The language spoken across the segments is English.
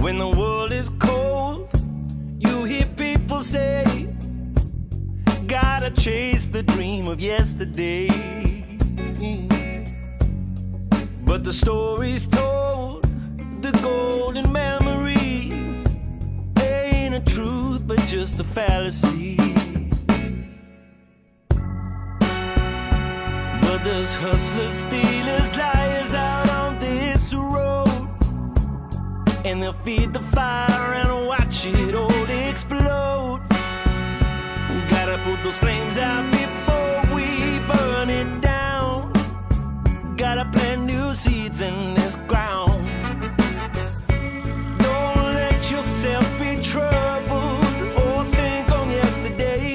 When the world is cold, you hear people say, gotta chase the dream of yesterday. But the stories told, the golden memories, ain't a truth but just a fallacy. But there's hustlers, stealers, liars out on this road, and they'll feed the fire and watch it all explode. Gotta put those flames out before we burn it down. Gotta plant new seeds in this ground. Don't let yourself be troubled or think on yesterday.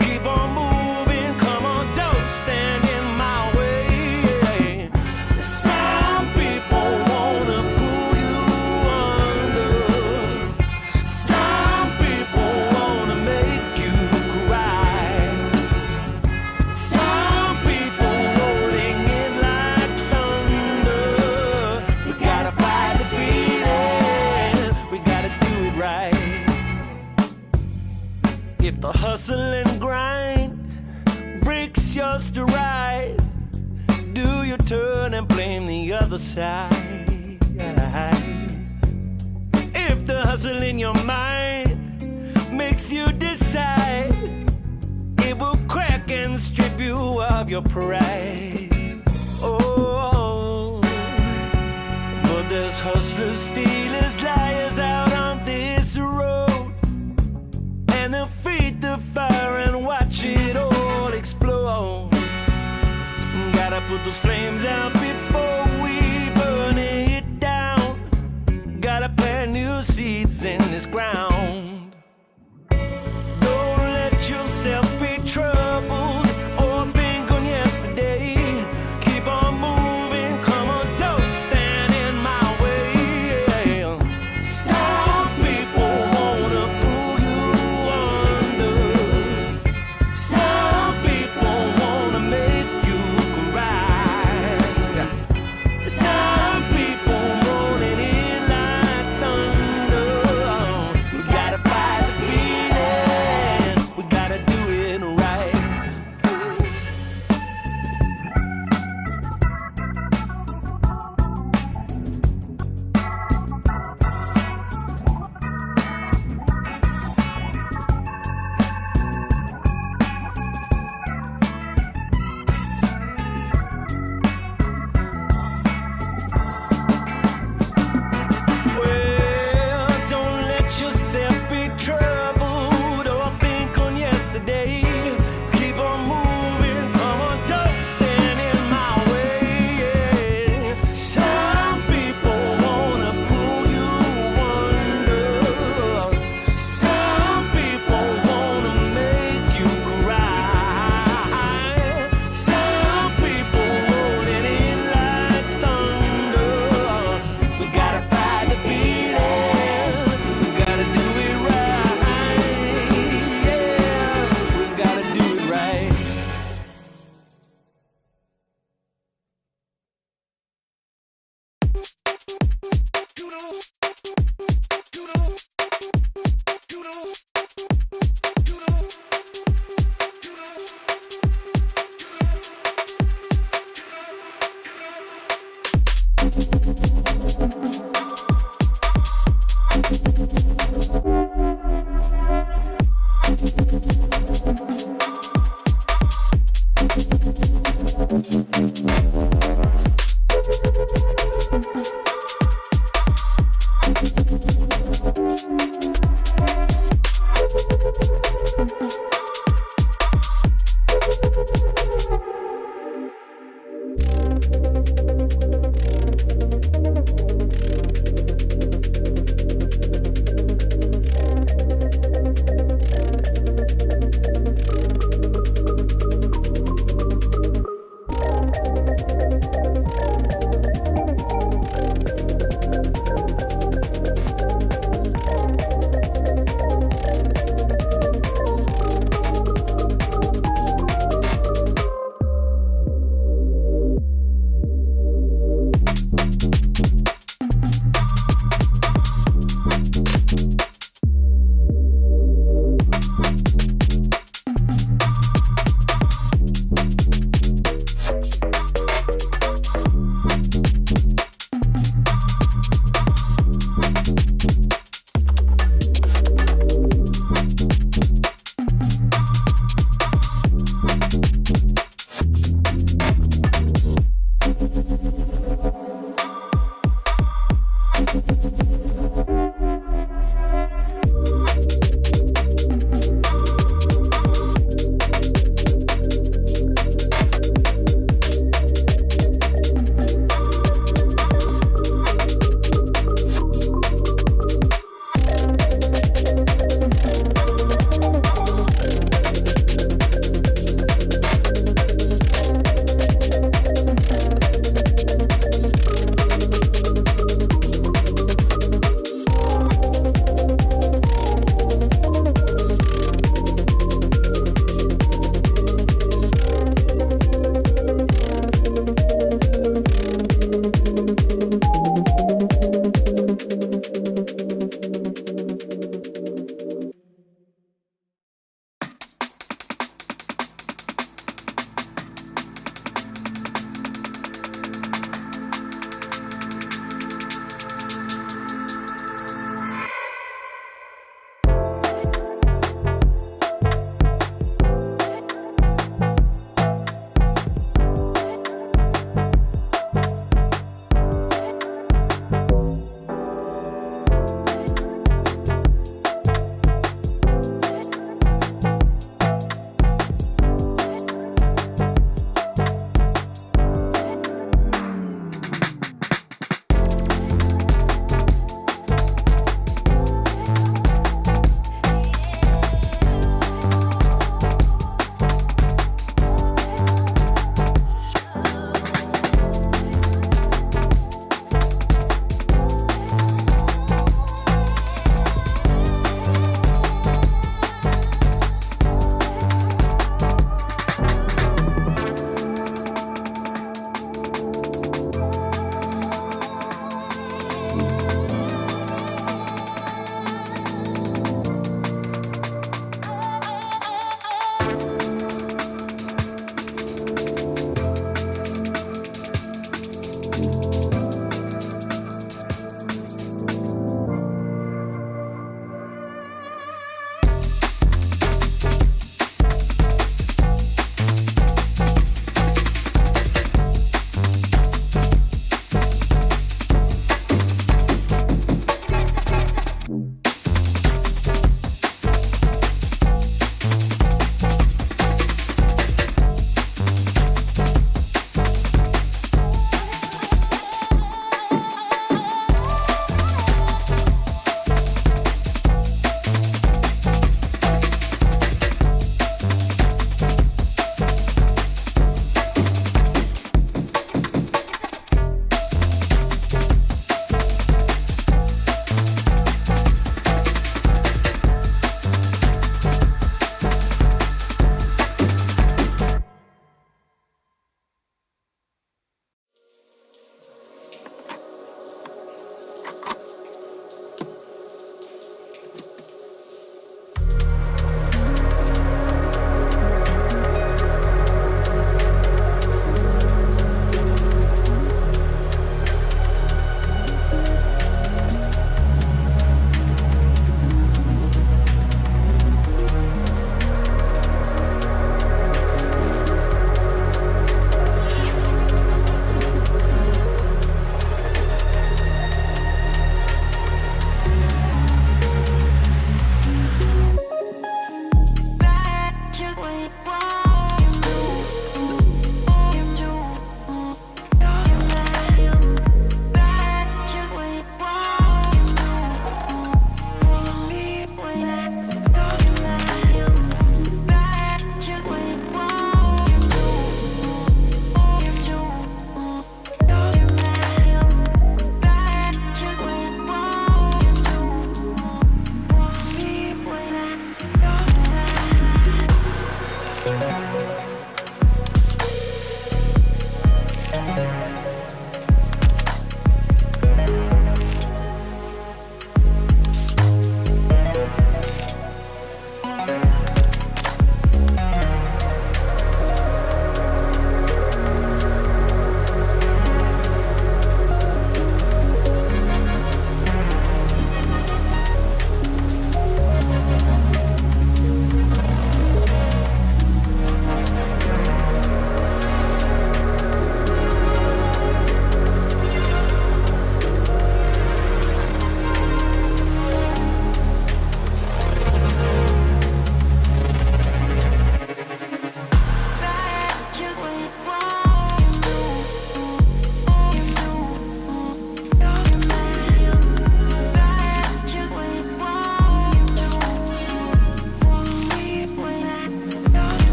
Keep on moving, come on, don't stand in my way. Some people wanna pull you under. Some people wanna make you cry. Some people rolling in like thunder. We gotta fight the feeling, we gotta do it right. If the hustle and grind breaks your stride, do you turn and blame the other side? If the hustle in your mind makes you decide, it will crack and strip you of your pride. Oh, but there's hustlers, stealers, liars out on this road, and they'll feed the fire and watch it all explode. Gotta put those flames out before we burn it down. Gotta plant new seeds in this ground. Don't let yourself be troubled or think on yesterday. Keep on moving, come on, don't stand in my way. Some people wanna pull you under. Some people wanna make you cry.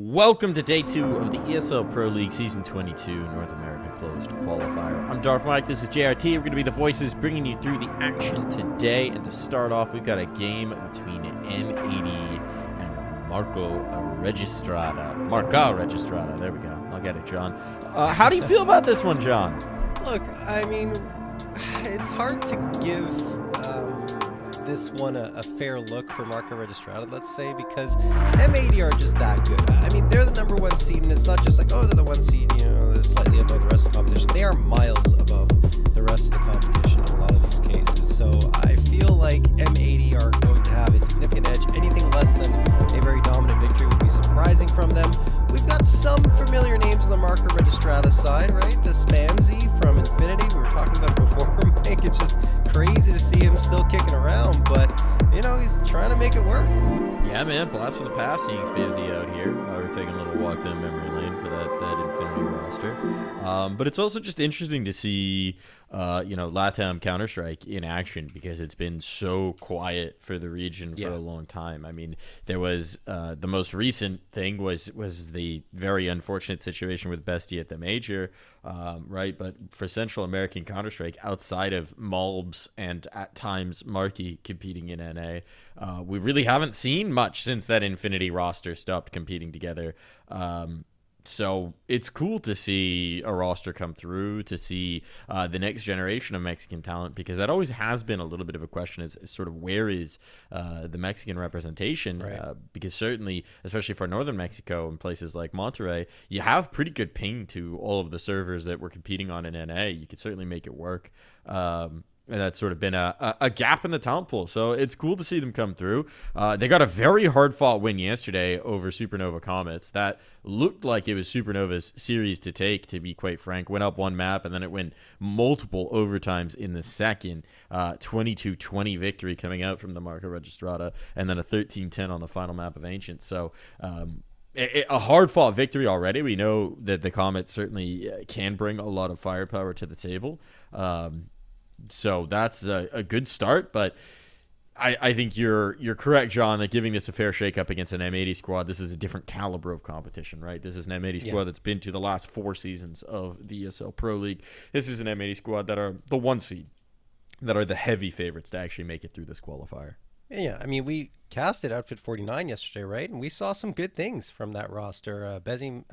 Welcome to day 2 of the ESL Pro League Season 22 North America Closed Qualifier. I'm Darth Mike, this is JRT. We're going to be the voices bringing you through the action today. And to start off, we've got a game between M80 and Marca Registrada. There we go. I'll get it, John. How do you feel about this one, John? Look, I mean, it's hard to give this one a fair look for Marca Registrada, let's say, because M80 are just that good. I mean, they're the number 1 seed, and it's not just like, oh, they're the 1 seed, you know, they're slightly above the rest of the competition. They are miles above the rest of the competition in a lot of these cases. So I feel like M80 are going to have a significant edge. Anything less than a very dominant victory would be surprising from them. We've got some familiar names on the Marca Registrada side, right? The Spamsy from Infinity, we were talking about before, Mike. It's just crazy to see him still kicking around, but, you know, he's trying to make it work. Yeah, man, blast from the past seeing Spamsy out here. We're taking a little walk down memory lane for that Infinity roster. But it's also just interesting to see, LATAM Counter-Strike in action, because it's been so quiet for the region for a long time. I mean, there was the most recent thing was the very unfortunate situation with Bestie at the Major, right? But for Central American Counter-Strike, outside of Malbs and at times Marky competing in NA, we really haven't seen much since that Infinity roster stopped competing together. So it's cool to see a roster come through, to see the next generation of Mexican talent, because that always has been a little bit of a question, is sort of where is the Mexican representation? Right. Because certainly, especially for Northern Mexico and places like Monterrey, you have pretty good ping to all of the servers that we're competing on in NA. You could certainly make it work. And that's sort of been a gap in the talent pool. So it's cool to see them come through. They got a very hard-fought win yesterday over Supernova Comets. That looked like it was Supernova's series to take, to be quite frank. Went up one map, and then it went multiple overtimes in the second. 22-20 victory coming out from the Marca Registrada, and then a 13-10 on the final map of Ancient. So a hard-fought victory already. We know that the Comets certainly can bring a lot of firepower to the table. So that's a good start, but I think you're correct, John, that giving this a fair shake-up against an M80 squad, this is a different caliber of competition, right? This is an M80 squad that's been to the last 4 seasons of the ESL Pro League. This is an M80 squad that are the 1 seed, that are the heavy favorites to actually make it through this qualifier. Yeah, I mean, we casted Outfit 49 yesterday, right? And we saw some good things from that roster. I'm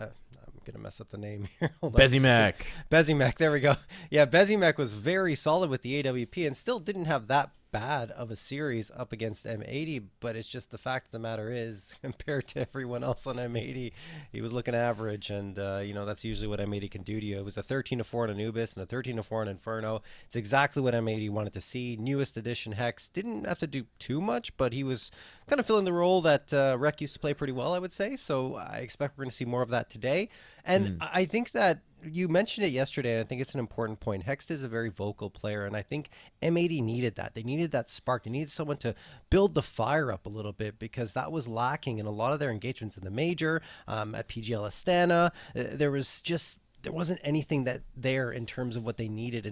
gonna mess up the name here. Bezimek, there we go. Yeah, Bezimek was very solid with the AWP and still didn't have that bad of a series up against M80, but it's just the fact of the matter is, compared to everyone else on M80, he was looking average, and that's usually what M80 can do to you. It was a 13-4 on Anubis and a 13-4 on Inferno. It's exactly what M80 wanted to see. Newest edition Hex didn't have to do too much, but he was kind of filling the role that Rec used to play pretty well, I would say. So I expect we're going to see more of that today. And I think that you mentioned it yesterday, and I think it's an important point. Hext is a very vocal player, and I think M80 needed that. They needed that spark. They needed someone to build the fire up a little bit, because that was lacking in a lot of their engagements in the Major, at PGL Astana. There wasn't anything that there in terms of what they needed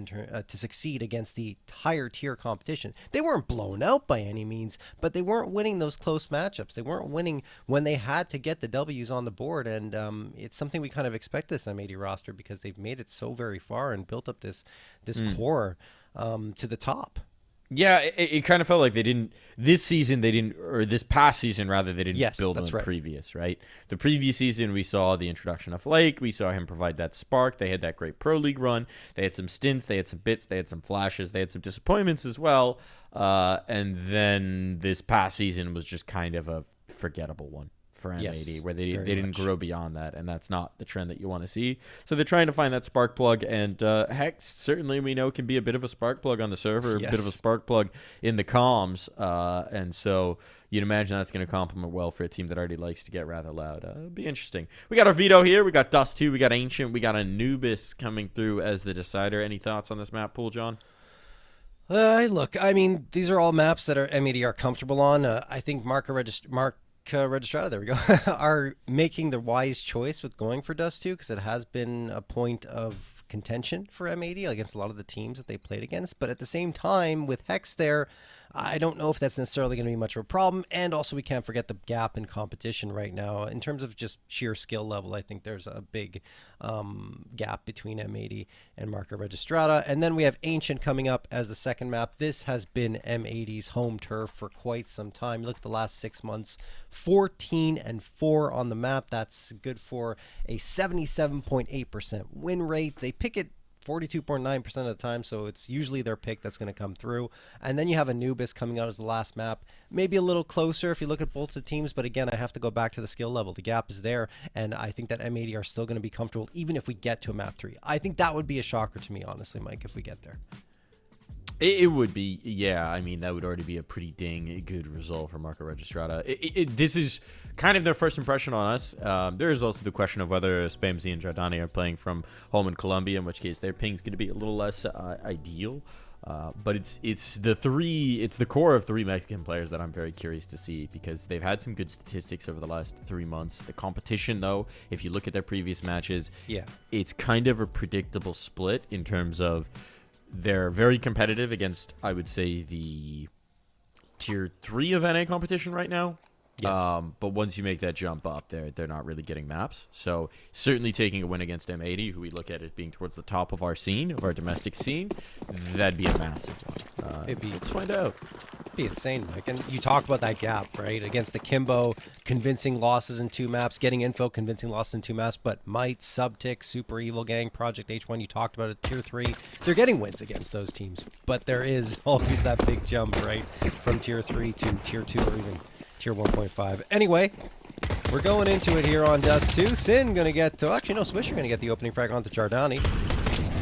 to succeed against the higher tier competition. They weren't blown out by any means, but they weren't winning those close matchups. They weren't winning when they had to get the W's on the board, and it's something we kind of expect this M80 roster, because they've made it so very far and built up this core to the top. Yeah, it kind of felt like they didn't, this past season rather, they didn't build on the previous, right? The previous season, we saw the introduction of Flake. We saw him provide that spark. They had that great Pro League run. They had some stints. They had some bits. They had some flashes. They had some disappointments as well. And then this past season was just kind of a forgettable one for M80, where they didn't grow beyond that, and that's not the trend that you want to see. So they're trying to find that spark plug, and Hex certainly we know can be a bit of a spark plug on the server, a bit of a spark plug in the comms, and so you'd imagine that's going to complement well for a team that already likes to get rather loud. It'll be interesting. We got our Vito here, we got Dust 2, we got Ancient, we got Anubis coming through as the decider. Any thoughts on this map pool, John? Look, I mean, these are all maps that M80 are comfortable on. I think Marca Registrada, there we go, are making the wise choice with going for Dust 2, because it has been a point of contention for M80 against a lot of the teams that they played against. But at the same time, with Hex there, I don't know if that's necessarily going to be much of a problem. And also, we can't forget the gap in competition right now. In terms of just sheer skill level, I think there's a big gap between M80 and Marca Registrata. And then we have Ancient coming up as the second map. This has been M80's home turf for quite some time. You look at the last 6 months, 14-4 on the map. That's good for a 77.8% win rate. They pick it 42.9% of the time, so it's usually their pick that's going to come through. And then you have Anubis coming out as the last map, maybe a little closer if you look at both the teams, but again, I have to go back to the skill level. The gap is there, and I think that M80 are still going to be comfortable even if we get to a map 3. I think that would be a shocker to me, honestly, Mike, if we get there. It would be, yeah. I mean, that would already be a pretty dang good result for Marca Registrata. This is kind of their first impression on us. There is also the question of whether Spamsy and Giordani are playing from home in Colombia, in which case their ping's going to be a little less ideal. But it's the core of 3 Mexican players that I'm very curious to see, because they've had some good statistics over the last 3 months. The competition, though, if you look at their previous matches, it's kind of a predictable split in terms of they're very competitive against, I would say, the tier 3 of NA competition right now. Yes. But once you make that jump up, they're not really getting maps. So certainly taking a win against M80, who we look at as being towards the top of our scene, of our domestic scene, that'd be a massive one. Let's find out. It'd be insane, Mike. And you talk about that gap, right? Against Akimbo, convincing losses in 2 maps, getting info, convincing losses in 2 maps. But Might, Subtic, Super Evil Gang, Project H1, you talked about it, tier 3. They're getting wins against those teams. But there is always that big jump, right? From tier 3 to tier 2 or even tier 1.5. Anyway, we're going into it here on Dust 2. Sin going to get to... Actually, no, Swisher going to get the opening frag onto Giordani.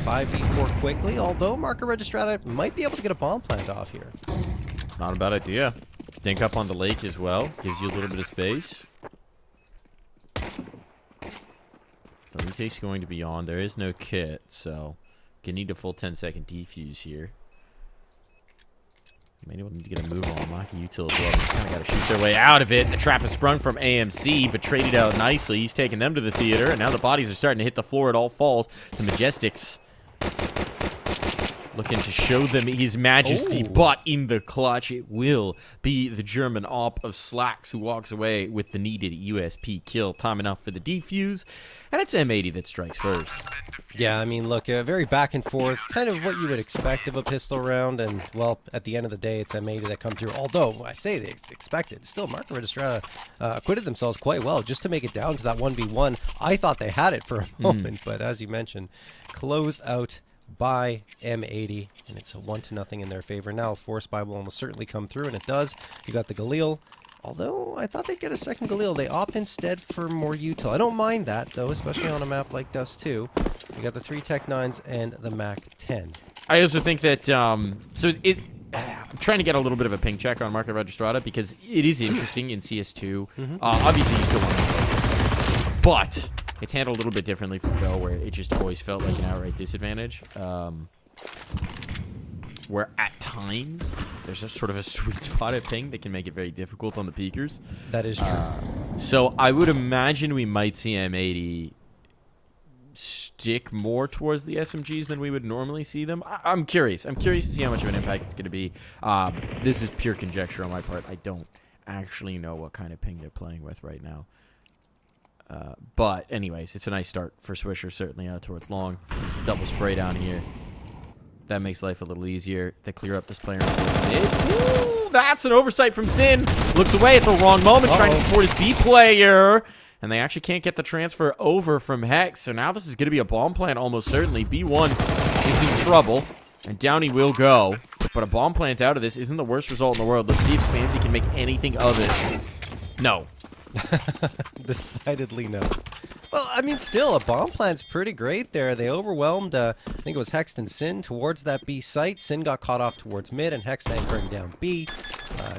5v4 quickly, although Marca Registrata might be able to get a bomb plant off here. Not a bad idea. Dink up on the lake as well. Gives you a little bit of space. The retake's going to be on. There is no kit, so... Gonna need a full 10-second defuse here. Maybe we'll need to get a move on. Maki Util as well. Just kind of got to shoot their way out of it. The trap is sprung from AMC, but traded out nicely. He's taking them to the theater, and now the bodies are starting to hit the floor. It all falls to Majestics. Looking to show them his majesty, but in the clutch, it will be the German op of Slacks who walks away with the needed USP kill. Time enough for the defuse, and it's M80 that strikes first. Yeah, I mean, look, very back and forth, kind of what you would expect of a pistol round, and, well, at the end of the day, it's M80 that come through. Although, I say they expected, still, Marca Registrata acquitted themselves quite well just to make it down to that 1v1. I thought they had it for a moment, but as you mentioned, closed out by M80, and it's a 1-0 in their favor. Now, Force Buy will almost certainly come through, and it does. You got the Galil. Although, I thought they'd get a second Galil. They opt instead for more util. I don't mind that, though, especially on a map like Dust 2. You got the 3 Tech 9s and the Mac 10. I also think that, I'm trying to get a little bit of a ping check on Marca Registrata, because it is interesting in CS2. Obviously, you still want to play, but it's handled a little bit differently from Bell, where it just always felt like an outright disadvantage. Where at times there's a sort of a sweet spot of thing that can make it very difficult on the peakers. That is true. So I would imagine we might see M80 stick more towards the SMGs than we would normally see them. I'm curious. I'm curious to see how much of an impact it's going to be. This is pure conjecture on my part. I don't actually know what kind of ping they're playing with right now. But anyways, it's a nice start for Swisher, certainly out towards long. Double spray down here. That makes life a little easier. They clear up this player. Ooh, that's an oversight from Sin. Looks away at the wrong moment, trying to support his B player. And they actually can't get the transfer over from Hex. So now this is going to be a bomb plant almost certainly. B1 is in trouble, and down he will go. But a bomb plant out of this isn't the worst result in the world. Let's see if Spamsy can make anything of it. No. Decidedly no. Well, I mean, still, a bomb plant's pretty great there. They overwhelmed, I think it was Hex and Sin towards that B site. Sin got caught off towards mid, and Hex anchoring down B.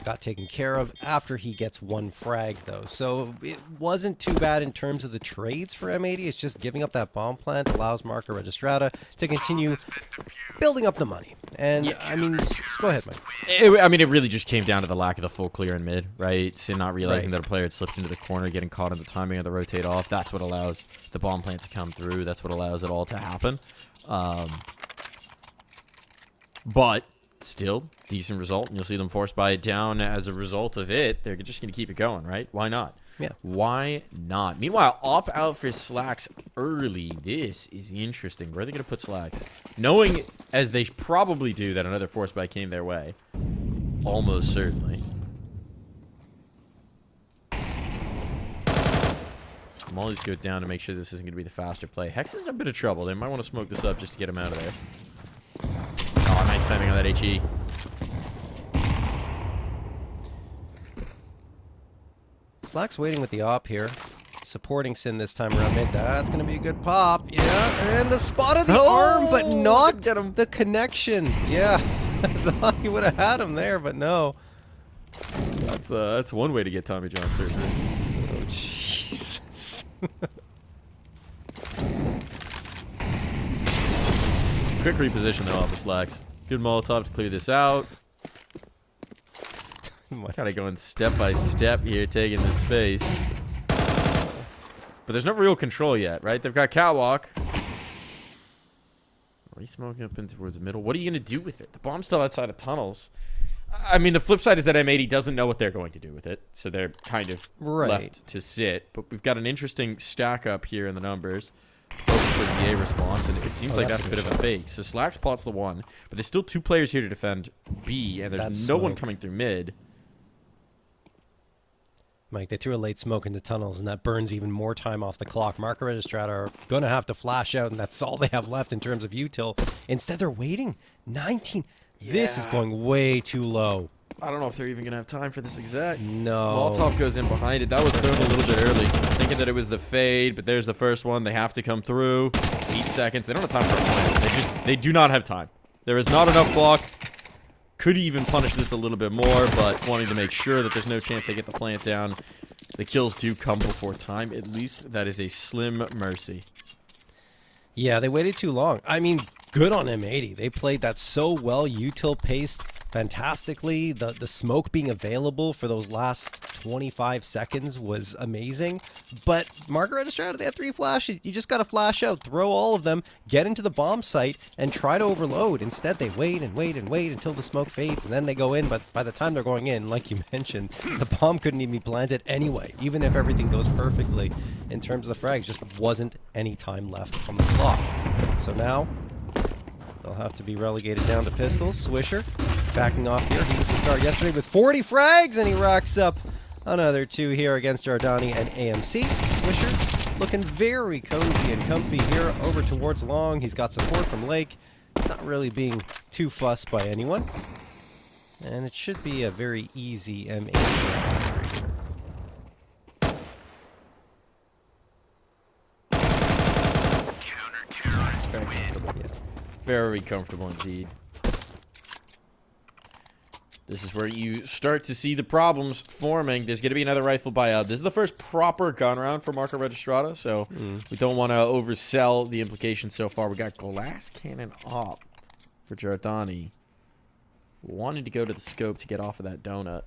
Got taken care of after he gets 1 frag, though. So it wasn't too bad in terms of the trades for M80. It's just giving up that bomb plant allows Marca Registrata to continue building up the money. And, yeah. I mean, just go ahead, Mike. It really just came down to the lack of the full clear in mid, right? Sin not realizing that a player had slipped into the corner, getting caught in the timing of the rotate off. That's what allows the bomb plant to come through. That's what allows it all to happen. But still, decent result. And you'll see them forced by it down as a result of it. They're just going to keep it going, right? Why not? Yeah. Why not? Meanwhile, op out for Slacks early. This is interesting. Where are they going to put Slacks? Knowing, as they probably do, that another force buy came their way. Almost certainly. Molly's go down to make sure this isn't going to be the faster play. Hex is in a bit of trouble. They might want to smoke this up just to get him out of there. Oh, nice timing on that HE. Slack's waiting with the op here. Supporting Sin this time around mid. That's going to be a good pop. Yeah, and the spot of the arm, but not get him. The connection. Yeah, I thought he would have had him there, but no. That's one way to get Tommy John, certainly. Oh, Jesus. Quick reposition, though, off the Slacks. Good Molotov to clear this out. Kind of going step by step here, taking this space. But there's no real control yet, right? They've got Catwalk. Are you smoking up in towards the middle? What are you going to do with it? The bomb's still outside of tunnels. I mean, the flip side is that M80 doesn't know what they're going to do with it. So they're kind of left to sit. But we've got an interesting stack up here in the numbers. Focus with the A response, and it seems like that's a bit of a fake. So Slack spots the one, but there's still two players here to defend B, and there's no one coming through mid. Mike, they threw a late smoke into tunnels, and that burns even more time off the clock. Marker Registrata are going to have to flash out, and that's all they have left in terms of util. Instead, they're waiting. 19. Yeah. This is going way too low. I don't know if they're even going to have time for this exact. No. Molotov goes in behind it. That was thrown a little bit early. Thinking that it was the fade, but there's the first one. They have to come through. 8 seconds. They don't have time for a plan. They do not have time. There is not enough clock. Could even punish this a little bit more, but wanting to make sure that there's no chance they get the plant down. The kills do come before time. At least that is a slim mercy. Yeah, they waited too long. I mean, good on M80. They played that so well. Util paced fantastically. The smoke being available for those last 25 seconds was amazing. But Marker Registrata, they had 3 flashes. You just got to flash out, throw all of them, get into the bomb site, and try to overload. Instead, they wait and wait and wait until the smoke fades, and then they go in. But by the time they're going in, like you mentioned, the bomb couldn't even be planted anyway. Even if everything goes perfectly in terms of the frags, just wasn't any time left on the clock. So now they'll have to be relegated down to pistols. Swisher backing off here. He was the start yesterday with 40 frags, and he racks up another 2 here against Jardani and AMC. Swisher looking very cozy and comfy here over towards Long. He's got support from Lake. Not really being too fussed by anyone. And it should be a very easy M8. Very comfortable indeed. This is where you start to see the problems forming. There's going to be another rifle buyout. This is the first proper gun round for Marco Registrata, so we don't want to oversell the implications so far. We got glass cannon op for Jardani. Wanting to go to the scope to get off of that donut.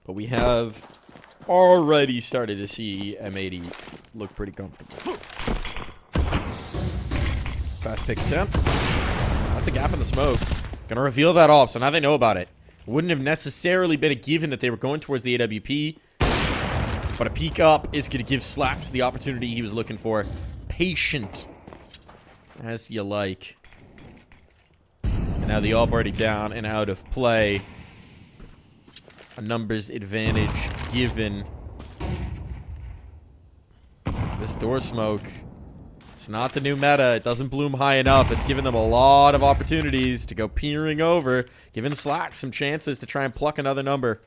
But we have already started to see M80 look pretty comfortable. Fast pick attempt. That's the gap in the smoke. Gonna reveal that off, so now they know about it. Wouldn't have necessarily been a given that they were going towards the AWP. But a peek up is gonna give Slacks the opportunity he was looking for. Patient. As you like. And now the op already down and out of play. A numbers advantage given. This door smoke. It's not the new meta. It doesn't bloom high enough. It's giving them a lot of opportunities to go peering over, giving Slack some chances to try and pluck another number.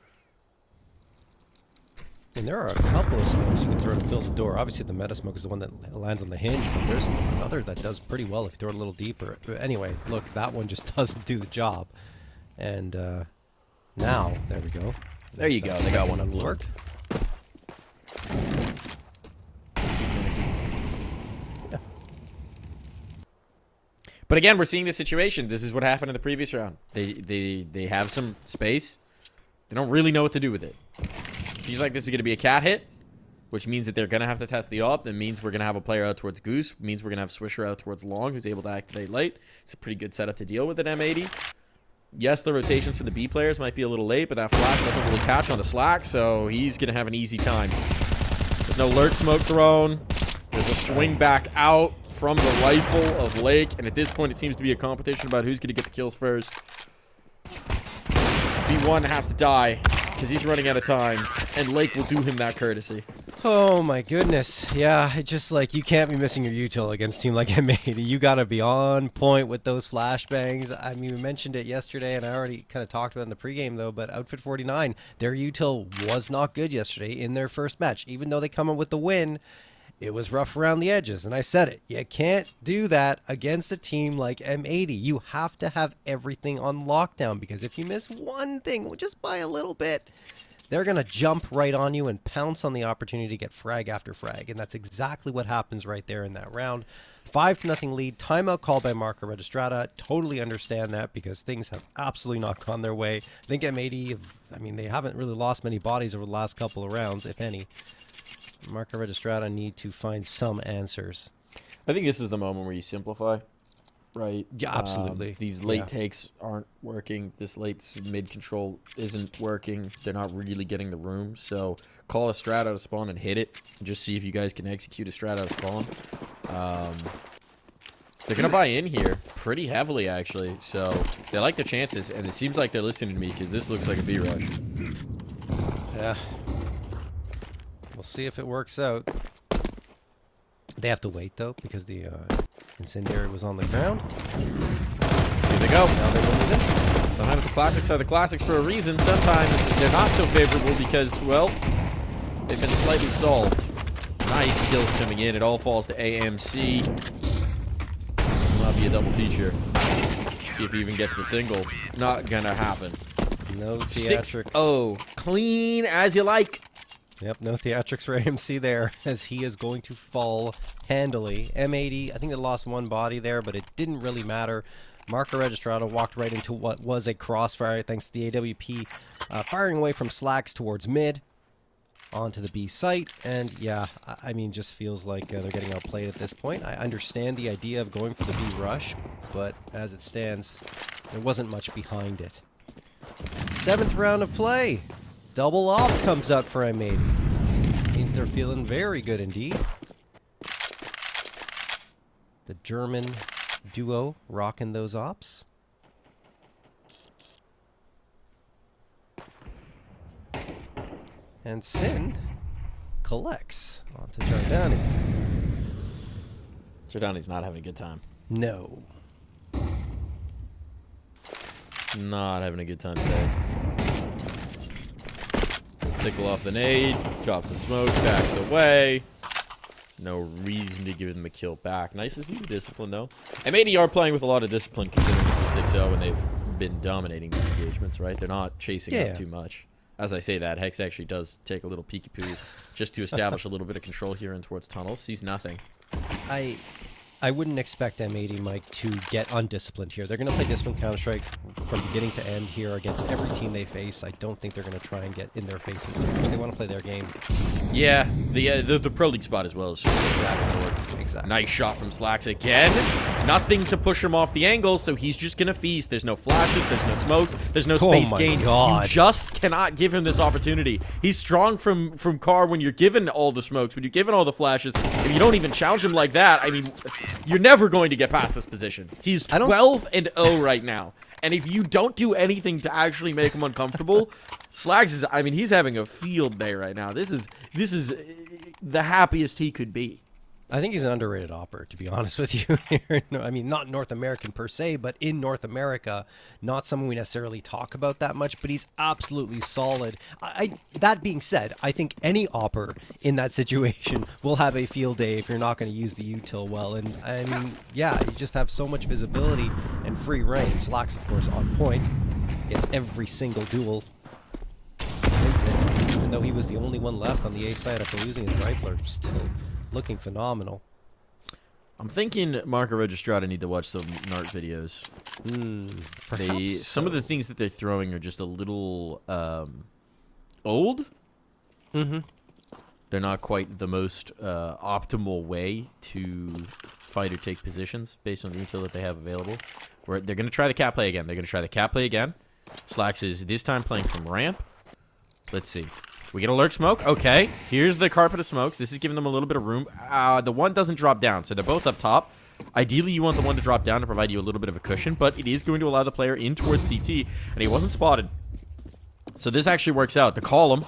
And there are a couple of smokes you can throw to fill the door. Obviously, the meta smoke is the one that lands on the hinge, but there's another that does pretty well if you throw it a little deeper. Anyway, look, that one just doesn't do the job. And now, there we go. There you go. They got one unworked. But again, we're seeing this situation. This is what happened in the previous round. They have some space. They don't really know what to do with it. Feels like this is going to be a cat hit which means that they're going to have to test the op. That means we're going to have a player out towards Goose. Means we're going to have Swisher out towards Long, who's able to activate late. It's a pretty good setup to deal with at M80. Yes, the rotations for the B players might be a little late, but that flash doesn't really catch on the Slack, so he's going to have an easy time. There's no lurk smoke thrown. There's a swing back out from the rifle of Lake, and at this point it seems to be a competition about who's going to get the kills first. B1 has to die because he's running out of time, and Lake will do him that courtesy. Oh my goodness. Yeah, it's just like you can't be missing your util against a team like M80. You got to be on point with those flashbangs. I mean, we mentioned it yesterday, and I already kind of talked about it in the pregame, though, but Outfit 49, their util was not good yesterday in their first match. Even though they come up with the win, it was rough around the edges, and I said it. You can't do that against a team like M80. You have to have everything on lockdown, because if you miss one thing, just by a little bit, they're going to jump right on you and pounce on the opportunity to get frag after frag, and that's exactly what happens right there in that round. 5-0 lead, timeout called by Marco Registrata. Totally understand that because things have absolutely not gone their way. I think M80, I mean, they haven't really lost many bodies over the last couple of rounds, if any. Marco Registrata need to find some answers. I think this is the moment where you simplify, right? Yeah, absolutely. These late takes aren't working. This late mid control isn't working. They're not really getting the room. So call a strat out of spawn and hit it. And just see if you guys can execute a strat out of spawn. They're going to buy in here pretty heavily, actually. So they like their chances. And it seems like they're listening to me because this looks like a B-rush. Yeah. We'll see if it works out. They have to wait, though, because the incendiary was on the ground. Here they go. Now they move in. Sometimes the classics are the classics for a reason. Sometimes they're not so favorable because, well, they've been slightly solved. Nice kills coming in. It all falls to AMC. Will not be a double feature. See if he even gets the single. Not gonna happen. No theatrics. 6-0. Clean as you like. Yep, no theatrics for AMC there, as he is going to fall handily. M80, I think they lost one body there, but it didn't really matter. Marco Registrata walked right into what was a crossfire, thanks to the AWP firing away from Slacks towards mid, onto the B site. And yeah, I mean, just feels like they're getting outplayed at this point. I understand the idea of going for the B rush, but as it stands, there wasn't much behind it. 7th round of play. Double off comes up for M80. Means they're feeling very good indeed. The German duo rocking those ops. And Sin collects onto Jardani. Jardani's not having a good time. No. Not having a good time today. Tickle off the nade, drops the smoke, backs away. No reason to give them a kill back. Nice to see the discipline, though. M80 are playing with a lot of discipline considering it's the 6-0 and they've been dominating these engagements, right? They're not chasing up too much. As I say that, Hex actually does take a little peeky-poo just to establish a little bit of control here in towards tunnels. Sees nothing. I wouldn't expect M80, Mike, to get undisciplined here. They're going to play disciplined Counter-Strike from beginning to end here against every team they face. I don't think they're going to try and get in their faces too much. They want to play their game. Yeah, the Pro League spot as well is just exactly. Nice shot from Slacks again. Nothing to push him off the angle, so he's just going to feast. There's no flashes, there's no smokes, there's no space gain. You just cannot give him this opportunity. He's strong from car when you're given all the smokes, when you're given all the flashes. If you don't even challenge him like that, I mean, you're never going to get past this position. He's 12-0 right now. And if you don't do anything to actually make him uncomfortable, Slags is, I mean, he's having a field day right now. This is the happiest he could be. I think he's an underrated opper, to be honest with you. I mean, not North American per se, but in North America, not someone we necessarily talk about that much, but he's absolutely solid. That being said, I think any opper in that situation will have a field day if you're not going to use the util well. And I mean, yeah, you just have so much visibility and free reign. Slacks, of course, on point. Gets every single duel. Wins it, even though he was the only one left on the A side after losing his rifler. Still looking phenomenal. I'm thinking Marco Registrata need to watch some Nart videos. Some of the things that they're throwing are just a little old. They're They're not quite the most optimal way to fight or take positions based on the intel that they have available. They're going to try the cat play again. They're going to try the cat play again. Slacks is this time playing from ramp. Let's see. We get a lurk smoke. Okay. Here's the carpet of smokes. This is giving them a little bit of room. The one doesn't drop down, so they're both up top. Ideally, you want the one to drop down to provide you a little bit of a cushion, but it is going to allow the player in towards CT, and he wasn't spotted. So this actually works out. The column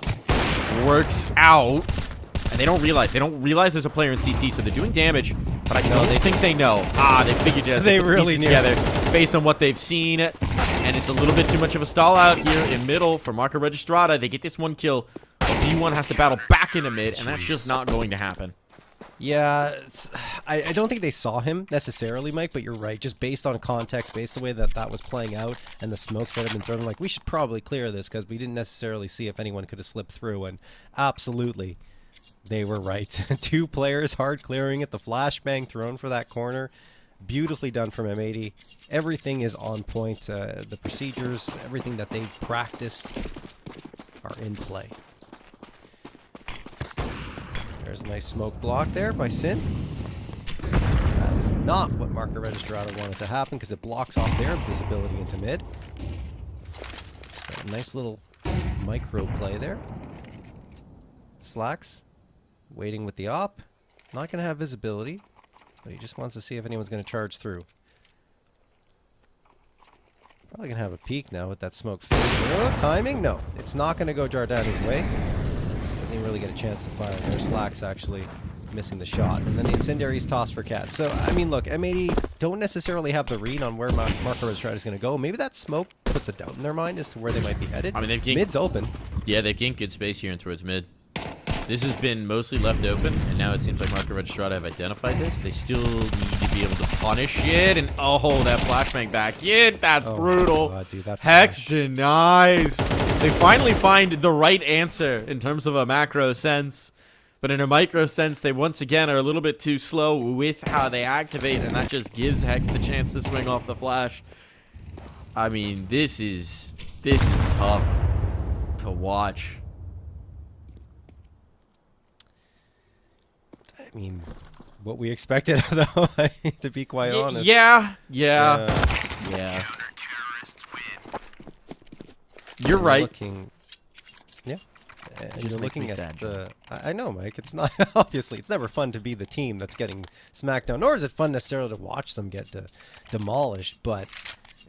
works out. And they don't realize there's a player in CT, so they're doing damage. But I know they think they know. They figured it. They really knew. Together based on what they've seen. And it's a little bit too much of a stall out here in middle for Marco Registrada. They get this one kill. B1 has to battle back into mid, and that's just not going to happen. Yeah, I don't think they saw him necessarily, Mike, but you're right. Just based on context, based on the way that was playing out and the smokes that have been thrown, like, we should probably clear this because we didn't necessarily see if anyone could have slipped through. And absolutely, they were right. 2 players hard clearing it. The flashbang thrown for that corner. Beautifully done from M80. Everything is on point. The procedures, everything that they've practiced are in play. There's a nice smoke block there by Sin. That is not what Marco Registrada wanted to happen because it blocks off their visibility into mid. Just a nice little micro play there. Slacks waiting with the op. Not going to have visibility, but he just wants to see if anyone's going to charge through. Probably going to have a peek now with that smoke. Oh, timing? No. It's not going to go Jardana's way. Doesn't even really get a chance to fire. There's Slacks actually missing the shot. And then the incendiary's tossed for Cat. So, I mean, look, M80 don't necessarily have the read on where Marco Registrada is going to go. Maybe that smoke puts a doubt in their mind as to where they might be headed. I mean, mid's open. Yeah, they've gained good space here and towards mid. This has been mostly left open, and now it seems like Marco Registrada have identified this. They still need to be able to punish it, and oh, that flashbang back in. That's brutal. God, dude, that Hex denies. They finally find the right answer in terms of a macro sense, but in a micro sense, they once again are a little bit too slow with how they activate, and that just gives Hex the chance to swing off the flash. I mean, this is tough to watch. I mean, what we expected, though, to be quite honest. Yeah. You're right. You're looking at I know, Mike. It's not obviously. It's never fun to be the team that's getting smacked down, nor is it fun necessarily to watch them get demolished. But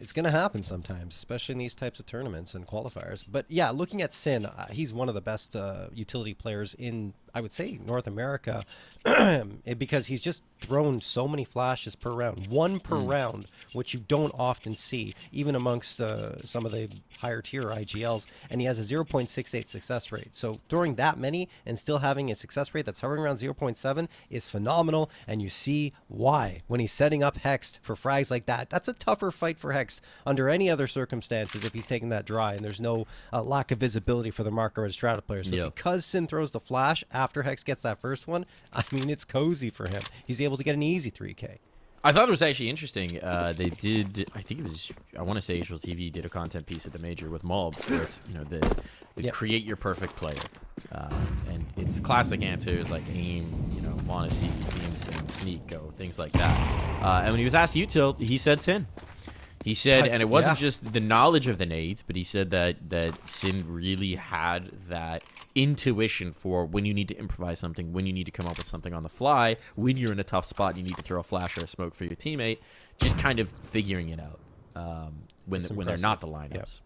it's going to happen sometimes, especially in these types of tournaments and qualifiers. But yeah, looking at Sin, he's one of the best utility players in, I would say, North America, because he's just thrown so many flashes per round, one per round, which you don't often see, even amongst some of the higher tier IGLs, and he has a 0.68 success rate. So throwing that many and still having a success rate that's hovering around 0.7 is phenomenal, and you see why. When he's setting up Hex for frags like that, that's a tougher fight for Hex under any other circumstances if he's taking that dry, and there's no lack of visibility for the Marco Registrada players. But because Sin throws the flash after Hex gets that first one, I mean, it's cozy for him. He's able to get an easy 3K. I thought it was actually interesting. They did, I think it was, I want to say Israel TV did a content piece at the major with Mob, where it's, you know, the create your perfect player. And it's classic answers like aim, you know, want to see teams and sneak, go, things like that. And when he was asked util, he said Sin. He said, and it wasn't just the knowledge of the nades, but he said that Sin really had that intuition for when you need to improvise something, when you need to come up with something on the fly, when you're in a tough spot, you need to throw a flash or a smoke for your teammate, just kind of figuring it out when they're not the lineups.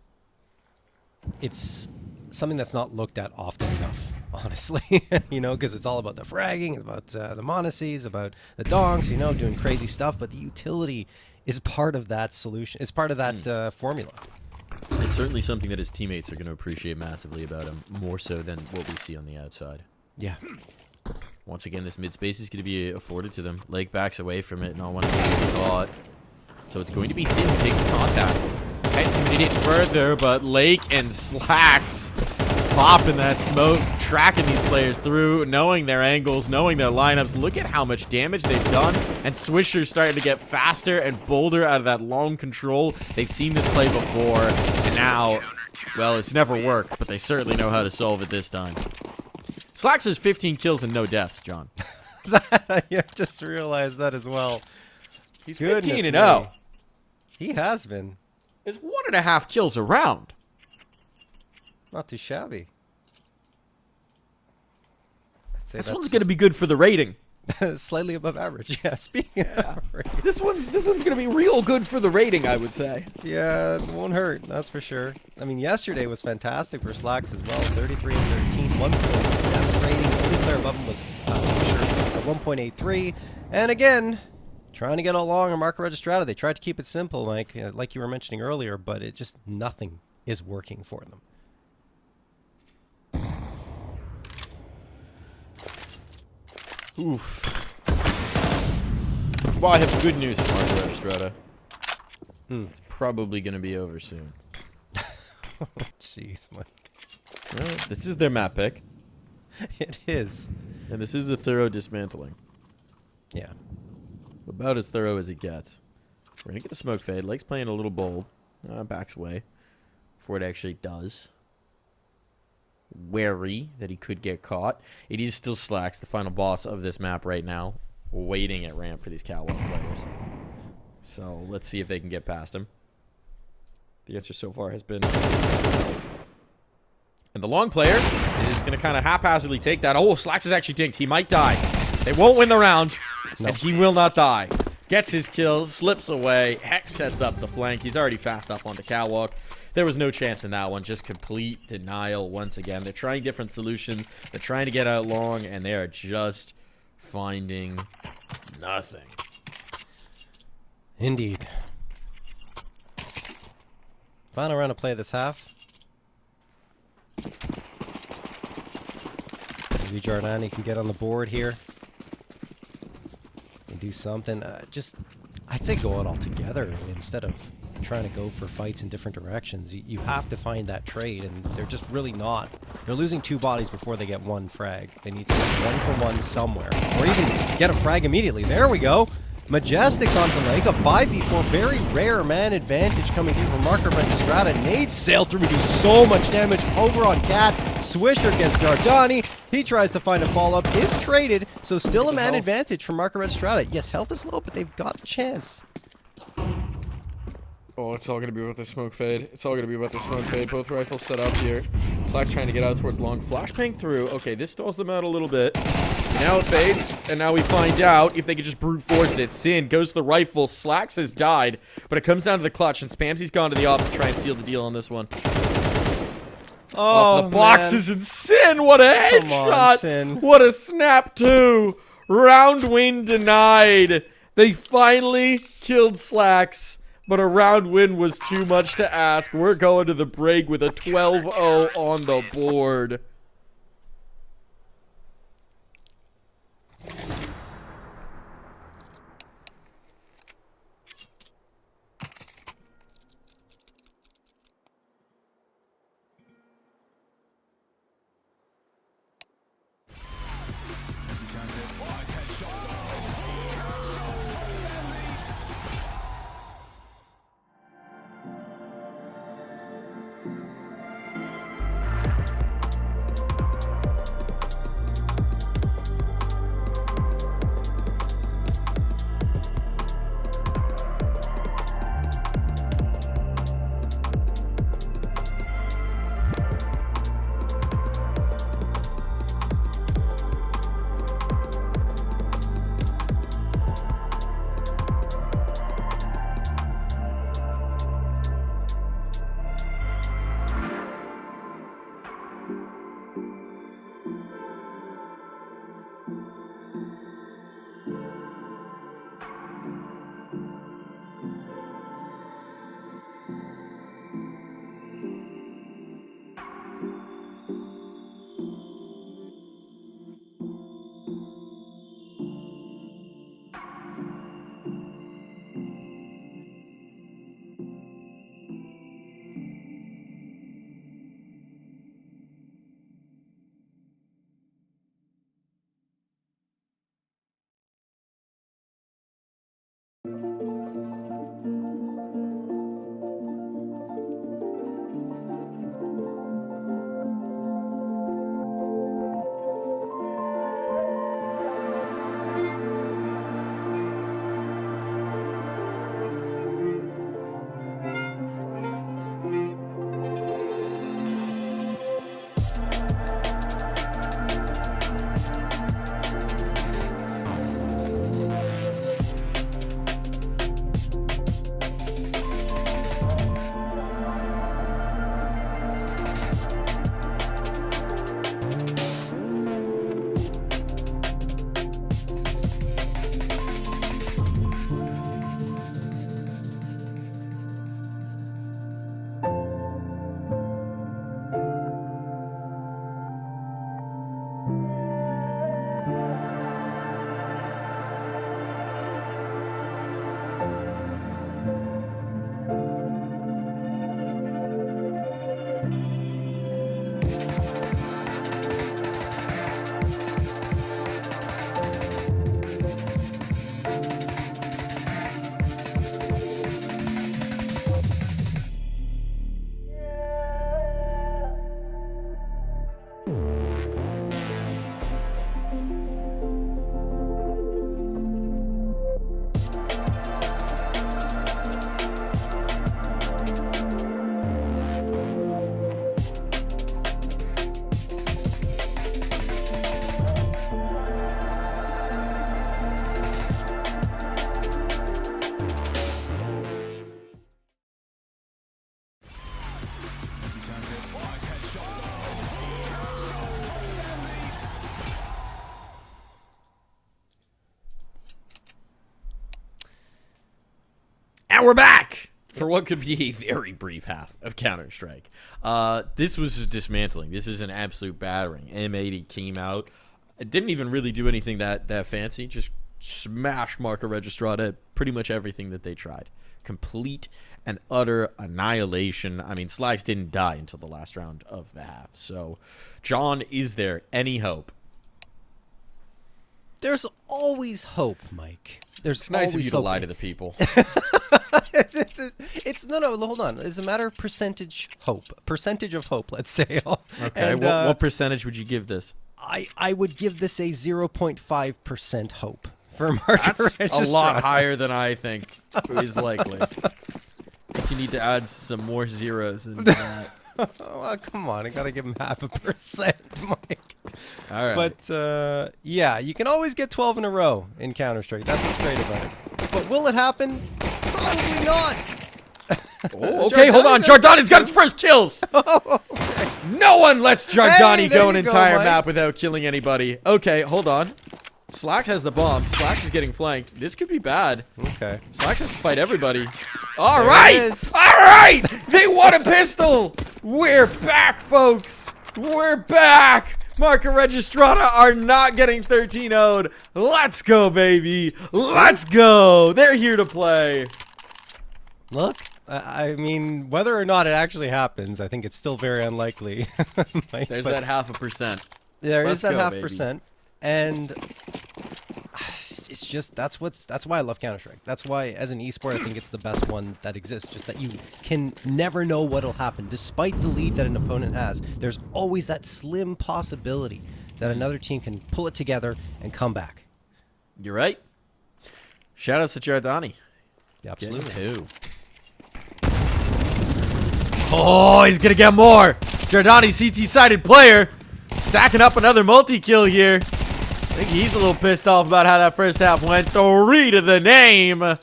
Yep. It's something that's not looked at often enough, honestly, you know, because it's all about the fragging, it's about the monacies, about the donks, you know, doing crazy stuff, but the utility is part of that solution. It's part of that formula. It's certainly something that his teammates are going to appreciate massively about him, more so than what we see on the outside. Yeah. Once again, this mid space is going to be afforded to them. Lake backs away from it, not wanting to get caught. So it's going to be Sin who takes the contact. Hex committed it further, but Lake and Slacks popping that smoke, tracking these players through, knowing their angles, knowing their lineups. Look at how much damage they've done, and Swisher's starting to get faster and bolder out of that long control. They've seen this play before, and now, well, it's never worked, but they certainly know how to solve it this time. Slacks has 15 kills and no deaths, John. Yeah, just realized that as well. He's Goodness 15-0. me. He has been. It's 1.5 kills a round. Not too shabby. I'd say This that's one's going to be good for the rating. slightly above average. Yeah, speaking of average. This one's going to be real good for the rating, I would say. Yeah, it won't hurt, that's for sure. I mean, yesterday was fantastic for Slacks as well. 33 and 13, 1.7 rating. The only player above him was Swisher at 1.83. And again, trying to get along on Marco Registrata. They tried to keep it simple, like you were mentioning earlier, but it just nothing is working for them. Oof. Well, I have good news for Marco Registrata. It's probably going to be over soon. Jeez, Mike. Well, this is their map pick. It is. And this is a thorough dismantling. Yeah. About as thorough as it gets. We're going to get the smoke fade. Lake's playing a little bold. Backs away. Before it actually does. Wary that he could get caught. It is still Slacks, the final boss of this map right now. Waiting at ramp for these catwalk players. So let's see if they can get past him. The answer so far has been... And the long player is going to kind of haphazardly take that. Oh, Slacks is actually dinked. He might die. They won't win the round. No. And he will not die. Gets his kill, slips away. Hex sets up the flank. He's already fast up onto catwalk. There was no chance in that one. Just complete denial once again. They're trying different solutions. They're trying to get out long, and they are just finding nothing. Indeed. Final round of play this half. Maybe Giordani can get on the board here and do something. I'd say go out all together instead of trying to go for fights in different directions. You have to find that trade, and they're just really not. They're losing 2 bodies before they get 1 frag. They need to get 1-for-1 somewhere, or even get a frag immediately. There we go. Majestics onto Lake, a 5v4, very rare man advantage coming through from Marco Registrata. Nades sail through, do so much damage over on Cat. Swisher gets Giordani. He tries to find a follow-up, is traded, so still a man advantage for Marco Registrata. Yes, health is low, but they've got a chance. Oh, it's all going to be about the smoke fade. It's all going to be about the smoke fade. Both rifles set up here. Slack's trying to get out towards long. Flashbang through. Okay, this stalls them out a little bit. Now it fades, and now we find out if they could just brute force it. Sin goes to the rifle. Slacks has died, but it comes down to the clutch, and Spamsy's gone to the off to try and seal the deal on this one. Oh, off the boxes, and Sin, what a headshot! Sin. What a snap, too! Round win denied. They finally killed Slacks. But a round win was too much to ask. We're going to the break with a 12-0 on the board. And we're back for what could be a very brief half of Counter-Strike. This was dismantling. This is an absolute battering. M80 came out. It didn't even really do anything that fancy. Just smash Marca Registrata pretty much everything that they tried. Complete and utter annihilation. I mean, Slacks didn't die until the last round of the half. So, John, is there any hope? There's always hope, Mike. It's nice of you to lie to the people. It's no, hold on. It's a matter of percentage of hope, let's say. Okay, and, what percentage would you give this? I would give this a 0.5% hope for Marca Registrata. That's a lot higher than I think is likely. I think you need to add some more zeros into that. Oh, come on. I got to give him 0.5%, Mike. All right. But, yeah, you can always get 12 in a row in Counter-Strike. That's what's great about it. But will it happen? Probably not. Oh, okay, hold on. Jardani's got his first kills. Okay. No one lets Jardani go an entire map without killing anybody. Okay, hold on. Slacks has the bomb. Slacks is getting flanked. This could be bad. Okay. Slacks has to fight everybody. All right. All right. They won a pistol. We're back, folks. We're back. Marca Registrata are not getting 13-0'd. Let's go, baby. Let's go. They're here to play. Look, I mean, whether or not it actually happens, I think it's still very unlikely. There's that 0.5%. There is that 0.5%. And it's just that's why I love Counter-Strike. That's why as an esport I think it's the best one that exists. Just that you can never know what'll happen. Despite the lead that an opponent has, there's always that slim possibility that another team can pull it together and come back. You're right. Shout out to Jardani. Yeah, absolutely. Oh, he's gonna get more. Jardani, CT-sided player, stacking up another multi-kill here. I think he's a little pissed off about how that first half went. 3 to the name.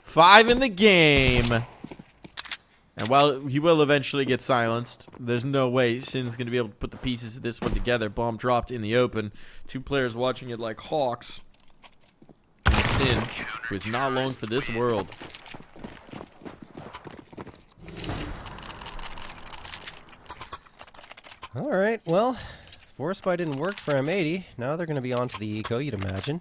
5 in the game. And while he will eventually get silenced, there's no way Sin's going to be able to put the pieces of this one together. Bomb dropped in the open. 2 players watching it like hawks. And Sin, who is not long for this world. All right, well, Force Buy didn't work for M80. Now they're going to be on to the Eco, you'd imagine.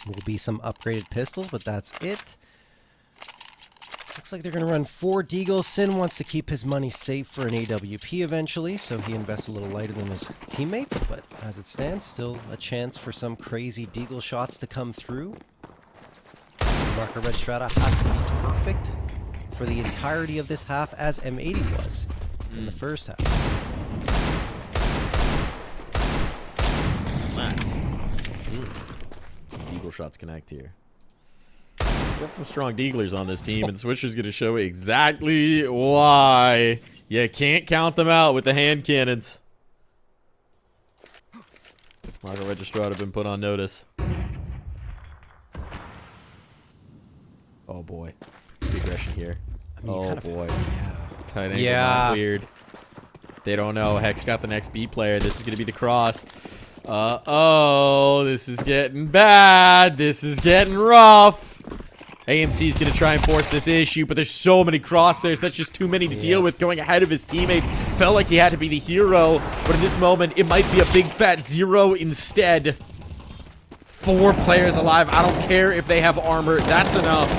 Will be some upgraded pistols, but that's it. Looks like they're going to run 4 Deagles. Sin wants to keep his money safe for an AWP eventually, so he invests a little lighter than his teammates, but as it stands, still a chance for some crazy Deagle shots to come through. Marca Registrata has to be perfect for the entirety of this half, as M80 was in the first half. Nice. Some Deagle shots connect here. We got some strong Deaglers on this team, and Swisher's going to show exactly why you can't count them out with the hand cannons. Marca Registrata have been put on notice. Oh boy. The aggression here. I mean, oh boy. Yeah. Tight angle, not weird. They don't know. Hex got the next B player. This is going to be the cross. Uh-oh. This is getting bad. This is getting rough. AMC is going to try and force this issue, but there's so many crosshairs. That's just too many to deal with. Going ahead of his teammates. Felt like he had to be the hero, but in this moment, it might be a big fat 0 instead. 4 players alive. I don't care if they have armor. That's enough.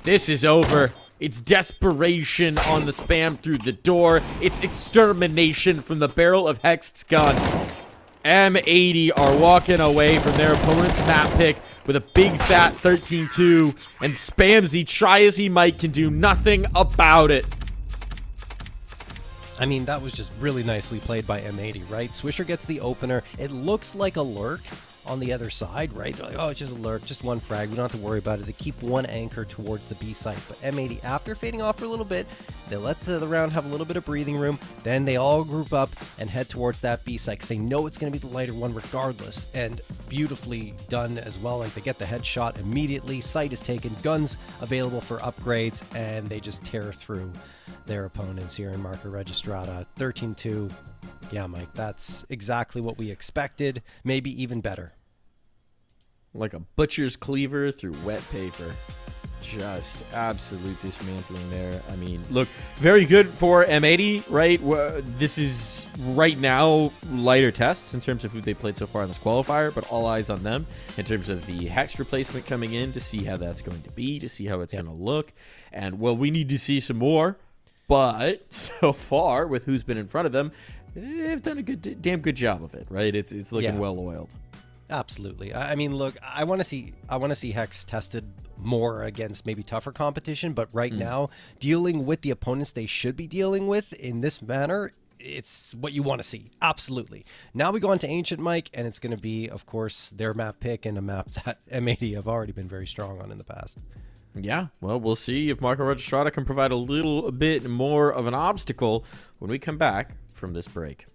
This is over. It's desperation on the spam through the door. It's extermination from the barrel of Hexed's gun. M80 are walking away from their opponent's map pick with a big fat 13-2. And Spamzy, try as he might, can do nothing about it. I mean, that was just really nicely played by M80, right? Swisher gets the opener. It looks like a lurk on the other side, right? They're like, oh, it's just a lurk, just one frag. We don't have to worry about it. They keep one anchor towards the B site. But M80, after fading off for a little bit, they let the round have a little bit of breathing room. Then they all group up and head towards that B site because they know it's going to be the lighter one regardless. And beautifully done as well. Like, they get the headshot immediately. Site is taken. Guns available for upgrades. And they just tear through their opponents here in Marca Registrata. 13-2. Yeah, Mike, that's exactly what we expected. Maybe even better. like a butcher's cleaver through wet paper. Just absolute dismantling there. I mean, look, very good for M80, right? This is right now lighter tests in terms of who they played so far in this qualifier, but all eyes on them in terms of the Hex replacement coming in to see how that's going to be, to see how it's going to look. And, well, we need to see some more, but so far with who's been in front of them, they've done a damn good job of it, right? It's looking well oiled. Absolutely. I mean, look, I want to see Hex tested more against maybe tougher competition, but right now, dealing with the opponents they should be dealing with in this manner, it's what you want to see. Absolutely. Now we go on to Ancient Mike, and it's going to be, of course, their map pick and a map that M80 have already been very strong on in the past. Yeah, well, we'll see if Marco Registrada can provide a little bit more of an obstacle when we come back from this break.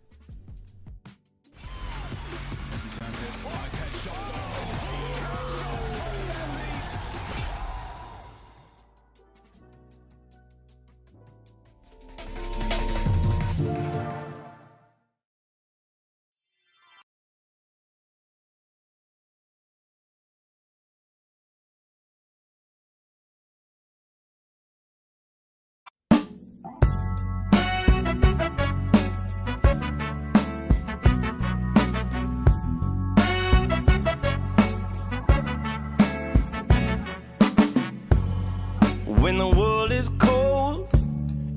When the world is cold,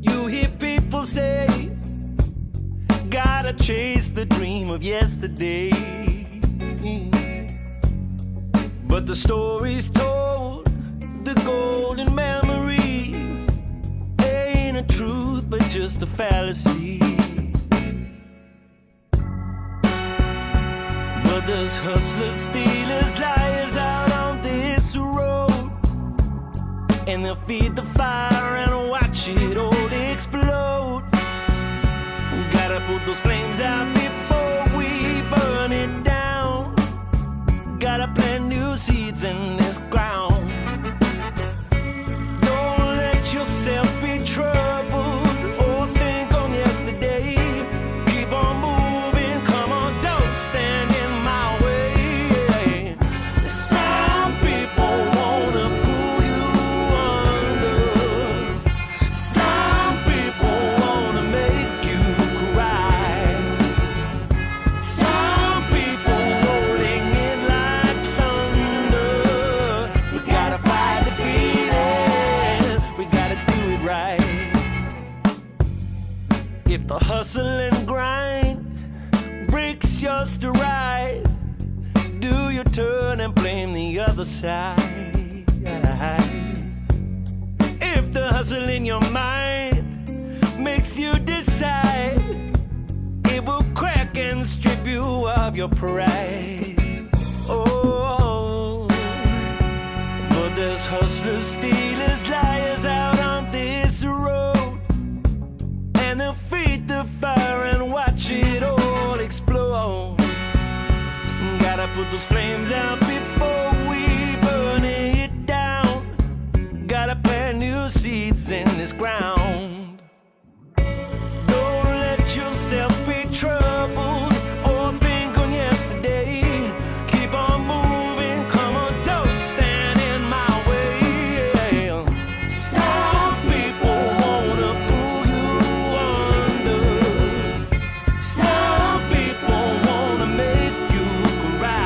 you hear people say, gotta chase the dream of yesterday. But the stories told, the golden memories, ain't a truth but just a fallacy. But there's hustlers, stealers, liars out on this road, and they'll feed the fire and watch it all explode. Gotta put those flames out before we burn it down. Gotta plant new seeds in this ground. Don't let yourself be troubled or think on yesterday. Keep on moving, come on, don't stand in my way. Some people wanna pull you under. Some people wanna make you cry. Some people rolling in like thunder. We gotta fight the feeling, we gotta do it right. If the hustle and grind breaks your stride, do your turn and blame the other side. If the hustle in your mind makes you decide, it will crack and strip you of your pride. Oh, but there's hustlers, stealers, liars out on this road, and they'll feed the fire and watch it all explode. Gotta put those flames out before we burn it down. Gotta plant new seeds in this ground. Don't let yourself be troubled or think on yesterday. Keep on moving, come on, don't stand in my way. Some people wanna pull you under. Some people wanna make you cry.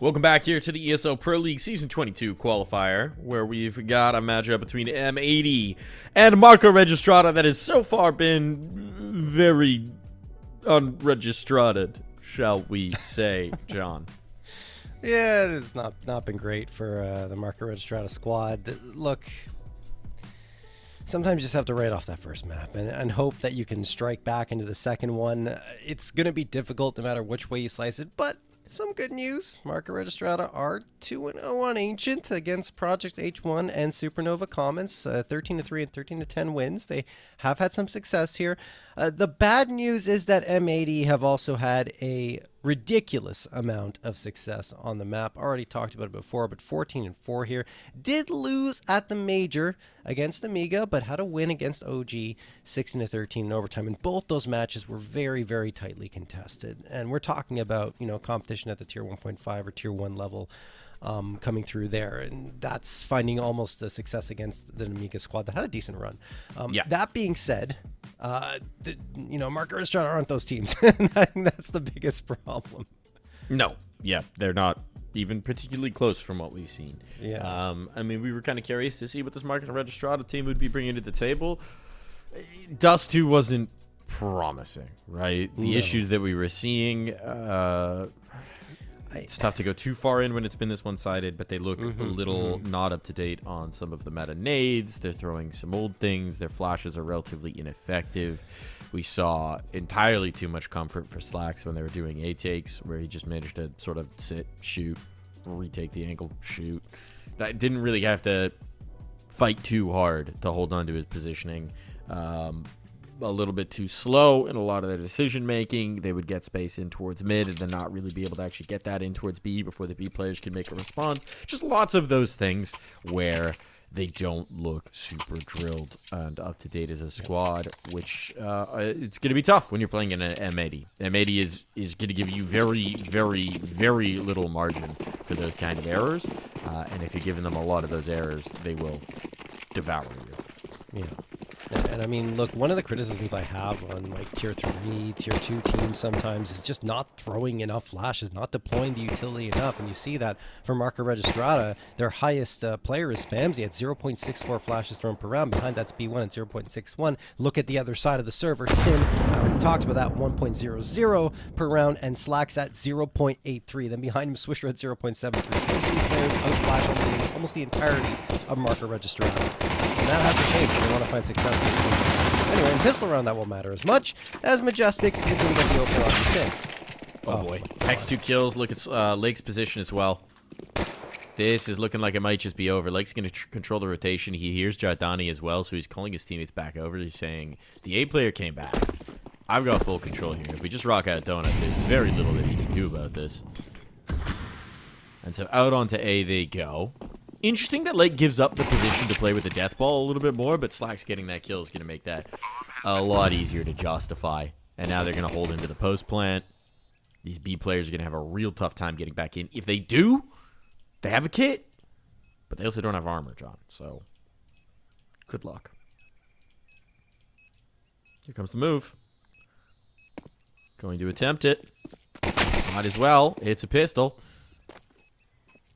Welcome back here to the ESL Pro League Season 22 qualifier, where we've got a matchup between M80 and Marco Registrada that has so far been very unregistrated, shall we say, John? Yeah, it's not been great for the Marco Registrada squad. Look, sometimes you just have to write off that first map and hope that you can strike back into the second one. It's going to be difficult no matter which way you slice it, but some good news. Marco Registrada are 2-0 on Ancient against Project H1 and Supernova Commons. 13-3 and 13-10 wins. They have had some success here. The bad news is that M80 have also had a ridiculous amount of success on the map. Already talked about it before, but 14-4 here. Did lose at the major against Amiga, but had a win against OG 16-13 in overtime. And both those matches were very, very tightly contested. And we're talking about, competition at the tier 1.5 or tier 1 level coming through there. And that's finding almost a success against the Amiga squad that had a decent run. That being said, Marco Registrada aren't those teams. That's the biggest problem. No. Yeah, they're not even particularly close from what we've seen. Yeah. We were kind of curious to see what this Marco Registrada team would be bringing to the table. Dust 2 wasn't promising, right? The issues that we were seeing, it's tough to go too far in when it's been this one-sided, but they look a little not up to date on some of the meta nades. They're throwing some old things. Their flashes are relatively ineffective. We saw entirely too much comfort for Slacks when they were doing A-takes, where he just managed to sort of sit, shoot, retake the angle, shoot. That didn't really have to fight too hard to hold on to his positioning. A little bit too slow in a lot of their decision making. They would get space in towards mid and then not really be able to actually get that in towards B before the B players can make a response. Just lots of those things where they don't look super drilled and up to date as a squad, which it's going to be tough when you're playing in an M80. M80 is going to give you very, very, very little margin for those kind of errors, and if you're giving them a lot of those errors, they will devour you. Yeah. And look, one of the criticisms I have on tier 3, tier 2 teams sometimes is just not throwing enough flashes, not deploying the utility enough. And you see that for Marco Registrada, their highest player is Spamsy at 0.64 flashes thrown per round. Behind that's B1 at 0.61. Look at the other side of the server. Sin, I already talked about that, 1.00 per round, and Slacks at 0.83. Then behind him, Swisher at 0.73. Those three players outflash almost the entirety of Marco Registrada. And that has to change if they want to find success. Anyway, in pistol round, that won't matter as much, as Majestics is going to get the opener on Sin. Oh boy. X2 kills. Look at Lake's position as well. This is looking like it might just be over. Lake's going to control the rotation. He hears Jardani as well, so he's calling his teammates back over. He's saying, the A player came back. I've got full control here. If we just rock out Donut, there's very little that he can do about this. And so out onto A they go. Interesting that Lake gives up the position to play with the death ball a little bit more, but Slack's getting that kill is going to make that a lot easier to justify. And now they're going to hold into the post plant. These B players are going to have a real tough time getting back in. If they do, they have a kit, but they also don't have armor, John. So, good luck. Here comes the move. Going to attempt it. Might as well. It's a pistol.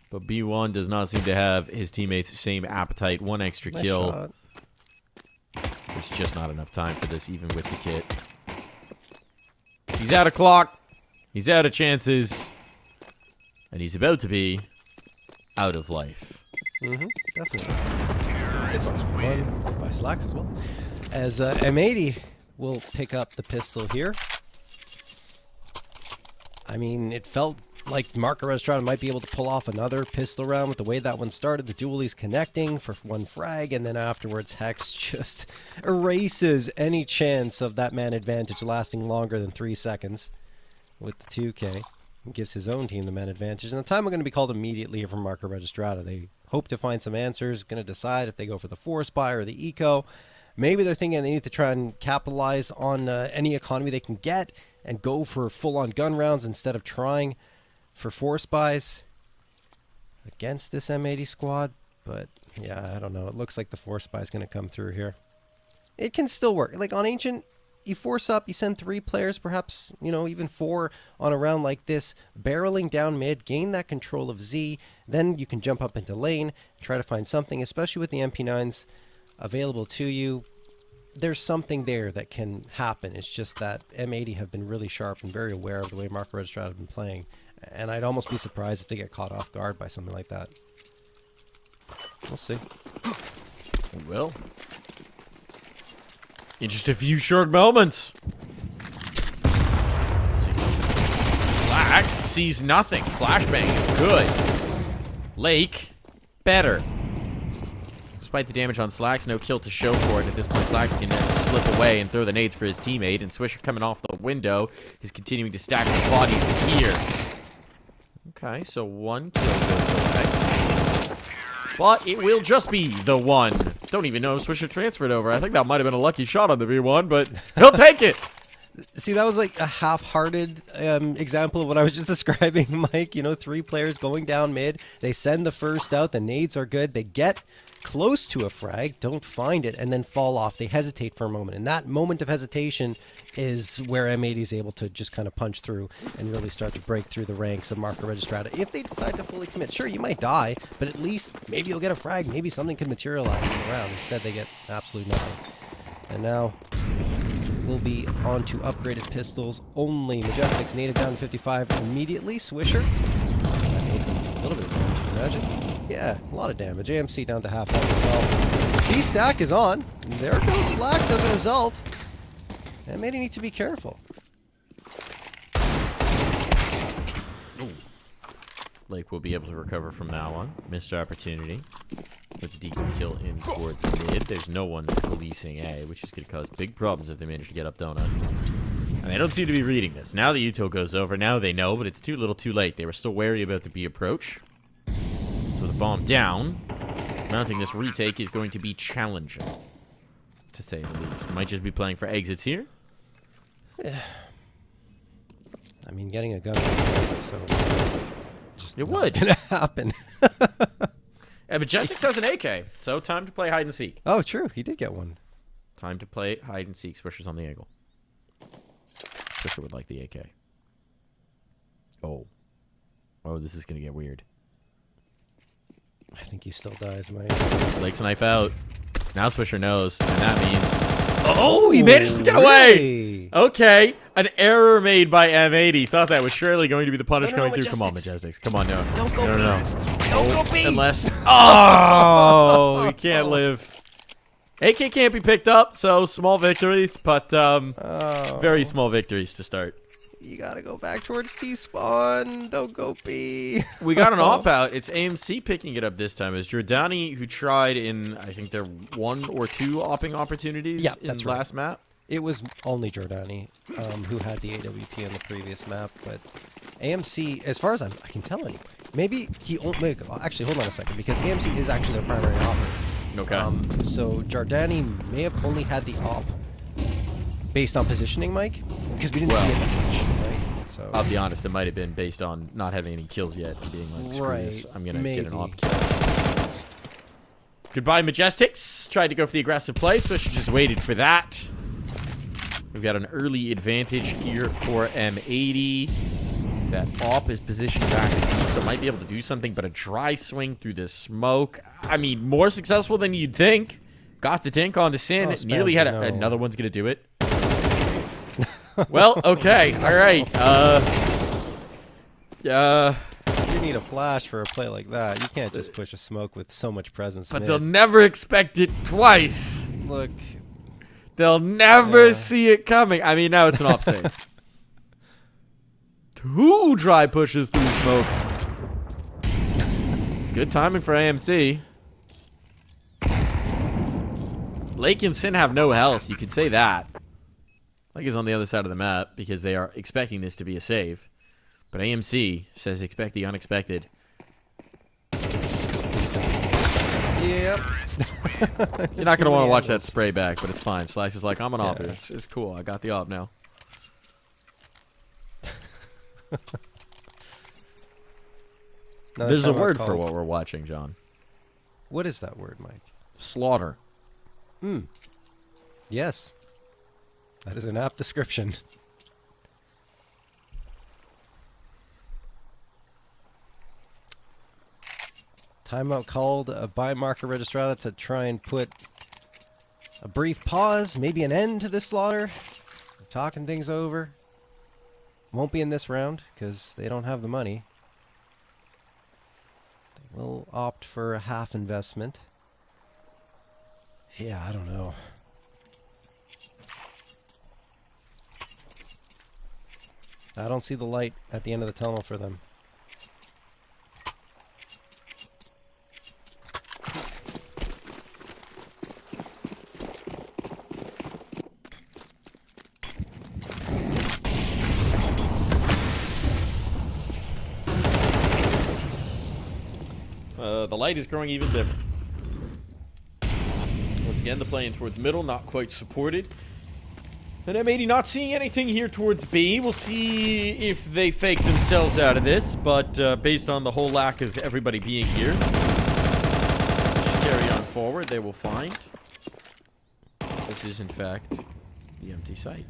But B1 does not seem to have his teammates' same appetite. One extra kill. It's just not enough time for this, even with the kit. He's out of clock. He's out of chances. And he's about to be out of life. Definitely. It's one by Slacks as well. As M80 will pick up the pistol here. It felt like Marco Registrada might be able to pull off another pistol round with the way that one started. The dualies connecting for one frag, and then afterwards Hex just erases any chance of that man advantage lasting longer than 3 seconds with the 2K. He gives his own team the man advantage, and the time are going to be called immediately from Marco Registrada. They hope to find some answers, going to decide if they go for the Force Buy or the Eco. Maybe they're thinking they need to try and capitalize on any economy they can get and go for full-on gun rounds instead of trying for Force Buys against this M80 squad. But yeah, I don't know. It looks like the Force Buy is going to come through here. It can still work. Like on Ancient, you force up, you send 3 players, perhaps, you know, even 4 on a round like this, barreling down mid, gain that control of Z, then you can jump up into lane, try to find something, especially with the MP9s available to you. There's something there that can happen. It's just that M80 have been really sharp and very aware of the way Marco Registrada have been playing, and I'd almost be surprised if they get caught off guard by something like that. We'll see. We will. In just a few short moments. See something. Flax sees nothing. Flashbang is good. Lake, better. Despite the damage on Slacks, no kill to show for it. At this point, Slacks can slip away and throw the nades for his teammate. And Swisher coming off the window is continuing to stack the bodies here. Okay, so 1 kill goes away. But it will just be the 1. Don't even know if Swisher transferred over. I think that might have been a lucky shot on the V1, but he'll take it. See, that was like a half-hearted example of what I was just describing, Mike. You know, 3 players going down mid. They send the first out. The nades are good. They get close to a frag, don't find it, and then fall off. They hesitate for a moment. And that moment of hesitation is where M80 is able to just kind of punch through and really start to break through the ranks of Marco Registrada. If they decide to fully commit, sure, you might die, but at least maybe you'll get a frag. Maybe something could materialize in the round. Instead, they get absolutely nothing. And now we'll be on to upgraded pistols only. Majestics native down to 55 immediately. Swisher. That nade's going to do a little bit of damage, imagine. Yeah, a lot of damage. AMC down to half health as well. B-stack is on. There goes Slacks as a result. And maybe need to be careful. Ooh. Lake will be able to recover from that one. Missed opportunity. Let's deep kill in towards mid. There's no one policing A, which is going to cause big problems if they manage to get up donut. And they don't seem to be reading this. Now the util goes over. Now they know, but it's too little too late. They were still wary about the B approach. So the bomb down. Mounting this retake is going to be challenging, to say the least. Might just be playing for exits here. I mean, getting a gun, so just it would gonna happen. Yeah, but Jessix has an AK, so time to play hide and seek. Oh, true, he did get one. Time to play hide and seek. Swisher's on the angle. Swisher would like the AK. Oh, this is gonna get weird. I think he still dies, Mike. Lake's knife out. Now Swisher knows, and that means... Oh, he manages to get away! Okay, an error made by M80. Thought that was surely going to be the punish going through. Come on, Majestics. Come on, no. Don't go B. Don't go B! Unless... Oh, we can't live. AK can't be picked up, so small victories, but very small victories to start. You gotta go back towards T-spawn. Don't go B. We got an off-out. It's AMC picking it up this time. It's Giordani who tried in, I think, their 1 or 2 opping opportunities in the last map. It was only Giordani who had the AWP in the previous map, but AMC, as far as I can tell anyway, maybe he only... Actually, hold on a second, because AMC is actually their primary opper. Okay. So Giordani may have only had the op based on positioning, Mike, because we didn't see it that much, right? So I'll be honest, it might have been based on not having any kills yet and being like, screw this, I'm going to get an op kill. Goodbye, Majestics. Tried to go for the aggressive play, so she just waited for that. We've got an early advantage here for M80. That op is positioned back at B, so might be able to do something, but a dry swing through the smoke. I mean, more successful than you'd think. Got the dink on the Sin. Nearly had another one's going to do it. Well, okay. All right. You need a flash for a play like that. You can't just push a smoke with so much presence. But they'll never expect it twice. Look. They'll never see it coming. I mean, now it's an op save. 2 dry pushes through smoke. Good timing for AMC. Lake and Sin have no health. You could say that. Lake is on the other side of the map because they are expecting this to be a save. But AMC says expect the unexpected. Yep. You're not going to want to watch that spray back, but it's fine. Slice is like, I'm an opper. It's cool. I got the op now. There's a word for what we're watching, John. What is that word, Mike? Slaughter. Yes. That is an apt description. Timeout called by Marco Registrata to try and put a brief pause, maybe an end to this slaughter. Talking things over. Won't be in this round because they don't have the money. They will opt for a half investment. Yeah, I don't know. I don't see the light at the end of the tunnel for them. The light is growing even dimmer. Once again, the play in towards middle, not quite supported. And M80 not seeing anything here towards B. We'll see if they fake themselves out of this, but based on the whole lack of everybody being here, carry on forward, they will find. This is, in fact, the empty site.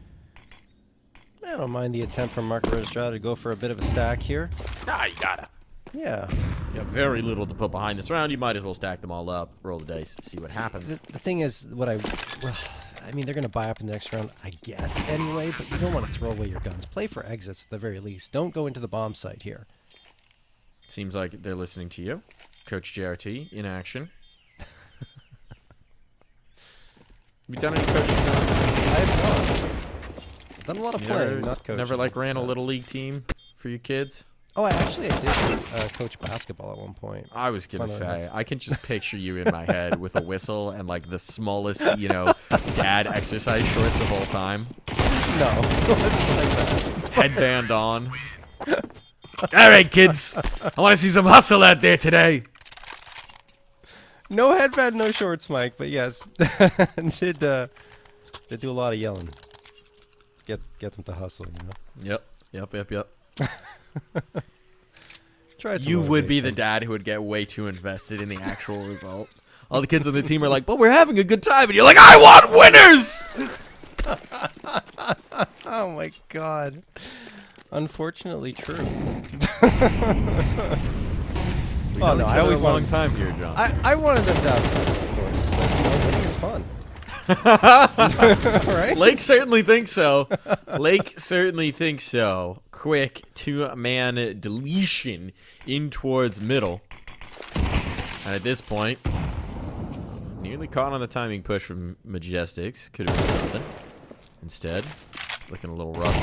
I don't mind the attempt from Marco Registrata to go for a bit of a stack here. Ah, you gotta. Yeah. You have very little to put behind this round. You might as well stack them all up, roll the dice, see what happens. The thing is, I mean, they're going to buy up in the next round, I guess, anyway, but you don't want to throw away your guns. Play for exits at the very least. Don't go into the bomb site here. Seems like they're listening to you. Coach JRT in action. Have you done any coaching? I have not. I've done a lot of playing, not coaching. Never, like, ran a little league team for your kids? Oh, I did coach basketball at one point. I was going to say, I can just picture you in my head with a whistle and, like, the smallest, you know, dad exercise shorts of all time. No. It wasn't like that. Headband on. All right, kids. I want to see some hustle out there today. No headband, no shorts, Mike, but yes. did do a lot of yelling. Get them to hustle, you know? Yep. You would be the dad who would get way too invested in the actual result. All the kids on the team are like, but we're having a good time. And you're like, I want winners! Oh, my God. Unfortunately true. Oh, no, I always long time here, John. I wanted them to have fun, of course. But, you know, winning is fun. Right? Lake certainly thinks so. Quick two-man deletion in towards middle. And at this point, nearly caught on the timing push from Majestics. Could have been something. Instead, looking a little rough.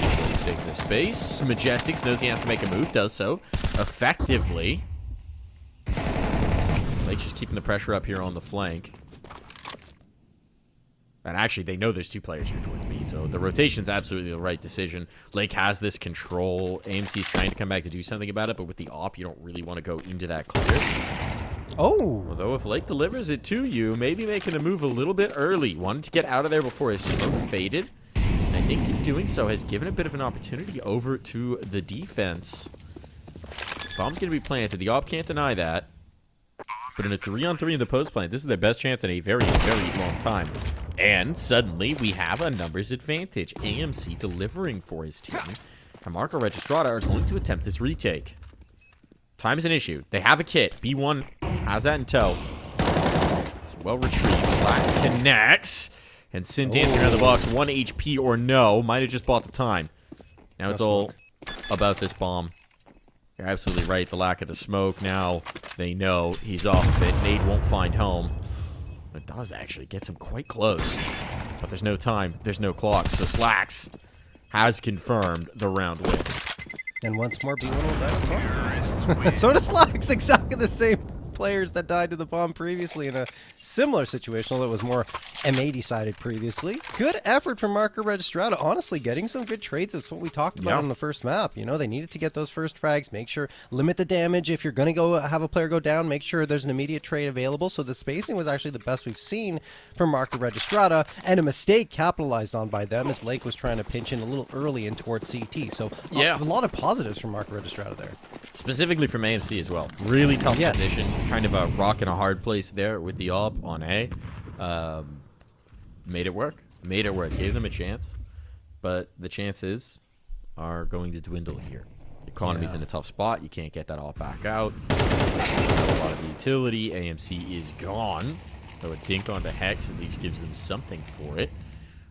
Taking the space. Majestics knows he has to make a move. Does so effectively. Lake's just keeping the pressure up here on the flank. And actually, they know there's two players here towards B, so the rotation's absolutely the right decision. Lake has this control. AMC's trying to come back to do something about it, but with the op, you don't really want to go into that clear. Oh! Although if Lake delivers it to you, maybe making a move a little bit early. Wanted to get out of there before his smoke faded. And I think in doing so has given a bit of an opportunity over to the defense. Bomb's going to be planted. The op can't deny that. But in a 3-on-3 in the post plant, this is their best chance in a very, very long time. And suddenly, we have a numbers advantage. AMC delivering for his team. And Marco Registrata are going to attempt this retake. Time's an issue. They have a kit. B1 has that in tow. It's well retrieved. Slacks connects. And Sin dancing around the box. 1 HP or no. Might have just bought the time. Now it's all about this bomb. You're absolutely right. The lack of the smoke. Now they know he's off of it. Nade won't find home. It does actually get him quite close. But there's no time. There's no clock. So Slacks has confirmed the round win. And once more, B1 will die as well. So does Slacks. Exactly the same players that died to the bomb previously in a similar situation, although it was more M80-sided previously. Good effort from Marco Registrata. Honestly, getting some good trades. That's what we talked about on the first map. You know, they needed to get those first frags. Make sure, limit the damage. If you're going to go have a player go down, make sure there's an immediate trade available. So the spacing was actually the best we've seen from Marco Registrata, and a mistake capitalized on by them as Lake was trying to pinch in a little early in towards CT. So a lot of positives from Marco Registrata there. Specifically from AMC as well. Really tough position. Kind of a rock and a hard place there with the op on A. Made it work. Gave them a chance. but the chances are going to dwindle here. The economy's in a tough spot. You can't get that all back out. Not a lot of the utility. AMC is gone. So a dink onto Hex at least gives them something for it.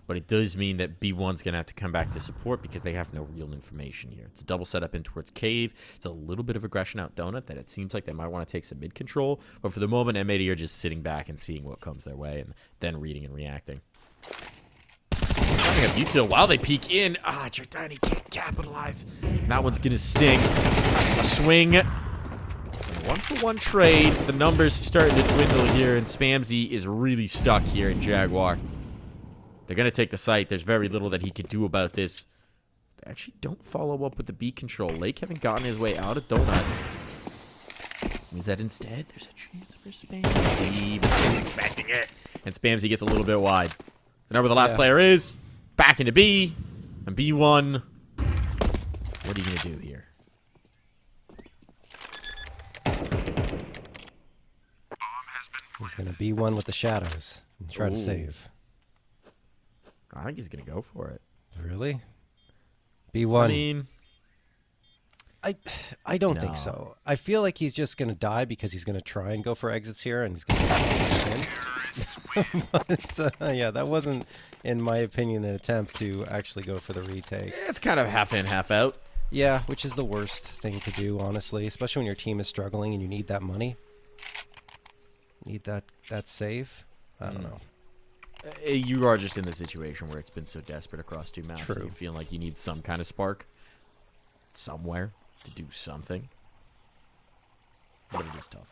But it does mean that B1's going to have to come back to support because they have no real information here. It's a double setup in towards Cave. It's a little bit of aggression out Donut that it seems like they might want to take some mid control. But for the moment, M80 are just sitting back and seeing what comes their way and then reading and reacting. Coming up util while they peek in. Giordani can't capitalize. That one's going to sting. A swing. And 1-for-1 trade. The numbers starting to dwindle here, and Spamsy is really stuck here in Jaguar. They're going to take the site. There's very little that he could do about this. They actually don't follow up with the B control. Lake haven't gotten his way out of Donut. Means that instead, there's a chance for Spamsy. But he's expecting it. And Spamsy gets a little bit wide. The number the last player is. Back into B. And B1. What are you going to do here? He's going to B1 with the shadows and try to save. I think he's going to go for it. Really? B1. I mean, I don't think so. I feel like he's just going to die because he's going to try and go for exits here, and he's going to get in. But, yeah, that wasn't, in my opinion, an attempt to actually go for the retake. It's kind of half in, half out. Yeah, which is the worst thing to do, honestly, especially when your team is struggling and you need that money. Need that save. I don't know. You are just in the situation where it's been so desperate across two maps. True. You feel like you need some kind of spark somewhere to do something. But it is tough.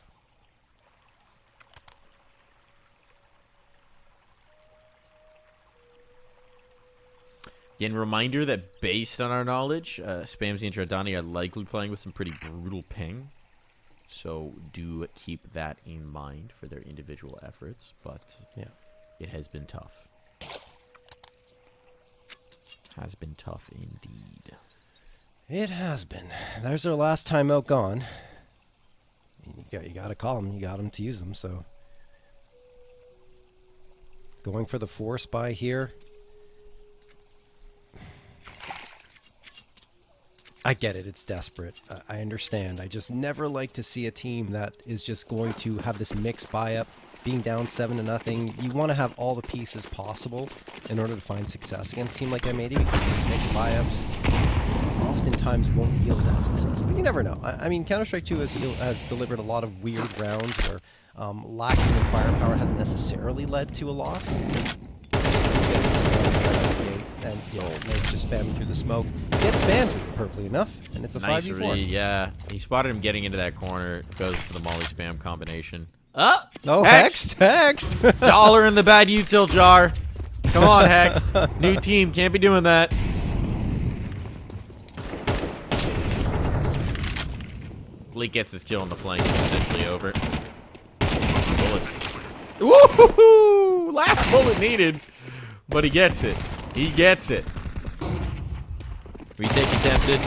Again, reminder that based on our knowledge, Spamsy and Giordani are likely playing with some pretty brutal ping. So do keep that in mind for their individual efforts. But yeah. It has been tough. Has been tough indeed. It has been. There's their last timeout gone. You got to call them. You got them to use them. So going for the force buy here. I get it. It's desperate. I understand. I just never like to see a team that is just going to have this mixed buy-up, being down 7-0. You want to have all the pieces possible in order to find success against a team like M80, because mixed buy-ups oftentimes won't yield that success. But you never know. I mean, Counter-Strike 2 has delivered a lot of weird rounds where lacking in firepower hasn't necessarily led to a loss. And like just spamming through the smoke. Gets spammed perfectly enough, and it's a nice 5v4. read, yeah. He spotted him getting into that corner. Goes for the molly spam combination. No, Hex! Hex! Dollar in the bad util jar. Come on, Hex. New team, can't be doing that. Leak gets his kill on the flank. It's essentially over. Bullets. Woohoo! Last bullet needed. But he gets it. He gets it. Retake attempted.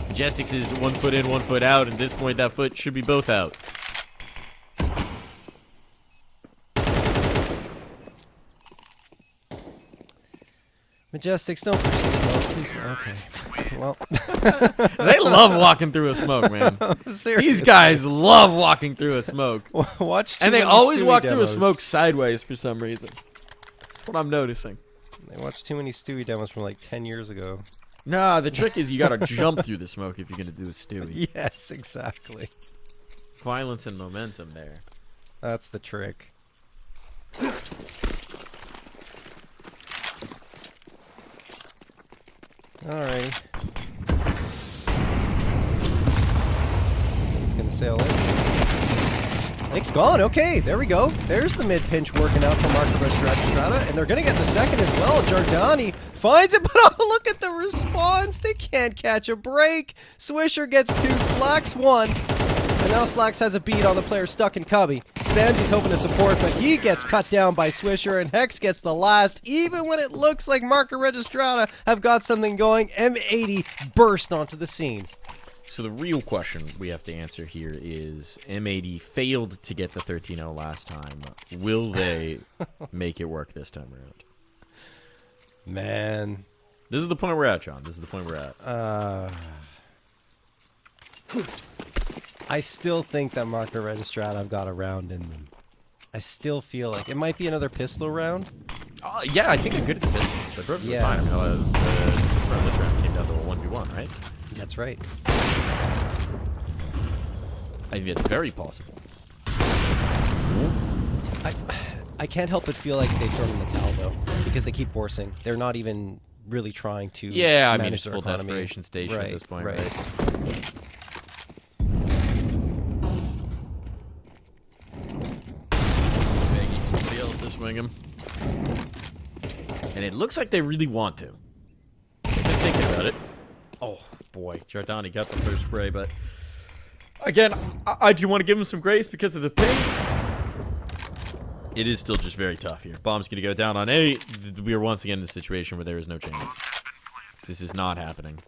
Majestics is 1 foot in, 1 foot out. At this point, that foot should be both out. Majestics, don't push the smoke, please. Okay. Well. They love walking through a smoke, man. These guys love walking through a smoke. Watch. And they always walk through a smoke sideways for some reason. That's what I'm noticing. They watched too many Stewie demos from like 10 years ago. Nah, the trick is you gotta jump through the smoke if you're gonna do a Stewie. Yes, exactly. Violence and momentum there. That's the trick. Alrighty. It's gonna sail in. Lake's gone. Okay, there we go. There's the mid pinch working out for Marco Restrada, and they're gonna get the second as well. Giordani finds it, but oh, look at the response. They can't catch a break. Swisher gets 2, Slacks 1, and now Slacks has a beat on the player stuck in Cubby. Spamsy's hoping to support, but he gets cut down by Swisher, and Hex gets the last. Even when it looks like Marco Registrada have got something going, M80 burst onto the scene. So the real question we have to answer here is, M80 failed to get the 13-0 last time. Will they make it work this time around? Man, This is the point we're at, John. This is the point we're at. I still think that Marco Registratov got a round in them. I still feel like it might be another pistol round. Yeah, I think they're good at the pistols. They're perfectly fine. I mean, this round came down to a 1v1, right? That's right. I think it's very possible. I can't help but feel like they've thrown in the towel, though, because they keep forcing. They're not even really trying to I mean, manage it's their full economy. desperation station at this point, right? Begging somebody else to swing him. And it looks like they really want to. They've been thinking about it. Oh, boy. Giordani got the first spray, but... Again, I do want to give him some grace because of the pain. It is still just very tough here. Bomb's going to go down on 8. We are once again in a situation where there is no chance. This is not happening.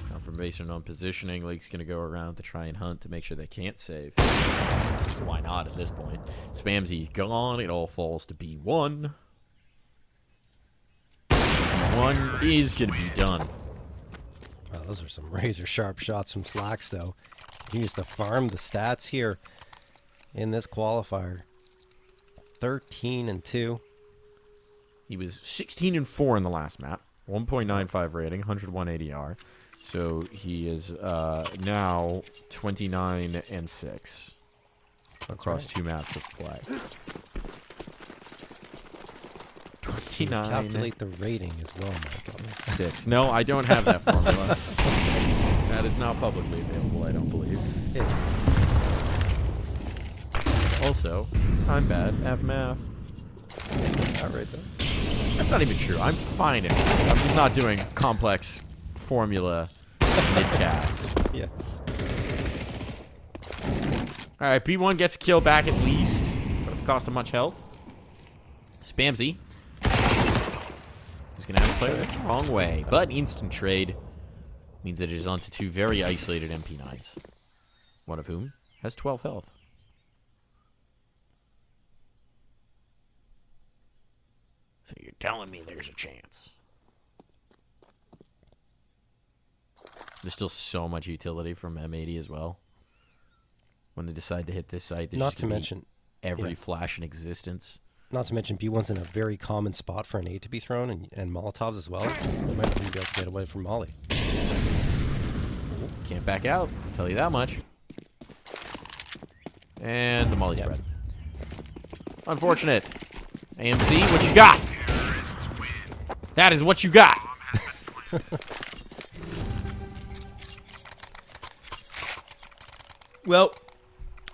Confirmation on positioning. Lake's going to go around to try and hunt to make sure they can't save. Why not at this point? Spamsy's gone. It all falls to B1. B1 is going to be done. Wow, those are some razor sharp shots from Slacks, though. He used to farm the stats here in this qualifier. 13-2. He was 16-4 in the last map. 1.95 rating, 101 ADR. So he is now 29-6 across 2 maps of play. 29. Calculate the rating as well, Michael. 6. No, I don't have that formula. That is not publicly available, I don't believe. Also, I'm bad at math. Not right, though. That's not even true. I'm fine at math. I'm just not doing complex formula mid-cast. Yes. Alright, B1 gets a kill back at least. Doesn't cost him much health. Spamsy. He's going to have to play it the wrong way. But instant trade means that it is onto 2 very isolated MP9s. One of whom has 12 health. So you're telling me there's a chance. There's still so much utility from M80 as well. When they decide to hit this site, there's not to mention every flash in existence. Not to mention B1's in a very common spot for an A to be thrown, and Molotovs as well. You might even be able to get away from Molly. Can't back out, I'll tell you that much. And the Molly spread. Unfortunate. AMC, what you got? That is what you got. Well,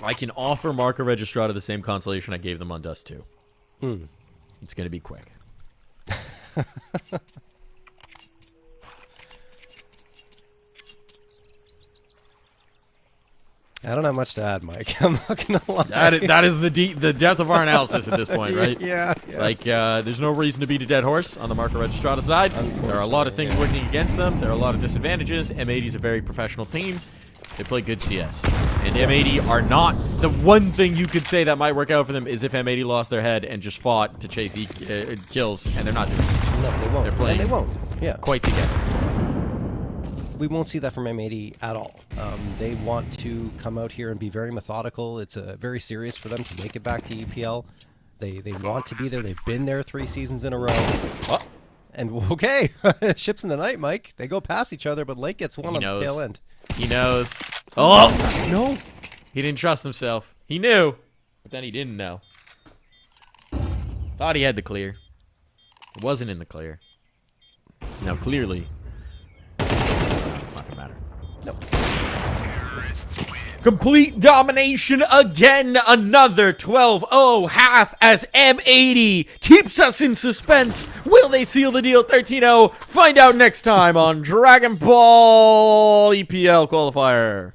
I can offer Marco Registrata the same consolation I gave them on Dust 2. It's going to be quick. I don't have much to add, Mike. I'm not going to lie. That is the depth of our analysis at this point, right? Yeah. Like, there's no reason to beat a dead horse on the Marco Registrata side. There are a lot of things working against them. There are a lot of disadvantages. M80 is a very professional team. They play good CS. And M80 are not... The one thing you could say that might work out for them is if M80 lost their head and just fought to chase kills, and they're not doing it. No, they won't. They're playing and they won't. Yeah. quite together. We won't see that from M80 at all. They want to come out here and be very methodical. It's very serious for them to make it back to EPL. They want to be there. They've been there 3 seasons in a row. Oh. And okay, ships in the night, Mike. They go past each other, but Lake gets one on the tail end. He knows. Oh! No. He didn't trust himself. He knew, but then he didn't know. Thought he had the clear. It wasn't in the clear. Now, clearly, it's not going to matter. Nope. Complete domination again. Another 12-0 half as M80 keeps us in suspense. Will they seal the deal 13-0? Find out next time on Dragon Ball EPL Qualifier.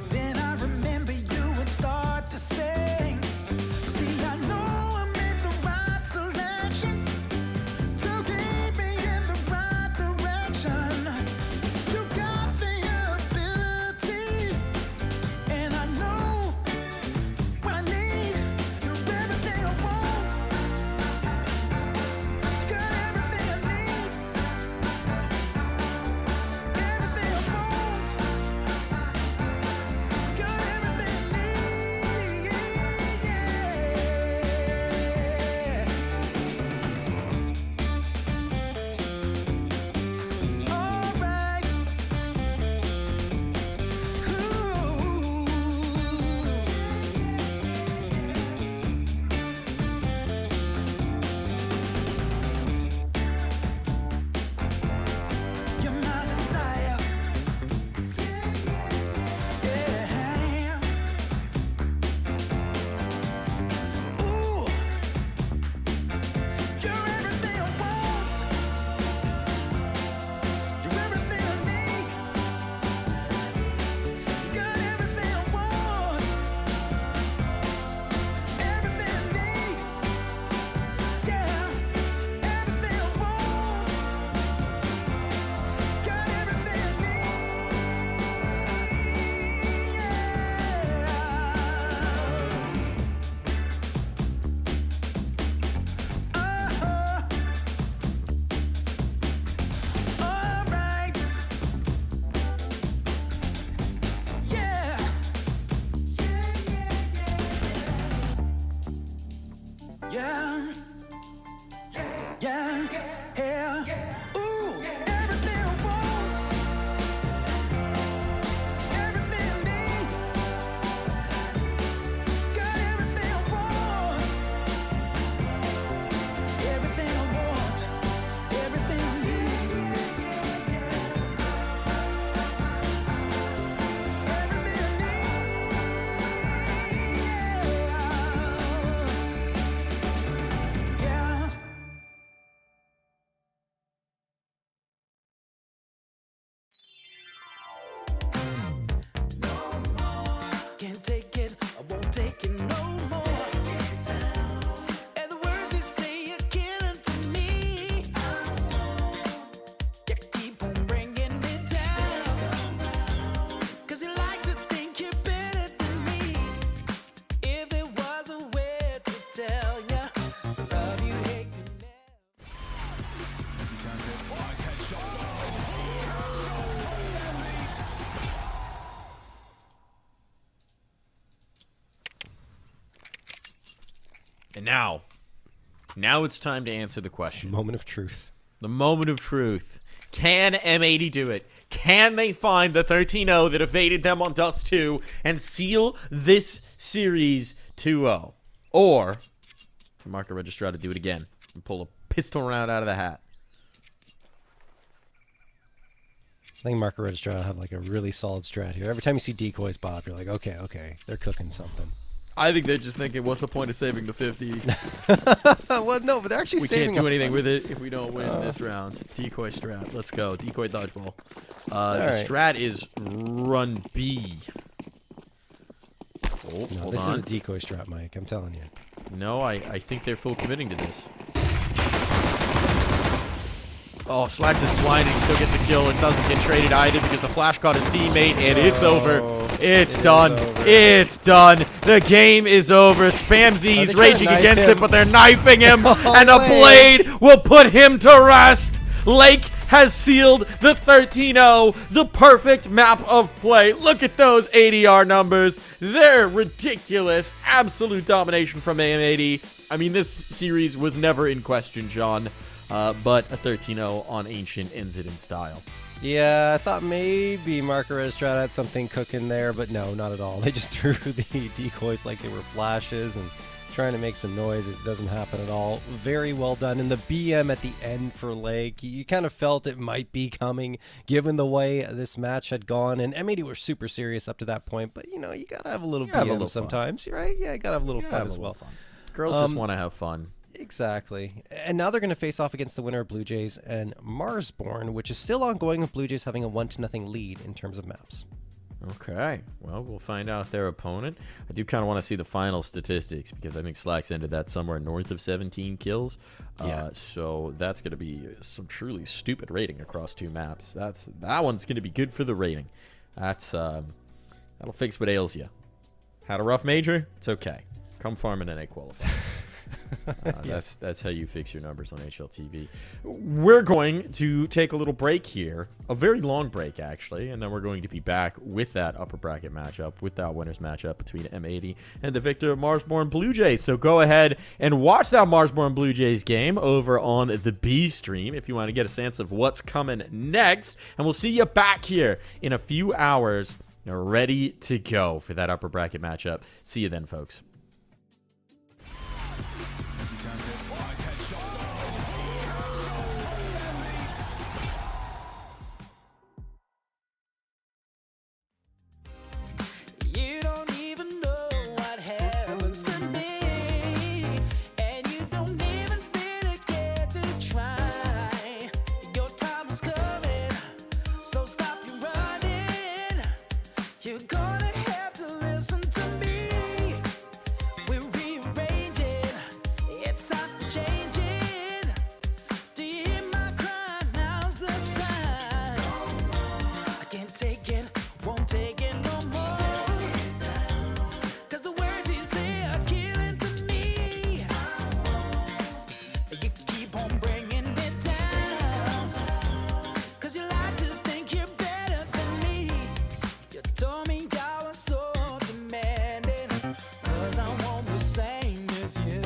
Then I remember you would start to sing. Yeah. Yeah. Yeah. Ooh, everything I want. Everything I need. Got everything I want. Everything I want. Everything I need. Everything I need. Yeah. Can't take it, I won't take it no more. And the words you say are killing to me. You keep on bringing me down. 'Cause you like to think you're better than me. If there was a way to tell ya, love you, hate you now. And now it's time to answer the question. Moment of truth. The moment of truth. Can M80 do it? Can they find the 13-0 that evaded them on Dust 2 and seal this series 2-0? Or can Marco Registrada do it again and pull a pistol round out of the hat? I think Marco Registrada will have like a really solid strat here. Every time you see decoys pop, you're like, okay, they're cooking something. I think they're just thinking, what's the point of saving the 50? Well, no, but they're actually saving. We can't do anything with it if we don't win this round. Decoy strat. Let's go. Decoy dodgeball. The right. strat is run B. Oh, No, hold this on. is a decoy strat, Mike. I'm telling you. No, I think they're full committing to this. Oh, Slacks is blind and he still gets a kill. It doesn't get traded either because the flash caught his teammate, and it's over. It's done. It's done. The game is over. Spamzy's raging against it, but they're knifing him, and a blade will put him to rest. Lake has sealed the 13-0, the perfect map of play. Look at those ADR numbers. They're ridiculous. Absolute domination from AM80. I mean, this series was never in question, John. But a 13-0 on Ancient ends it in style. Yeah, I thought maybe Marco Registrada had something cooking there, but no, not at all. They just threw the decoys like they were flashes and trying to make some noise. It doesn't happen at all. Very well done. And the BM at the end for Lake, you kind of felt it might be coming given the way this match had gone. And M80 were super serious up to that point, but you know, you got to have a little BM sometimes, right? Yeah, you got to have a little fun as well. Girls just want to have fun. Exactly. And now they're going to face off against the winner of Blue Jays and Marsborn, which is still ongoing with Blue Jays having a 1-0 lead in terms of maps. Okay. Well, we'll find out their opponent. I do kind of want to see the final statistics because I think Slacks ended that somewhere north of 17 kills. Yeah. So that's going to be some truly stupid rating across two maps. That one's going to be good for the rating. That'll fix what ails you. Had a rough major? It's okay. Come farm in NA qualifier. Yes. That's how you fix your numbers on HLTV. We're going to take a little break here, a very long break actually, and then we're going to be back with that upper bracket matchup, with that winners matchup between M80 and the victor of Marsborn Blue Jays. So go ahead and watch that Marsborn Blue Jays game over on the B stream if you want to get a sense of what's coming next, and we'll see you back here in a few hours, ready to go for that upper bracket matchup. See you then, folks. You don't even know what happens to me, and you don't even really care to try. Your time is coming, so stop your running. You're gonna have to listen to me. We're rearranging, it's time for changing. Do you hear my cry? Now's the time. I can't take it, won't take it no more. Told me I was so demanding, 'cause I won't be same as you.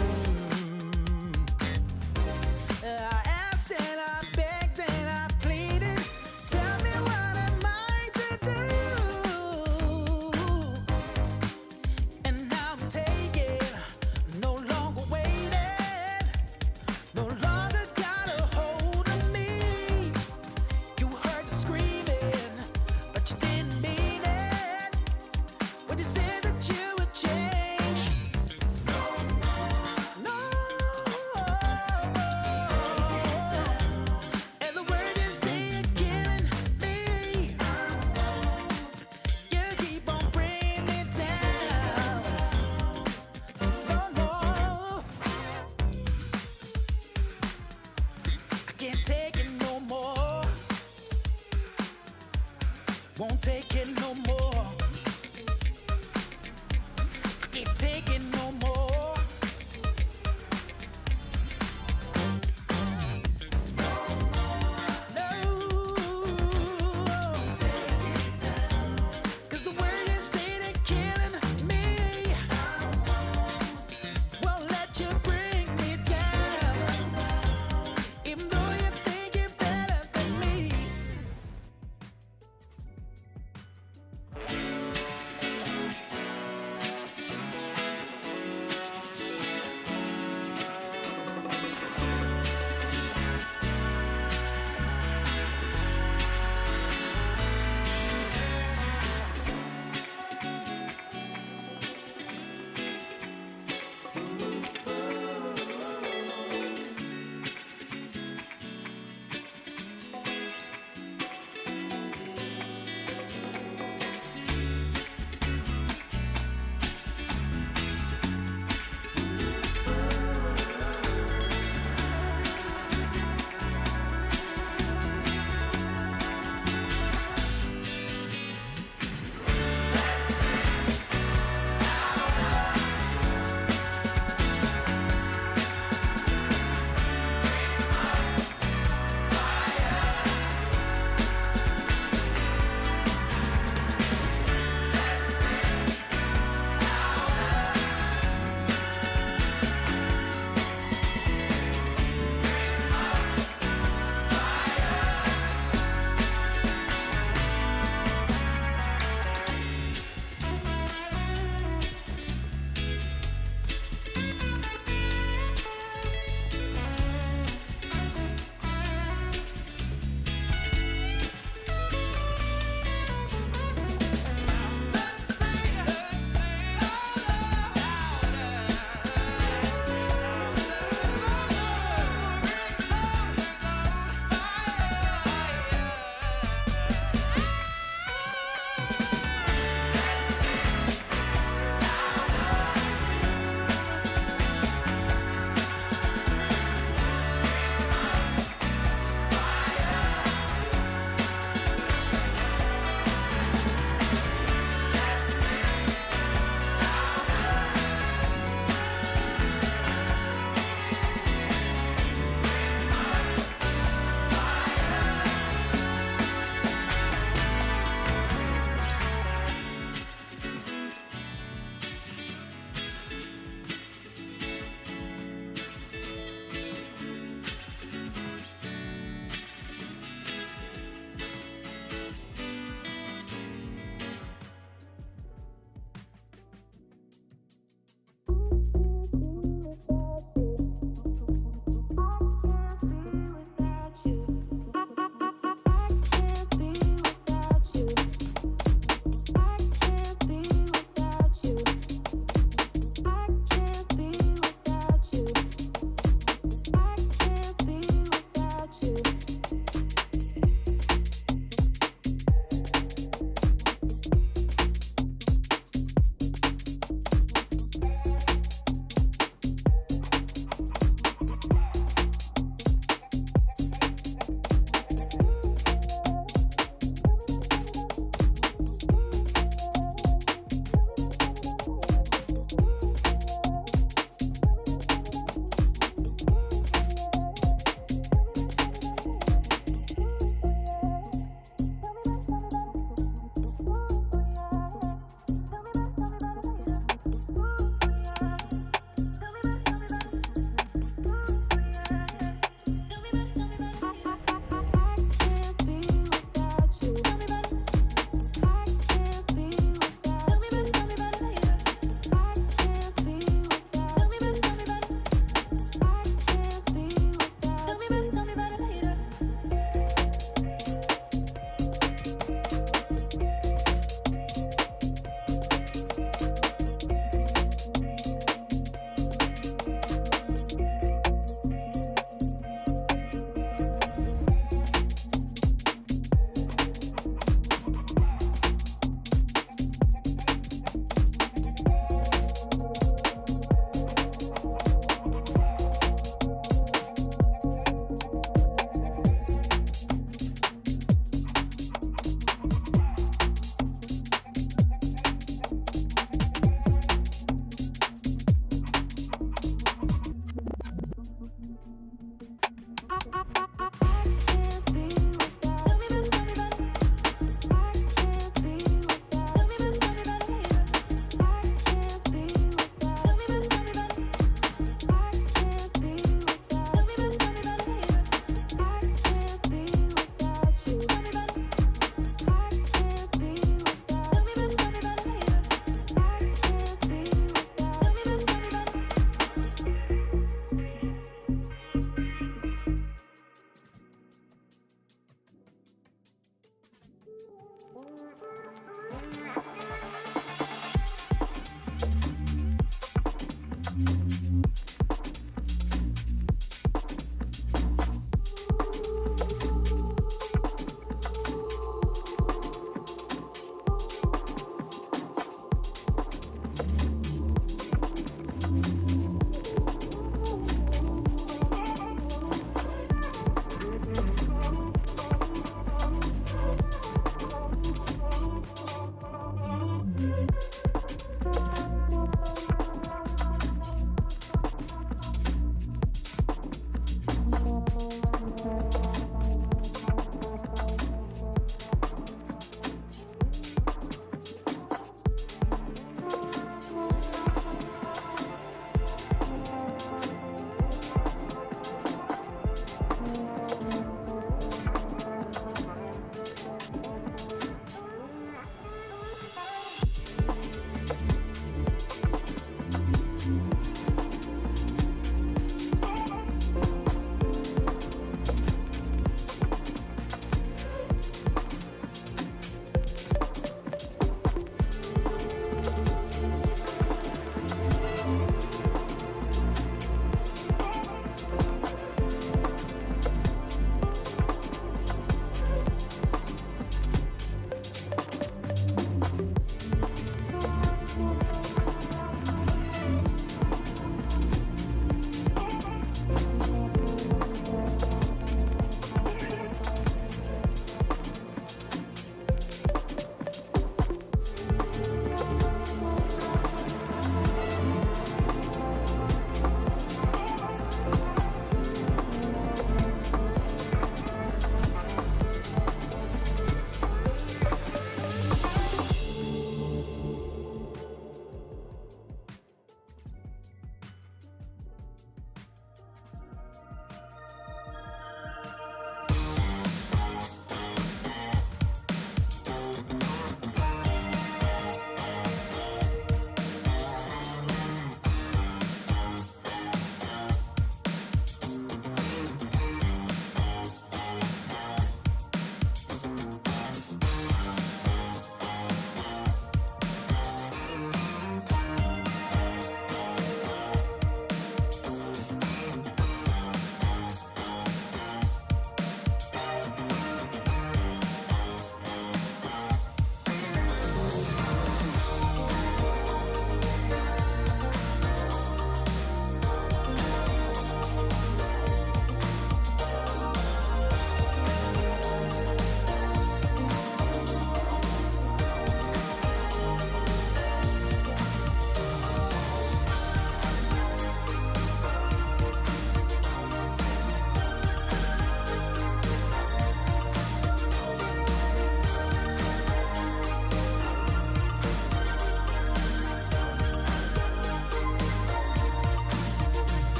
won't take it no more. I can't take it no more. No. Cause the word is saying it killing me. Won't let you bring me down. Even though you think you're better than me.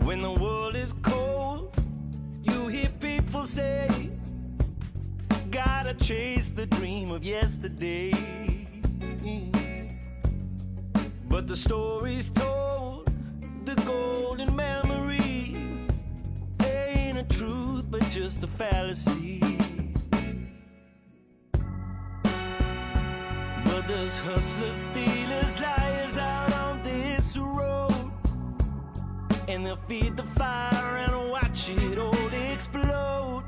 When the world is cold, you hear people say, gotta chase the dream of yesterday. But the stories told, the golden memories, ain't a truth but just a fallacy. But there's hustlers, stealers, liars out on this road, and they'll feed the fire and watch it all explode.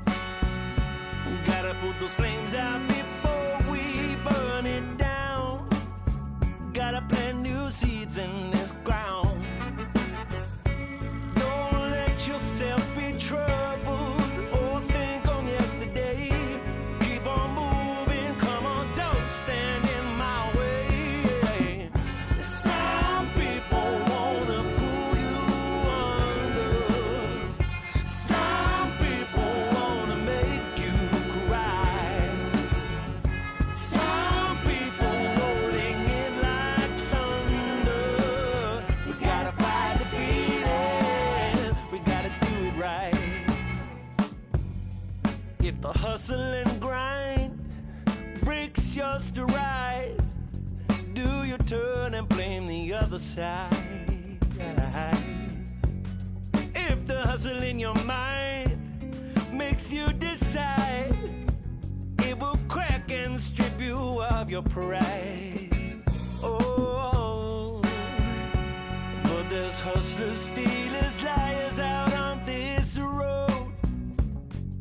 Gotta put those flames out before we burn it down. Gotta plant new seeds in this ground. Don't let yourself be troubled or think on yesterday. Keep on moving, come on, don't stand in my way. Some people wanna pull you under. Some people wanna make you cry. Some people rolling it like thunder. We gotta fight the feeling, we gotta do it right. If the hustle and grind breaks your stride, do your turn and blame the other side. If the hustle in your mind makes you decide, it will crack and strip you of your pride. Oh, but there's hustlers, stealers, liars out on this road,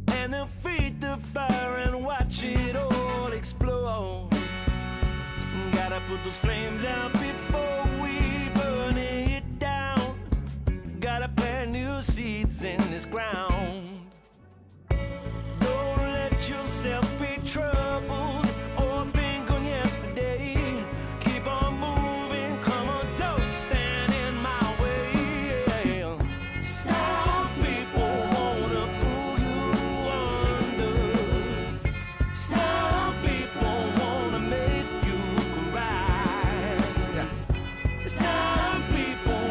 and they'll feed the fire and watch it all explode. Gotta put those flames out before we burn it down. Gotta plant new seeds in this ground. Don't let yourself be troubled or think on yesterday. Keep on moving, come on, don't stand in my way. Some people wanna pull you under. Some people wanna make you cry. Some people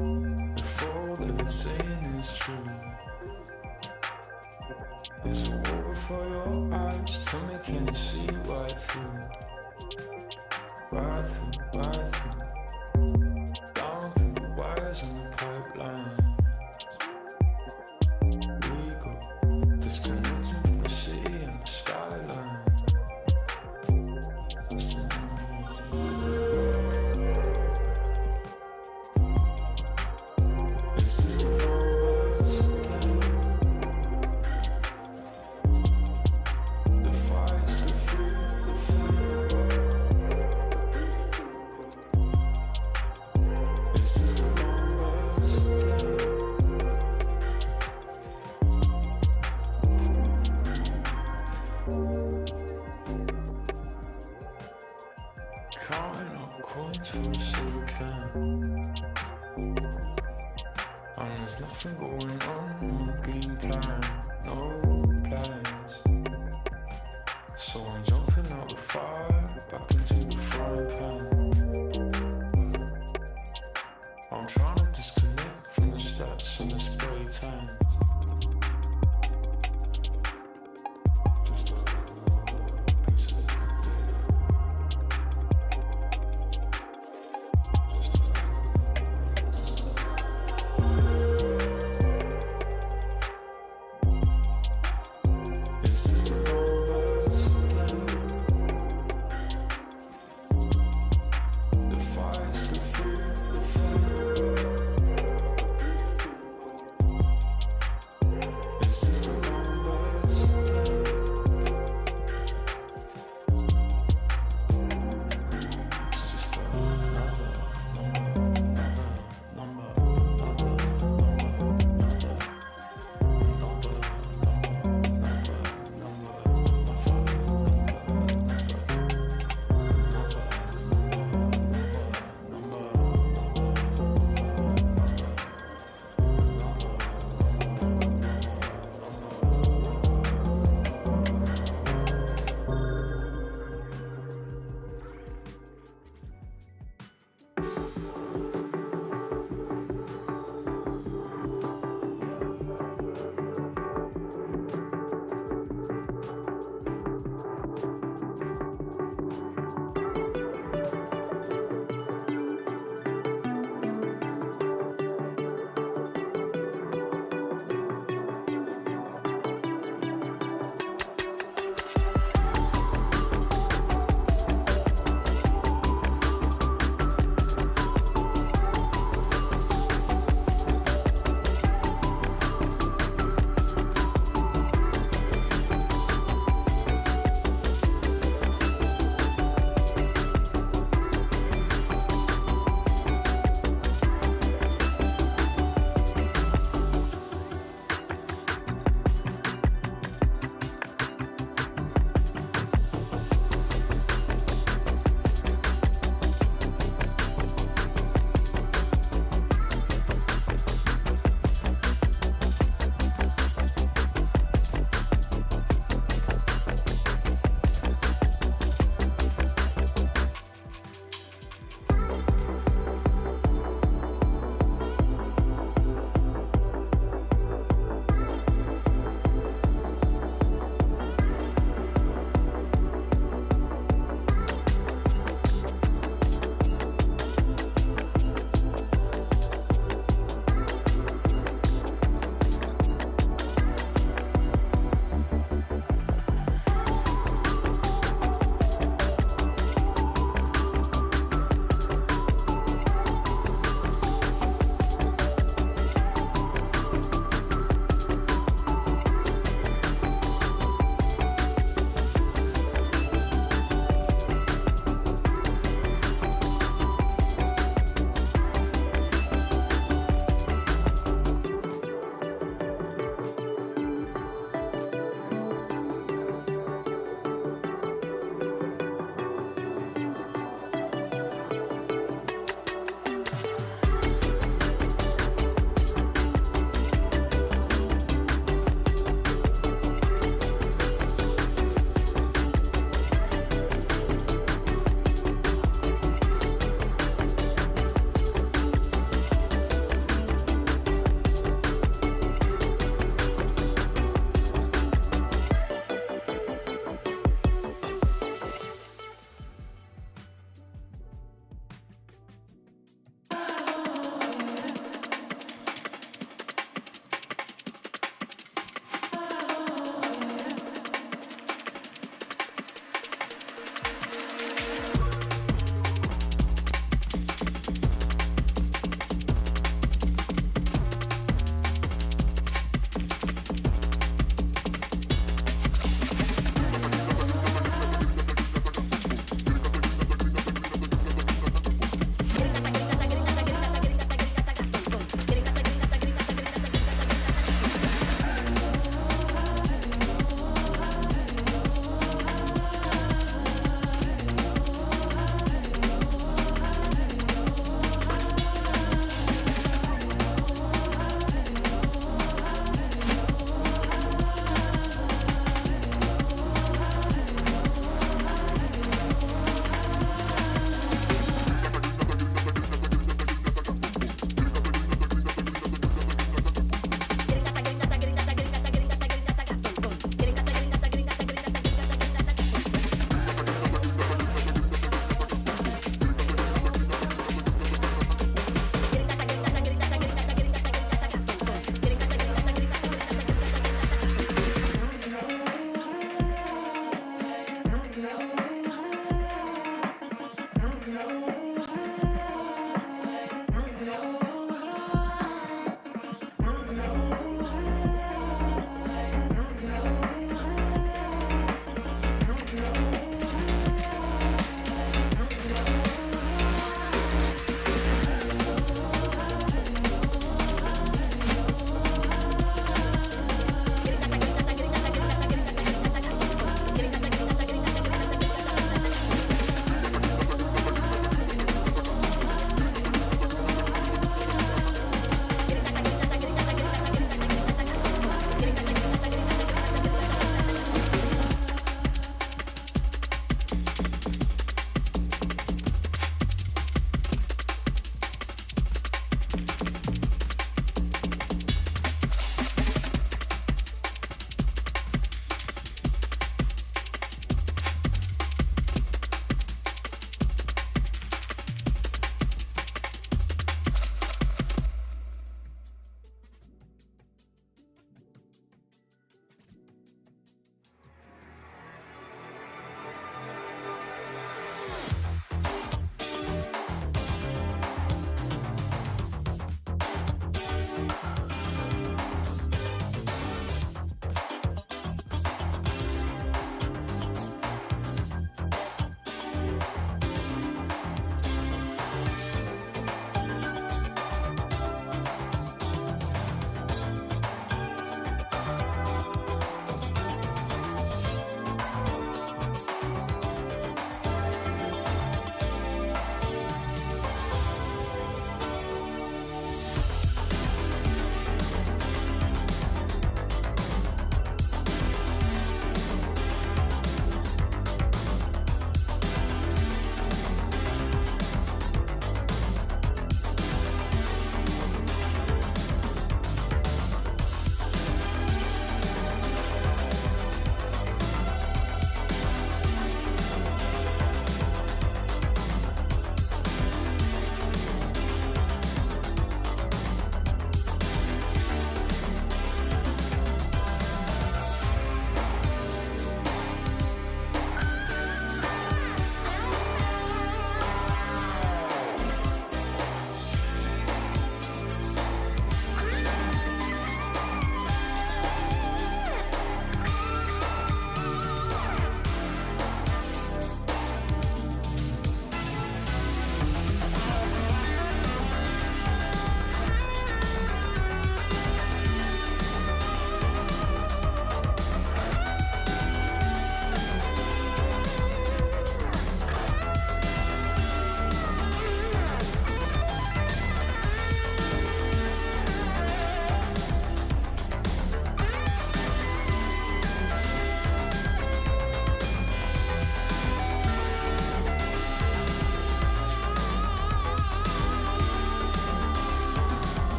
If all they've been saying is true, there's a wall before your eyes. Tell me, can you see right through? Right through, right through. Down through the wires and the pipelines. We go disconnecting from the city and the skyline. Counting up coins for a silver can, and there's nothing going on, no game plan, no plans. So I'm jumping out the fire, back into the frying pan. I'm trying to disconnect from the stats and the spray tan.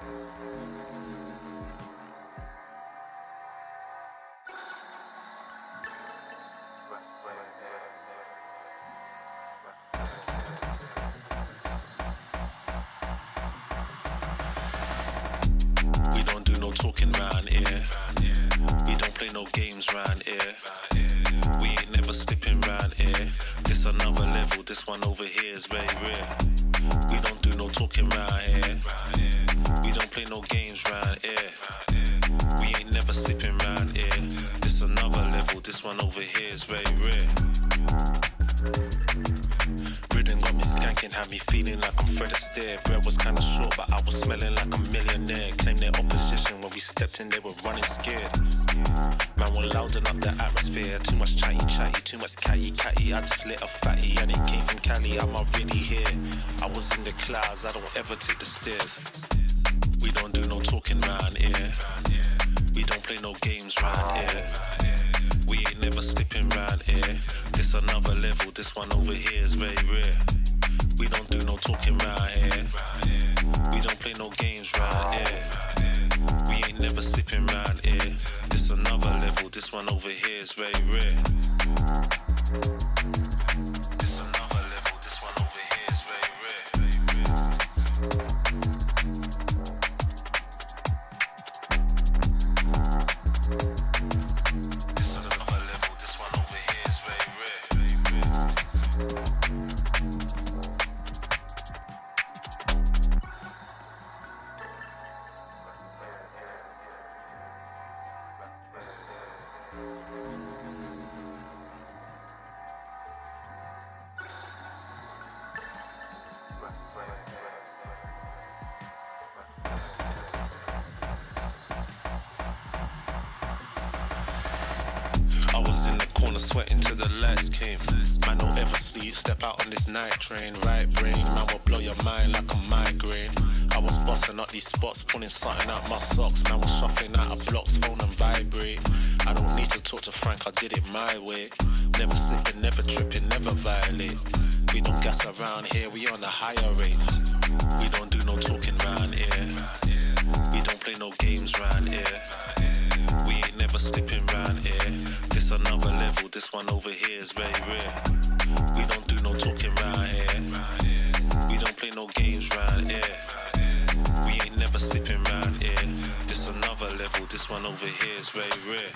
We don't do no talking round here. We don't play no games round here. We ain't never slipping round here. This another level, this one over here is very rare. We don't do no talking round here. We don't play no games round here. We ain't never slipping round here. This another level, this one over here is very rare. Rhythm got me skanking, had me feeling like I'm Fred Astaire. Bread was kinda short, but I was smelling like a millionaire. Claimed their opposition, when we stepped in, they were running scared. Man, we're louding up the atmosphere. Too much chatty, too much catty. I just lit a fatty, and it came from Cali. I'm already here. I was in the clouds, I don't ever take the stairs. We don't do no talking round here. We don't play no games round here. We ain't never slipping round here. This another level, this one over here is very rare. We don't do no talking round here. We don't play no games round here. We ain't never slipping round here. This another level, this one over here is very rare. This another level, this one over here is very rare. This another level, this one over here is very rare. I was in the corner sweating till the lights came. Man, don't ever sleep, step out on this night train. Right brain, man will blow your mind like a migraine. I was busting up these spots, pulling something out my socks. Man was shuffling out of blocks, phone and vibrate. I don't need to talk to Frank, I did it my way. Never slipping, never tripping, never violate. We don't gas around here, we on a higher rate. We don't do no talking round here. We don't play no games round here. We ain't never slipping round here. This another level, this one over here is very rare. We don't do no talking round here. We don't play no games round here. We ain't never slipping round here. This another level, this one over here is very rare.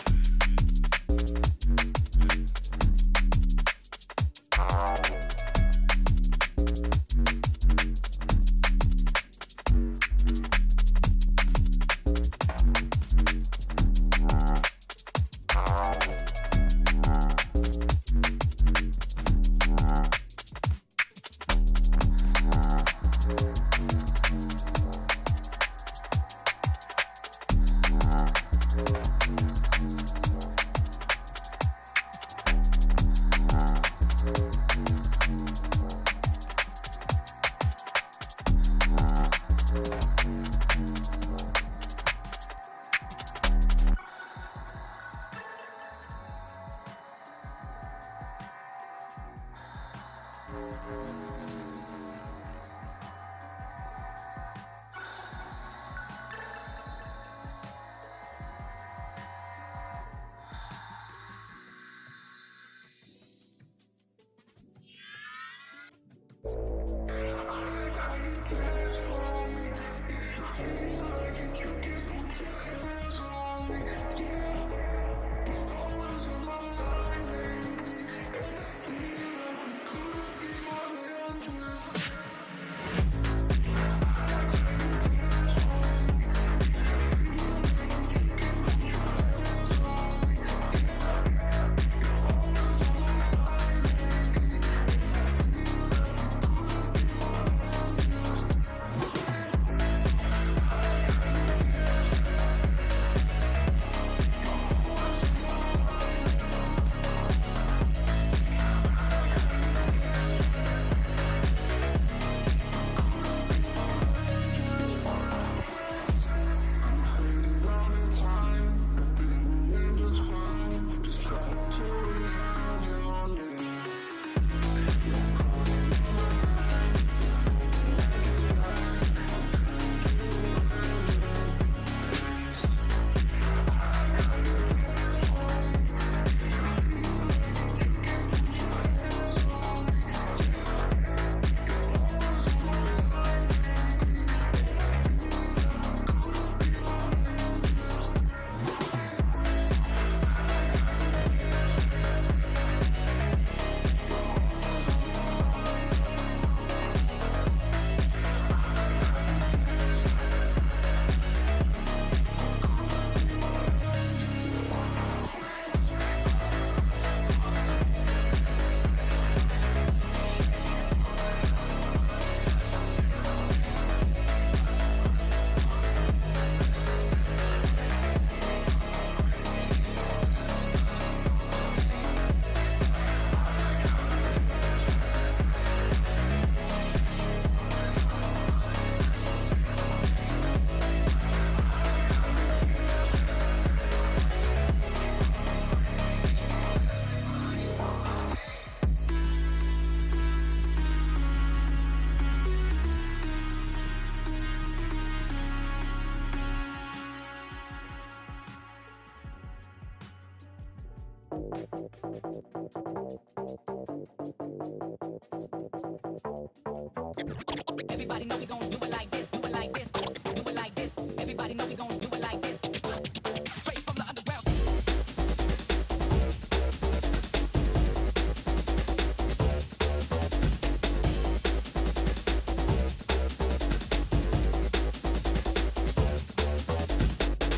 Everybody know we gon' do it like this, do it like this, do it like this. Everybody know we gon' do it like this. Straight from the underground.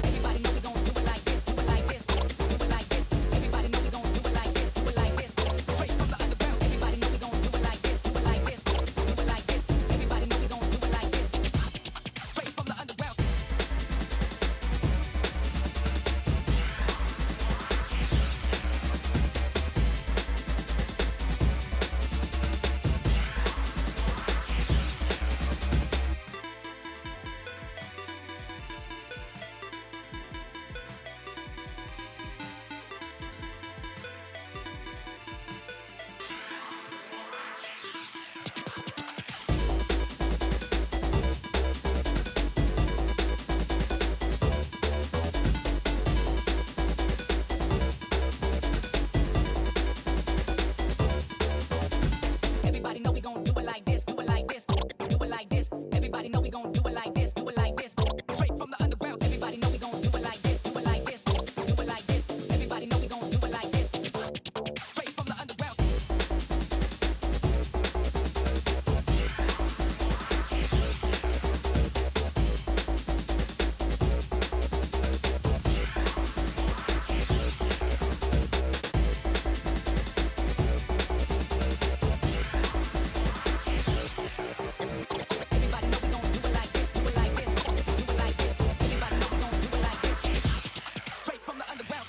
Everybody know we gon' do it like this, do it like this, do it like this. Everybody know we gon' do it like this, do it like this. Straight from the underground. Everybody know we gon' do it like this, do it like this, do it like this. Everybody know we gon' do it like this. Straight from the underground. Everybody know we gon' do it like this, do it like this, do it like this. Everybody know we gon' do it like this, do it like this. Straight from the underground. Everybody know we gon' do it like this, do it like this, do it like this. Everybody know we gon' do it like this. Straight from the underground. Everybody know we gon' do it like this, do it like this, do it like this. Everybody know we gon' do it like this. Straight from the underground.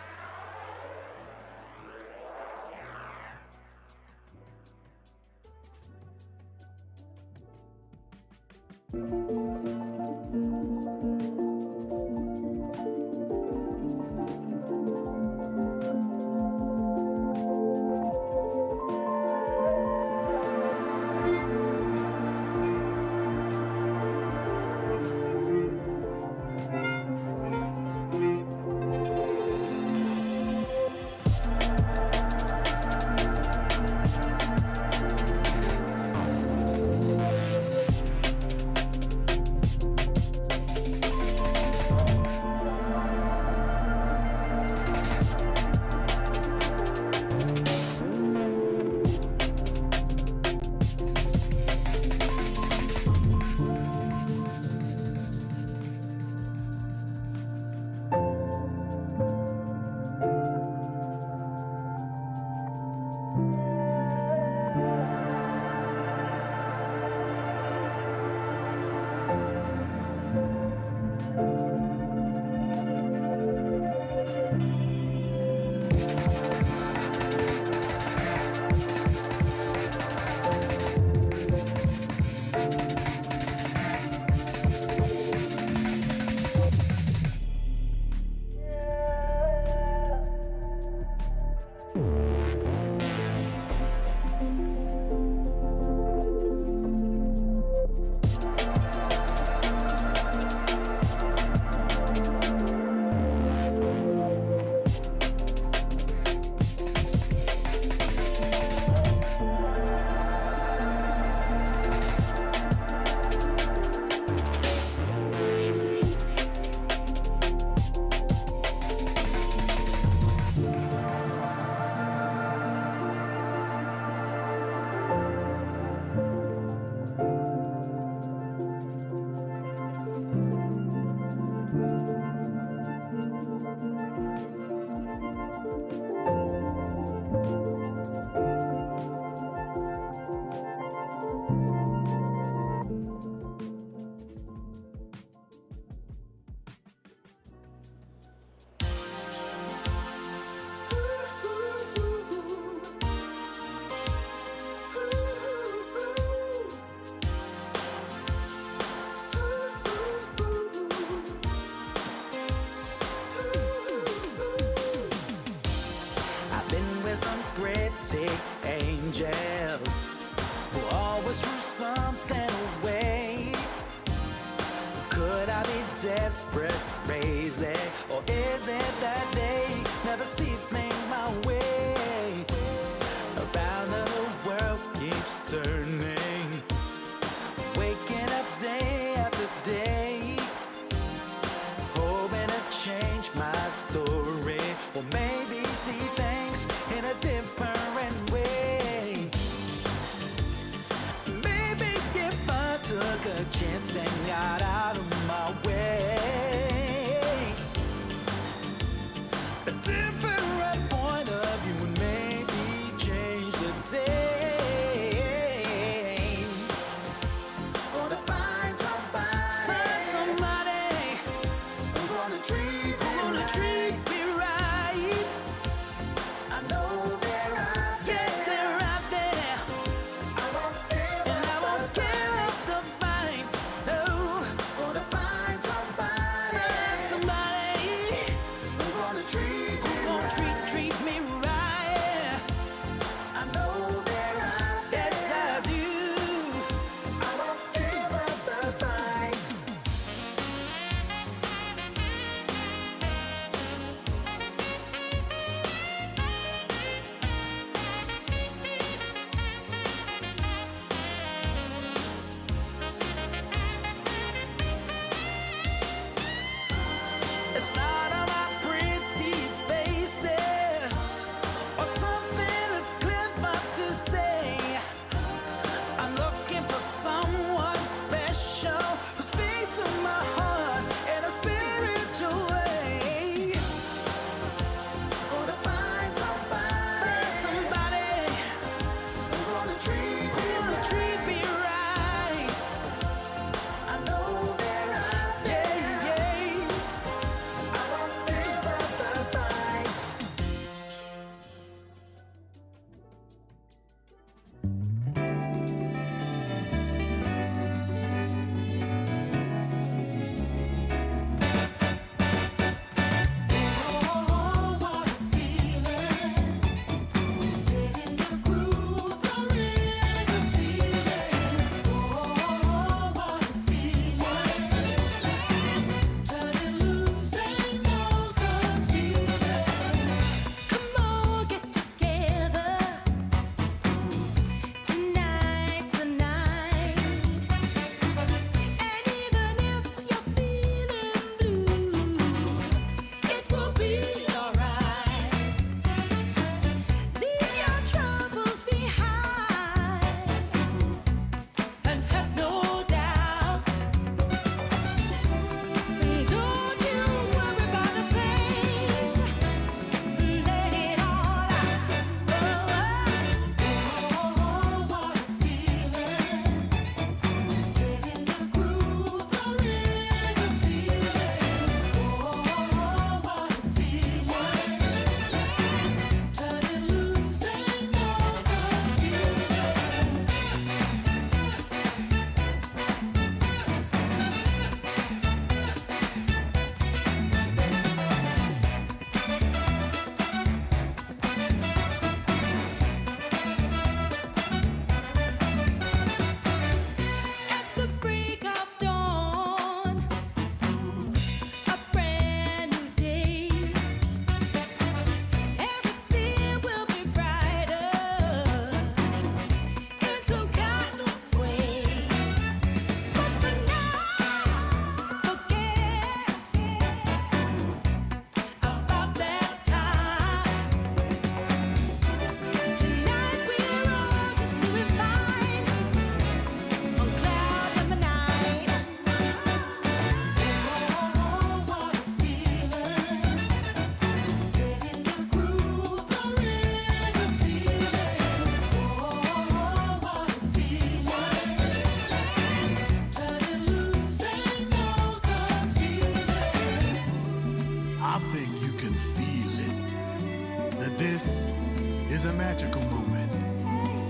angels who always threw something away. Could I be desperate, crazy, or is it that they never see things my way? magical moment.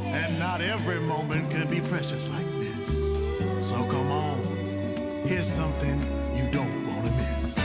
And not every moment can be precious like this. So come on, here's something you don't want to miss.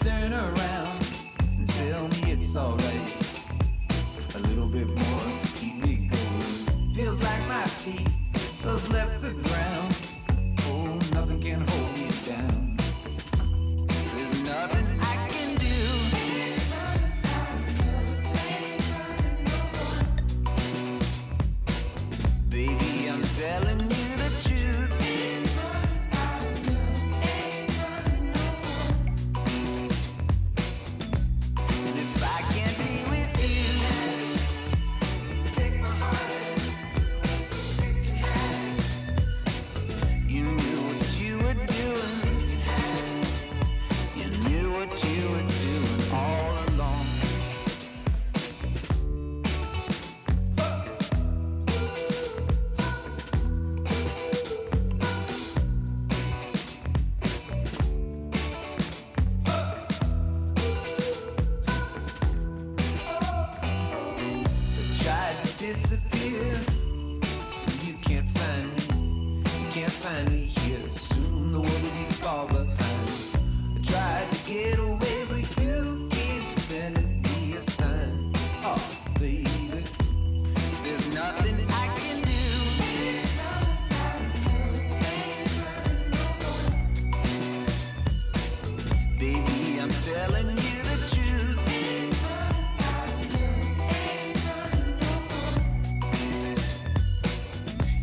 turn around and tell me it's alright. A little bit more to keep me going. Feels like my feet have left the ground. Oh, nothing can hold me down. There's nothing I can do. Baby, I'm telling you the truth. And if I can't be with you, take my heart. You knew what you were doing. You knew what you were doing all along. Tried to disappear. You can't find me. You can't find me here. Soon the world will be far behind. I tried to get away, but you keep sending me a sign. Oh, baby, there's nothing I can do. Baby, I'm telling you the truth.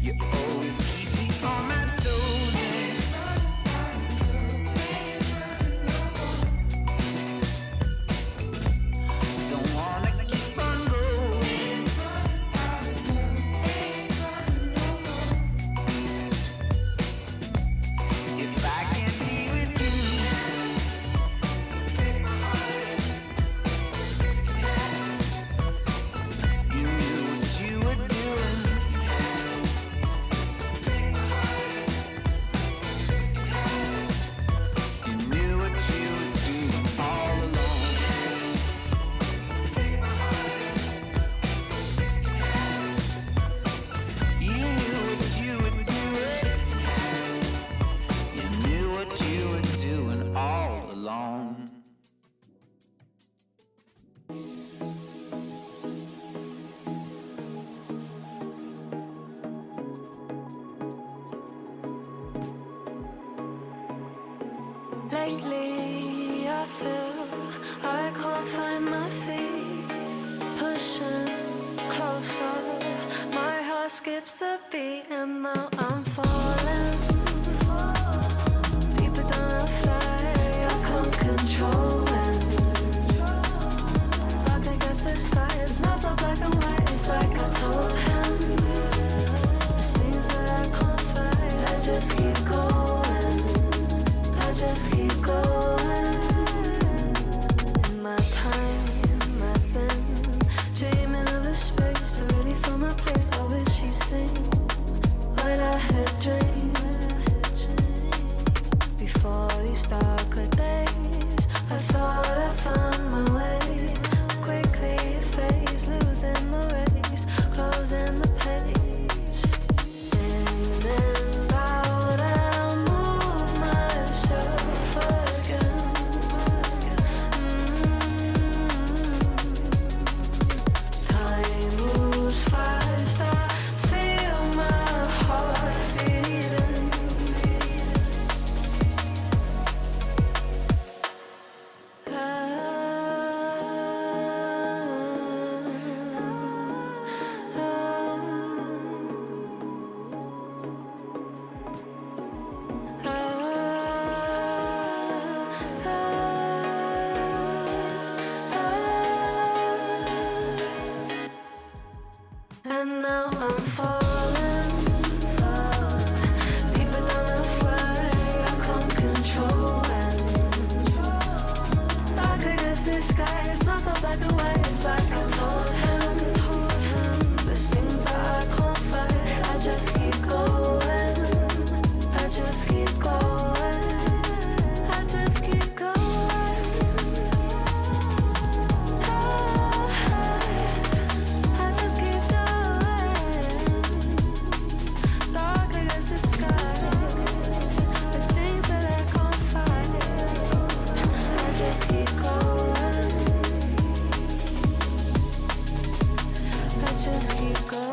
You always keep me on my toes. Don't wanna keep on going. If I can't be with you, take my heart. You knew what you were doing. Take my heart. You knew what you were doing all along. Take my heart. You knew what you were doing. You knew what you were doing all along. Lately, I feel I can't find my feet. Pushing closer, my heart skips a beat, and now I'm falling deeper than I fly. I can't control it. Dark against the sky, it's not so black and white. It's like I told him, there's things that I can't fight. I just keep going. I just keep going. In my time, I've been dreaming of a space to really fill my place. I wish she'd sing what I had dreamed. Before these darker days, I thought I found my way. Quickly it fades, losing the race, closing the page. In and out, I move myself again. Time moves fast, I feel my heart beating. And now I'm falling deeper than I fly. I can't control it. Dark against the sky, it's not so black and white. It's like I told him, there's things that I can't fight. I just keep going. I just keep going. I just keep going. I just keep going. Dark against the sky, there's things that I can't fight. I just keep keep going. I just keep going.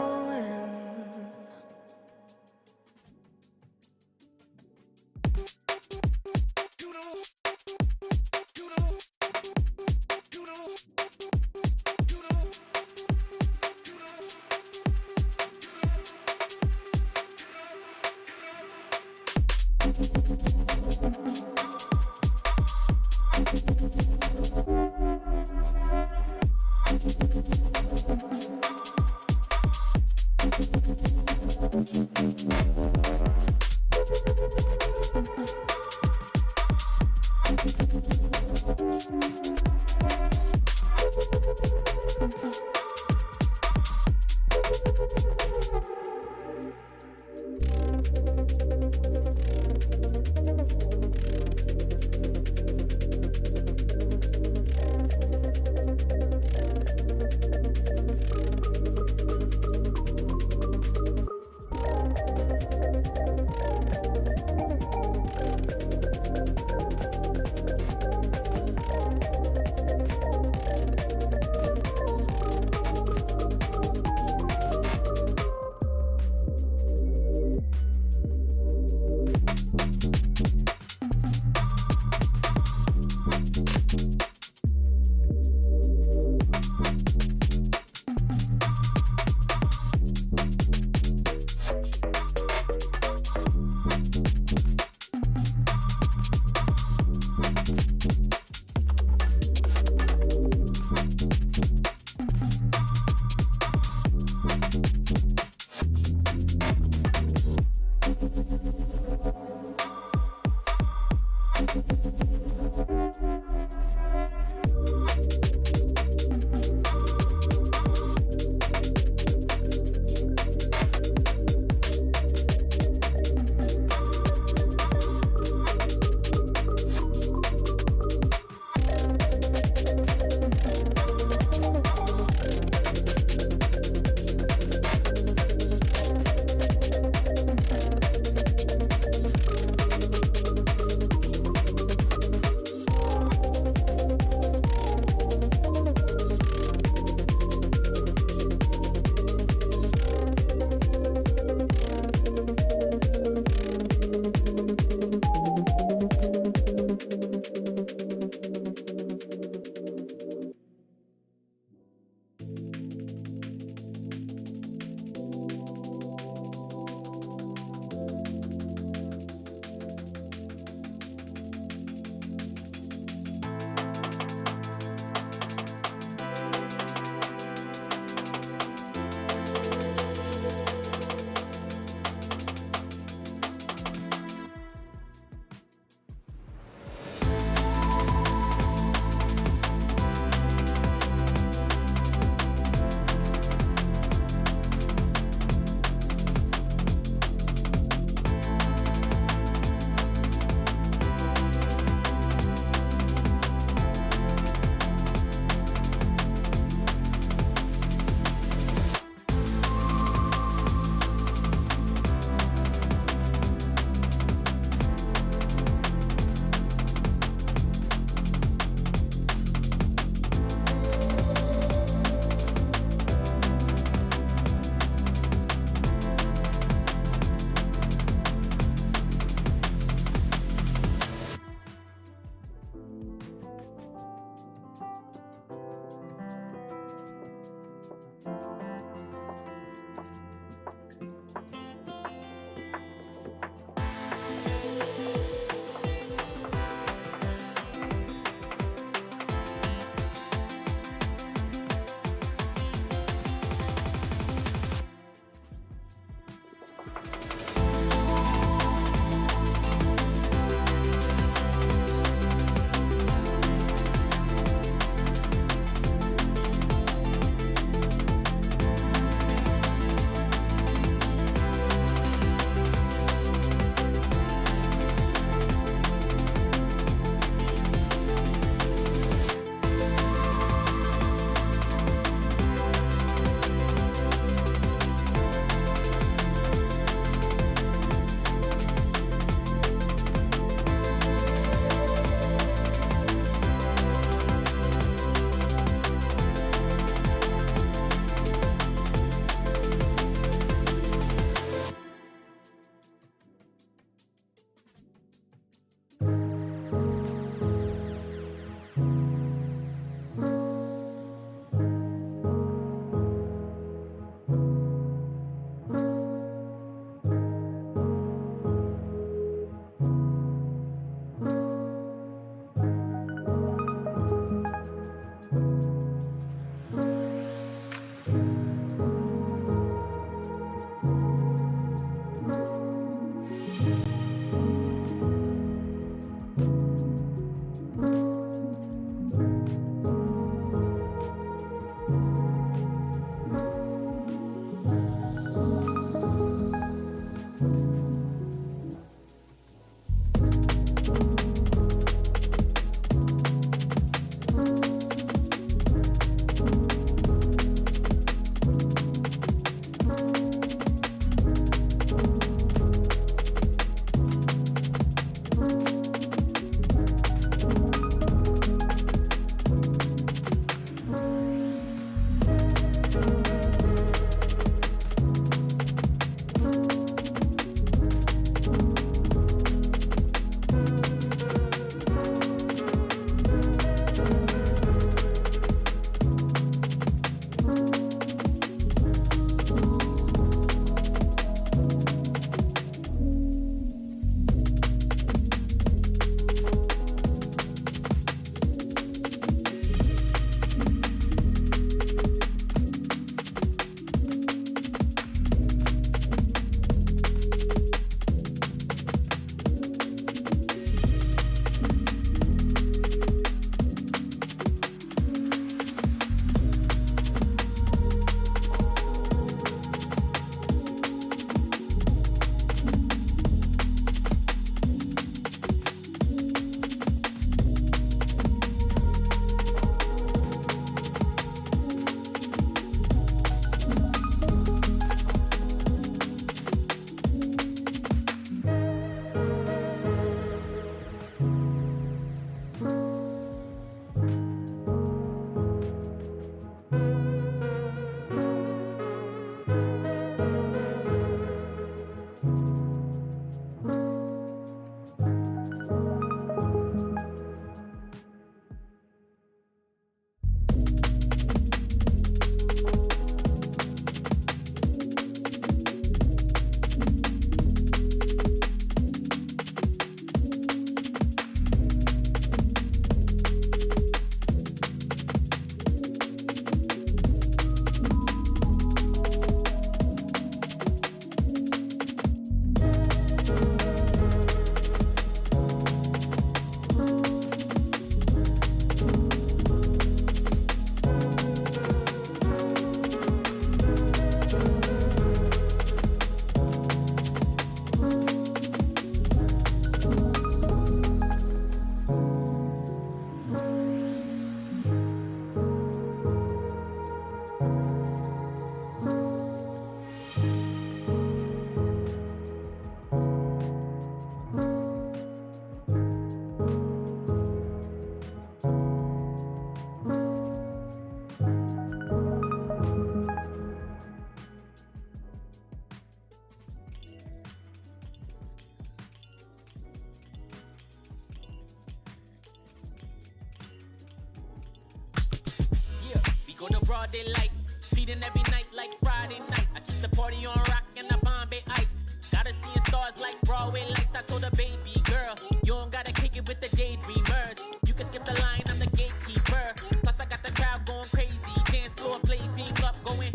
Go to broad daylight, feeding every night like Friday night. I keep the party on rock and the Bombay ice. Gotta see stars like Broadway lights. I told a baby girl, you don't gotta kick it with the daydreamers. You can skip the line, I'm the gatekeeper. Plus I got the crowd going crazy, dance floor blazing up, going.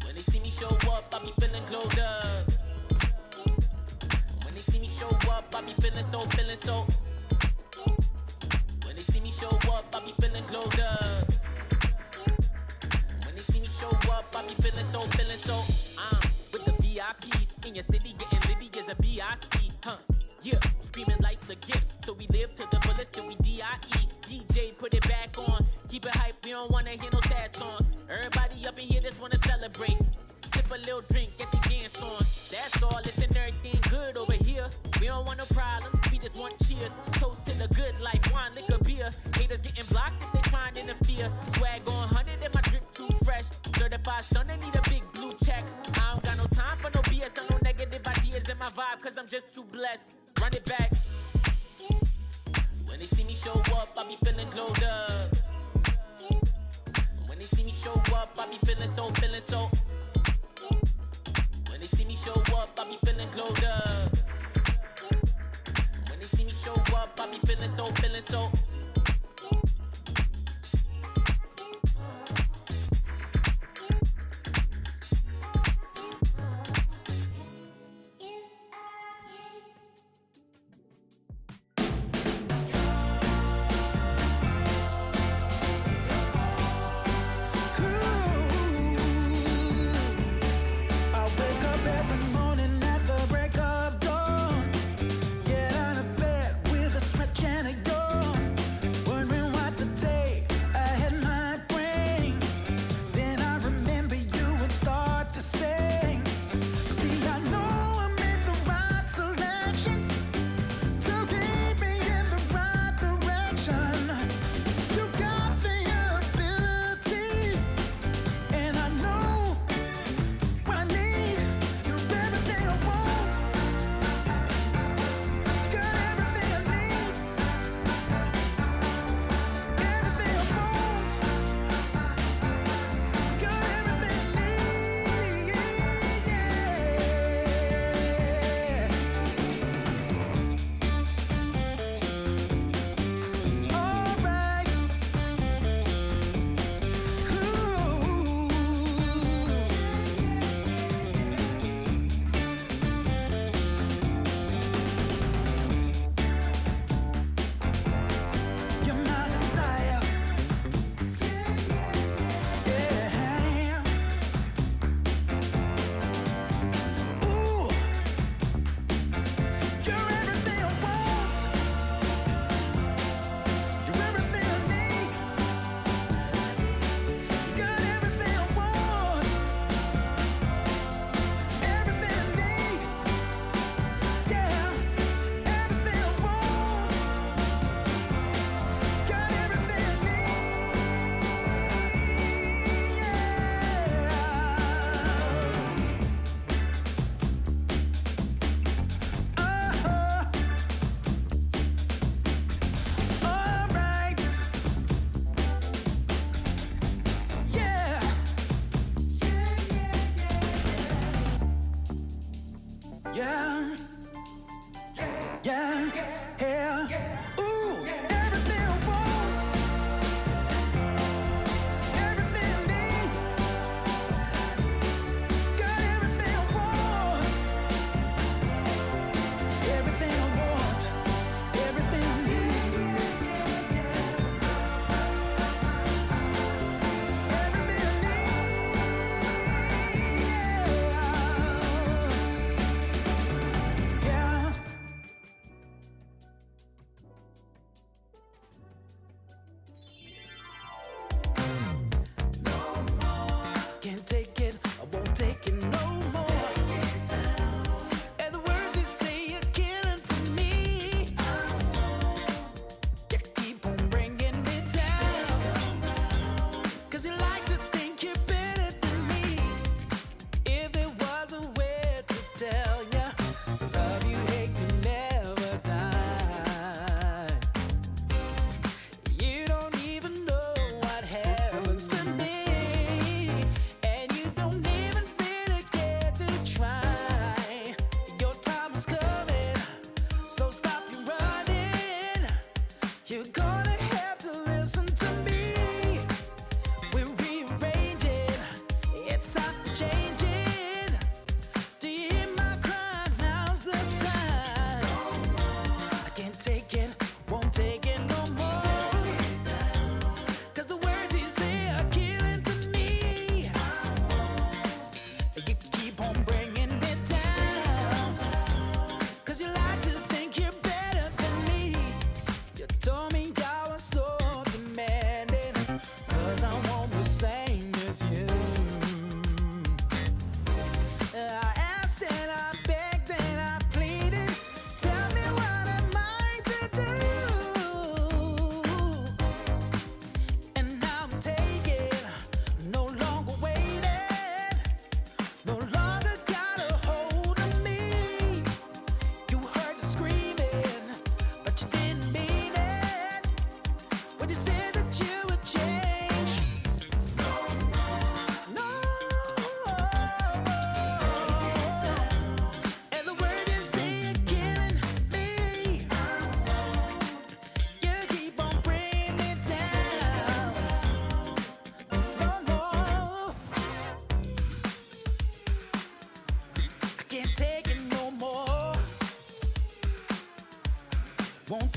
When they see me show up, I be feeling glowed up. When they see me show up, I be feeling so. When they see me show up, I be feeling glowed up. When they see me show up, I be feeling so. With the VIPs in your city, getting litty as a BIC, huh? Yeah, screaming life's a gift, so we live to the fullest till we DIE. DJ, put it back on, keep it hype, we don't wanna hear no sad songs. Everybody up in here just wanna celebrate. Sip a little drink, get the dance on. That's all, listen, everything good over here. We don't want no problems, we just want cheers. Toast to the good life, wine, liquor, beer. Haters getting blocked if they trying to interfere. Swag on 100 and my drip too fresh. Certified stunner, need a big blue check. I don't got no time for no BS or no negative ideas in my vibe, cause I'm just too blessed. Run it back. When they see me show up, I be feeling glowed up. When they see me show up, I be feeling so.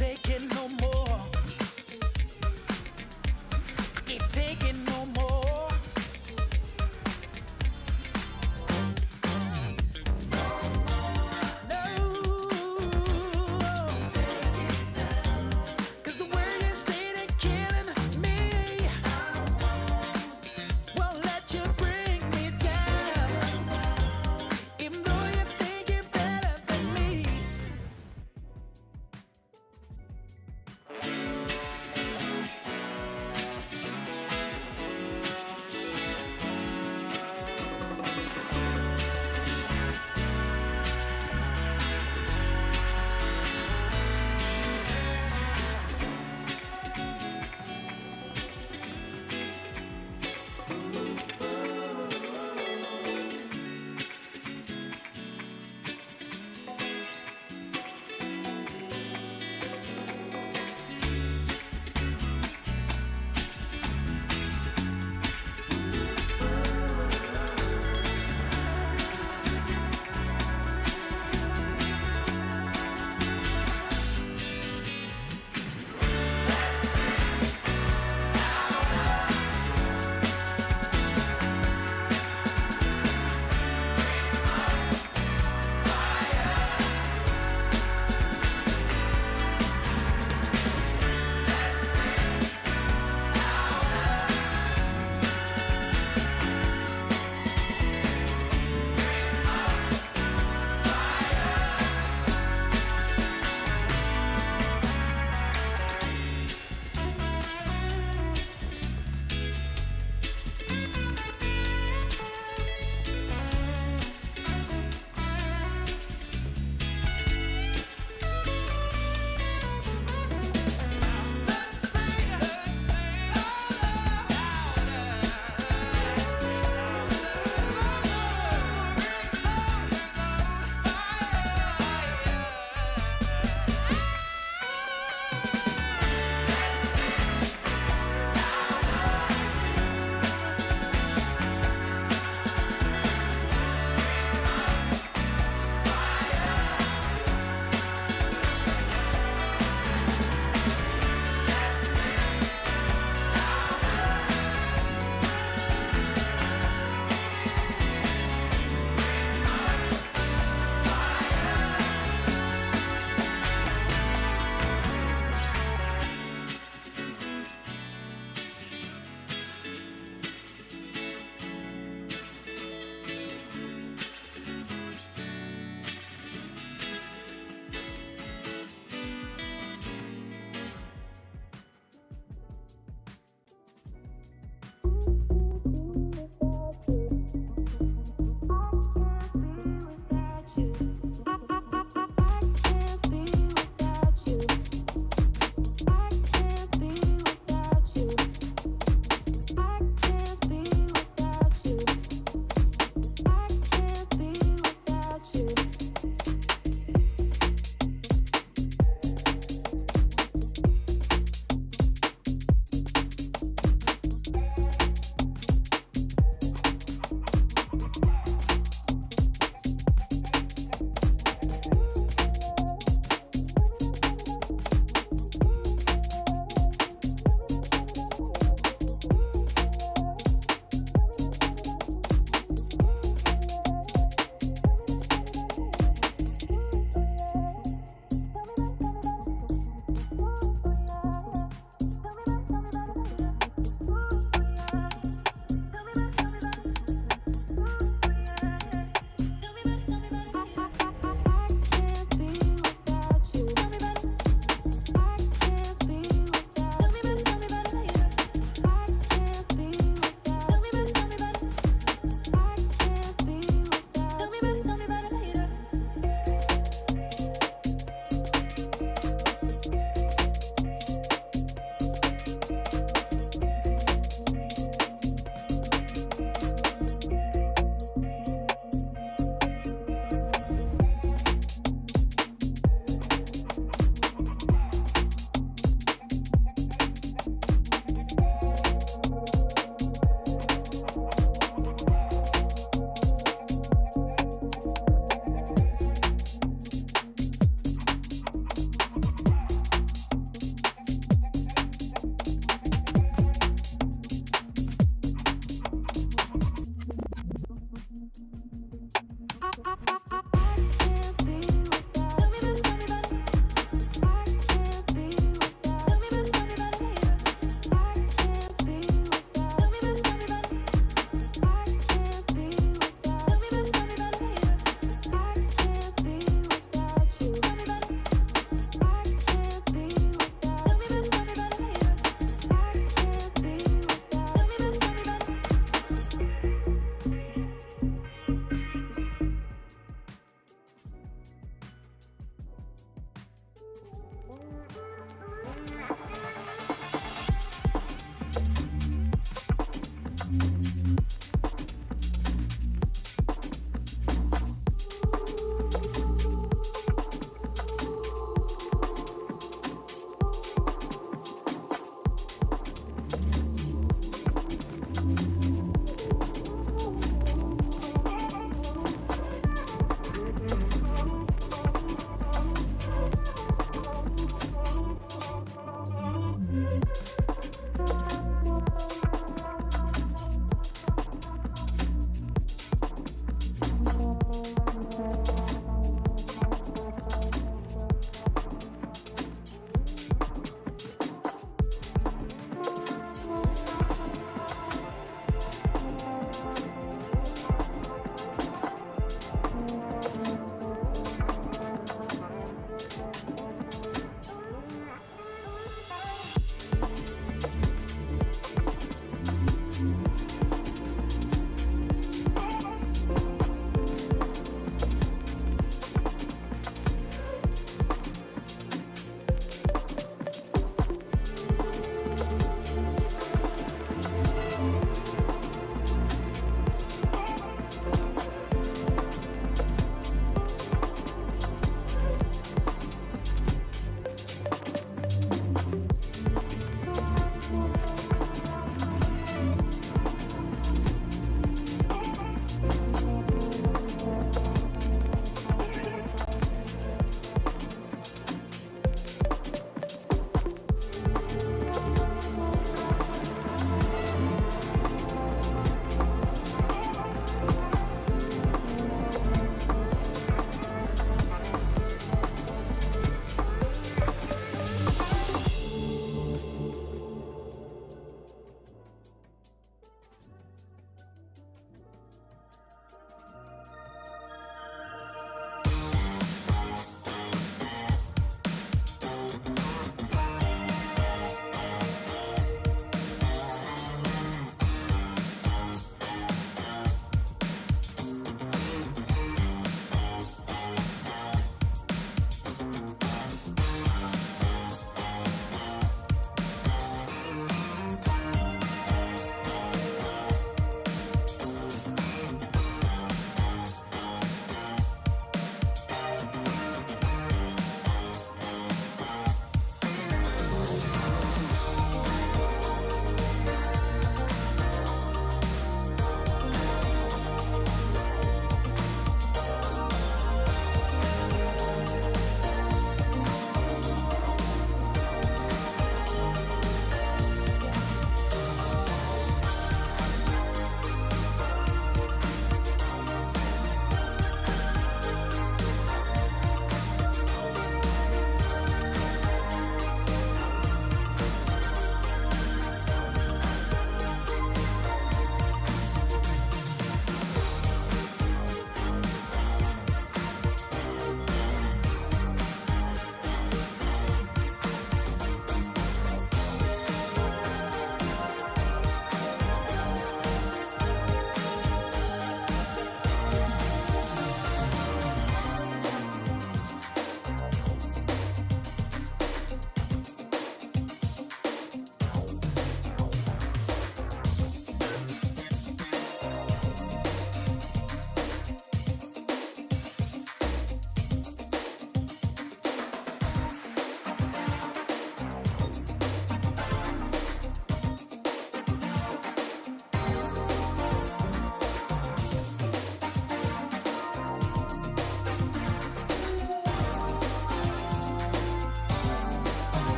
take it no more. I can't take it no more. No. 'Cause the way you say they're killing me won't let you bring me down. Even though you think you're better than me.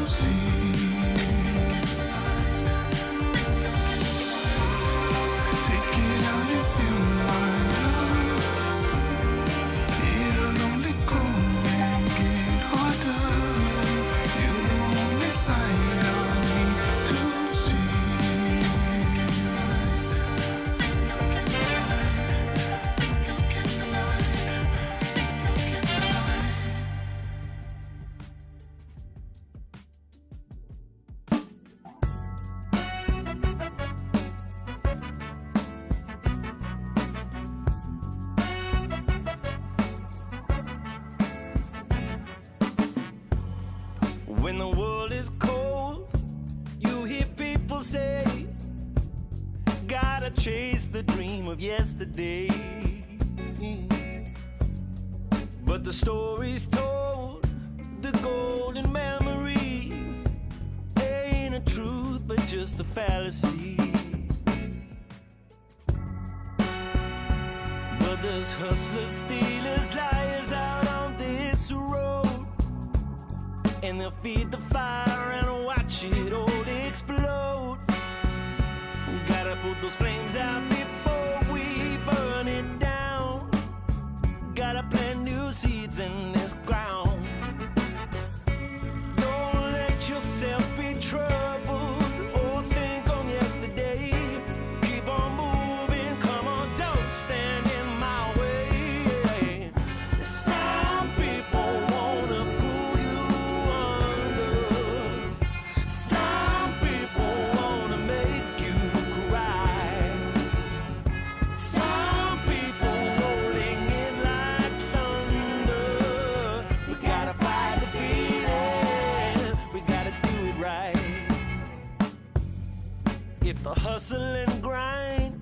see. Take it how you feel, my love. It'll only grow and get harder. You're the only light I need to see. When the world is cold, you hear people say, gotta chase the dream of yesterday. But the stories told, the golden memories, ain't a truth but just a fallacy. But there's hustlers, stealers, liars out on this road, and they'll feed the fire and watch it all explode. Gotta put those flames out before we burn it down. Gotta plant new seeds in this ground. Don't let yourself be troubled or think on yesterday. Keep on moving, come on, don't stand in my way. Some people wanna pull you under. Some people wanna make you cry. Some people rolling in like thunder. We gotta fight the feeling, we gotta do it right. If the hustle and grind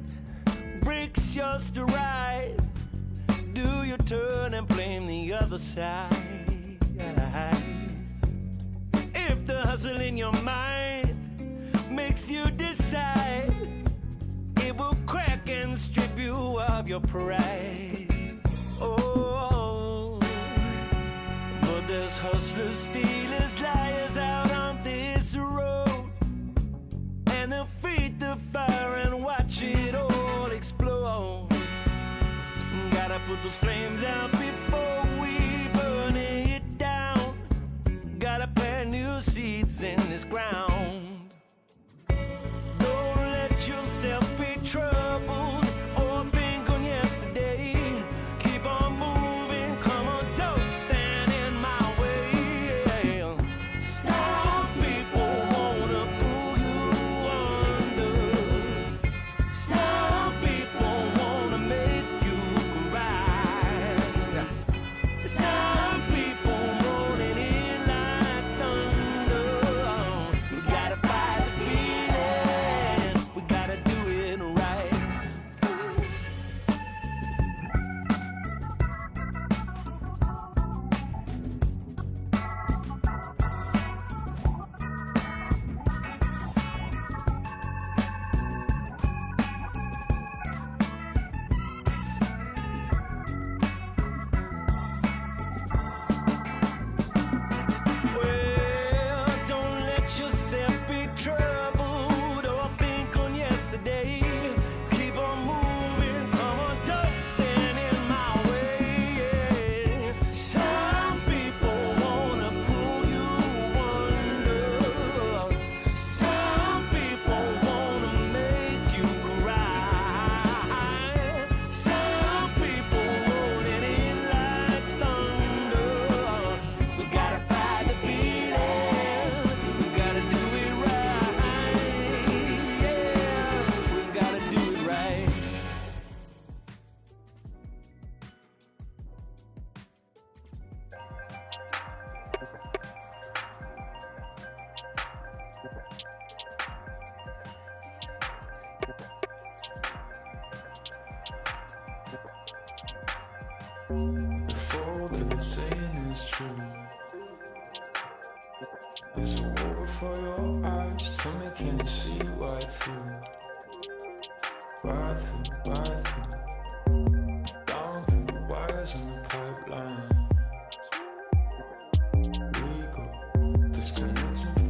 breaks your stride, do your turn and blame the other side. If the hustle in your mind makes you decide, it will crack and strip you of your pride. Oh, but there's hustlers, stealers, liars out on this road, and they'll feed the fire and watch it all explode. Gotta put those flames out before we burn it down. Gotta plant new seeds in this ground. Don't let yourself be troubled or think on yesterday. Keep on moving, come on, don't stand in my way. Some people wanna pull you under. Some people wanna make you cry. Some people rolling in like thunder. We gotta fight the feeling, we gotta do it right. Well, don't let yourself be troubled or think on yesterday. Keep on moving, come on, don't stand in my way. Some people wanna pull you under. Some people wanna make you cry. Some people rolling in like thunder. We gotta fight the feeling, we gotta do it right. Yeah, we gotta do it right. If all they've been saying is true, it's all over for your eyes. Tell me, can you see right through? Right through, right through. Down through the wires and the pipelines. We go disconnecting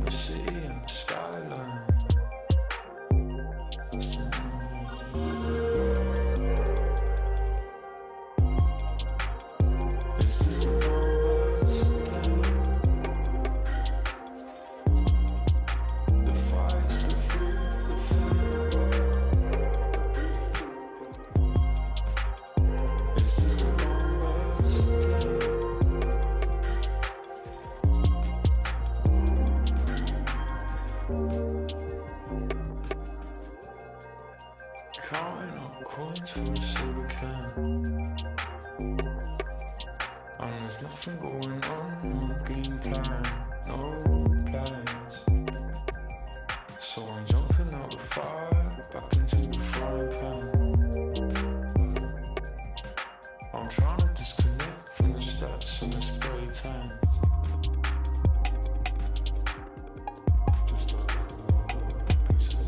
for a soda can. And there's nothing going on, no game plan, no plans. So I'm jumping out the fire, back into the frying pan. I'm trying to disconnect from the stats and the spray tan. Just a piece of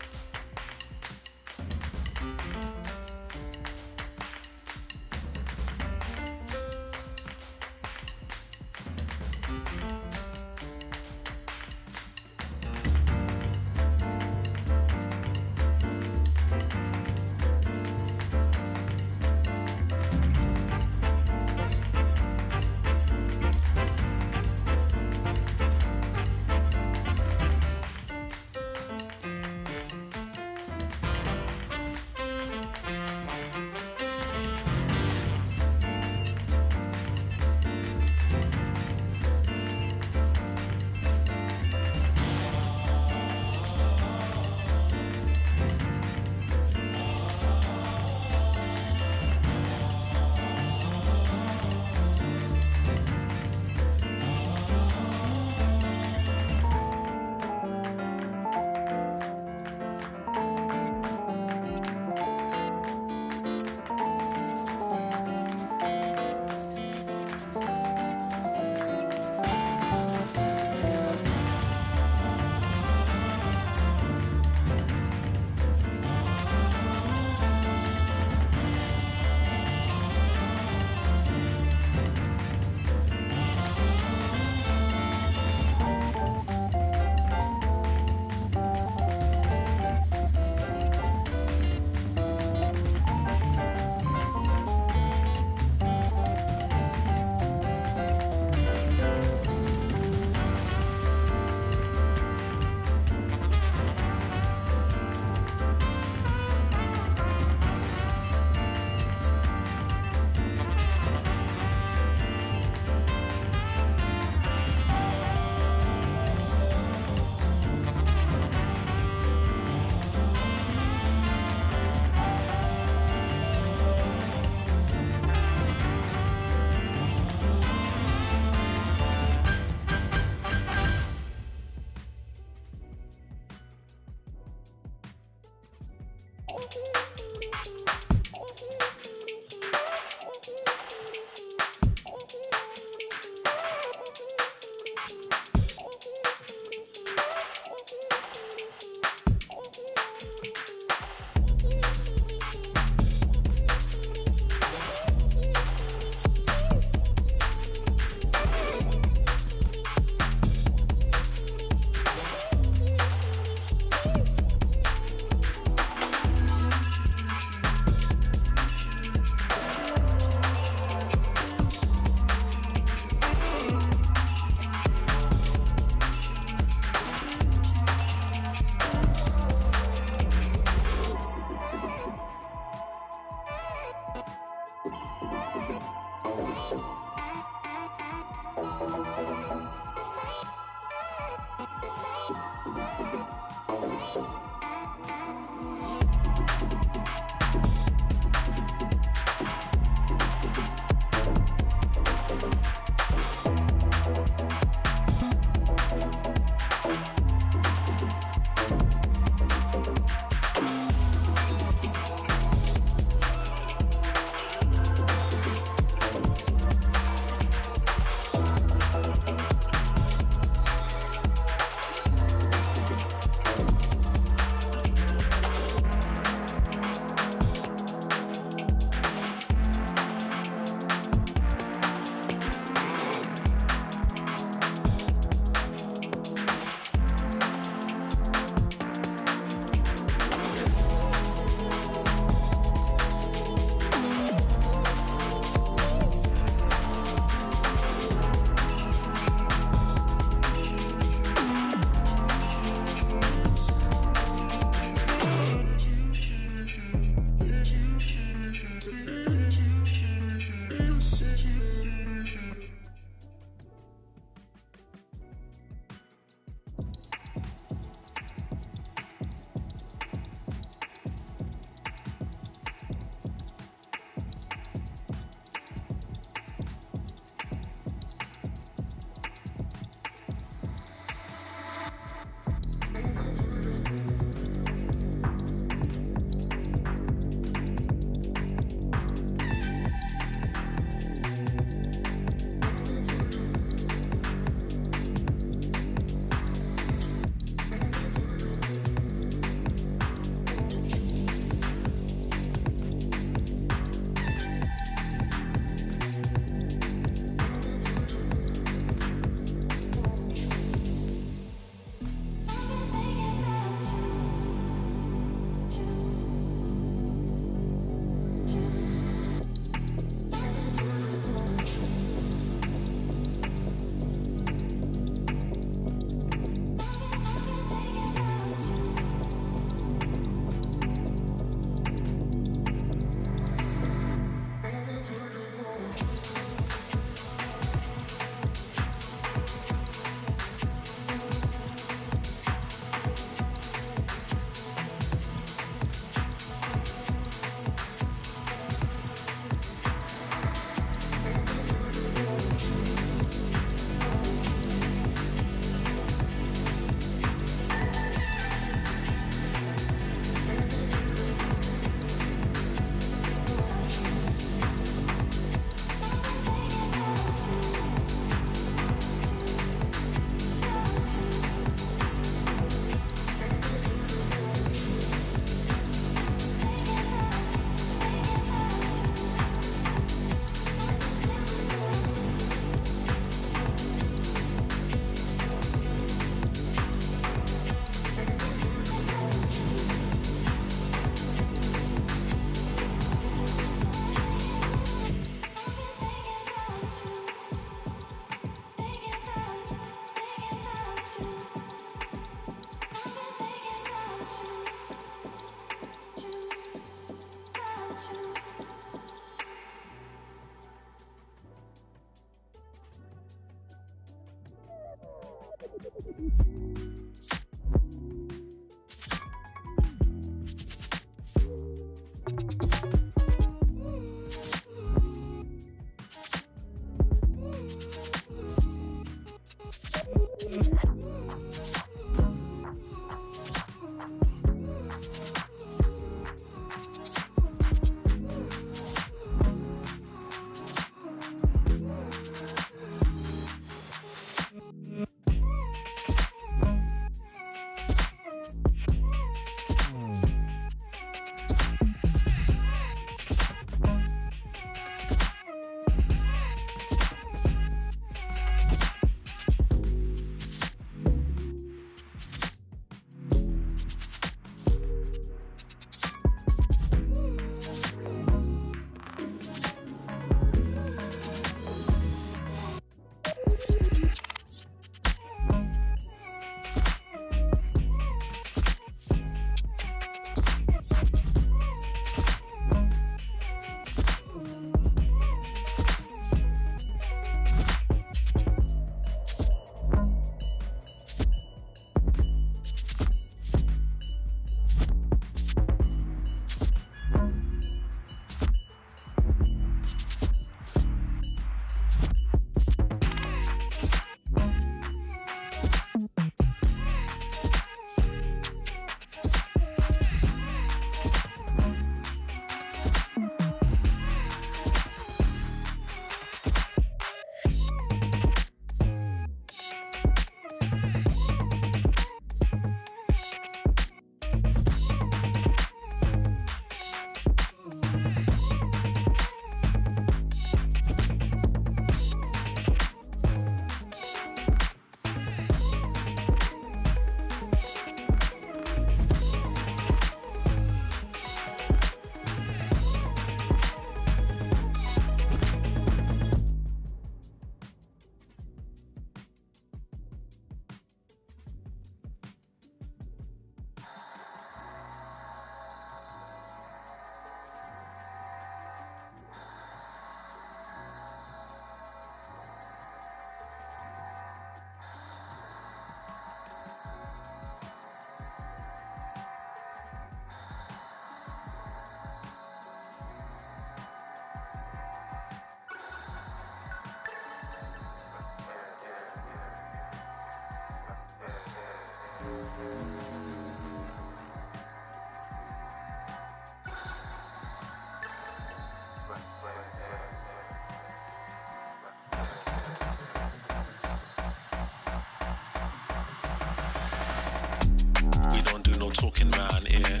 We don't do no talking round here.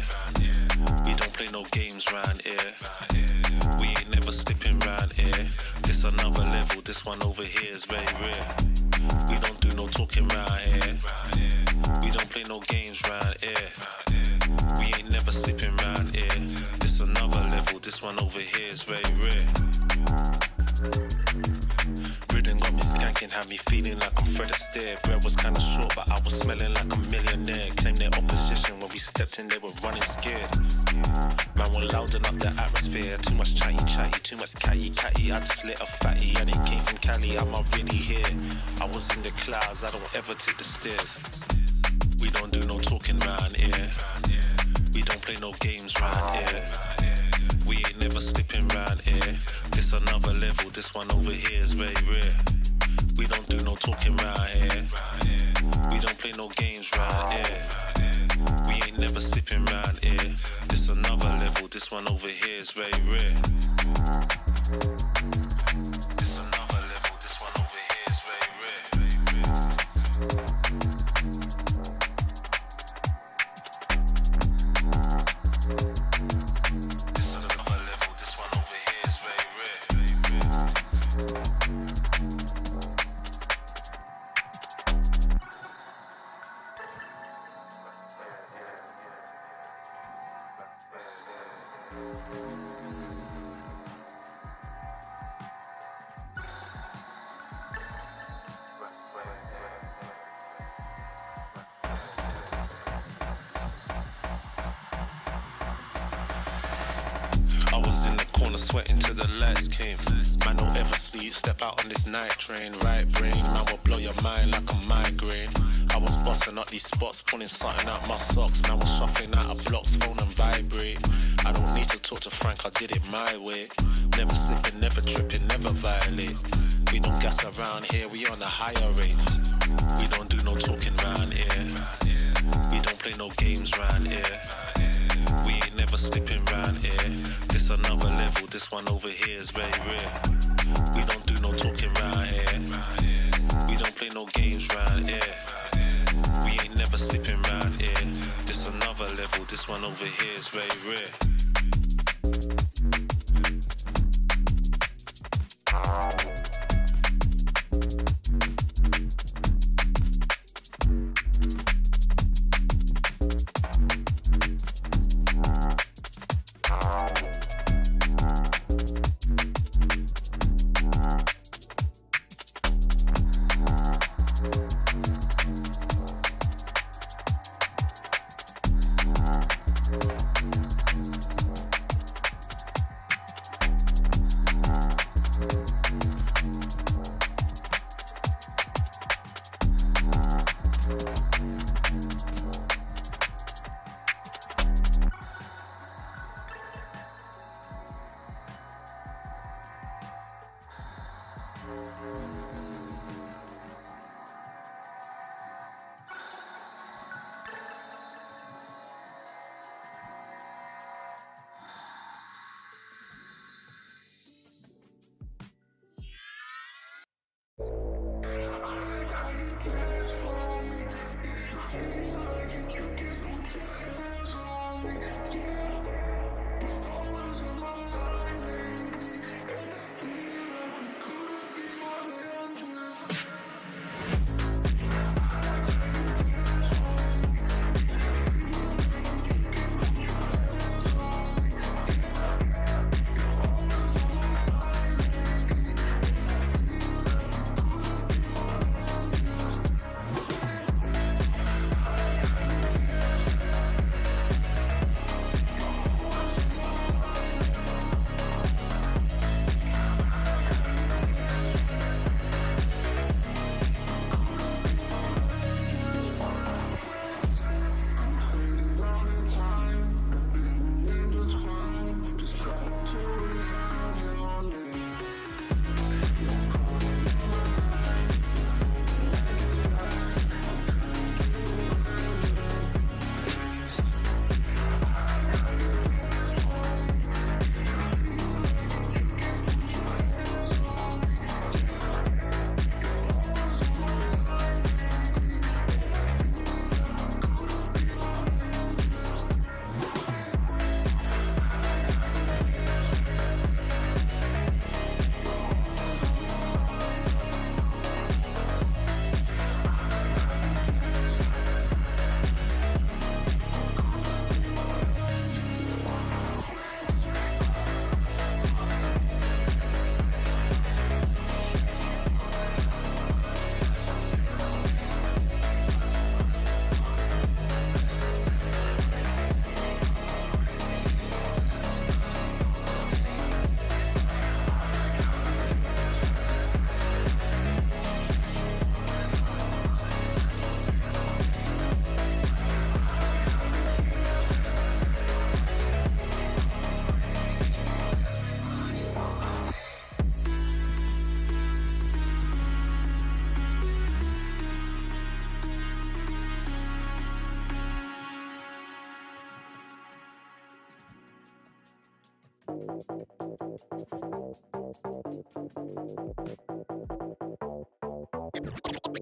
We don't play no games round here. We ain't never slipping round here. This another level, this one over here is very rare. We don't do no talking round here. We don't play no games round here. We ain't never slipping round here. This another level, this one over here is very rare. Rhythm got me skanking, had me feeling like I'm Fred Astaire. Bread was kinda short, but I was smelling like a millionaire. Claimed their opposition when we stepped in, they were running scared. Man, we're louding up the atmosphere. Too much chatty, too much catty. I just lit a fatty, and it came from Cali. I'm not really here. I was in the clouds, I don't ever take the stairs. We don't do no talking round here. We don't play no games round here. We ain't never slipping round here. This another level, this one over here is very rare. We don't do no talking round here. We don't play no games round here. We ain't never slipping round here. This another level, this one over here is very rare. This another level, this one over here is very rare. This another level, this one over here is very rare. I was in the corner sweating till the lights came. Man, don't ever sleep, step out on this night train. Right brain, man will blow your mind like a migraine. I was busting up these spots, pulling something out my socks. Man was shuffling out of blocks, phone and vibrate. I don't need to talk to Frank, I did it my way. Never slipping, never tripping, never violate. We don't gas around here, we on a higher rate. We don't do no talking round here. We don't play no games round here. We ain't never slipping round here. This another level, this one over here is very rare. We don't do no talking round here. We don't play no games round here. We ain't never slipping round here. This another level, this one over here is very rare.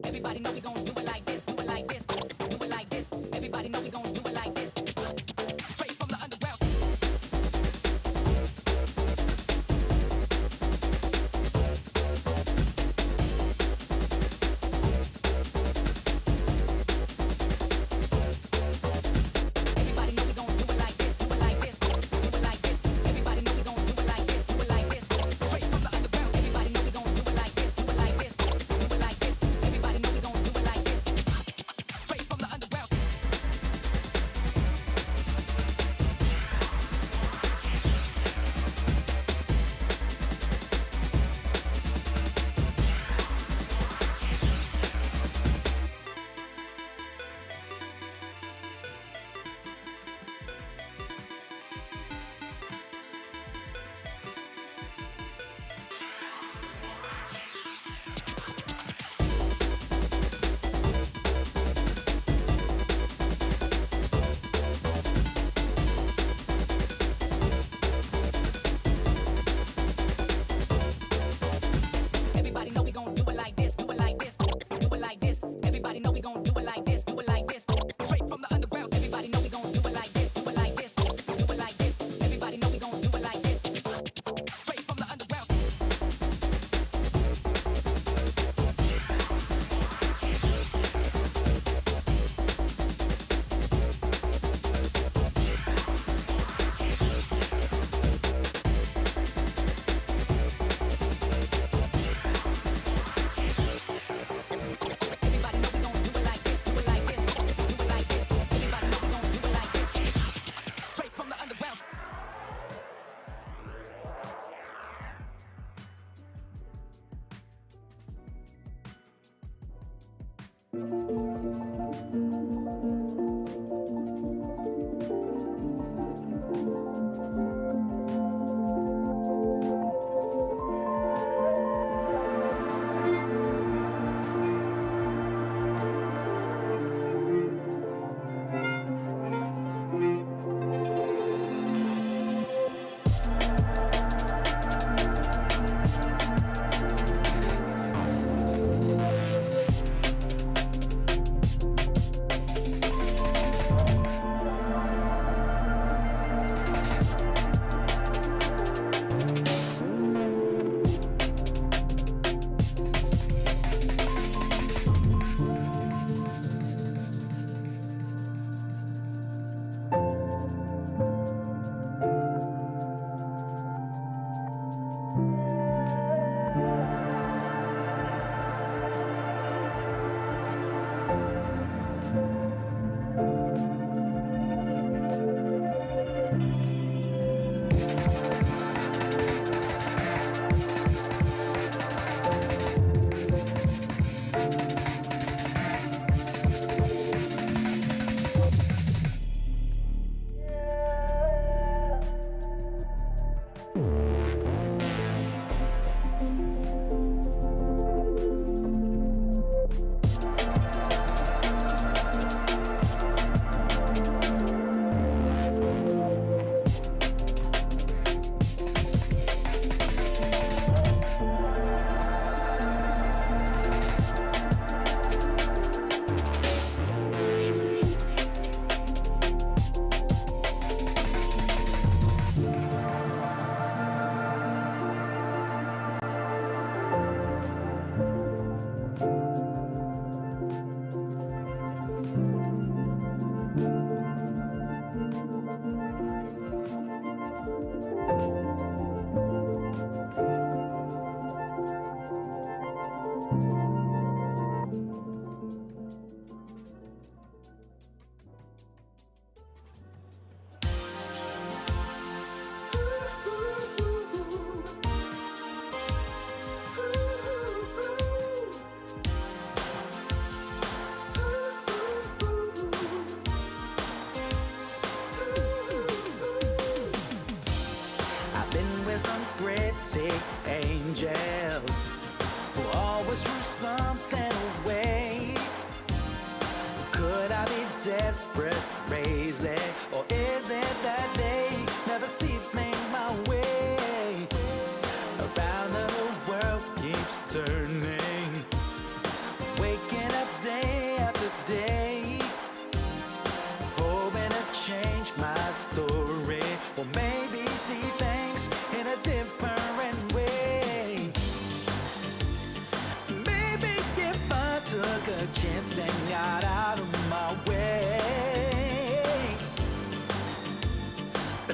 Everybody know we gon' do it like this, do it like this, do it like this. Everybody know we gon' do it like this. Straight from the underground. Everybody know we gon' do it like this, do it like this, do it like this. Everybody know we gon' do it like this, do it like this. Straight from the underground. Everybody know we gon' do it like this, do it like this, do it like this. Everybody know we gon' do it like this.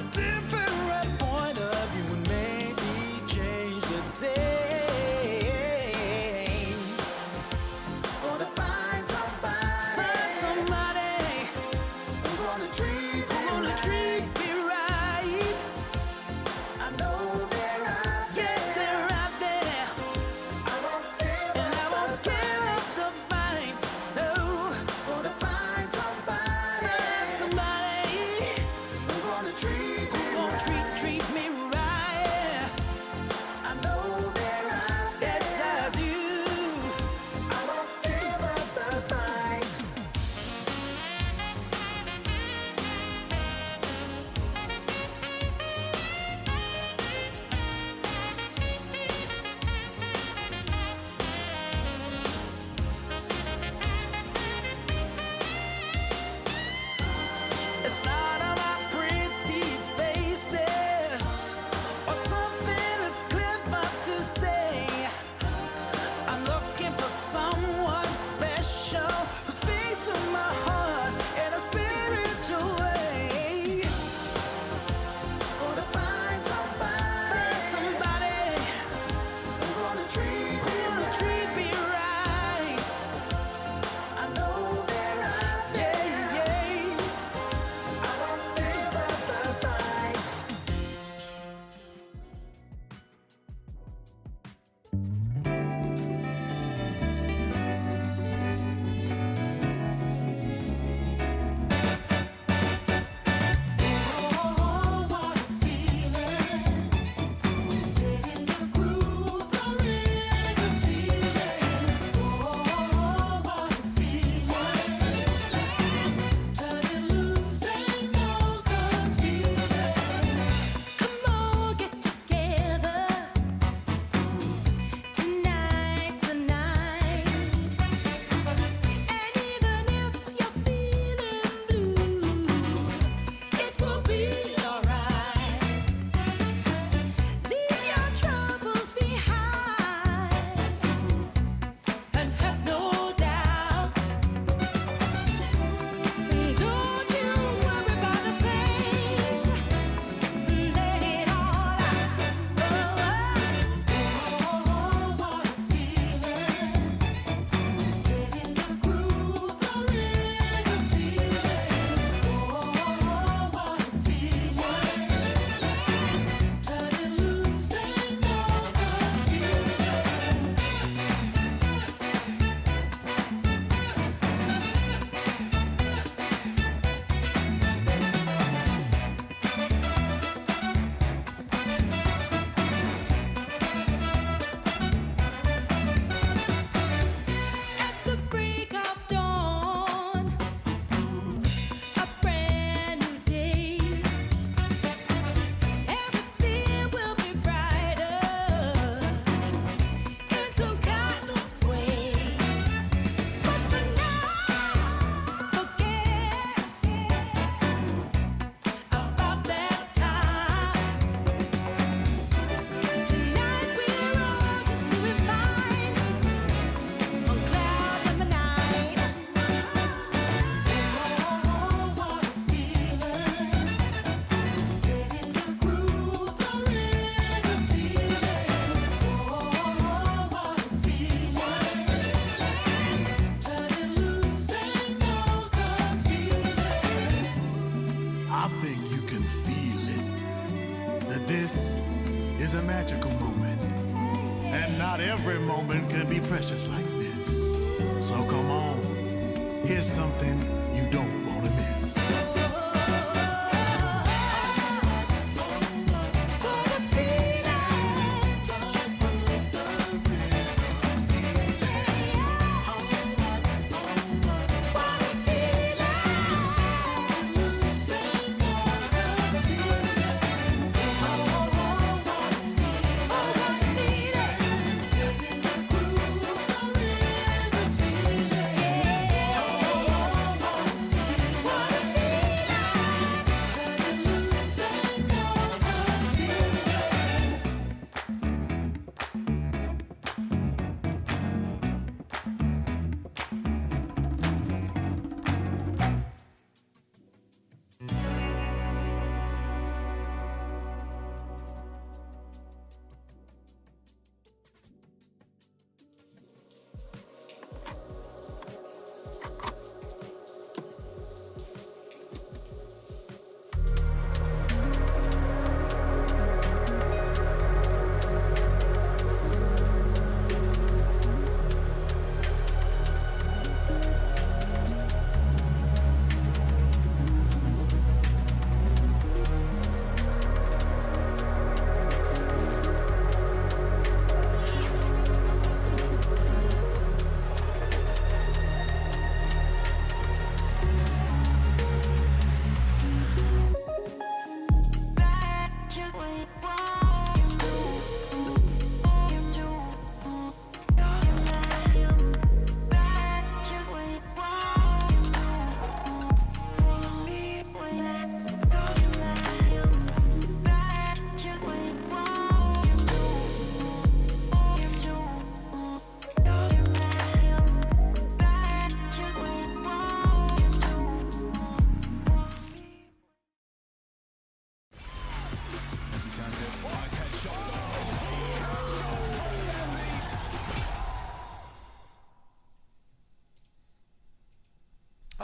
a different point of view and maybe change the day. Gonna find somebody who's gonna treat me right. I know they're out there. Yes, they're out there. I won't give And I won't give up the fight. No, Gonna find somebody who's gonna treat me gonna right. treat me right. I know they're out there. Yes, I do. I won't give up the fight. It's not about pretty faces or something that's clever to say. I'm looking for someone special who speaks to my heart in a spiritual way. Gonna find somebody who's gonna treat me Gonna treat me right. I know they're out there. Yeah. I won't give up the fight. Oh, what a feeling. Getting the groove, the rhythm feeling. Oh, what a feeling. Turning loose and no concealing. Come on, get together. Tonight's the night. And even if you're feeling blue, it will be alright. Leave your troubles behind and have no doubt. And don't you worry about a thing. Let it all out. Oh, what a feeling. Getting the groove, the rhythm feeling. Oh, what a feeling. Turning loose and no concealing. At the break of dawn, a brand new day. Everything will be brighter in some kind of way. But for now, forget about that time. Tonight we're all just doing fine on cloud number 9. Oh, what a feeling. Getting the groove, the rhythm feeling. Oh, what a feeling. Turning loose and no concealing. I think you can feel it, that this is a magical moment. And not every moment can be precious like this. So come on, here's something you don't want to miss. What a feeling. What a feeling. Loose and no concealing. Oh, what a feeling. Oh, what a feeling. Getting the groove, the rhythm feeling. Oh, what a feeling. What a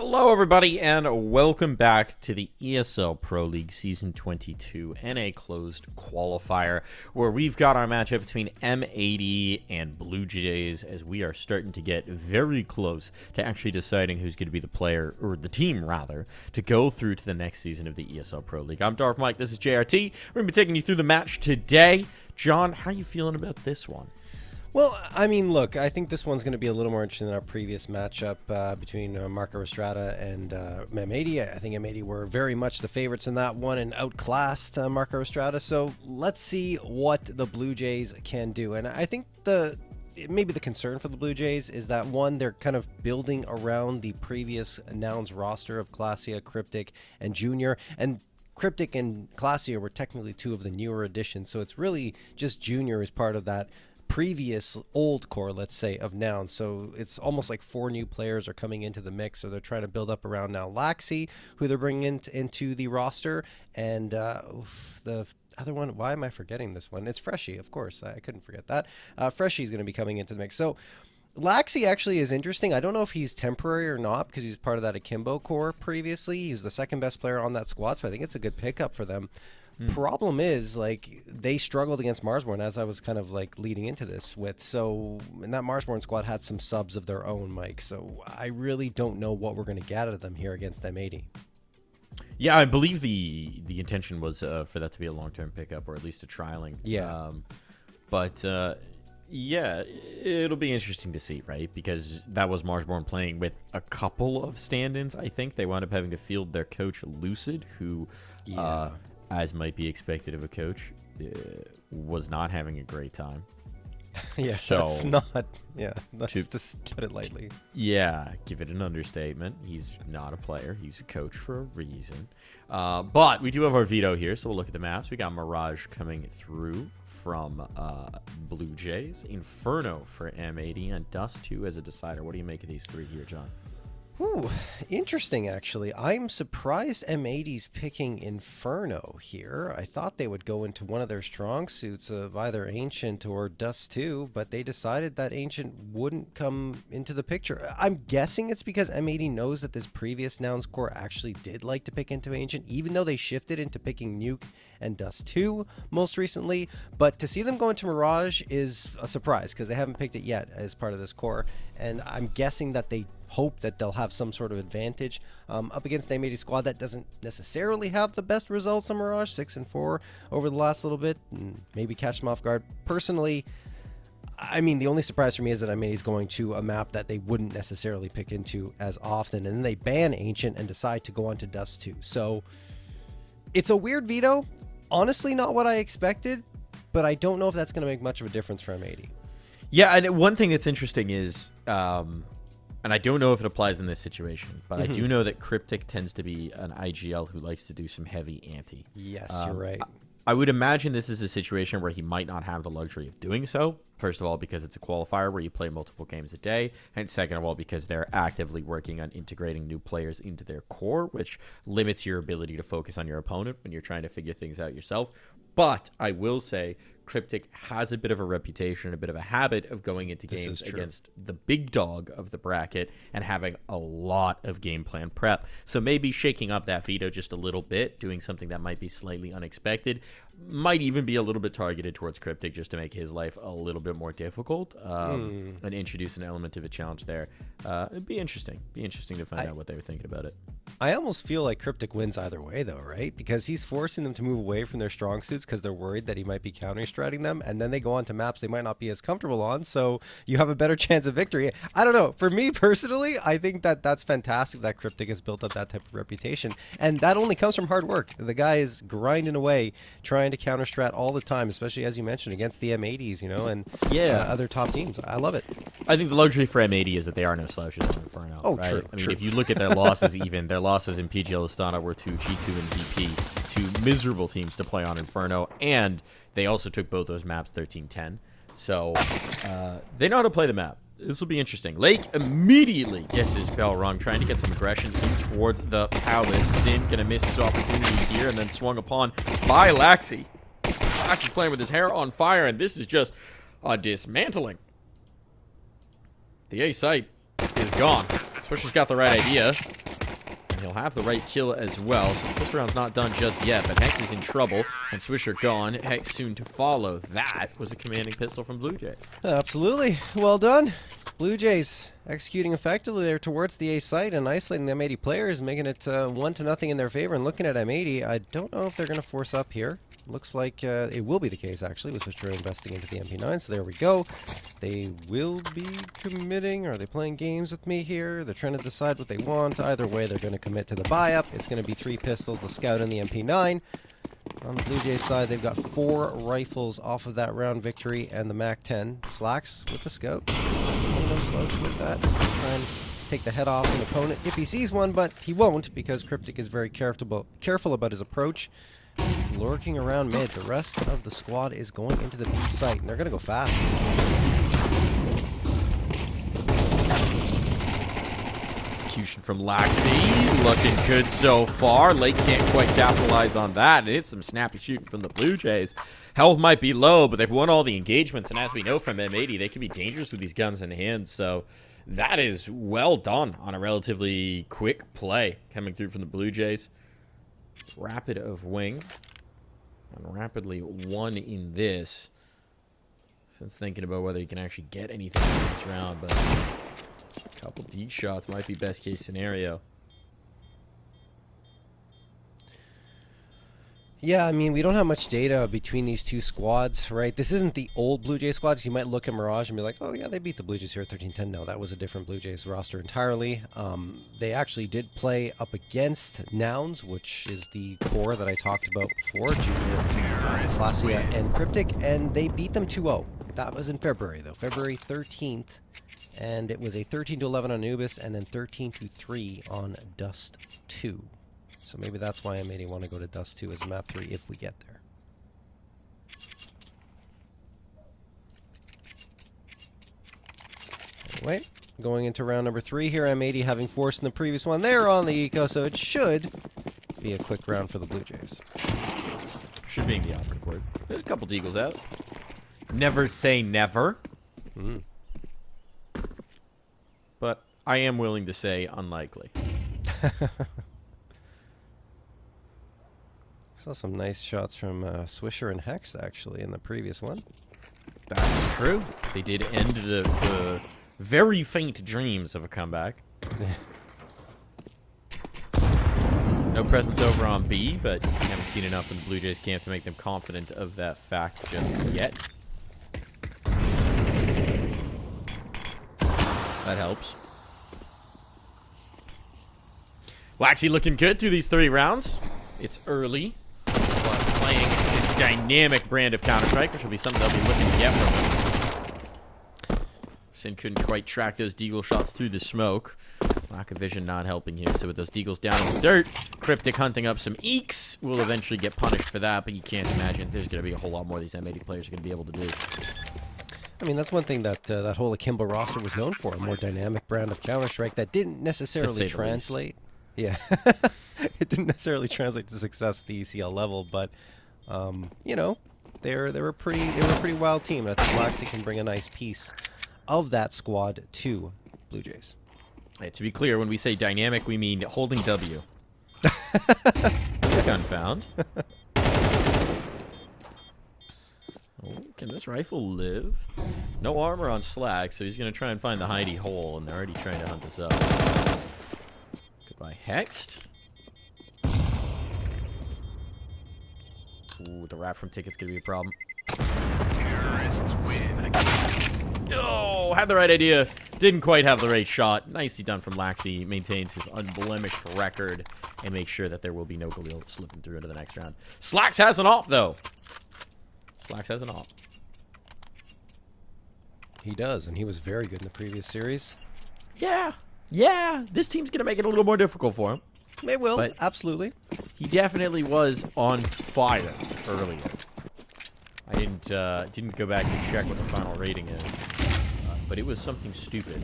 Hello, everybody, and welcome back to the ESL Pro League Season 22 NA Closed Qualifier, where we've got our matchup between M80 and Blue Jays, as we are starting to get very close to actually deciding who's going to be the player, or the team, rather, to go through to the next season of the ESL Pro League. I'm Dark Mike, this is JRT. We're going to be taking you through the match today. John, how are you feeling about this one? Well, I mean, look, I think this one's going to be a little more interesting than our previous matchup between Marco Estrada and M80. I think M80 were very much the favorites in that one and outclassed Marco Estrada. So let's see what the Blue Jays can do. And I think maybe the concern for the Blue Jays is that, one, they're kind of building around the previous announced roster of Glacia, Cryptic, and Junior. And Cryptic and Glacia were technically two of the newer additions. So it's really just Junior as part of that previous old core, let's say, of Nouns. So it's almost like 4 new players are coming into the mix. So they're trying to build up around now Laxi, who they're bringing into the roster, and the other one, why am I forgetting this one? It's Freshy, of course. I couldn't forget that. Freshy is going to be coming into the mix. So Laxi actually is interesting. I don't know if he's temporary or not because he's part of that Akimbo core previously. He's the second best player on that squad, so I think it's a good pickup for them. Problem is, like, they struggled against Marsborn, as I was kind of like leading into this with. So, and that Marsborn squad had some subs of their own, Mike. So I really don't know what we're going to get out of them here against M80. Yeah, I believe the intention was for that to be a long-term pickup, or at least a trialing. Yeah. Yeah, it'll be interesting to see, right? Because that was Marsborn playing with a couple of stand-ins, I think. They wound up having to field their coach, Lucid, who... Yeah. As might be expected of a coach, was not having a great time. Yeah, so, that's not... Yeah, let's just put it lightly. Yeah, give it an understatement. He's not a player. He's a coach for a reason. But we do have our veto here, so we'll look at the maps. We got Mirage coming through from Blue Jays, Inferno for M80, and Dust 2 as a decider. What do you make of these three here, John? Ooh, interesting, actually. I'm surprised M80's picking Inferno here. I thought they would go into one of their strong suits of either Ancient or Dust 2, but they decided that Ancient wouldn't come into the picture. I'm guessing it's because M80 knows that this previous Nouns core actually did like to pick into Ancient, even though they shifted into picking Nuke and Dust 2 most recently. But to see them go into Mirage is a surprise because they haven't picked it yet as part of this core. And I'm guessing that they hope that they'll have some sort of advantage up against the M80 squad that doesn't necessarily have the best results on Mirage, 6-4 over the last little bit, and maybe catch them off guard. Personally, I mean, the only surprise for me is that M80 is going to a map that they wouldn't necessarily pick into as often, and then they ban Ancient and decide to go on to Dust 2. So it's a weird veto. Honestly, not what I expected, but I don't know if that's going to make much of a difference for M80. Yeah, and one thing that's interesting is, and I don't know if it applies in this situation, but I do know that Cryptic tends to be an IGL who likes to do some heavy ante. Yes, you're right. I would imagine this is a situation where he might not have the luxury of doing so. First of all, because it's a qualifier where you play multiple games a day. And second of all, because they're actively working on integrating new players into their core, which limits your ability to focus on your opponent when you're trying to figure things out yourself. But I will say Cryptic has a bit of a reputation, a bit of a habit of going into games against the big dog of the bracket and having a lot of game plan prep. So maybe shaking up that veto just a little bit, doing something that might be slightly unexpected, might even be a little bit targeted towards Cryptic just to make his life a little bit more difficult and introduce an element of a challenge there. It'd be interesting. Be interesting to find out what they were thinking about it. I almost feel like Cryptic wins either way, though, right? Because he's forcing them to move away from their strong suits because they're worried that he might be counter-striding them, and then they go on to maps they might not be as comfortable on, so you have a better chance of victory. I don't know. For me, personally, I think that that's fantastic that Cryptic has built up that type of reputation, and that only comes from hard work. The guy is grinding away, trying to counter-strat all the time, especially, as you mentioned, against the M80s, you know, and other top teams. I love it. I think the luxury for M80 is that they are no slouches in Inferno. Oh, right? true. I mean, if you look at their losses, even their losses in PGL Astana were to G2 and VP, two miserable teams to play on Inferno, and they also took both those maps 13-10. So they know how to play the map. This will be interesting. Lake immediately gets his bell rung, trying to get some aggression in towards the Palace. Sin gonna miss his opportunity here, and then swung upon by Laxi. Laxi's playing with his hair on fire, and this is just a dismantling. The A site is gone. Swisher's got the right idea. and he'll have the right kill as well. So this round's not done just yet, but Hex is in trouble, and Swisher gone. Hex soon to follow. That was a commanding pistol from Blue Jays. Absolutely. Well done. Blue Jays executing effectively there towards the A site and isolating the M80 players, making it 1-0 in their favor. And looking at M80, I don't know if they're going to force up here. Looks like it will be the case, actually, with Swisher investing into the MP9. So there we go. They will be committing. Are they playing games with me here? They're trying to decide what they want. Either way, they're going to commit to the buy-up. It's going to be 3 pistols, the Scout, and the MP9. On the Blue Jays side, they've got 4 rifles off of that round victory and the MAC-10. Slacks with the Scout. No slouch with that. He's going to try and take the head off an opponent if he sees one, but he won't because Cryptic is very careful about his approach. As he's lurking around mid, the rest of the squad is going into the B site, and they're going to go fast. Execution from Laxi, looking good so far. Lake can't quite capitalize on that. And it's some snappy shooting from the Blue Jays. Health might be low, but they've won all the engagements, and as we know from M80, they can be dangerous with these guns in hand, so that is well done on a relatively quick play coming through from the Blue Jays. Rapid of wing, and rapidly won in this. Since thinking about whether he can actually get anything in this round, but a couple D shots might be best case scenario. Yeah, I mean, we don't have much data between these two squads, right? This isn't the old Blue Jays squads. You might look at Mirage and be like, oh, yeah, they beat the Blue Jays here at 13-10. No, that was a different Blue Jays roster entirely. They actually did play up against Nouns, which is the core that I talked about before, Junior, Clasia, and Cryptic, and they beat them 2-0. That was in February, though, February 13th, and it was a 13-11 on Anubis and then 13-3 on Dust 2. So maybe that's why I made it want to go to Dust 2 as map 3 if we get there. Anyway, going into round number 3 here, M80 having forced in the previous one. They're on the eco, so it should be a quick round for the Blue Jays. Should be the operative word. There's a couple deagles out. Never say never. But I am willing to say unlikely. Saw some nice shots from Swisher and Hex, actually, in the previous one. That's true. They did end the very faint dreams of a comeback. No presence over on B, but you haven't seen enough in the Blue Jays camp to make them confident of that fact just yet. That helps. Laxi looking good through these 3 rounds. It's early, but playing a dynamic brand of Counter-Strike, which will be something they'll be looking to get from him. Sin couldn't quite track those deagle shots through the smoke. Lack of vision not helping here. So with those deagles down in the dirt, Cryptic hunting up some eeks will eventually get punished for that, but you can't imagine there's going to be a whole lot more these M80 players are going to be able to do. I mean, that's one thing that that whole Akimbo roster was known for, a more dynamic brand of Counter-Strike that didn't necessarily translate. Yeah, it didn't necessarily translate to success at the ECL level, but you know, they were a pretty wild team. And I think Laxi can bring a nice piece of that squad to Blue Jays. Hey, to be clear, when we say dynamic, we mean holding W. Gun found. Oh, can this rifle live? No armor on Slag, so he's going to try and find the hidey hole, and they're already trying to hunt us up. Goodbye, Hexed. Ooh, the wrap from Ticket's going to be a problem. Terrorists win. Oh, had the right idea. Didn't quite have the right shot. Nicely done from Laxi. Maintains his unblemished record and makes sure that there will be no Galil slipping through into the next round. Slacks has an op, though. Slacks has an op. He does, and he was very good in the previous series. Yeah. Yeah. This team's going to make it a little more difficult for him. It will, but absolutely. He definitely was on fire earlier. I didn't go back and check what the final rating is, but it was something stupid.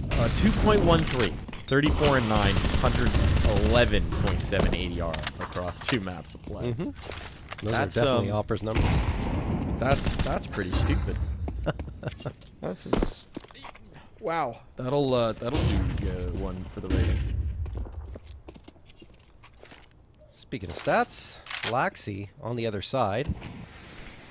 2.13, 34 and 9, 111.7 ADR across 2 maps of play. Those are definitely Opera's numbers. That's pretty stupid. That's wow. That'll do one for the ratings. Speaking of stats, Laxi on the other side.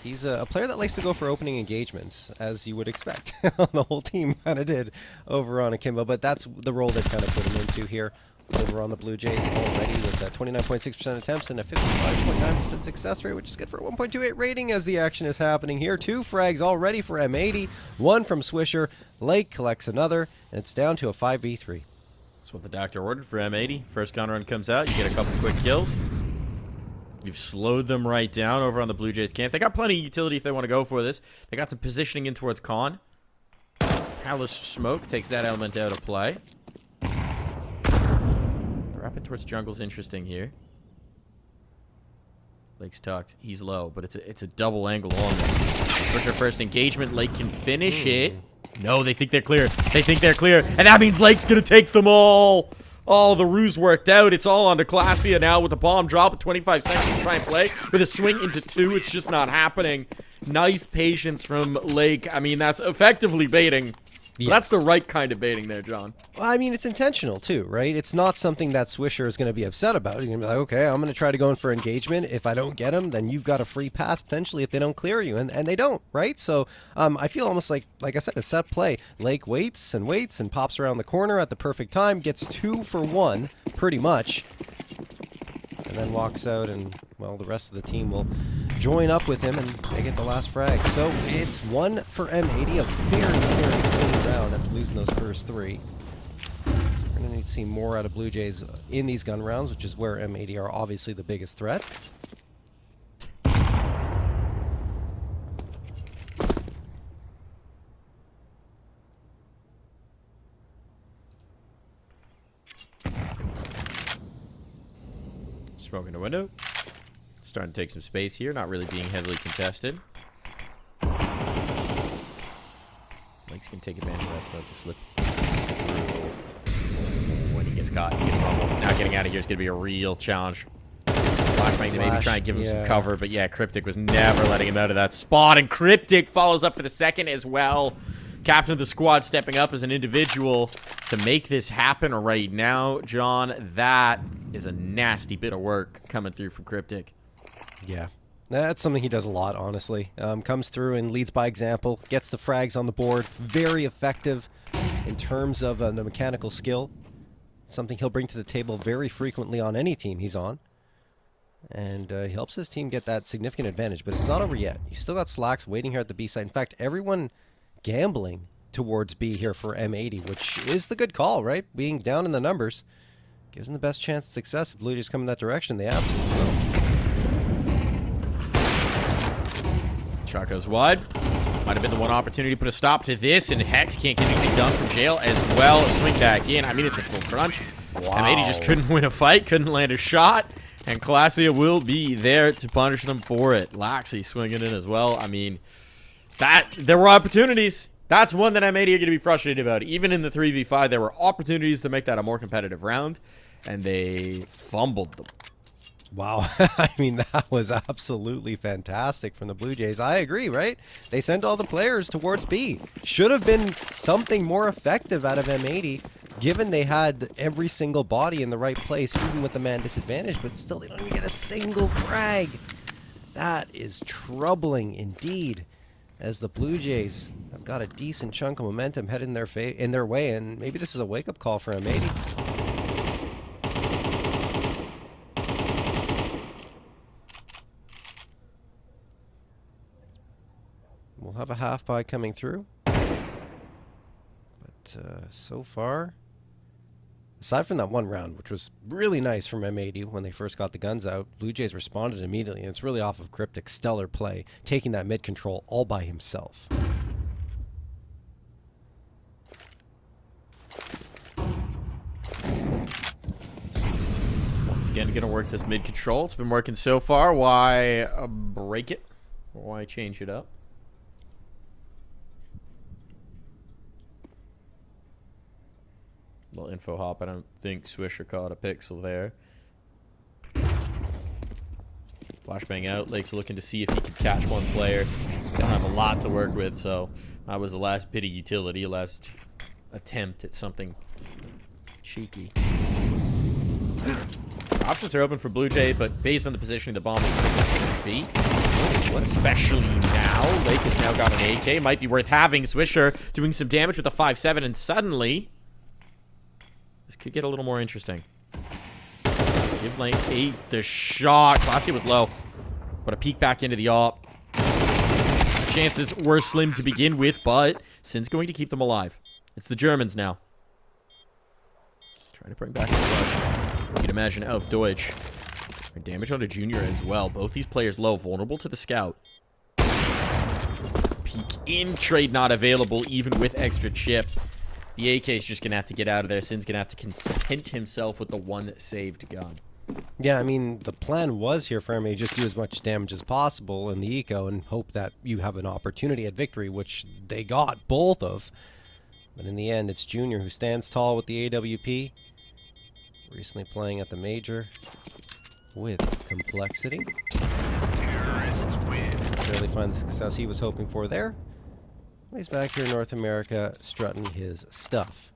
He's a player that likes to go for opening engagements, as you would expect. The whole team kind of did over on Akimbo, but that's the role they've kind of put him into here over on the Blue Jays already with 29.6% attempts and a 55.9% success rate, which is good for a 1.28 rating as the action is happening here. 2 frags already for M80, 1 from Swisher. Lake collects another, and it's down to a 5v3. That's what the doctor ordered for M80. First gun run comes out, you get a couple quick kills. You've slowed them right down over on the Blue Jays camp. They got plenty of utility if they want to go for this. They got some positioning in towards Con. Palace Smoke takes that element out of play. Dropping towards jungle's interesting here. Lake's tucked. He's low, but it's a double angle on them. Push their first engagement. Lake can finish it. No, they think they're clear. They think they're clear. And that means Lake's going to take them all. Oh, the ruse worked out. It's all onto Classia now with the bomb drop at 25 seconds to try and play. With a swing into 2, it's just not happening. Nice patience from Lake. I mean, that's effectively baiting. Yes. That's the right kind of baiting there, John. Well, I mean, it's intentional, too, right? It's not something that Swisher is going to be upset about. He's going to be like, okay, I'm going to try to go in for engagement. If I don't get him, then you've got a free pass, potentially, if they don't clear you. And they don't, right? So I feel almost like I said, a set play. Lake waits and pops around the corner at the perfect time, gets 2 for 1, pretty much. And then walks out, and, well, the rest of the team will join up with him, and they get the last frag. So it's 1 for M80, a very, very clean round after losing those first 3. So we're going to need to see more out of Blue Jays in these gun rounds, which is where M80 are obviously the biggest threat. Smoke in the window. Starting to take some space here, not really being heavily contested. Lake's gonna take advantage of that smoke to slip through. When he gets caught, he gets fumbled. Not getting out of here is gonna be a real challenge. Flashbang to maybe try and give him some cover, but yeah, Cryptic was never letting him out of that spot, and Cryptic follows up for the second as well. Captain of the squad stepping up as an individual to make this happen right now, John. That is a nasty bit of work coming through from Cryptic. Yeah, that's something he does a lot, honestly. Comes through and leads by example, gets the frags on the board. Very effective in terms of the mechanical skill. Something he'll bring to the table very frequently on any team he's on. And he helps his team get that significant advantage, but it's not over yet. He's still got Slacks waiting here at the B side. In fact, everyone gambling towards B here for M80, which is the good call, right? Being down in the numbers gives them the best chance of success. If Blue Jays come in that direction, they absolutely will. Shot goes wide. Might have been the one opportunity to put a stop to this, and Hex can't get anything done from jail as well. Swing back in. I mean, it's a full crunch. Wow. M80 just couldn't win a fight, couldn't land a shot, and Classia will be there to punish them for it. Laxi swinging in as well. I mean, there were opportunities. That's one that M80 are going to be frustrated about. Even in the 3v5, there were opportunities to make that a more competitive round, and they fumbled them. Wow. I mean, that was absolutely fantastic from the Blue Jays. I agree, right? They sent all the players towards B. Should have been something more effective out of M80, given they had every single body in the right place, even with the man disadvantage, but still they don't even get a single frag. That is troubling indeed, as the Blue Jays have got a decent chunk of momentum headed in their way, and maybe this is a wake-up call for M80. We'll have a half buy coming through. But so far, aside from that one round, which was really nice from M80 when they first got the guns out, Blue Jays responded immediately, and it's really off of Cryptic's stellar play, taking that mid control all by himself. Once again, going to work this mid control. It's been working so far. Why break it? Why change it up? Little info hop. I don't think Swisher caught a pixel there. Flashbang out. Lake's looking to see if he can catch one player. Don't have a lot to work with, so that was the last bit of utility, last attempt at something cheeky. options are open for Blue Jay, but based on the positioning the bomb is be. Especially now. Lake has now got an AK. Might be worth having. Swisher doing some damage with a 5-7, and suddenly this could get a little more interesting. Give Lane 8 the shot. Classy was low. But a peek back into the op. Chances were slim to begin with, but Sin's going to keep them alive. It's the Germans now. Trying to bring back the blood. You can imagine auf Deutsch. Damage on a junior as well. Both these players low, vulnerable to the scout. Peek in, trade not available, even with extra chip. The AK is just going to have to get out of there. Sin's going to have to content himself with the one saved gun. Yeah, I mean, the plan was here for MA just do as much damage as possible in the eco and hope that you have an opportunity at victory, which they got both of. But in the end, it's Junior who stands tall with the AWP. Recently playing at the major with complexity. Terrorists win. Necessarily find the success he was hoping for there. He's back here in North America, strutting his stuff.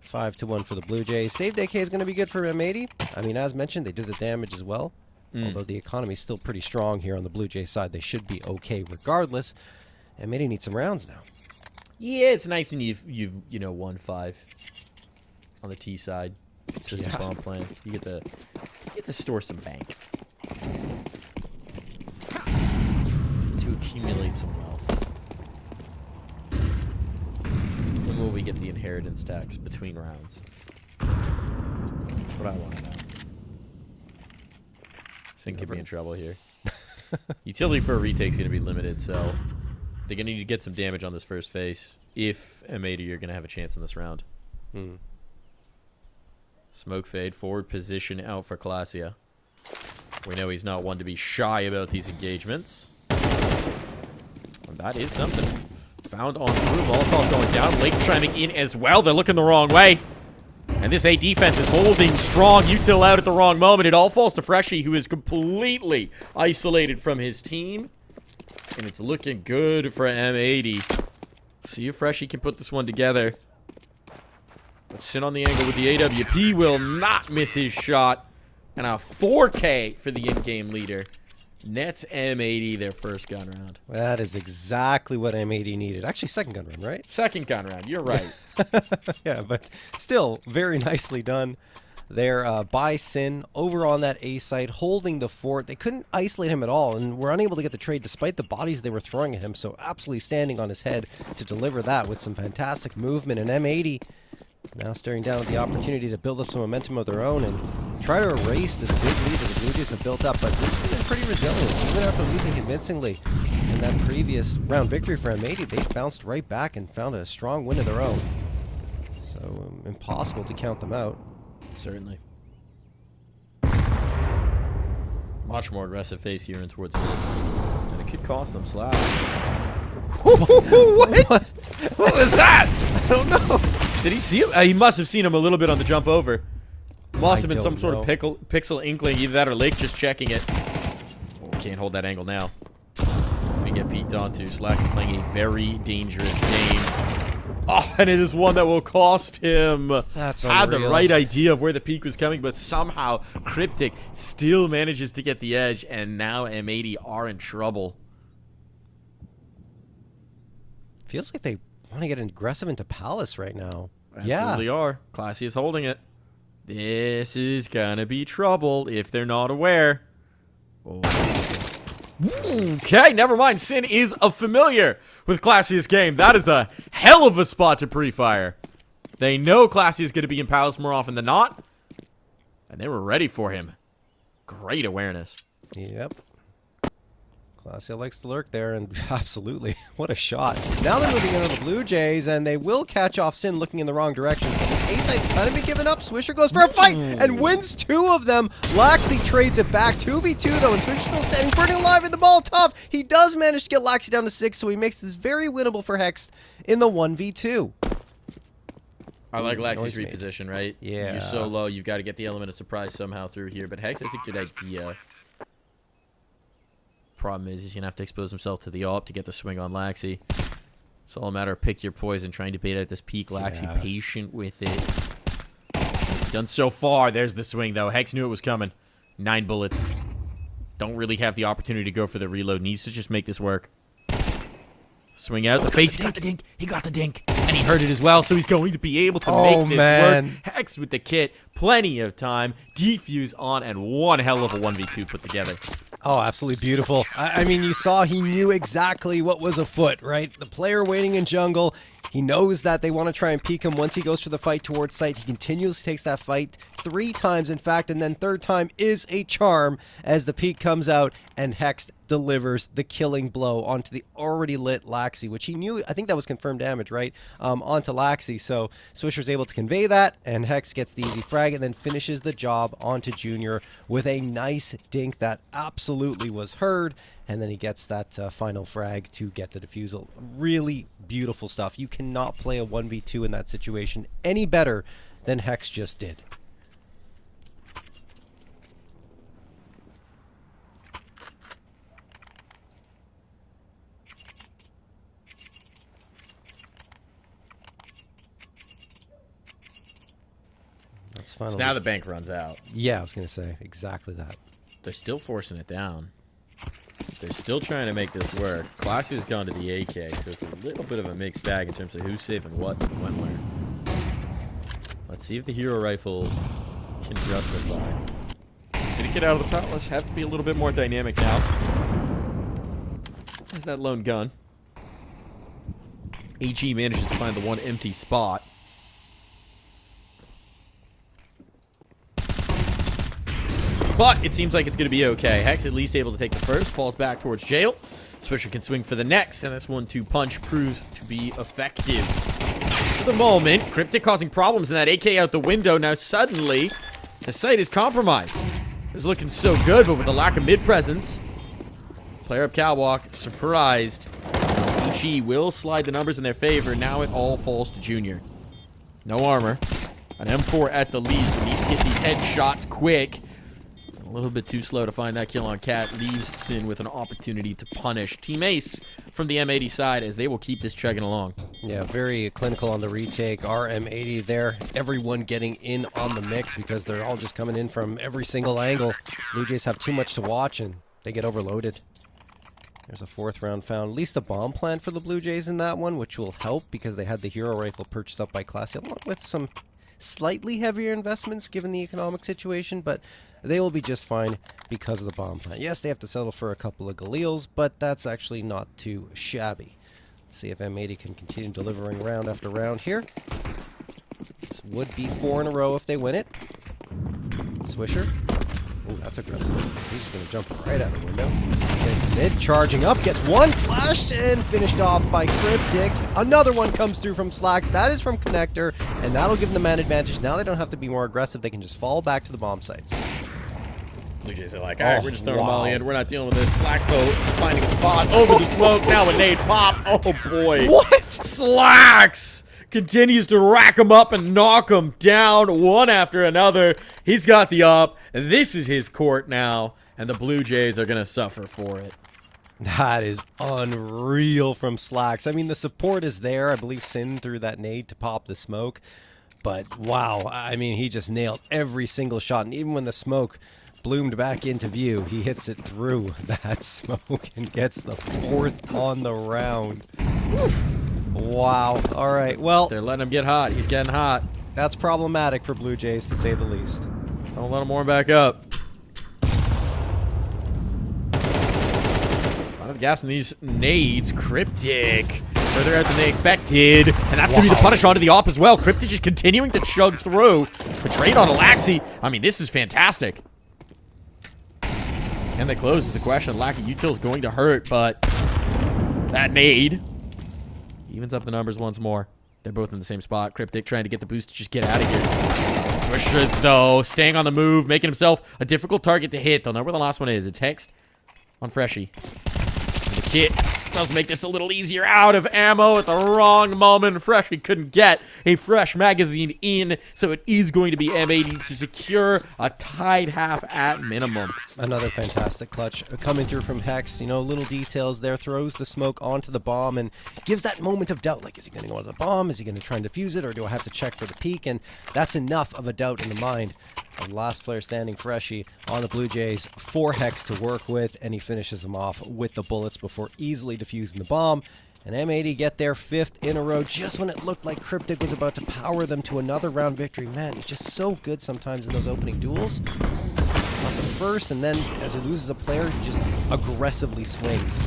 5-1 for the Blue Jays. Saved AK is going to be good for M80. I mean, as mentioned, they did the damage as well. Although the economy is still pretty strong here on the Blue Jays side, they should be okay regardless. M80 needs some rounds now. Yeah, it's nice when you've won 5 on the T side. Consistent bomb plants. You get to store some bank to accumulate some wealth. When will we get the inheritance tax between rounds? That's what I want to know. Sin could be in trouble here. Utility for a retake's going to be limited, so they're going to need to get some damage on this first phase if M80 are going to have a chance in this round. Smoke fade, forward position out for Classia. We know he's not one to be shy about these engagements. And that is something. Found on through, Molotov going down, Lake chiming in as well. They're looking the wrong way. And this A defense is holding strong. Util out at the wrong moment. It all falls to Freshie, who is completely isolated from his team. And it's looking good for M80. See if Freshie can put this one together. But Sin on the angle with the AWP will not miss his shot. And a 4K for the in-game leader. Nets M80 their first gun round. That is exactly what M80 needed. Actually, second gun round, right? Second gun round, you're right. Yeah, but still very nicely done there by Sin over on that A site, holding the fort. They couldn't isolate him at all and were unable to get the trade despite the bodies they were throwing at him. So absolutely standing on his head to deliver that with some fantastic movement. And M80 now staring down at the opportunity to build up some momentum of their own and try to erase this big lead that the Blue Jays have built up. But they've been pretty resilient. Even after losing convincingly in that previous round victory for M80, they bounced right back and found a strong win of their own. So impossible to count them out. Certainly. Much more aggressive face here and towards mid. And it could cost them slaps. What? What was that? I don't know. Did he see him? He must have seen him a little bit on the jump over. Must have been some sort of pixel inkling. Either that or Lake just checking it. Oh, can't hold that angle now. Gonna get peeked onto. Slacks is playing a very dangerous game. Oh, and it is one that will cost him. That's had unreal. the right idea of where the peak was coming, but somehow Cryptic still manages to get the edge, and now M80 are in trouble. Feels like they want to get aggressive into Palace right now. Absolutely are. Classy is holding it. This is gonna be trouble if they're not aware. Oh. Okay, never mind. Sin is a familiar with Classy's game. That is a hell of a spot to pre-fire. They know Classy is going to be in Palace more often than not, and they were ready for him. Great awareness. Yep. Classy likes to lurk there, and absolutely, what a shot. Now they're moving into the Blue Jays, and they will catch off Sin looking in the wrong direction. So this A-site's kind of been given up. Swisher goes for a fight and wins 2 of them. Laxi trades it back. 2v2 though, and Swisher still standing, burning alive in the Molotov. He does manage to get Laxi down to 6, so he makes this very winnable for Hex in the 1v2. I like Laxi's reposition, right? Yeah. You're so low, you've got to get the element of surprise somehow through here, but Hex has a good idea. Problem is he's gonna have to expose himself to the AWP to get the swing on Laxi. It's all a matter of pick your poison, trying to bait at this peak. Laxi patient with it. Done so far. There's the swing, though. Hex knew it was coming. 9 bullets. Don't really have the opportunity to go for the reload. Needs to just make this work. Swing out the face. He got the dink. He got the dink. And he heard it as well, so he's going to be able to make this work. Hex with the kit. Plenty of time. Defuse on, and one hell of a 1v2 put together. Oh, absolutely beautiful. I mean, you saw he knew exactly what was afoot, right? The player waiting in jungle. He knows that they want to try and peek him once he goes for the fight towards site. He continuously takes that fight 3 times, in fact, and then third time is a charm as the peek comes out and Hex delivers the killing blow onto the already lit Laxi, which he knew, I think that was confirmed damage, right? Onto Laxi. So Swisher's able to convey that, and Hex gets the easy frag and then finishes the job onto Junior with a nice dink that absolutely was heard. And then he gets that final frag to get the defusal. Really beautiful stuff. You cannot play a 1v2 in that situation any better than Hex just did. That's final. So now the bank runs out. Yeah, I was going to say exactly that. They're still forcing it down. They're still trying to make this work. Classy has gone to the AK, so it's a little bit of a mixed bag in terms of who's saving what and when where. Let's see if the hero rifle can justify. Gonna get out of the palace. Have to be a little bit more dynamic now. There's that lone gun. HE manages to find the one empty spot. But it seems like it's going to be okay. Hex at least able to take the first, falls back towards jail. Swisher can swing for the next, and this 1-2 punch proves to be effective. For the moment, Cryptic causing problems in that AK out the window. Now suddenly, the site is compromised. It's looking so good, but with a lack of mid-presence. Player up catwalk, surprised. HE will slide the numbers in their favor. Now it all falls to Junior. No armor. An M4 at the lead, so needs to get these headshots quick. A little bit too slow to find that kill on Cat. Leaves Sin with an opportunity to punish Team Ace from the M80 side as they will keep this chugging along. Yeah, very clinical on the retake. Our M80 there. Everyone getting in on the mix because they're all just coming in from every single angle. Blue Jays have too much to watch and they get overloaded. There's a 4th round found. At least a bomb plant for the Blue Jays in that one, which will help because they had the hero rifle purchased up by Classy, along with some slightly heavier investments given the economic situation, but they will be just fine because of the bomb plant. Yes, they have to settle for a couple of Galeals, but that's actually not too shabby. Let's see if M80 can continue delivering round after round here. This would be 4 in a row if they win it. Swisher. Ooh, that's aggressive. He's just going to jump right out the window. Mid charging up, gets one flashed and finished off by Cryptic. Another one comes through from Slacks. That is from Connector, and that'll give them the man advantage. Now they don't have to be more aggressive. They can just fall back to the bomb sites. Blue Jays are like, all right, we're just throwing a molly in. We're not dealing with this. Slacks, though, finding a spot over the smoke. Now a nade pop. Oh, boy. What? Slacks continues to rack him up and knock him down one after another. He's got the up. This is his court now, and the Blue Jays are going to suffer for it. That is unreal from Slacks. I mean, the support is there. I believe Sin threw that nade to pop the smoke. But, wow, I mean, he just nailed every single shot. And even when the smoke bloomed back into view, he hits it through that smoke and gets the 4th on the round. Wow. All right, well, they're letting him get hot. He's getting hot. That's problematic for Blue Jays, to say the least. Don't let him warm back up. A lot of gaps in these nades. Cryptic further out than they expected, and that's going to be the punish onto the op as well. Cryptic just continuing to chug through. Betrayed onto Laxi. I mean, this is fantastic. Can they close is the question. Lack of util is going to hurt, but that nade evens up the numbers once more. They're both in the same spot. Cryptic trying to get the boost to just get out of here. Swisher, though, staying on the move, making himself a difficult target to hit. They'll know where the last one is. It's Hex on Freshie. And the kit Does make this a little easier. Out of ammo at the wrong moment. Freshly couldn't get a fresh magazine in, so it is going to be M80 to secure a tied half at minimum. Another fantastic clutch coming through from Hex. You know, little details there. Throws the smoke onto the bomb and gives that moment of doubt. Like, is he going to go to the bomb? Is he going to try and defuse it? Or do I have to check for the peak? And that's enough of a doubt in the mind of the last player standing, Freshie, on the Blue Jays. 4 Hex to work with, and he finishes them off with the bullets before easily defusing the bomb. And M80 get their 5th in a row just when it looked like Cryptic was about to power them to another round victory. Man, he's just so good sometimes in those opening duels. Not the first, and then as he loses a player, he just aggressively swings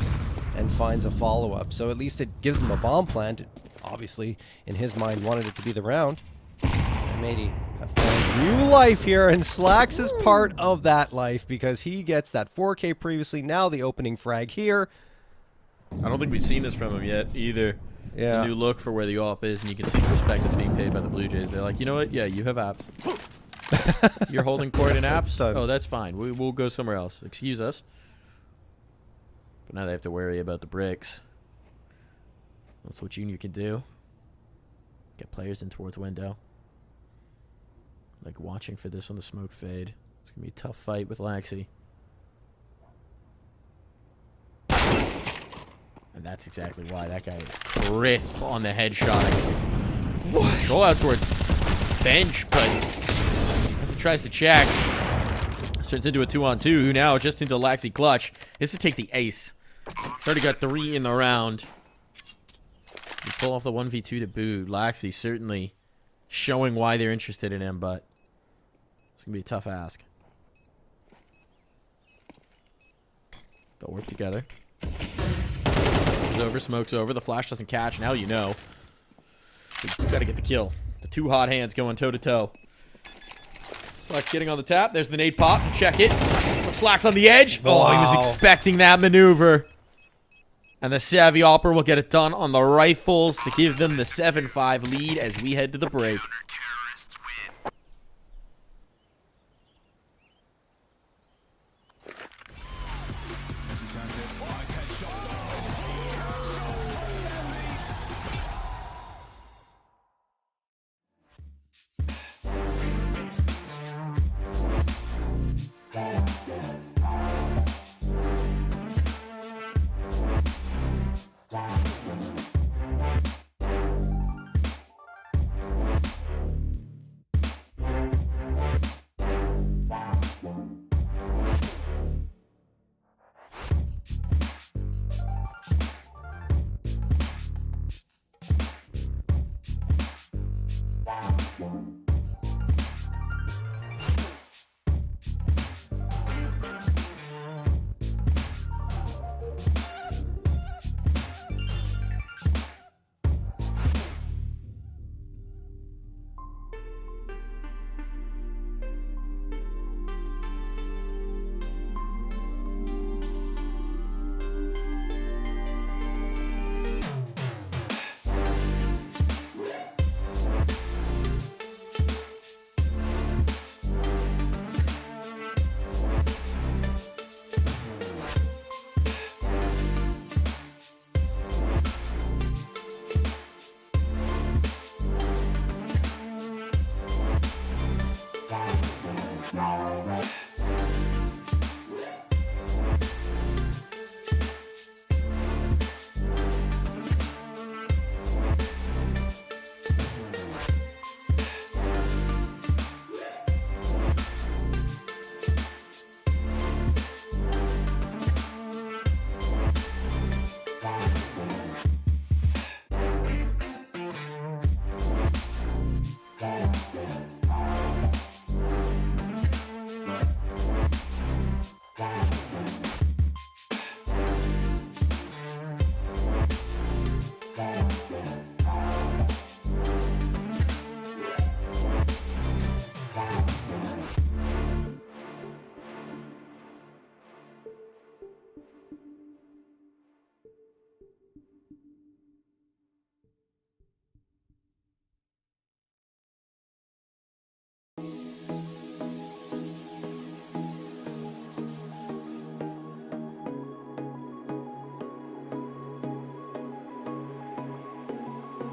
and finds a follow-up. So at least it gives him a bomb plant. Obviously, in his mind, wanted it to be the round. M80 have found new life here, and Slacks is part of that life because he gets that 4K previously, now the opening frag here. I don't think we've seen this from him yet either. Yeah. It's a new look for where the op is, and you can see the respect that's being paid by the Blue Jays. They're like, you know what? Yeah, you have apps. You're holding court in apps? Oh, that's fine. We'll go somewhere else. Excuse us. But now they have to worry about the bricks. That's what Junior can do. Get players in towards window. Like watching for this on the smoke fade. It's going to be a tough fight with Laxi. And that's exactly why that guy is crisp on the headshot. Go out towards bench, but as he tries to check, turns into a 2-on-2, who now just into Laxi clutch. This to take the ace. He's already got 3 in the round. You pull off the 1v2 to boot. Laxi certainly showing why they're interested in him, but it's going to be a tough ask. They'll work together. Over, smoke's over. The flash doesn't catch. Now you know. He's got to get the kill. The 2 hot hands going toe-to-toe. Slacks getting on the tap. There's the nade pop to check it. But Slacks on the edge. Wow. Oh, he was expecting that maneuver. And the Savvy Opera will get it done on the rifles to give them the 7-5 lead as we head to the break.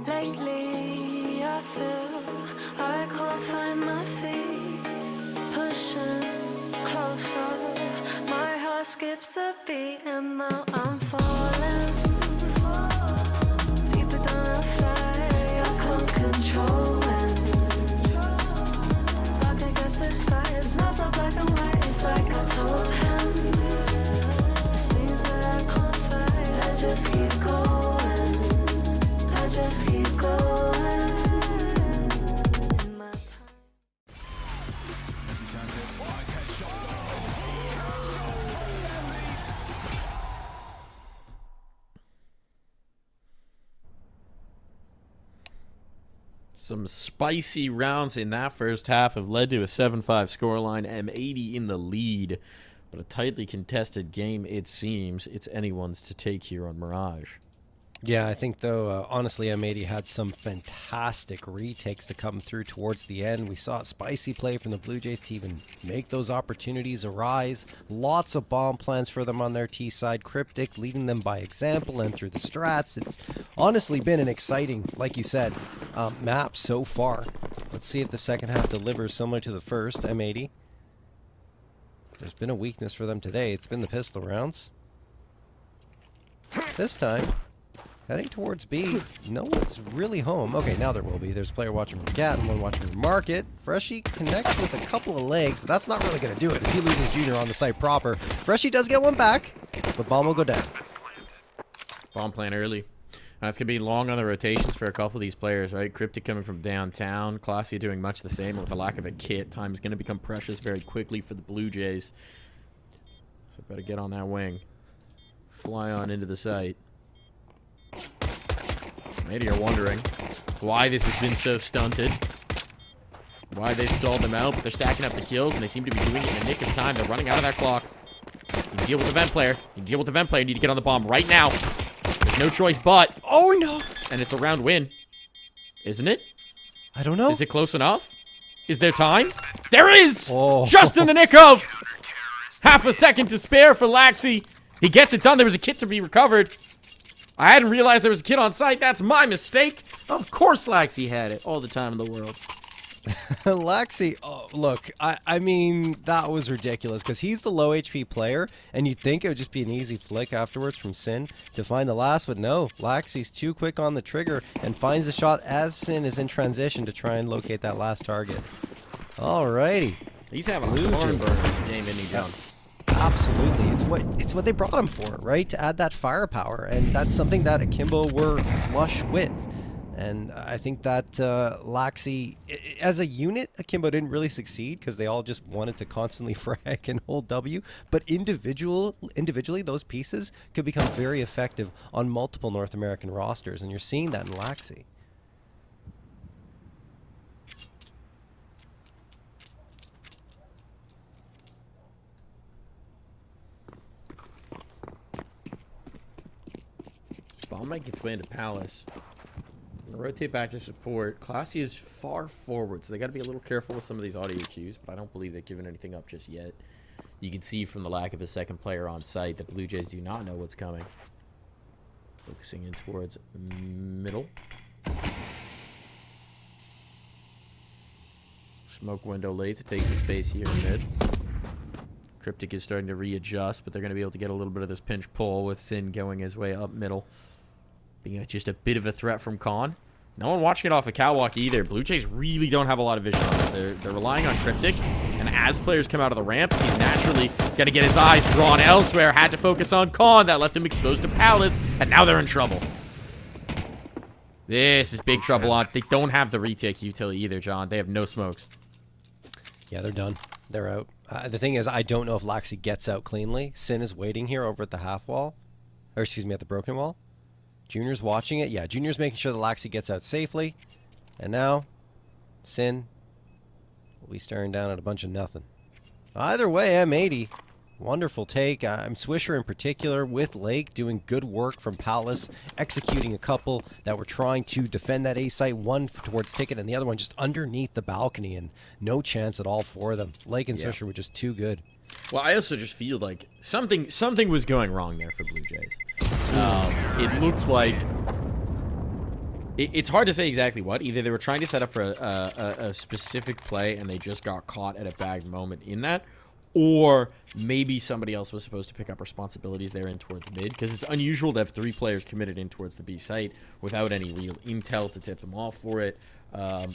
Lately, I feel I can't find my feet. Pushing closer, my heart skips a beat, and now I'm falling deeper than a fly. I can't control it. Dark against the sky, it's not so black and white. It's like I told him, there's things that I can't fight. I just keep going. I just keep going. In my time. Some spicy rounds in that first half have led to a 7-5 scoreline. M80 in the lead, but a tightly contested game it seems. It's anyone's to take here on Mirage. Yeah, I think, though, honestly, M80 had some fantastic retakes to come through towards the end. We saw spicy play from the Blue Jays to even make those opportunities arise. Lots of bomb plans for them on their T side. Cryptic leading them by example and through the strats. It's honestly been an exciting, like you said, map so far. Let's see if the second half delivers similar to the first, M80. There's been a weakness for them today. It's been the pistol rounds. This time, heading towards B. No one's really home. Okay, now there will be. There's a player watching from Cat and one watching from Market. Freshie connects with a couple of legs, but that's not really going to do it as he loses Junior on the site proper. Freshie does get one back, but bomb will go down. Bomb plant early. And it's going to be long on the rotations for a couple of these players, right? Cryptic coming from downtown. Classy doing much the same. With the lack of a kit, time is going to become precious very quickly for the Blue Jays. So better get on that wing. Fly on into the site. Maybe you're wondering why this has been so stunted. Why they stalled them out, but they're stacking up the kills, and they seem to be doing it in the nick of time. They're running out of that clock. You can deal with the vent player. You can deal with the vent player. You need to get on the bomb right now. There's no choice but. Oh, no. And it's a round win. Isn't it? I don't know. Is it close enough? Is there time? There is! Oh. Just in the nick of half a second to spare for Laxi. He gets it done. There was a kit to be recovered. I hadn't realized there was a kid on site. That's my mistake. Of course Laxi had it all the time in the world. Laxi, oh, look, I mean, that was ridiculous because he's the low HP player, and you'd think it would just be an easy flick afterwards from Sin to find the last, but no, Laxi's too quick on the trigger and finds the shot as Sin is in transition to try and locate that last target. Alrighty. He's having a barn burner in the game, isn't he, John? Absolutely. It's what they brought him for, right? To add that firepower, and that's something that Akimbo were flush with. And I think that Laxi, as a unit, Akimbo didn't really succeed because they all just wanted to constantly frag and hold W. But individually, those pieces could become very effective on multiple North American rosters, and you're seeing that in Laxi. Bomb might get way into Palace. Rotate back to support. Classy is far forward, so they got to be a little careful with some of these audio cues, but I don't believe they've given anything up just yet. You can see from the lack of a second player on site that Blue Jays do not know what's coming. Focusing in towards middle. Smoke window late to take some space here in mid. Cryptic is starting to readjust, but they're going to be able to get a little bit of this pinch pull with Sin going his way up middle. Being just a bit of a threat from Khan. No one watching it off a catwalk either. Blue Jays really don't have a lot of vision on it. They're relying on Cryptic. And as players come out of the ramp, he's naturally going to get his eyes drawn elsewhere. Had to focus on Khan. That left him exposed to Palace. And now they're in trouble. This is big trouble on. They don't have the retake utility either, John. They have no smokes. Yeah, they're done. They're out. The thing is, I don't know if Laxi gets out cleanly. Sin is waiting here over at the half wall. Or excuse me, at the broken wall. Junior's watching it. Yeah, Junior's making sure that Laxi gets out safely. And now, Sin will be staring down at a bunch of nothing. Either way, M80. Wonderful take. I'm Swisher in particular with Lake doing good work from Palace, executing a couple that were trying to defend that A site, one towards Ticket and the other one just underneath the balcony, and no chance at all for them. Lake and Swisher were just too good. Well, I also just feel like something was going wrong there for Blue Jays. It looked like It's hard to say exactly what. Either they were trying to set up for a specific play and they just got caught at a bad moment in that, or maybe somebody else was supposed to pick up responsibilities there in towards mid, because it's unusual to have 3 players committed in towards the B site without any real intel to tip them off for it.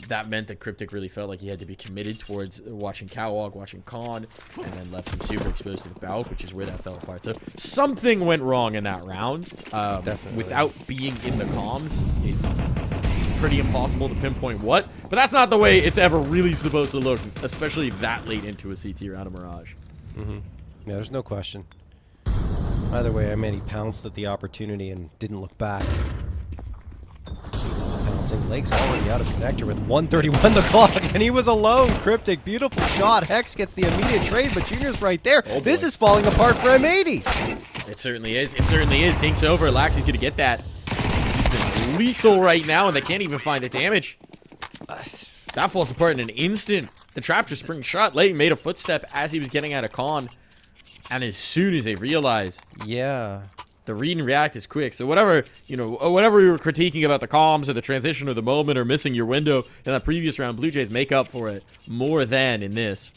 That meant that Cryptic really felt like he had to be committed towards watching Cowog, watching Con, and then left him super exposed to the Balk, which is where that fell apart. So something went wrong in that round. Without being in the comms, it's pretty impossible to pinpoint what, but that's not the way it's ever really supposed to look, especially that late into a CT round of Mirage. Yeah, there's no question. Either way, I mean, he pounced at the opportunity and didn't look back. Pouncing. Lake's already out of connector with 1:31 the clock, and he was alone. Cryptic, beautiful shot. Hex gets the immediate trade, but Junior's right there. This is falling apart for M80. It certainly is. It certainly is. Tink's over. Laxy's going to get that. He's lethal right now, and they can't even find the damage. That falls apart in an instant. The trap just spring shot. Layton made a footstep as he was getting out of Con, and as soon as they realize, the read and react is quick. So whatever, whatever we were critiquing about the comms or the transition or the moment or missing your window in that previous round, Blue Jays make up for it more than in this.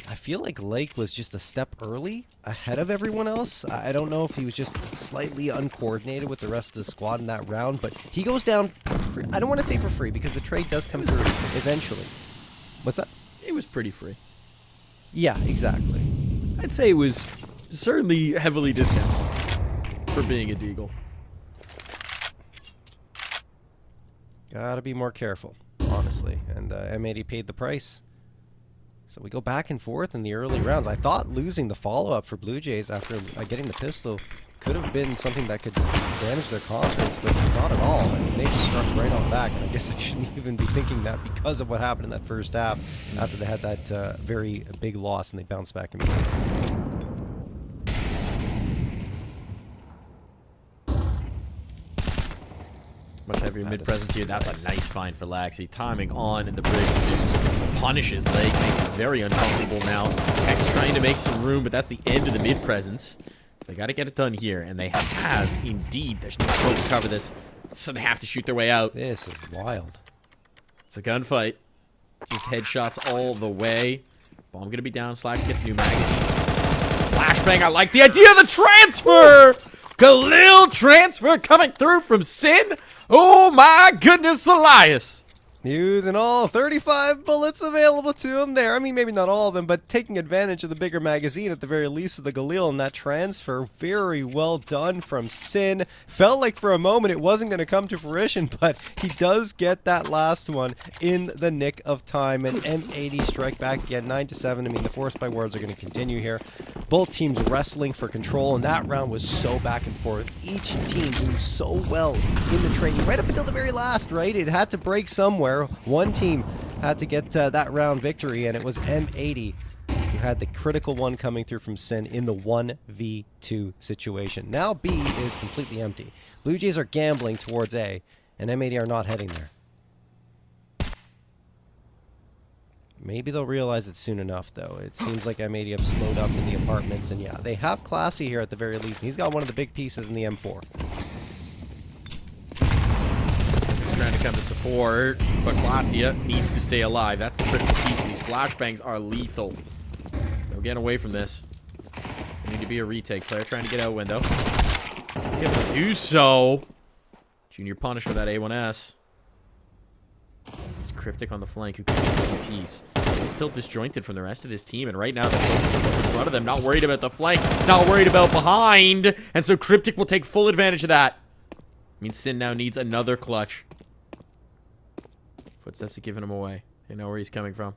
I feel like Lake was just a step early ahead of everyone else. I don't know if he was just slightly uncoordinated with the rest of the squad in that round, but he goes down, I don't want to say for free, because the trade does come through eventually. What's that? It was pretty free. Yeah, exactly. I'd say it was certainly heavily discounted for being a Deagle. Gotta be more careful, honestly. And M80 paid the price. So we go back and forth in the early rounds. I thought losing the follow-up for Blue Jays after getting the pistol could have been something that could damage their confidence, but not at all. I mean, they just struck right on back, and I guess I shouldn't even be thinking that because of what happened in that first half after they had that very big loss and they bounced back immediately. Much heavier mid presence here. That's a nice find for Laxy. Timing on in the bridge punishes Lake, makes it very uncomfortable now. Hex trying to make some room, but that's the end of the mid presence. They got to get it done here, and they have indeed. There's no scope to cover this, so they have to shoot their way out. This is wild. It's a gunfight. Just headshots all the way. Bomb gonna be down. Slacks gets a new magazine. Flashbang. I like the idea of the transfer. Khalil transfer coming through from Sin. Oh my goodness, Elias. Using all 35 bullets available to him there. I mean, maybe not all of them, but taking advantage of the bigger magazine at the very least of the Galil, and that transfer, very well done from Sin. Felt like for a moment it wasn't going to come to fruition, but he does get that last one in the nick of time, and M80 strike back again, 9-7. I mean, the Force by Words are going to continue here. Both teams wrestling for control, and that round was so back and forth. Each team doing so well in the training, right up until the very last, right? It had to break somewhere. One team had to get that round victory, and it was M80 who had the critical one coming through from Sin in the 1v2 situation. Now B is completely empty. Blue Jays are gambling towards A, and M80 are not heading there. Maybe they'll realize it soon enough, though. It seems like M80 have slowed up in the apartments, and yeah, they have Classy here at the very least. And he's got one of the big pieces in the M4. Trying to come to support, but Glacia needs to stay alive. That's the critical piece. These flashbangs are lethal. They'll get away from this. Need to be a retake player trying to get out window. Able to do so. Junior punished for that A1S. It's Cryptic on the flank who can get the piece. He's still disjointed from the rest of his team, and right now they're focused in front of them, not worried about the flank, not worried about behind, and so Cryptic will take full advantage of that. Means Sin now needs another clutch. Footsteps are giving him away. They know where he's coming from.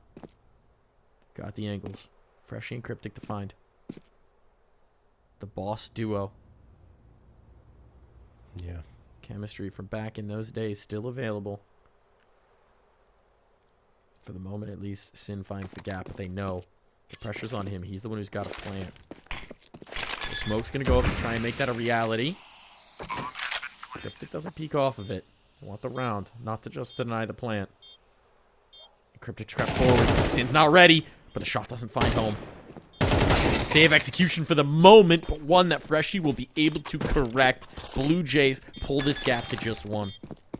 Got the angles. Freshie and Cryptic to find. The boss duo. Yeah. Chemistry from back in those days still available. For the moment, at least, Sin finds the gap, but they know the pressure's on him. He's the one who's got a plan. The smoke's going to go up to try and make that a reality. Cryptic doesn't peek off of it. I want the round, not to just deny the plant. Cryptic trap forward. Sin's not ready, but the shot doesn't find home. Stay of execution for the moment, but one that Freshie will be able to correct. Blue Jays pull this gap to just one.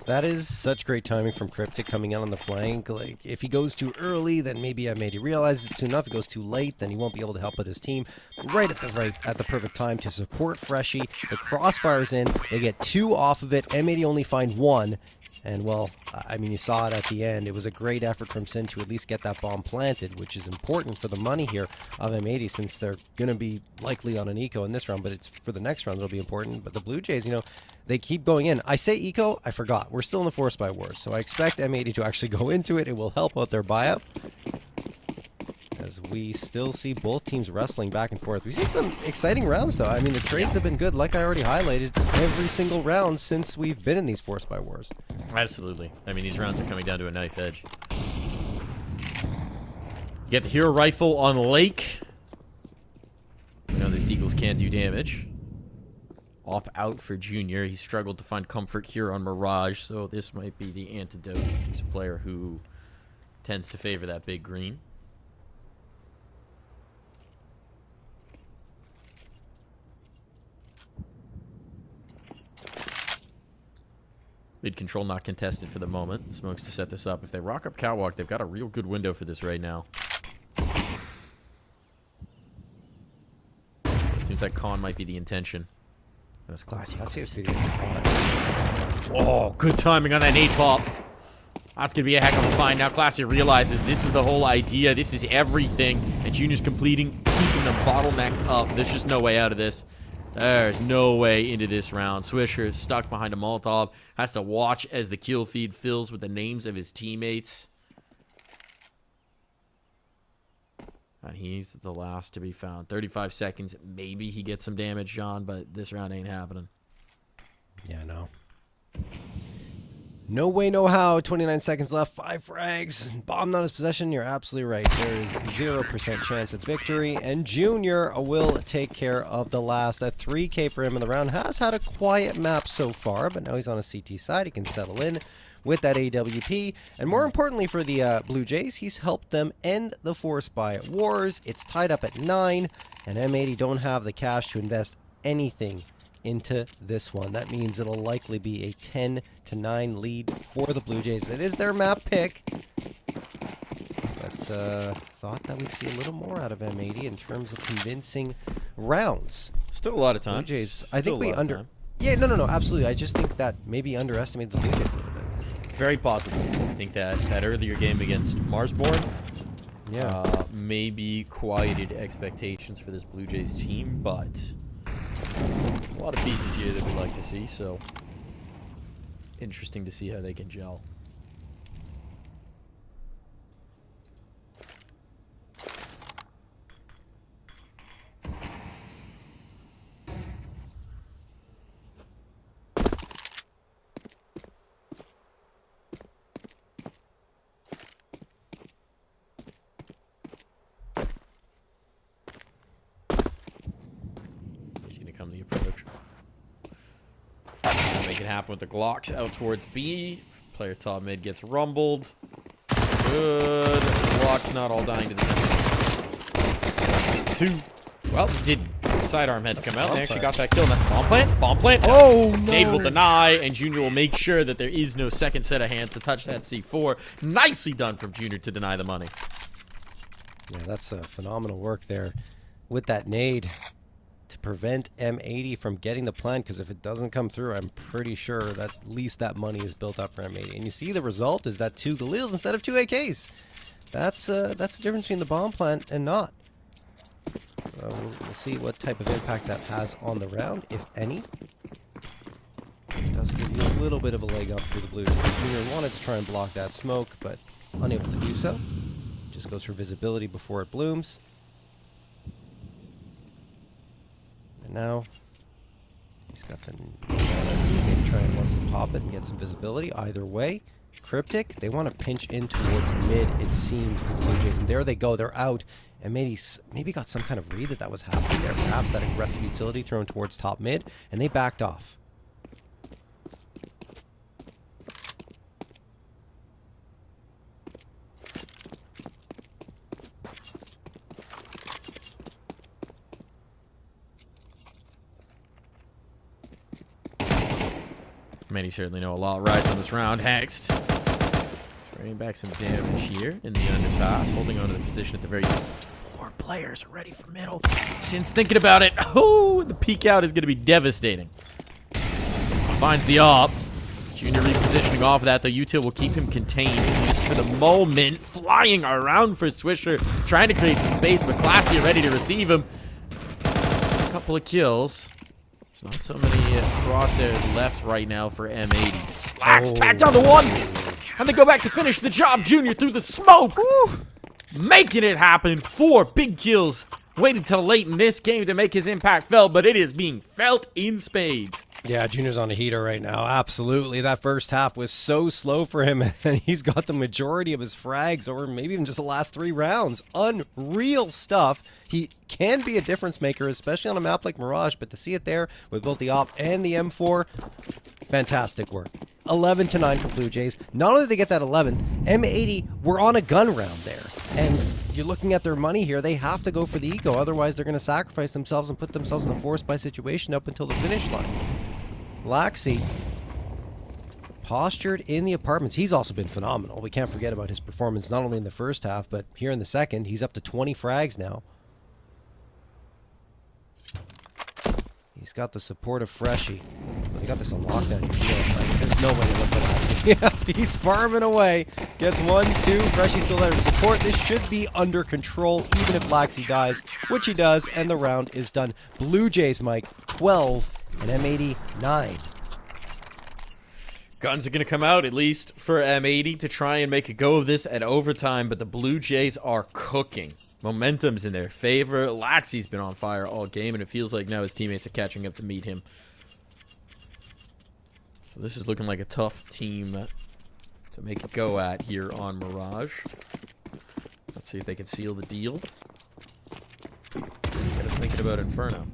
That is such great timing from Cryptic coming in on the flank. Like, if he goes too early, then maybe M80 realizes it soon enough. If he goes too late, then he won't be able to help out his team. Right at the perfect time to support Freshie. The crossfire's in. They get 2 off of it. M80 only find 1. And, well, I mean, you saw it at the end. It was a great effort from Sin to at least get that bomb planted, which is important for the money here of M80 since they're going to be likely on an eco in this round, but it's for the next round it'll be important. But the Blue Jays, you know, they keep going in. I say eco, I forgot. We're still in the Force by Wars, so I expect M80 to actually go into it. It will help out their buyout. As we still see both teams wrestling back and forth. We've seen some exciting rounds, though. I mean, the trades have been good, like I already highlighted, every single round since we've been in these Force by Wars. Absolutely. I mean, these rounds are coming down to a knife edge. You get the hero rifle on Lake. You know, these deagles can't do damage. Op out for Junior. He struggled to find comfort here on Mirage, so this might be the antidote. He's a player who tends to favor that big green. Mid control not contested for the moment. Smokes to set this up. If they rock up Catwalk, they've got a real good window for this right now. It seems like Khan might be the intention. That's classy. Oh, good timing on that nade pop. That's going to be a heck of a find. Now Classy realizes this is the whole idea. This is everything. And Junior's keeping them bottlenecked up. There's just no way out of this. There's no way into this round. Swisher stuck behind a Molotov. Has to watch as the kill feed fills with the names of his teammates. And he's the last to be found. 35 seconds. Maybe he gets some damage, John, but this round ain't happening. Yeah, no. No way, no how. 29 seconds left. 5 frags. Bomb not his possession. You're absolutely right. There is 0% chance of victory. And Junior will take care of the last. A 3K for him in the round. Has had a quiet map so far, but now he's on a CT side. He can settle in with that AWP. And more importantly for the Blue Jays, he's helped them end the Force by Wars. It's tied up at 9, and M80 don't have the cash to invest anything into this one. That means it'll likely be a 10-9 lead for the Blue Jays. It is their map pick. But thought that we'd see a little more out of M80 in terms of convincing rounds. Still a lot of time. Blue Jays, I think we Yeah, no, absolutely. I just think that maybe underestimated the Blue Jays a little bit. Very possible. I think that earlier game against Marsborn maybe quieted expectations for this Blue Jays team, but there's a lot of pieces here that we'd like to see, so interesting to see how they can gel. Make it happen with the Glocks out towards B. Player top mid gets rumbled. Good. Glock not all dying to the center. 2. Well, didn't. Sidearm had to come out. They actually got that kill, and that's bomb plant. Bomb plant. Oh, no. Nade will deny, and Junior will make sure that there is no second set of hands to touch that C4. Nicely done from Junior to deny the money. Yeah, that's phenomenal work there with that nade to prevent M80 from getting the plant, because if it doesn't come through, I'm pretty sure that at least that money is built up for M80. And you see the result is that 2 Galils instead of 2 AKs. That's the difference between the bomb plant and not. We'll see what type of impact that has on the round, if any. It does give you a little bit of a leg up for the Blue Jays. Junior wanted to try and block that smoke, but unable to do so. Just goes for visibility before it blooms. And now he's got the maybe try and wants to pop it and get some visibility. Either way, Cryptic, they want to pinch in towards mid, it seems, the Blue Jays. And there they go, they're out. And maybe got some kind of read that was happening there. Perhaps that aggressive utility thrown towards top mid, and they backed off. Many certainly know a lot rides on this round. Hexed. Bringing back some damage here in the underpass. Holding on to the position at the very least. 4 players are ready for middle. Since thinking about it. Oh, the peek out is going to be devastating. Finds the op. Junior repositioning off of that. The util will keep him contained just for the moment. Flying around for Swisher. Trying to create some space, but Classy ready to receive him. A couple of kills. There's not so many crosshairs left right now for M80. Slacks tacked down the one. And they go back to finish the job. Junior through the smoke. Woo. Making it happen. 4 big kills. Waited till late in this game to make his impact felt, but it is being felt in spades. Yeah, Junior's on a heater right now. Absolutely. That first half was so slow for him, and he's got the majority of his frags, or maybe even just the last 3 rounds. Unreal stuff. He can be a difference maker, especially on a map like Mirage, but to see it there with both the op and the M4, fantastic work. 11-9 for Blue Jays. Not only did they get that 11, M80 were on a gun round there. And you're looking at their money here. They have to go for the ego. Otherwise, they're going to sacrifice themselves and put themselves in a forced buy situation up until the finish line. Laxi postured in the apartments. He's also been phenomenal. We can't forget about his performance, not only in the first half, but here in the second. He's up to 20 frags now. He's got the support of Freshie. Well, they got this on lockdown. There's no way to look at Laxi. Yeah, he's farming away. Gets 1, 2. Freshie's still there to support. This should be under control, even if Laxi dies, which he does, and the round is done. Blue Jays, Mike, 12. And M80, 9. Guns are going to come out, at least for M80, to try and make a go of this at overtime, but the Blue Jays are cooking. Momentum's in their favor. Laxi's been on fire all game, and it feels like now his teammates are catching up to meet him. So this is looking like a tough team to make a go at here on Mirage. Let's see if they can seal the deal. Got us thinking about Inferno.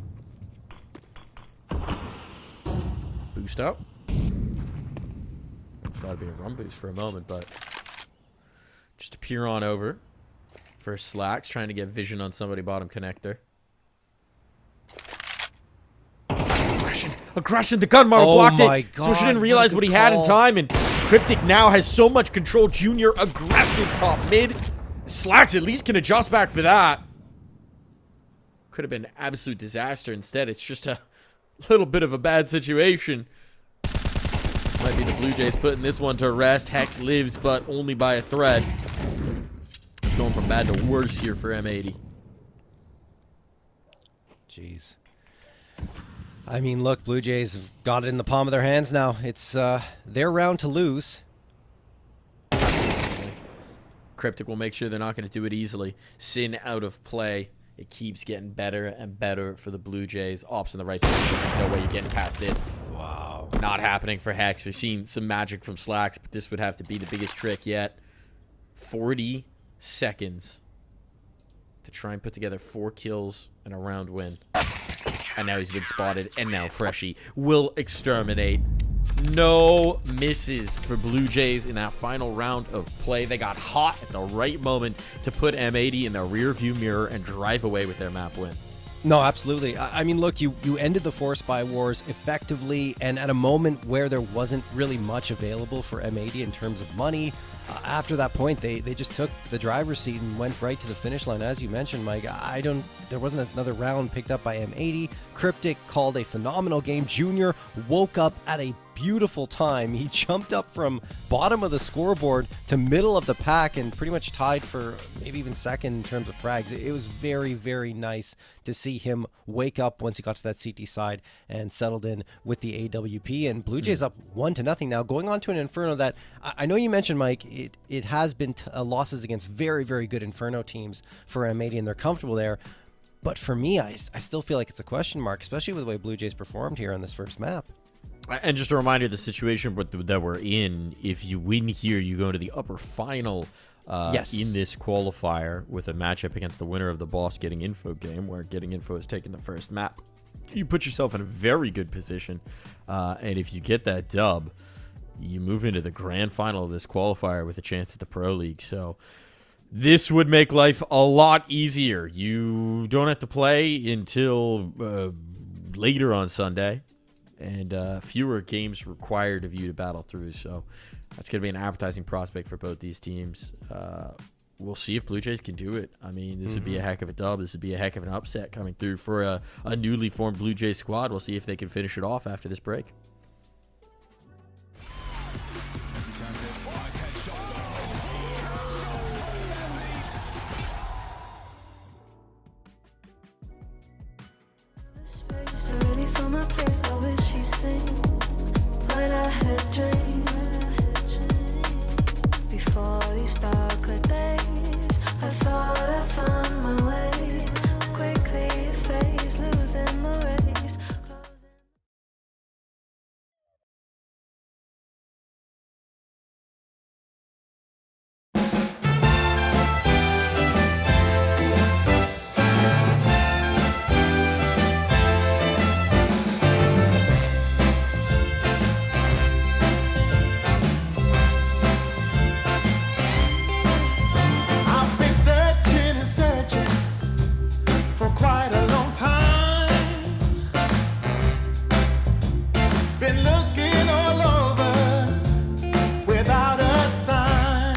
Boost up. Thought it'd be a run boost for a moment, but just a peer on over for Slacks, trying to get vision on somebody bottom connector. Aggression, the gun model blocked it. So she didn't realize what he had in time, and Cryptic now has so much control. Junior aggressive top mid. Slacks at least can adjust back for that. Could have been an absolute disaster. Instead, it's just a little bit of a bad situation. Might be the Blue Jays putting this one to rest. Hex lives, but only by a thread. It's going from bad to worse here for M80. Jeez. I mean, look, Blue Jays have got it in the palm of their hands now. It's their round to lose. Cryptic will make sure they're not going to do it easily. Sin out of play. It keeps getting better and better for the Blue Jays. Ops in the right position. There's no way you're getting past this. Wow. Not happening for Hex. We've seen some magic from Slacks, but this would have to be the biggest trick yet. 40 seconds to try and put together 4 kills and a round win. And now he's been spotted, and now Freshie will exterminate. No misses for Blue Jays in that final round of play. They got hot at the right moment to put M80 in the rear view mirror and drive away with their map win. No, absolutely. I mean, look, you ended the Force Buy Wars effectively, and at a moment where there wasn't really much available for M80 in terms of money. After that point, they just took the driver's seat and went right to the finish line. As you mentioned, Mike, there wasn't another round picked up by M80. Cryptic called a phenomenal game. Junior woke up at a beautiful time. He jumped up from bottom of the scoreboard to middle of the pack and pretty much tied for maybe even second in terms of frags. It was very, very nice to see him wake up once he got to that CT side and settled in with the AWP. And Blue Jays up 1-0 now, going on to an Inferno that I know you mentioned, Mike. It has been losses against very, very good Inferno teams for M80, and they're comfortable there. But for me, I still feel like it's a question mark, especially with the way Blue Jays performed here on this first map. And just a reminder, the situation that we're in, if you win here, you go to the upper final in this qualifier with a matchup against the winner of the Boss Getting Info game, where Getting Info has taken the first map. You put yourself in a very good position, and if you get that dub, you move into the grand final of this qualifier with a chance at the Pro League. So this would make life a lot easier. You don't have to play until later on Sunday. and fewer games required of you to battle through. So that's going to be an appetizing prospect for both these teams. We'll see if Blue Jays can do it. I mean, this would be a heck of a dub. This would be a heck of an upset coming through for a newly formed Blue Jays squad. We'll see if they can finish it off after this break. Space to really fill my place. I wish she'd sing what I had dreamed. Before these darker days, I thought I found my way. Quickly it fades, losing the race. I've been searching and searching for quite a long time. Been looking all over without a sign.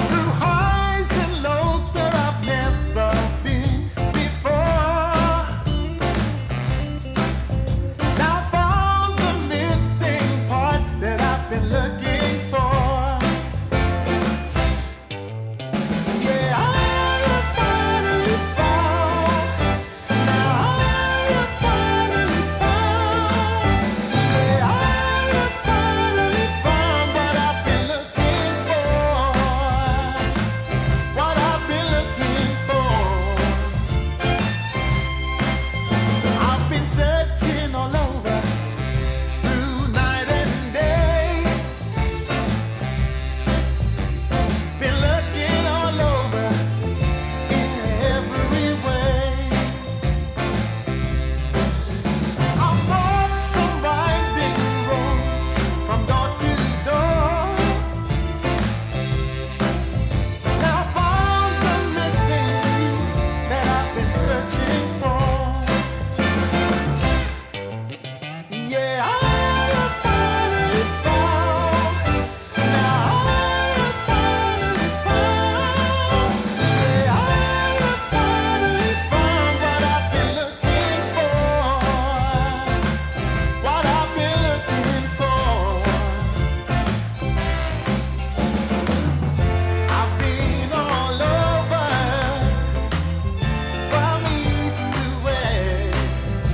Through highs and lows where I've never been before. Now found the missing part that I've been looking for. Yeah, I have finally found. Now I have finally found. Yeah, I have finally found what I've been looking for. What I've been looking for. I've been searching all over through night and day. Been looking all over in every way. I've walked some winding roads from door to door. Now found the missing piece that I've been searching for. Yeah, I have finally found. Now I have finally found. Yeah, I have finally found what I've been looking for. What I've been looking for. I've been all over, from east to west,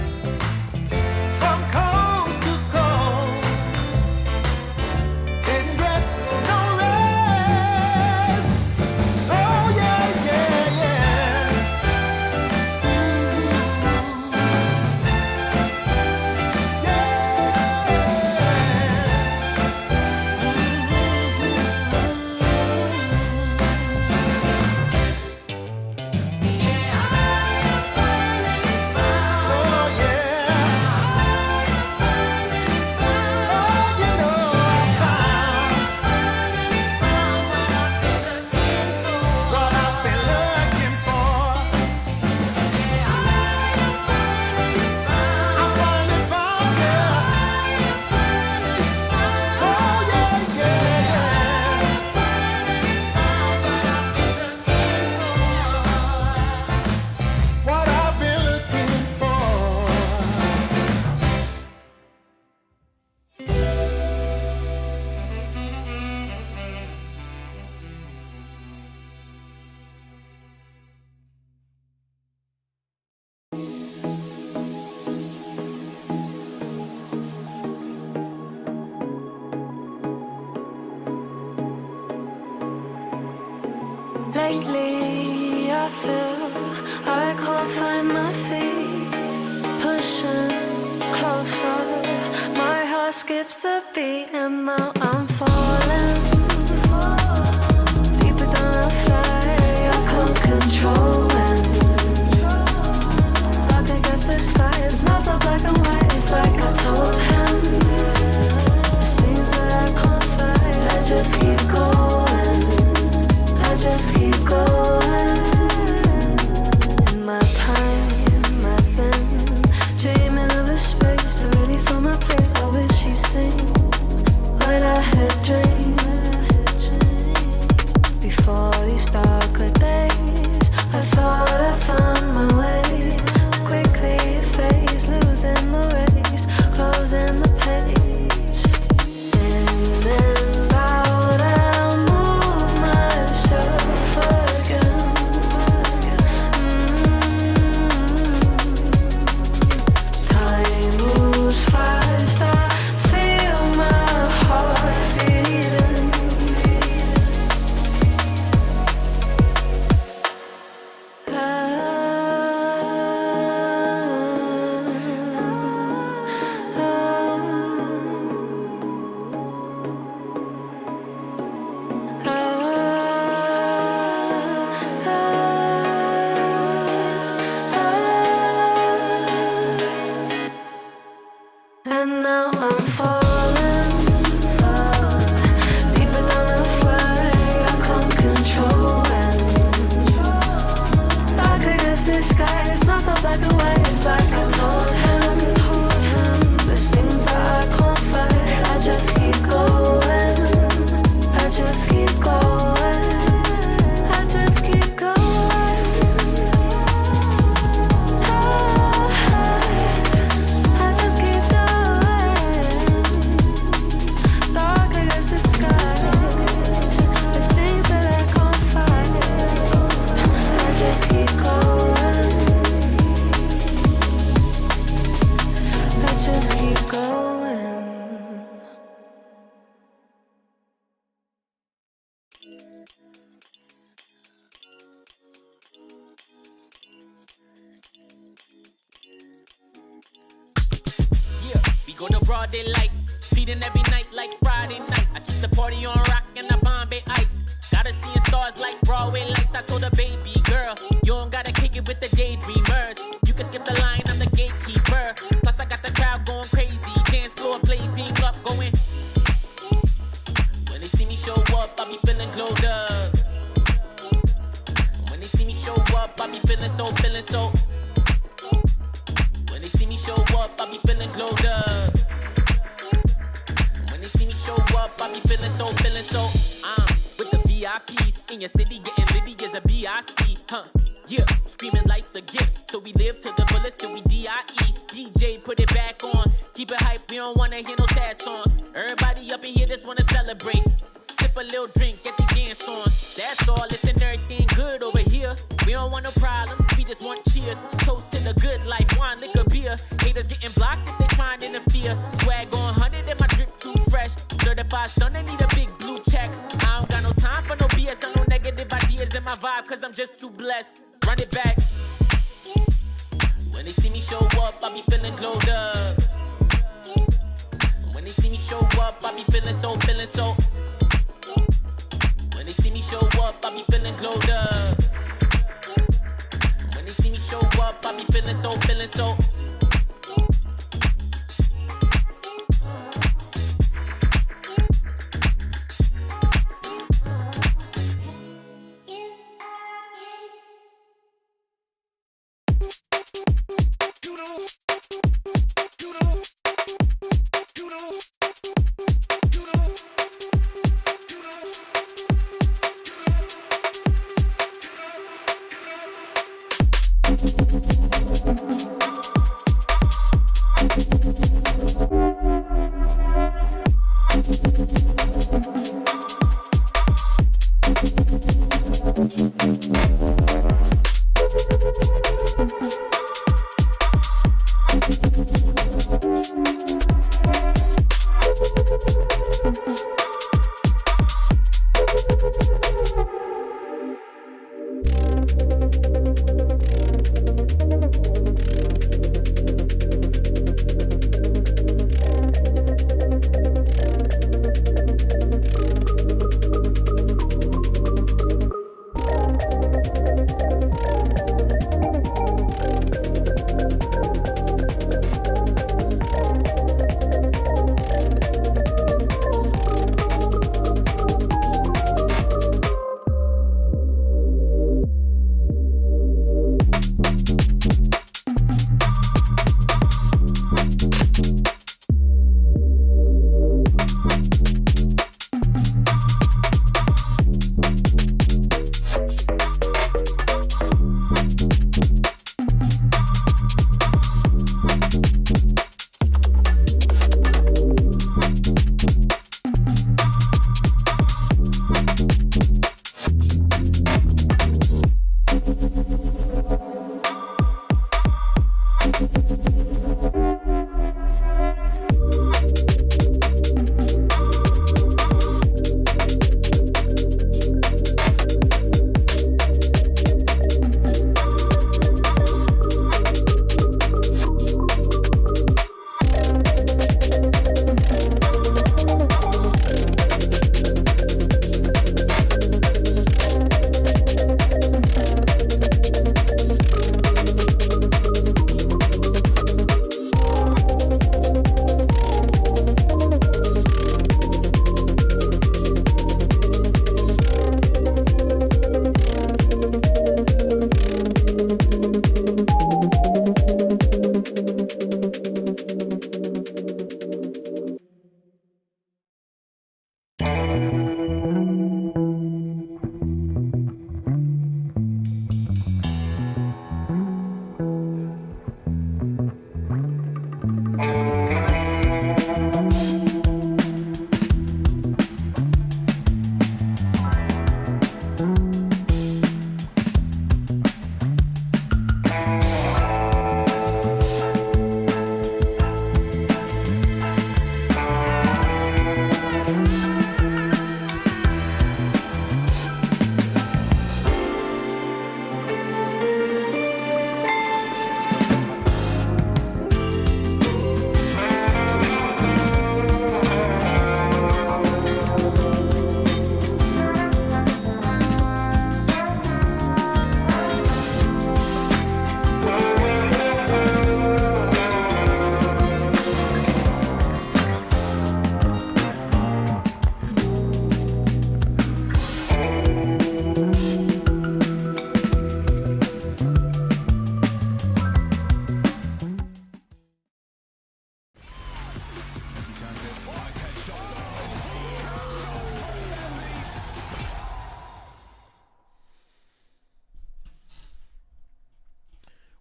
from coast to coast. Didn't get no rest. Oh yeah, yeah, yeah. What I've been looking for. Lately, I feel I can't find my feet. Pushing closer, my heart skips a beat, and now I'm falling. Deeper than a fly, I can't control it. Dark against the sky, it's not so black and white. It's like I told him, there's things that I can't fight. I just keep going. I just keep going. In my time, I've been dreaming. go to broad daylight. Feeding every night like Friday night. I keep the party on rock and the Bombay ice. Gotta see stars like Broadway lights. I told her, baby girl, you don't gotta kick it with the daydreamers. You can skip the line, I'm the gatekeeper. Plus I got the crowd going crazy. Dance floor blazing up, going. When they see me show up, I be feeling glowed up. When they see me show up, I be feeling so. When they see me show up, I be feeling glowed up. When they see me show up, I be feeling so. With the VIPs in your city, getting litty as a BIC, huh? Yeah, screaming life's a gift, so we live to the fullest till we DIE. DJ, put it back on, keep it hype, we don't wanna hear no sad songs. Everybody up in here just wanna celebrate. Sip a little drink, get the dance on. That's all, listen, everything good over here. We don't want no problems, we just want cheers. Toast to the good life, wine, liquor, beer. Haters getting blocked if they trying to interfere. Swag on 100 and my drip too fresh. Certified stunner, need a big blue check. I don't got no time for no BS or no negative ideas in my vibe, cause I'm just too blessed. Run it back. When they see me show up, I be feeling glowed up. When they see me show up, I be feeling so. When they see me show up, I be feeling glowed up. When they see me show up, I be feeling so.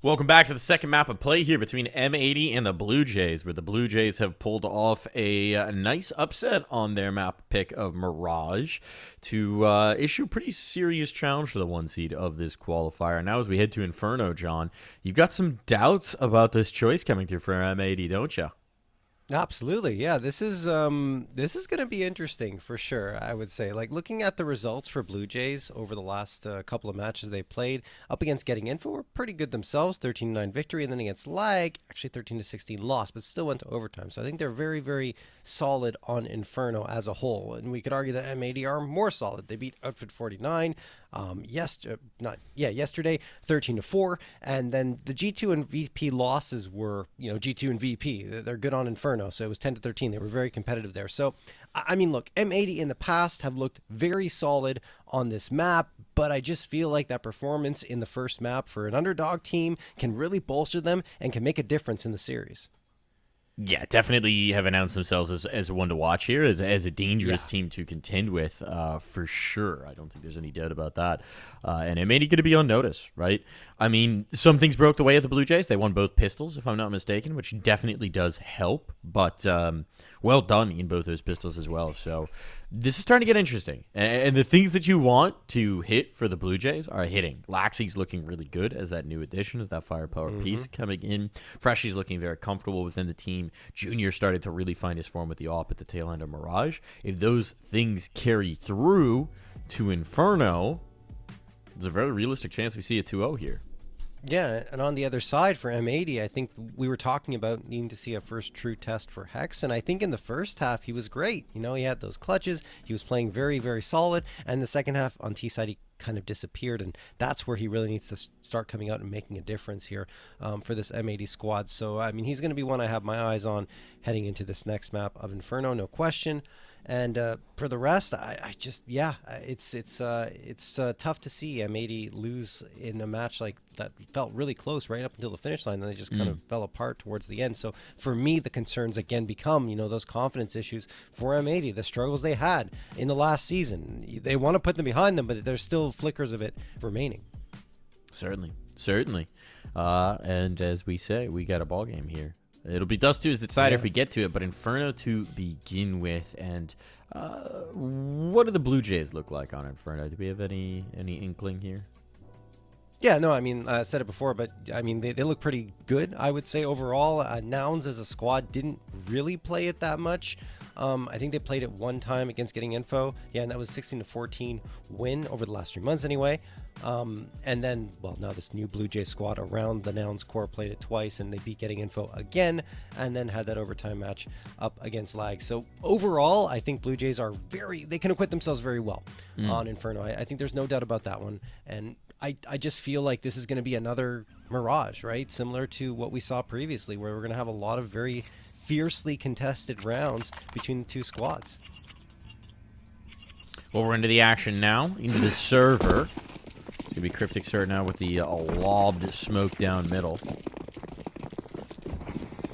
Welcome back to the second map of play here between M80 and the Blue Jays, where the Blue Jays have pulled off a nice upset on their map pick of Mirage to issue a pretty serious challenge for the 1 seed of this qualifier. Now as we head to Inferno, John, you've got some doubts about this choice coming through for M80, don't you? Absolutely, yeah. This is going to be interesting for sure. I would say, like looking at the results for Blue Jays over the last couple of matches they played up against Getting Info, were pretty good themselves. 13-9 victory, and then against Lag, actually 13-16 loss, but still went to overtime. So I think they're very, very solid on Inferno as a whole, and we could argue that M80 are more solid. They beat Outfit 49. Yesterday 13-4, and then the G2 and VP losses were, G2 and VP. They're good on Inferno, so it was 10-13. They were very competitive there. So I mean, look, M80 in the past have looked very solid on this map, but I just feel like that performance in the first map for an underdog team can really bolster them and can make a difference in the series. Yeah, definitely have announced themselves as one to watch here, as a dangerous team to contend with, for sure. I don't think there's any doubt about that. And M80 going to be on notice, right? I mean, some things broke the way of the Blue Jays. They won both pistols, if I'm not mistaken, which definitely does help. But well done in both those pistols as well. So this is starting to get interesting. And the things that you want to hit for the Blue Jays are hitting. Laxey's looking really good as that new addition, as that firepower piece coming in. Freshy's looking very comfortable within the team. Junior started to really find his form with the AWP at the tail end of Mirage. If those things carry through to Inferno, there's a very realistic chance we see a 2-0 here. Yeah, and on the other side for M80, I think we were talking about needing to see a first true test for Hex, and I think in the first half he was great. He had those clutches, he was playing very, very solid, and the second half on T side he kind of disappeared, and that's where he really needs to start coming out and making a difference here for this M80 squad. So I mean, he's going to be one I have my eyes on heading into this next map of Inferno, no question. And for the rest, I just, it's tough to see M80 lose in a match like that. Felt really close right up until the finish line, then they just kind of fell apart towards the end. So for me, the concerns again become, those confidence issues for M80, the struggles they had in the last season. They want to put them behind them, but there's still flickers of it remaining. Certainly. And as we say, we got a ball game here. It'll be Dust 2 as the decider if we get to it, but Inferno to begin with. And what do the Blue Jays look like on Inferno? Do we have any inkling here? Yeah, no, I mean, I said it before, but I mean, they look pretty good, I would say, overall. Nouns as a squad didn't really play it that much. I think they played it one time against Getting Info. Yeah, and that was 16-14 win over the last 3 months anyway. And then, well, now this new Blue Jay squad around the Nouns core played it twice, and they beat Getting Info again, and then had that overtime match up against Lag. So overall, I think Blue Jays are they can acquit themselves very well on Inferno. I think there's no doubt about that one. And I just feel like this is going to be another Mirage, right? Similar to what we saw previously, where we're going to have a lot of very fiercely contested rounds between the two squads. Well, we're into the action now, into the server. It's going to be Cryptic start now with the lobbed smoke down middle.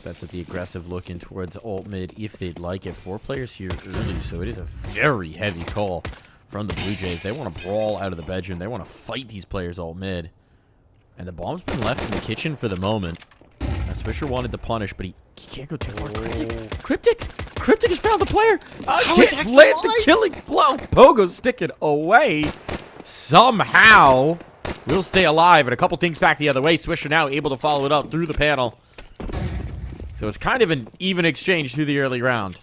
That's the aggressive look in towards alt mid if they'd like it. 4 players here early, so it is a very heavy call from the Blue Jays. They want to brawl out of the bedroom. They want to fight these players alt mid. And the bomb's been left in the kitchen for the moment. Swisher wanted to punish, but he can't go too far. Cryptic has found the player. Can't land the killing blow. Pogo sticking away. Somehow will stay alive, and a couple things back the other way. Swisher now able to follow it up through the panel. So it's kind of an even exchange through the early round.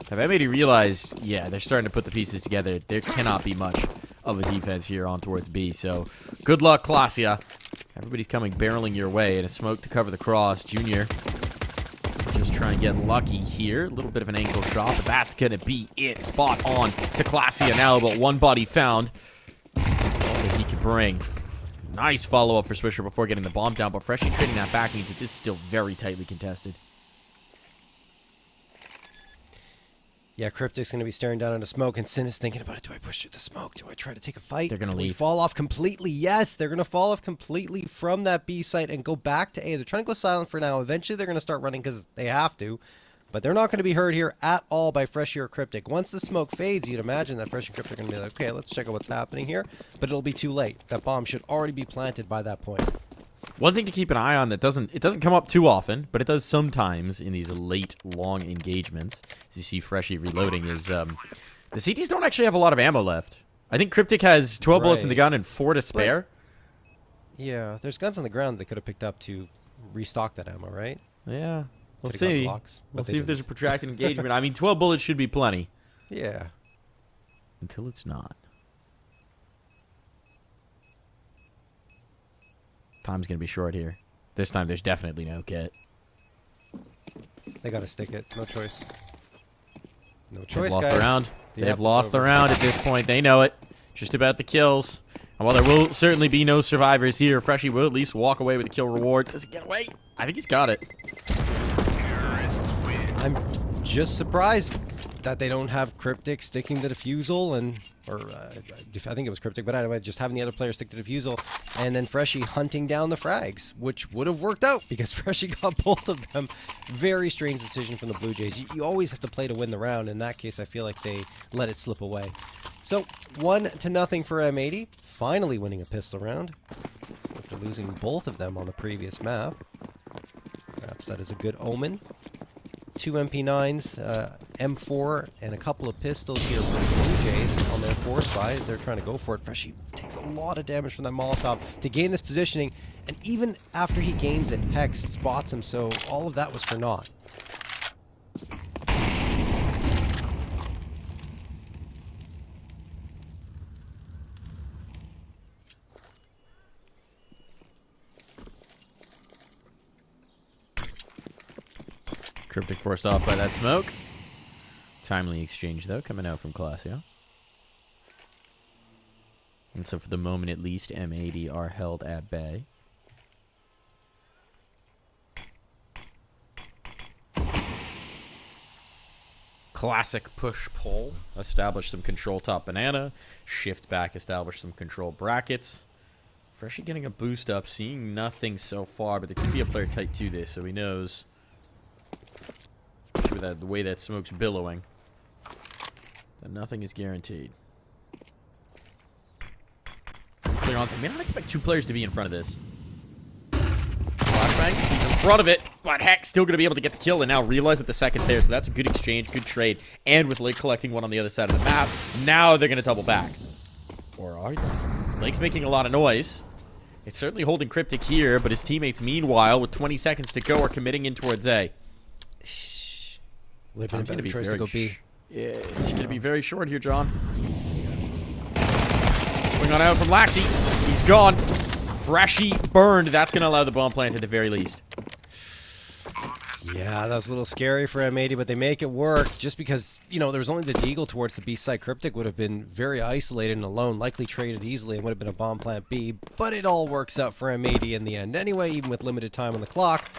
Have M80 realized, they're starting to put the pieces together. There cannot be much of a defense here on towards B. So good luck, Klasia. Everybody's coming barreling your way, and a smoke to cover the cross. Junior just try and get lucky here. A little bit of an angle shot, but that's going to be it. Spot on to Klasia now, but one body found. All that he can bring. Nice follow-up for Swisher before getting the bomb down, but Freshy trading that back means that this is still very tightly contested. Yeah, Cryptic's going to be staring down into smoke, and Sin is thinking about it. Do I push through the smoke? Do I try to take a fight? They're going to leave. Fall off completely? Yes, they're going to fall off completely from that B site and go back to A. They're trying to go silent for now. Eventually, they're going to start running because they have to. But they're not going to be hurt here at all by Freshie or Cryptic. Once the smoke fades, you'd imagine that Freshie and Cryptic are going to be like, okay, let's check out what's happening here. But it'll be too late. That bomb should already be planted by that point. One thing to keep an eye on that doesn't come up too often, but it does sometimes in these late, long engagements. As you see Freshie reloading is the CTs don't actually have a lot of ammo left. I think Cryptic has 12 bullets in the gun and 4 to spare. Yeah, there's guns on the ground they could have picked up to restock that ammo, right? Yeah. We'll Could've see. got blocks, We'll but they see if there's a didn't. protracted engagement. I mean, 12 bullets should be plenty. Yeah. Until it's not. Time's going to be short here. This time there's definitely no kit. They got to stick it. No choice. No They've choice, lost guys. the round. The They've apple's lost the over. round at this point. They know it. Just about the kills. And while there will certainly be no survivors here, Freshie will at least walk away with a kill reward. Does he get away? I think he's got it. I'm just surprised that they don't have Cryptic sticking the defusal I think it was Cryptic, but anyway, just having the other player stick the defusal and then Freshie hunting down the frags, which would have worked out because Freshie got both of them. Very strange decision from the Blue Jays. You always have to play to win the round. In that case, I feel like they let it slip away. So 1-0 for M80, finally winning a pistol round after losing both of them on the previous map. Perhaps that is a good omen. 2 MP9s, M4, and a couple of pistols here for the Blue Jays on their force buy as they're trying to go for it. Freshie takes a lot of damage from that Molotov to gain this positioning, and even after he gains it, Hex spots him, so all of that was for naught. Cryptic forced off by that smoke. Timely exchange, though, coming out from Classio. And so for the moment, at least, M80 are held at bay. Classic push-pull. Establish some control top banana. Shift back, establish some control brackets. Freshie getting a boost up, seeing nothing so far, but there could be a player tight to this, so he knows. Especially with the way that smoke's billowing. That nothing is guaranteed. Clear on. I mean, I don't expect 2 players to be in front of this. Flashbang, he's in front of it, but Heck still going to be able to get the kill and now realize that the second's there, so that's a good exchange, good trade. And with Lake collecting one on the other side of the map, now they're going to double back. Or are they? Lake's making a lot of noise. It's certainly holding Cryptic here, but his teammates, meanwhile, with 20 seconds to go, are committing in towards A. Would have been a better choice to go B. Yeah, it's going to be very short here, John. Swing on out from Laxi. He's gone. Freshie burned. That's going to allow the bomb plant at the very least. Yeah, that was a little scary for M80, but they make it work just because, you know, there was only the Deagle towards the B side. Cryptic would have been very isolated and alone, likely traded easily and would have been a bomb plant B, but it all works out for M80 in the end anyway, even with limited time on the clock.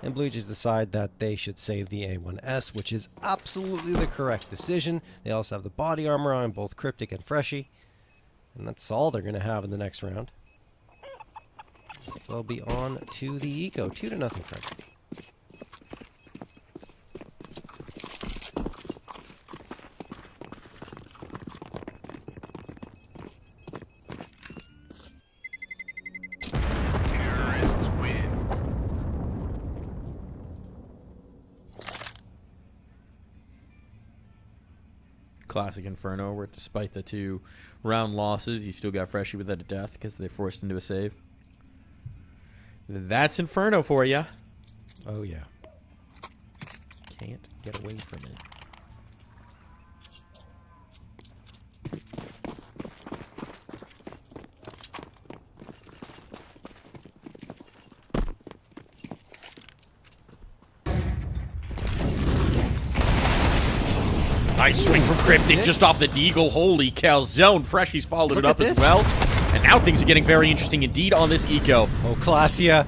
And Blue Jays decide that they should save the A1S, which is absolutely the correct decision. They also have the body armor on both Cryptic and Freshie. And that's all they're going to have in the next round. They'll be on to the Eco. 2-0 for M80. Classic Inferno, where despite the 2 round losses, you still got Freshie without a death because they forced into a save. That's Inferno for you. Oh, yeah. Can't get away from it. Nice swing from Cryptic just off the Deagle. Holy cow, zone. Freshie's followed it up as well. And now things are getting very interesting indeed on this eco. Oh, Clasia.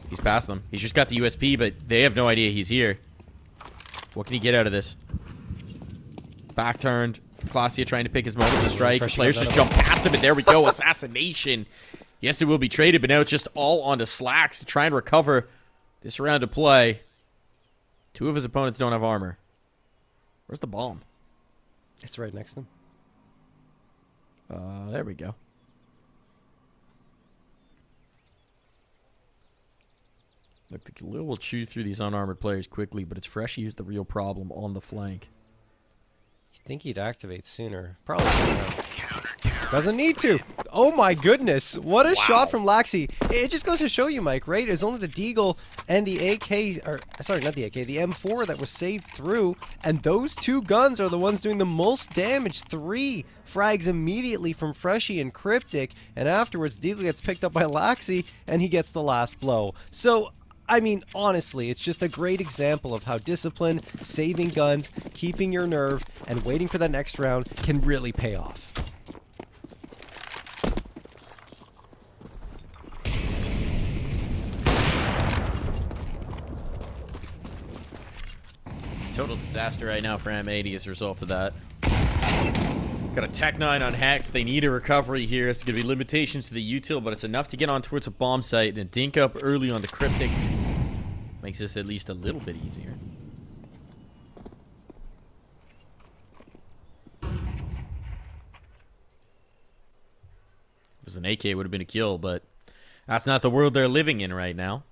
He's past them. He's just got the USP, but they have no idea he's here. What can he get out of this? Back turned. Clasia trying to pick his moment to strike. Players just jump past him, and there we go. Assassination. Yes, it will be traded, but now it's just all onto Slacks to try and recover this round of play. Two of his opponents don't have armor. Where's the bomb? It's right next to him. There we go. Look, the Khalil will chew through these unarmored players quickly, but it's Freshy who's the real problem on the flank. You think he'd activate sooner? Probably not. Doesn't need to. Oh my goodness. What a shot from Laxi. It just goes to show you, Mike, right? It's only the Deagle and the AK, or sorry, not the AK, the M4 that was saved through. And those two guns are the ones doing the most damage. 3 frags immediately from Freshy and Cryptic. And afterwards, Deagle gets picked up by Laxi and he gets the last blow. So, I mean, honestly, it's just a great example of how discipline, saving guns, keeping your nerve, and waiting for that next round can really pay off. Total disaster right now for M80 as a result of that. Got a Tech 9 on Hex. They need a recovery here. It's going to be limitations to the util, but it's enough to get on towards a bomb site. And a dink up early on the Cryptic makes this at least a little bit easier. If it was an AK, it would have been a kill, but that's not the world they're living in right now.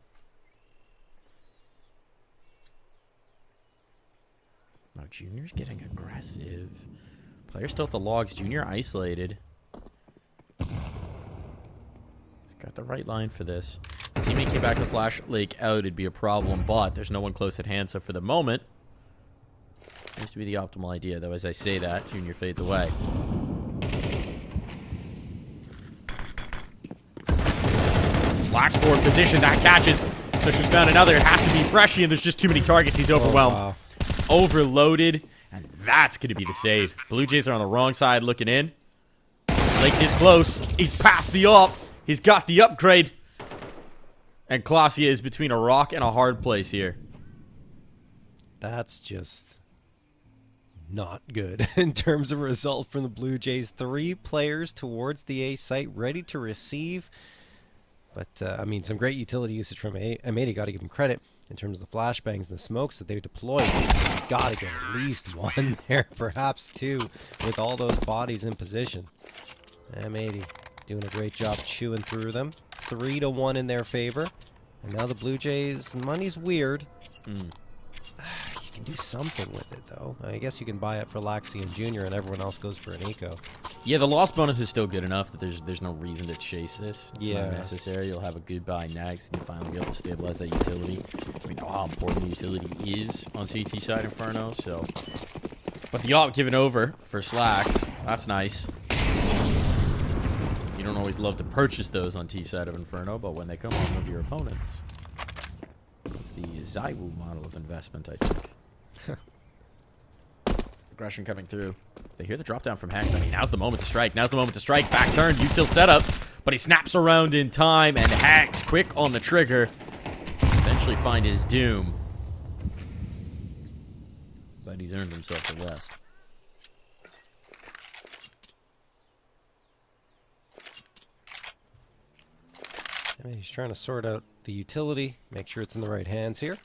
Now Junior's getting aggressive. Player still at the logs. Junior isolated. He's got the right line for this. Teammate came back to Flash Lake out. It'd be a problem, but there's no one close at hand. So for the moment, seems to be the optimal idea. Though as I say that, Junior fades away. Slacks forward position. That catches. So she's found another. It has to be Freshy, and there's just too many targets. He's overwhelmed. Oh, wow. Overloaded, and that's going to be the save. Blue Jays are on the wrong side looking in. Lake is close. He's past the op. He's got the upgrade. And Clausia is between a rock and a hard place here. That's just not good in terms of result from the Blue Jays. 3 players towards the A site ready to receive. But, I mean, some great utility usage from M80. Got to give him credit. In terms of the flashbangs and the smokes that they deployed, got to get at least 1 there, perhaps 2, with all those bodies in position. M80 doing a great job chewing through them. 3-1 in their favor. And now the Blue Jays, money's weird. You can do something with it, though. I guess you can buy it for Laxi and Junior, and everyone else goes for an eco. Yeah, the loss bonus is still good enough that there's no reason to chase this. It's Yeah. not necessary. You'll have a goodbye next, and you'll finally be able to stabilize that utility. We know how important the utility is on CT side Inferno, so... But the op given over for Slacks, that's nice. You don't always love to purchase those on T side of Inferno, but when they come on with your opponents, it's the Zaiwu model of investment, I think. Aggression coming through. They hear the drop down from Hex. I mean, now's the moment to strike. Now's the moment to strike. Back turn, util setup, but he snaps around in time, and Hex, quick on the trigger, eventually find his doom. But he's earned himself the rest. I mean, he's trying to sort out the utility, make sure it's in the right hands here.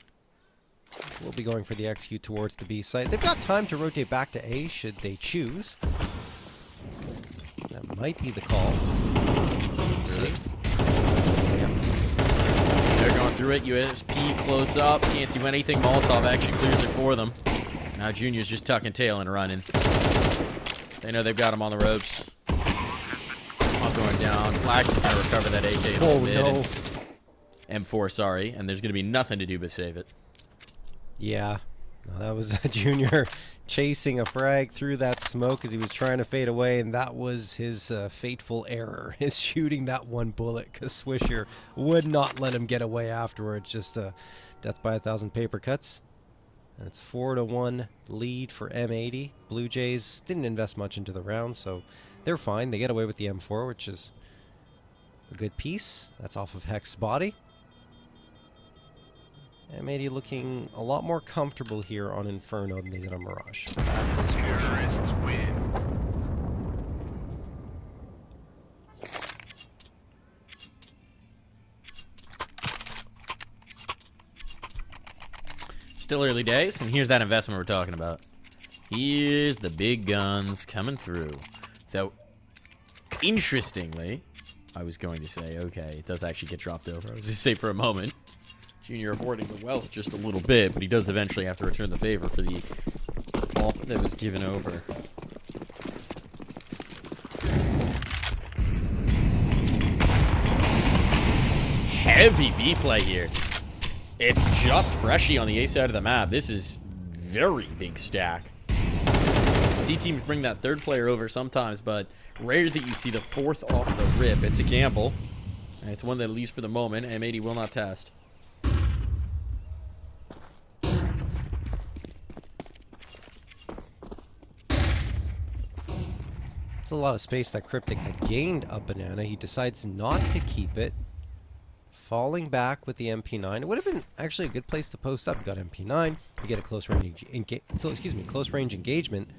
We'll be going for the execute towards the B site. They've got time to rotate back to A should they choose. That might be the call. See? They're going through it. USP close up. Can't do anything. Molotov actually clears it for them. Now Junior's just tucking tail and running. They know they've got him on the ropes. All going down. Flax is going to recover that AK. Oh, no. M4, sorry. And there's going to be nothing to do but save it. Yeah, no, that was Junior chasing a frag through that smoke as he was trying to fade away, and that was his fateful error, is shooting that 1 bullet, because Swisher would not let him get away afterwards. Just death by 1,000 paper cuts. And it's a 4-1 lead for M80. Blue Jays didn't invest much into the round, so they're fine. They get away with the M4, which is a good piece. That's off of Hex's body. M80 looking a lot more comfortable here on Inferno than they did on Mirage. Terrorists win. Still early days, and here's that investment we're talking about. Here's the big guns coming through. So, interestingly, I was going to say, okay, it does actually get dropped over. I was going to say for a moment, Junior hoarding the wealth just a little bit, but he does eventually have to return the favor for the ball that was given over. Heavy B play here. It's just Freshie on the A side of the map. This is very big stack. See teams bring that third player over sometimes, but rare that you see the fourth off the rip. It's a gamble, and it's one that, at least for the moment, M80 will not test. It's a lot of space that Cryptic had gained up Banana. He decides not to keep it. Falling back with the MP9. It would have been actually a good place to post up. You got MP9. You get a close range engagement.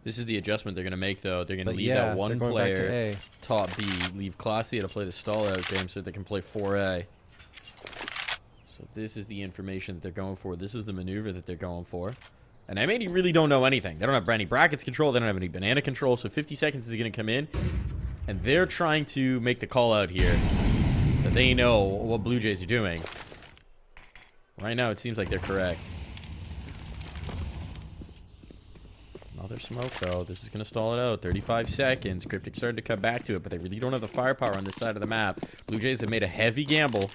This is the adjustment they're going to make, though. They're going to leave yeah, that one going back to player A. top B. Leave Classy to play the stall-out game so that they can play 4A. So this is the information that they're going for. This is the maneuver that they're going for. And M80 really don't know anything. They don't have any brackets control. They don't have any banana control. So 50 seconds is going to come in. And they're trying to make the call out here that they know what Blue Jays are doing. Right now, it seems like they're correct. Another smoke, though. This is going to stall it out. 35 seconds. Cryptic started to come back to it, but they really don't have the firepower on this side of the map. Blue Jays have made a heavy gamble.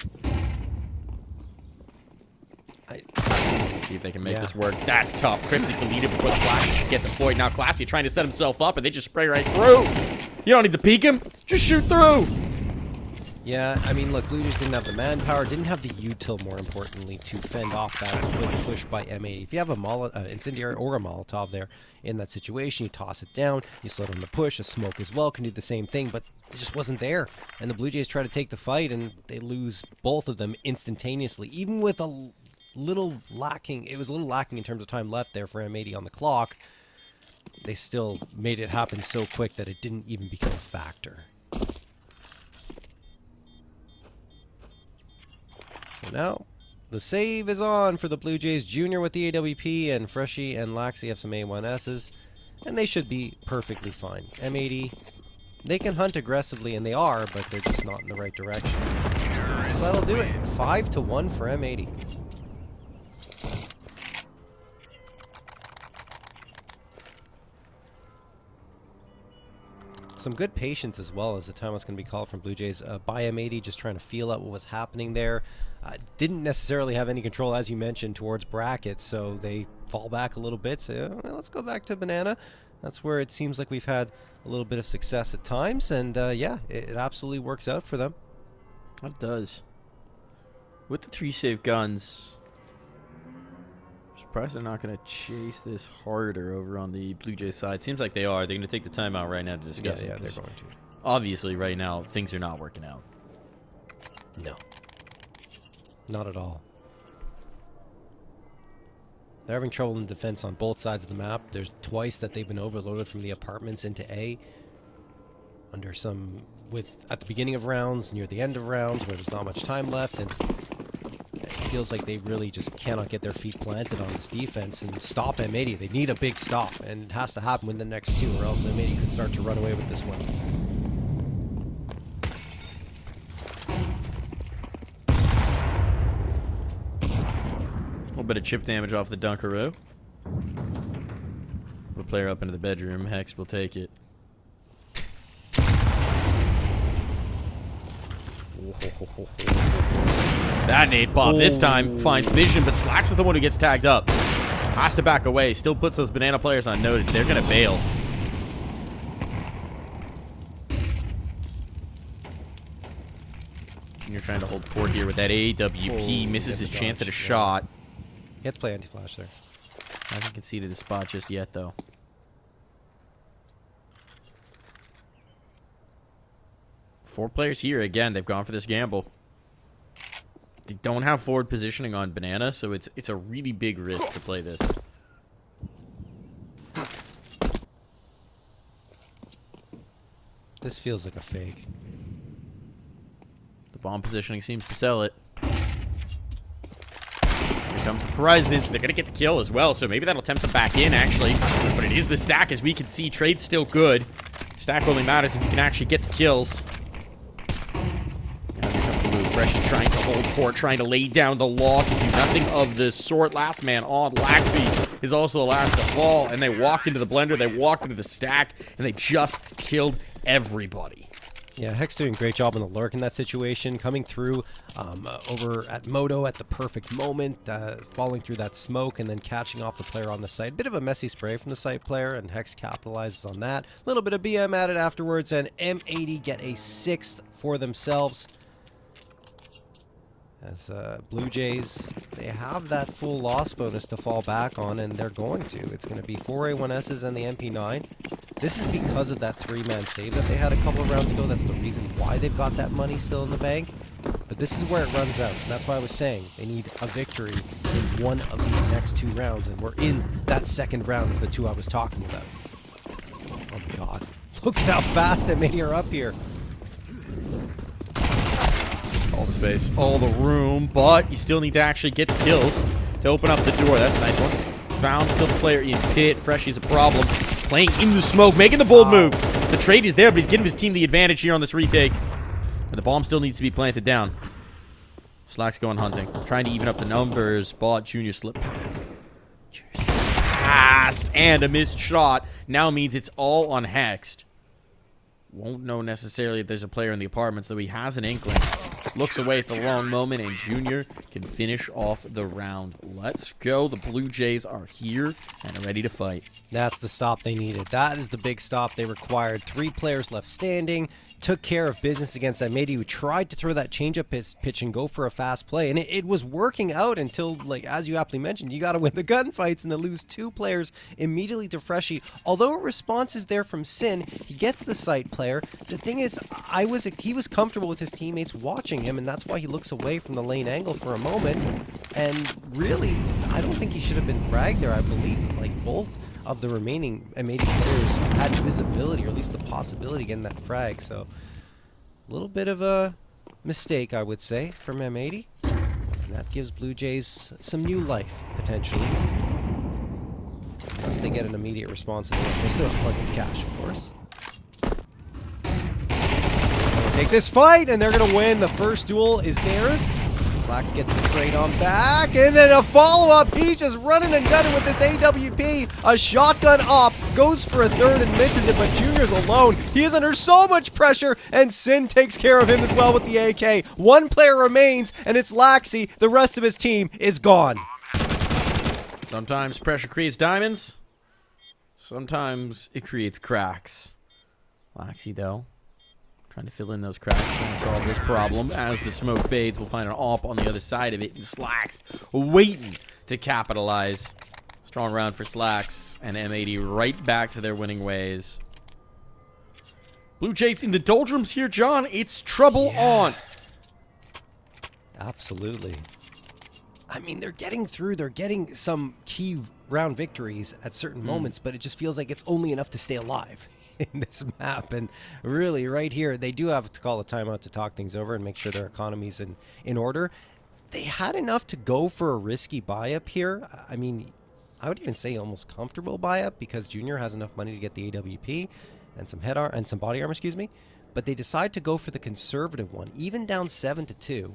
Let's see if they can make this work. That's tough. Cryptic deleted before the Classy can get deployed. Now Classy trying to set himself up, and they just spray right through. You don't need to peek him. Just shoot through. Yeah, I mean, look, Blue Jays didn't have the manpower, didn't have the util, more importantly, to fend off that quick push by M80. If you have a incendiary or a Molotov there in that situation, you toss it down, you slow down the push, a smoke as well can do the same thing, but it just wasn't there. And the Blue Jays try to take the fight, and they lose both of them instantaneously, even with a little lacking. It was a little lacking in terms of time left there for M80 on the clock. They still made it happen so quick that it didn't even become a factor. So now, the save is on for the Blue Jays. Junior with the AWP, and Freshie and Laxi have some A1Ss, and they should be perfectly fine. M80, they can hunt aggressively, and they are, but they're just not in the right direction. So that'll do it. 5-1 for M80. Some good patience as well as the time was going to be called from Blue Jays by M80, just trying to feel out what was happening there. Didn't necessarily have any control, as you mentioned, towards brackets, so they fall back a little bit. So well, let's go back to Banana. That's where it seems like we've had a little bit of success at times, and yeah, it absolutely works out for them. It does. With the 3 safe guns, I'm surprised they're not going to chase this harder over on the Blue Jays side. Seems like they are. They're going to take the timeout right now to discuss it. Yeah, they're going to. Obviously, right now, things are not working out. No. Not at all. They're having trouble in defense on both sides of the map. There's twice that they've been overloaded from the apartments into A. Under some, at the beginning of rounds, near the end of rounds, where there's not much time left, and it feels like they really just cannot get their feet planted on this defense and stop M80. They need a big stop, and it has to happen within the next 2, or else M80 could start to run away with this one. A little bit of chip damage off the Dunkaroo. We'll player up into the bedroom. Hex will take it. That nade bomb this time finds vision, but Slacks is the one who gets tagged up. Has to back away. Still puts those banana players on notice. They're going to bail. You're trying to hold court here with that AWP. Misses his chance at a shot. He had to play anti-flash there. Hasn't conceded a spot just yet, though. Four players here. Again, they've gone for this gamble. They don't have forward positioning on Banana, so it's a really big risk to play this. This feels like a fake. The bomb positioning seems to sell it. Here comes the presence. They're going to get the kill as well, so maybe that'll tempt them back in, actually. But it is the stack, as we can see. Trade's still good. Stack only matters if you can actually get the kills. Now here comes the move. Fresh is trying to hold port, trying to lay down the law to do nothing of the sort. Last man on. Laxi is also the last to fall, and they walked into the blender, they walked into the stack, and they just killed everybody. Yeah, Hex doing a great job on the lurk in that situation, coming through over at Moto at the perfect moment, falling through that smoke and then catching off the player on the site. Bit of a messy spray from the site player, and Hex capitalizes on that. A little bit of BM added afterwards, and M80 get a 6th for themselves. As Blue Jays, they have that full loss bonus to fall back on, and they're going to. It's going to be 4 A1Ss and the MP9. This is because of that 3-man save that they had a couple of rounds ago. That's the reason why they've got that money still in the bank. But this is where it runs out. And that's why I was saying they need a victory in one of these next 2 rounds. And we're in that second round of the 2 I was talking about. Oh my god. Look at how fast M80 are up here. All the space, all the room, but you still need to actually get the kills to open up the door. That's a nice one. Found still the player in pit. Freshy's a problem. Playing into the smoke, making the bold move. The trade is there, but he's giving his team the advantage here on this retake. But the bomb still needs to be planted down. Slack's going hunting. Trying to even up the numbers, but Junior slip pass. Fast, and a missed shot now means it's all on Hexed. Won't know necessarily if there's a player in the apartments, though he has an inkling. Looks away at the wrong moment, and Junior can finish off the round. Let's go. The Blue Jays are here and are ready to fight. That's the stop they needed. That is the big stop they required. 3 players left standing. Took care of business against M80, who tried to throw that changeup pitch and go for a fast play. And it was working out until, like, as you aptly mentioned, you got to win the gunfights and then lose 2 players immediately to Freshy. Although a response is there from Sin, he gets the site player. The thing is, he was comfortable with his teammates watching him, and that's why he looks away from the lane angle for a moment. And really, I don't think he should have been fragged there. I believe, like, both of the remaining M80 players had visibility, or at least the possibility of getting that frag. So a little bit of a mistake, I would say, from M80. And that gives Blue Jays some new life, potentially. Unless they get an immediate response. They still have plenty of cash, of course. Take this fight, and they're going to win. The first duel is theirs. Slacks gets the trade on back, and then a follow-up. He's just running and gunning with this AWP. A shotgun up, goes for a third and misses it, but Junior's alone. He is under so much pressure, and Sin takes care of him as well with the AK. 1 player remains, and it's Laxi. The rest of his team is gone. Sometimes pressure creates diamonds. Sometimes it creates cracks. Laxi, though, trying to fill in those cracks, trying to solve this problem. As the smoke fades, we'll find an AWP on the other side of it, and Slacks waiting to capitalize. Strong round for Slacks, and M80 right back to their winning ways. Blue Jays in the doldrums here, John. It's trouble on. Absolutely. I mean, they're getting through. They're getting some key round victories at certain moments, but it just feels like it's only enough to stay alive in this map. And really, right here, they do have to call a timeout to talk things over and make sure their economy's in order. They had enough to go for a risky buy-up here. I mean, I would even say almost comfortable buy-up, because Junior has enough money to get the AWP and some head armor and some body armor, excuse me. But they decide to go for the conservative one, even down 7-2.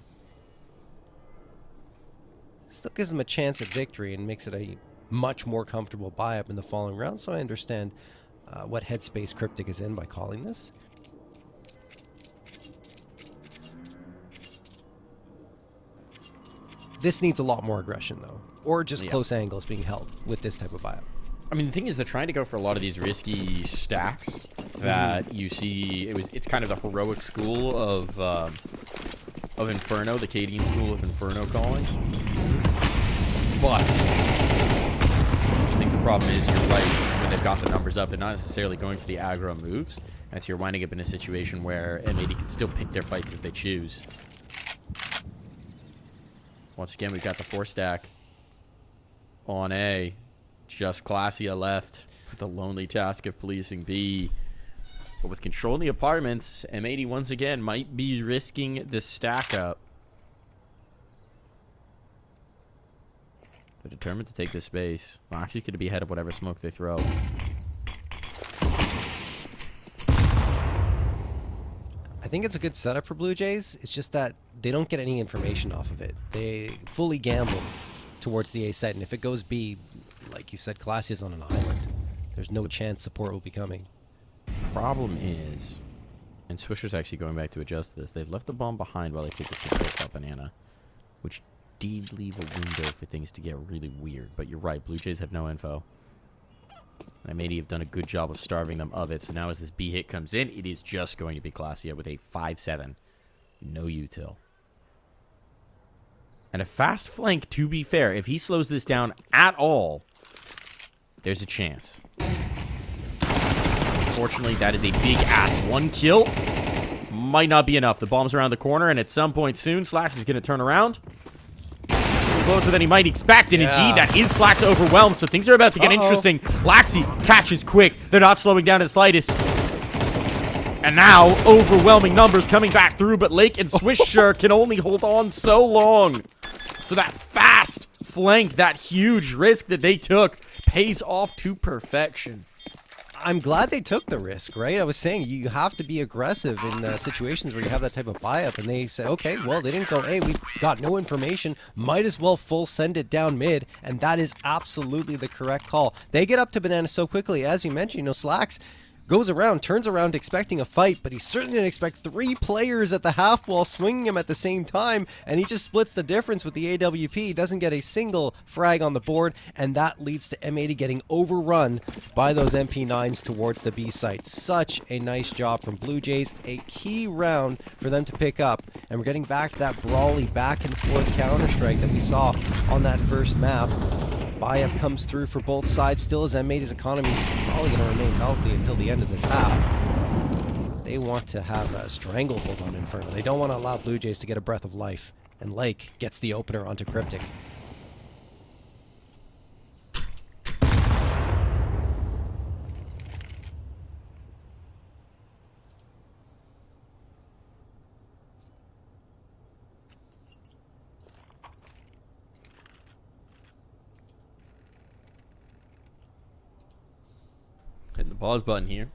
Still gives them a chance at victory and makes it a much more comfortable buy-up in the following round. So I understand what headspace Cryptic is in by calling this. This needs a lot more aggression, though, or just close angles being held with this type of buy-up. I mean, the thing is, they're trying to go for a lot of these risky stacks that you see. It's kind of the heroic school of Inferno, the Cadian school of Inferno calling. But I think the problem is, you're right, when they've got the numbers up, they're not necessarily going for the aggro moves. And so you're winding up in a situation where M80 can still pick their fights as they choose. Once again, we've got the 4-stack on A. Just Classia left with the lonely task of policing B. But with control in the apartments, M80 once again might be risking the stack up. They're determined to take this space. Moxie's going to be ahead of whatever smoke they throw. I think it's a good setup for Blue Jays. It's just that they don't get any information off of it. They fully gamble towards the A site, and if it goes B, like you said, Classy is on an island. There's no chance support will be coming. Problem is, and Swisher's actually going back to adjust this, they've left the bomb behind while they take this control top banana, which did leave a window for things to get really weird. But you're right, Blue Jays have no info. And Amady have done a good job of starving them of it. So now as this B hit comes in, it is just going to be Classy with a 5-7. No util. And a fast flank, to be fair, if he slows this down at all, there's a chance. Unfortunately, that is a big-ass 1 kill. Might not be enough. The bomb's around the corner, and at some point soon, Slacks is going to turn around. Closer than he might expect, and indeed, that is Slacks overwhelmed, so things are about to get interesting. Laxi catches quick. They're not slowing down in the slightest. And now, overwhelming numbers coming back through, but Lake and Swisher can only hold on so long. So that fast flank, that huge risk that they took, pays off to perfection. I'm glad they took the risk, right? I was saying you have to be aggressive in situations where you have that type of buy-up, and they said, okay, well, they didn't go, hey, we've got no information, might as well full send it down mid, and that is absolutely the correct call. They get up to Banana so quickly, as you mentioned, you know, Slacks goes around, turns around expecting a fight, but he certainly didn't expect 3 players at the half wall swinging him at the same time, and he just splits the difference with the AWP, doesn't get a single frag on the board, and that leads to M80 getting overrun by those MP9s towards the B site. Such a nice job from Blue Jays, a key round for them to pick up, and we're getting back to that brawly back and forth Counter-Strike that we saw on that first map. Buy-up comes through for both sides. Still, as M80's economy is probably going to remain healthy until the end of this half. They want to have a stranglehold on Inferno. They don't want to allow Blue Jays to get a breath of life. And Lake gets the opener onto Cryptic. Hitting the pause button here.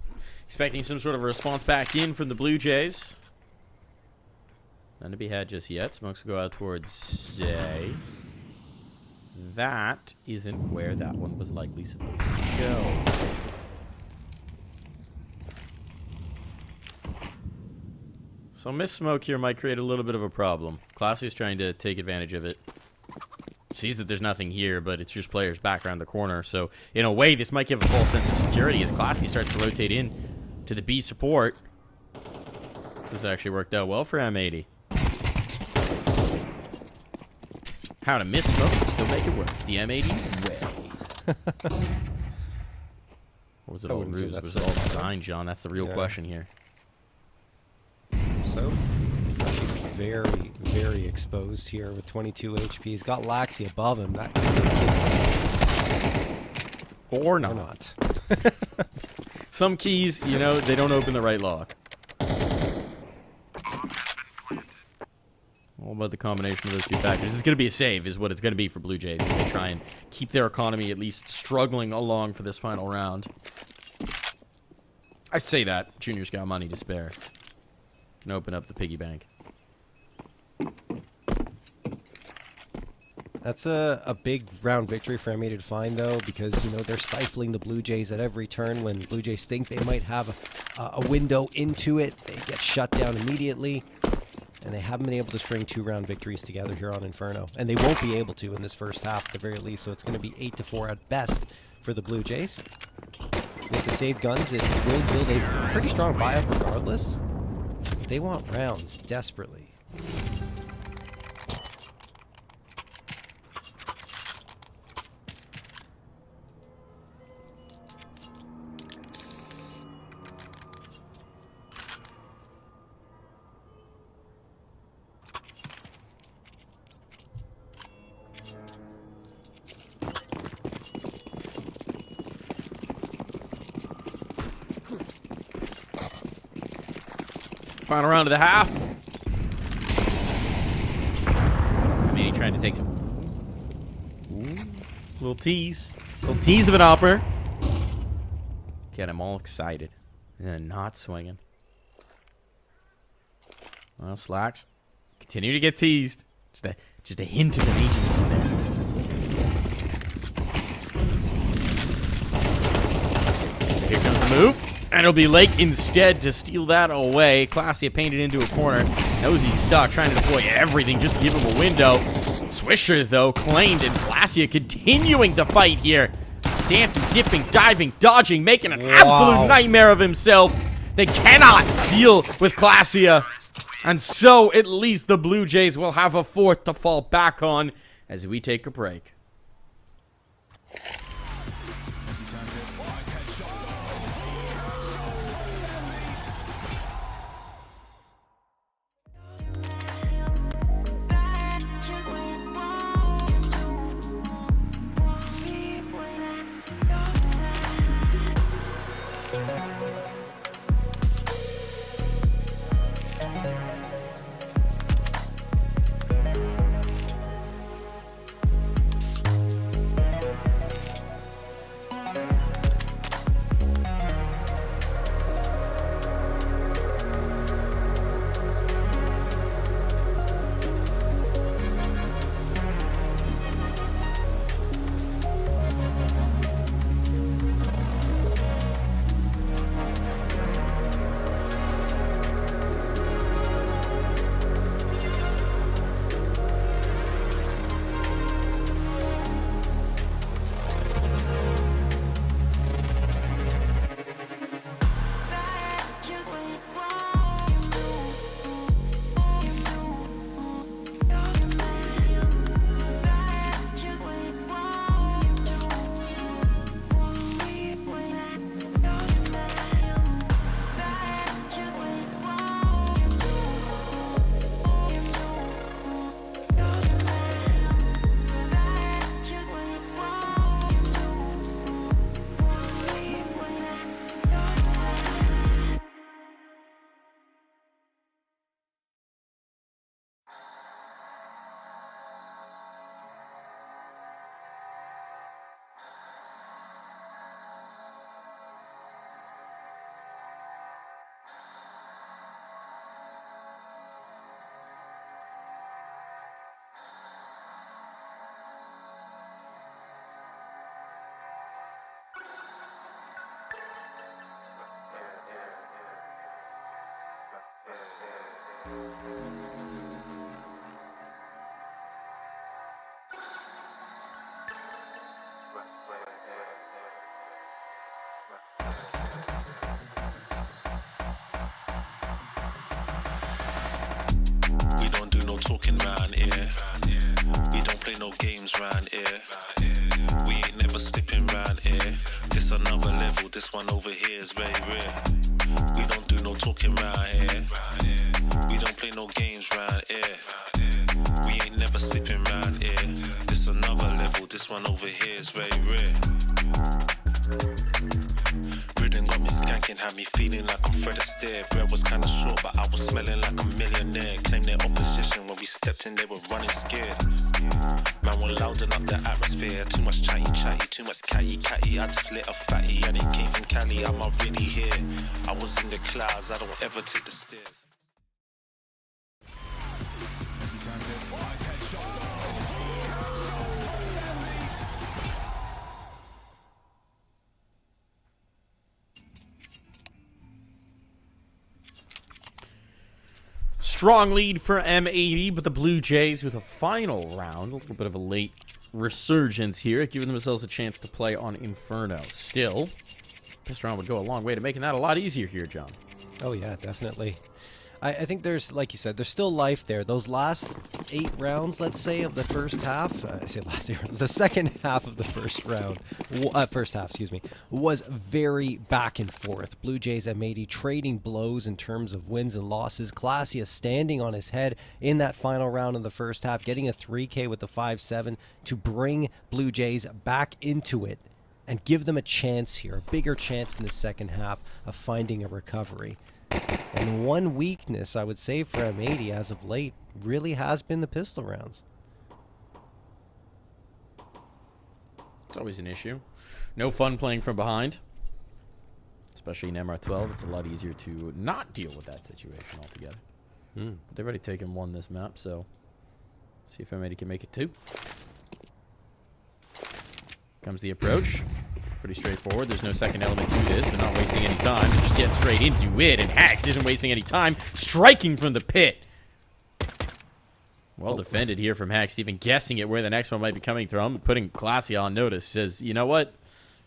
Expecting some sort of a response back in from the Blue Jays. None to be had just yet. Smokes will go out towards A. That isn't where that one was likely supposed to go. So Miss Smoke here might create a little bit of a problem. Classy is trying to take advantage of it. Sees that there's nothing here, but it's just players back around the corner. So, in a way, this might give a false sense of security as Classy starts to rotate in to the B support. This actually worked out well for M80. How to miss Smoke and still make it work. The M80 way. Or was it all ruse? Was it all design, John? That's the real question here. So, she's very, very exposed here with 22 HP. He's got Laxi above him. That or not. Some keys, you know, they don't open the right lock. All about the combination of those two factors. It's going to be a save, is what it's going to be for Blue Jays. They try and keep their economy at least struggling along for this final round. I say that. Junior's got money to spare. Can open up the piggy bank. That's a big round victory for M80 to find, though, because, you know, they're stifling the Blue Jays at every turn. When Blue Jays think they might have a window into it, they get shut down immediately. And they haven't been able to string 2-round victories together here on Inferno. And they won't be able to in this first half at the very least, so it's going to be 8-4 at best for the Blue Jays. With the saved guns, it will yield a pretty strong buy-up regardless. They want rounds desperately. Final round of the half. Maybe trying to take some. Ooh. Little tease. Little tease of an upper. Get him all excited. And then not swinging. Well, Slacks. Continue to get teased. Just a hint of an agent in there. Here comes the move. And it'll be Lake instead to steal that away. Classy painted into a corner. Knows he's stuck, trying to deploy everything just to give him a window. Swisher, though, claimed, and Glacia continuing to fight here. Dancing, dipping, diving, dodging, making an absolute nightmare of himself. They cannot deal with Glacia. And so, at least the Blue Jays will have a fourth to fall back on as we take a break. We don't do no talking round here. We don't play no games round here. We ain't never slipping round here. This another level, this one over here is very rare. We don't do no talking round here. We don't play no games round here. We ain't never slipping round here. This another level, this one over here is very rare. Rhythm got me skanking, had me feeling like I'm Fred Astaire. Bread was kinda short, but I was smelling like a millionaire. Claimed their opposition when we stepped in, they were running scared. Man, we're louding up the atmosphere. Too much chatty, too much catty. I just lit a fatty, and it came from Cali. I'm not really here. I was in the clouds, I don't ever take the stairs. Strong lead for M80, but the Blue Jays with a final round. A little bit of a late resurgence here, giving themselves a chance to play on Inferno. Still, this round would go a long way to making that a lot easier here, John. Oh, yeah, definitely. I think there's, like you said, there's still life there. Those last 8 rounds, let's say, of the first half, I say last 8 rounds, the second half of the first half, was very back and forth. Blue Jays M80 trading blows in terms of wins and losses. Glacia standing on his head in that final round of the first half, getting a 3K with the 5-7 to bring Blue Jays back into it and give them a chance here, a bigger chance in the second half of finding a recovery. And one weakness, I would say, for M80 as of late really has been the pistol rounds. It's always an issue. No fun playing from behind. Especially in MR12, it's a lot easier to not deal with that situation altogether. But they've already taken 1 this map, so see if anybody can make it 2. Comes the approach. Pretty straightforward. There's no second element to this. They're not wasting any time. They're just getting straight into it, and Hax isn't wasting any time. Striking from the pit. Well defended here from Hax, even guessing at where the next one might be coming from, putting Classy on notice. Says, you know what?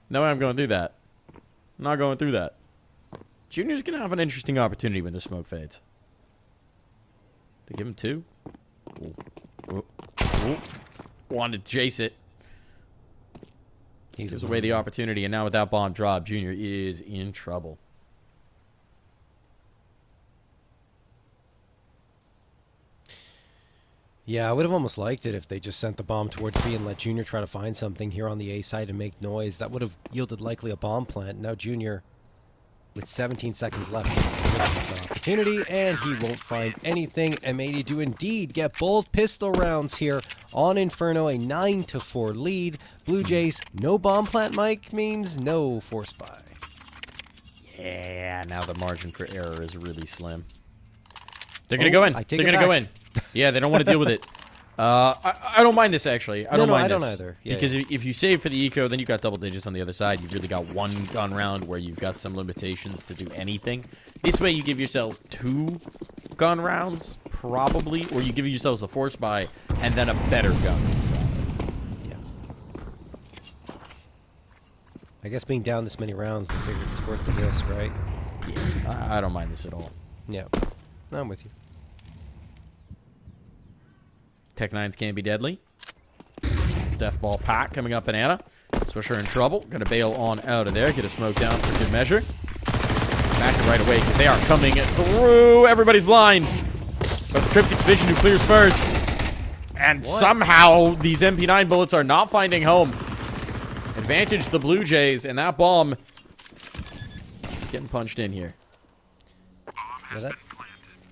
No way I'm going through that. I'm not going through that. Junior's going to have an interesting opportunity when the smoke fades. They give him 2. Ooh. Ooh. Ooh. Wanted to chase it. Gives away the opportunity, and now with that bomb drop, Junior is in trouble. Yeah, I would have almost liked it if they just sent the bomb towards B and let Junior try to find something here on the A side and make noise. That would have yielded likely a bomb plant. Now Junior, with 17 seconds left, an opportunity, and he won't find anything. M80 do indeed get both pistol rounds here on Inferno, a 9-4 lead. Blue Jays, no bomb plant, Mike, means no force buy. Yeah, now the margin for error is really slim. They're going to go in. They're going to go in. Yeah, they don't want to deal with it. I don't mind this, actually. I don't mind this. I don't either. Yeah, because if you save for the eco, then you've got double digits on the other side. You've really got 1 gun round where you've got some limitations to do anything. This way, you give yourselves 2 gun rounds, probably, or you give yourselves a force buy and then a better gun. Yeah. I guess being down this many rounds, they figured it's worth the risk, right? Yeah, I don't mind this at all. Yeah. I'm with you. Tech 9s can be deadly. Death ball pack coming up, Banana. Swisher in trouble. Gonna bail on out of there. Get a smoke down for good measure. Back it right away because they are coming through. Everybody's blind. But the Cryptic Vision who clears first. And somehow these MP9 bullets are not finding home. Advantage the Blue Jays, and that bomb is getting punched in here. Yeah,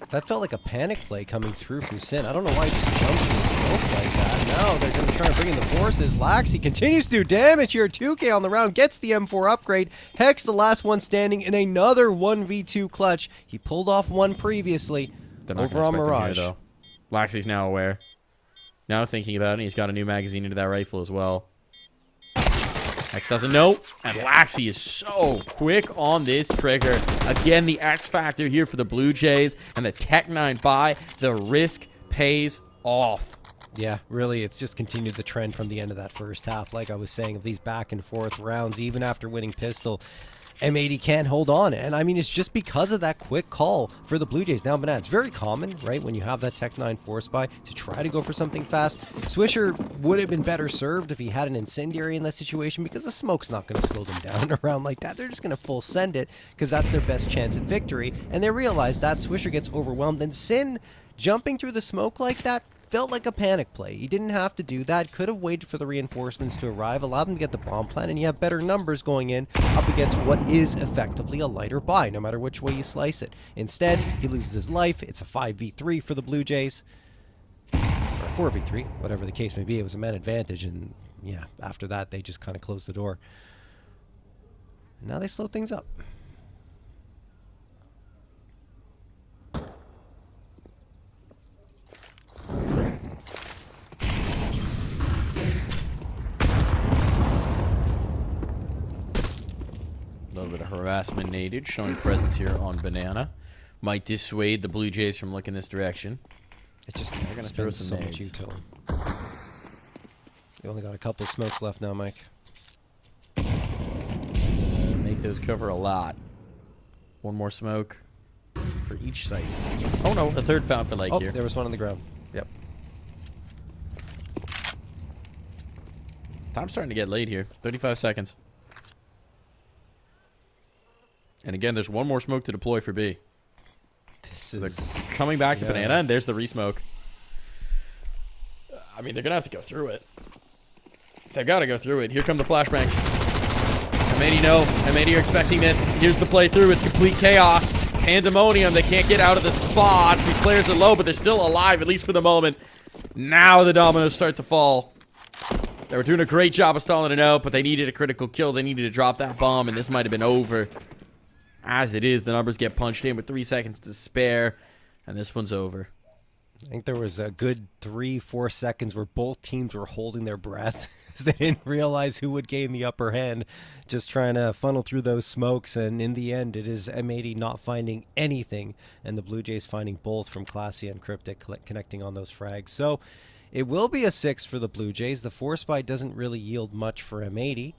that felt like a panic play coming through from Sin. I don't know why he just jumped in the smoke like that. Now they're going to try to bring in the forces. Laxi continues to do damage here. 2K on the round, gets the M4 upgrade. Hex, the last one standing in another 1v2 clutch. He pulled off 1 previously over on Mirage. Here, Laxi's now aware. Now thinking about it, he's got a new magazine into that rifle as well. X doesn't know, and Laxi is so quick on this trigger. Again, the X factor here for the Blue Jays, and the Tech 9 buy. The risk pays off. Yeah, really, it's just continued the trend from the end of that first half. Like I was saying, of these back and forth rounds, even after winning pistol, M80 can't hold on. And I mean, it's just because of that quick call for the Blue Jays. Now, Banana, it's very common, right, when you have that Tech 9 force buy to try to go for something fast. Swisher would have been better served if he had an incendiary in that situation, because the smoke's not going to slow them down around like that. They're just going to full send it because that's their best chance at victory. And they realize that Swisher gets overwhelmed, and Sin jumping through the smoke like that felt like a panic play. He didn't have to do that. Could have waited for the reinforcements to arrive, allowed them to get the bomb plant, and you have better numbers going in up against what is effectively a lighter buy, no matter which way you slice it. Instead, he loses his life. It's a 5v3 for the Blue Jays. Or 4v3, whatever the case may be. It was a man advantage, and yeah, after that, they just kind of closed the door. And now they slow things up. A little bit of harassment needed, showing presence here on Banana. Might dissuade the Blue Jays from looking this direction. It just they're going to throw some so much nades. util. You only got a couple of smokes left now, Mike. Make those cover a lot. 1 more smoke for each site. Oh no, a third found for Lake here. There was one on the ground. Yep. Time's starting to get late here. 35 seconds. And again, there's 1 more smoke to deploy for B. This is coming back to Banana, and there's the resmoke. I mean, they're going to have to go through it. They got to go through it. Here come the flashbangs. M80 no. M80 are expecting this. Here's the playthrough. It's complete chaos. Pandemonium. They can't get out of the spots. These players are low, but they're still alive, at least for the moment. Now the dominoes start to fall. They were doing a great job of stalling it out, but they needed a critical kill. They needed to drop that bomb, and this might have been over. As it is, the numbers get punched in with 3 seconds to spare, and this one's over. I think there was a good 3-4 seconds where both teams were holding their breath because they didn't realize who would gain the upper hand, just trying to funnel through those smokes. And in the end, it is M80 not finding anything, and the Blue Jays finding both from Classy and Cryptic connecting on those frags. So it will be a 6 for the Blue Jays. The Force Buy doesn't really yield much for M80,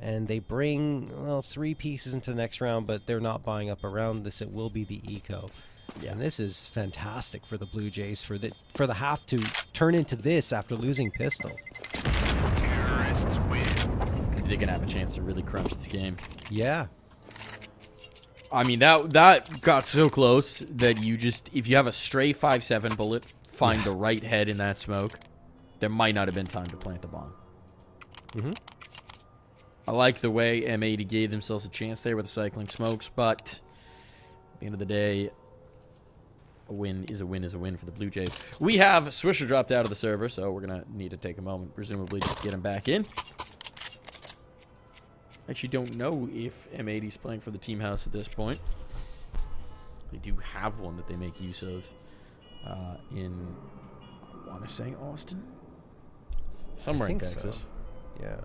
and they bring, well, 3 pieces into the next round, but they're not buying up around this. It will be the Eco. Yeah, and this is fantastic for the Blue Jays for the half to turn into this after losing pistol. Terrorists win. They're gonna have a chance to really crunch this game. Yeah. I mean, that got so close that you just, if you have a stray 5.7 bullet, find the right head in that smoke, there might not have been time to plant the bomb. Mm-hmm. I like the way M80 gave themselves a chance there with the cycling smokes, but at the end of the day, a win is a win is a win for the Blue Jays. We have Swisher dropped out of the server, so we're going to need to take a moment, presumably, just to get him back in. Actually, don't know if M80 is playing for the team house at this point. They do have one that they make use of in, I want to say, Austin? Somewhere in Texas. So. Yeah.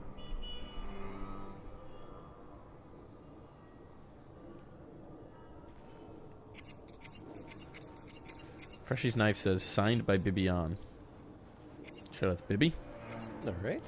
Freshy's Knife says, signed by Bibian. Shout out to Bibby. All right.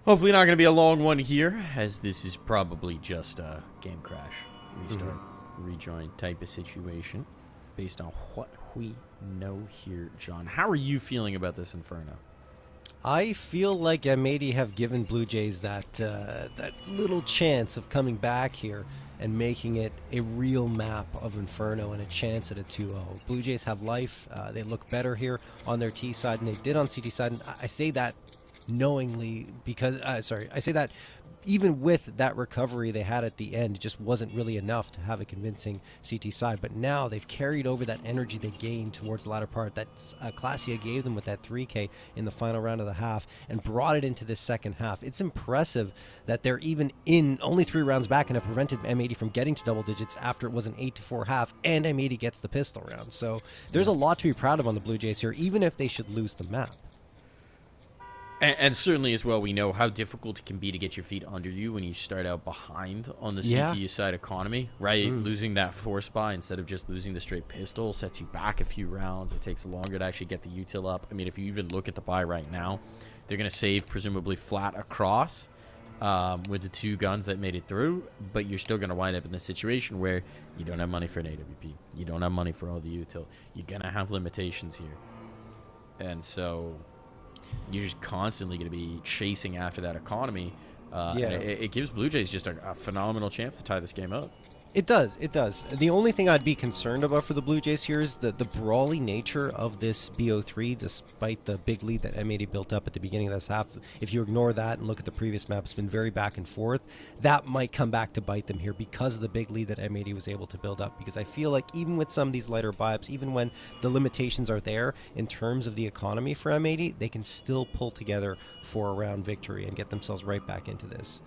Hopefully not going to be a long one here, as this is probably just a game crash, restart, rejoin type of situation, based on what we know here, John. How are you feeling about this Inferno? I feel like M80 have given Blue Jays that little chance of coming back here and making it a real map of Inferno and a chance at a 2-0. Blue Jays have life. They look better here on their T side than they did on CT side. And I say that knowingly because I say that even with that recovery they had at the end, it just wasn't really enough to have a convincing CT side. But now they've carried over that energy they gained towards the latter part that Classia gave them with that 3K in the final round of the half and brought it into this second half. It's impressive that they're even in only 3 rounds back and have prevented M80 from getting to double digits after it was an 8-4 half, and M80 gets the pistol round. So there's a lot to be proud of on the Blue Jays here, even if they should lose the map. And certainly as well, we know how difficult it can be to get your feet under you when you start out behind on the CTU side economy, right? Losing that force buy instead of just losing the straight pistol sets you back a few rounds. It takes longer to actually get the util up. I mean, if you even look at the buy right now, they're going to save presumably flat across with the 2 guns that made it through, but you're still going to wind up in the situation where you don't have money for an AWP. You don't have money for all the util. You're going to have limitations here. And so you're just constantly going to be chasing after that economy. And it gives Blue Jays just a phenomenal chance to tie this game up. It does. It does. The only thing I'd be concerned about for the Blue Jays here is the brawly nature of this BO3, despite the big lead that M80 built up at the beginning of this half. If you ignore that and look at the previous map, it's been very back and forth. That might come back to bite them here because of the big lead that M80 was able to build up. Because I feel like even with some of these lighter buy-ups, even when the limitations are there in terms of the economy for M80, they can still pull together for a round victory and get themselves right back into this.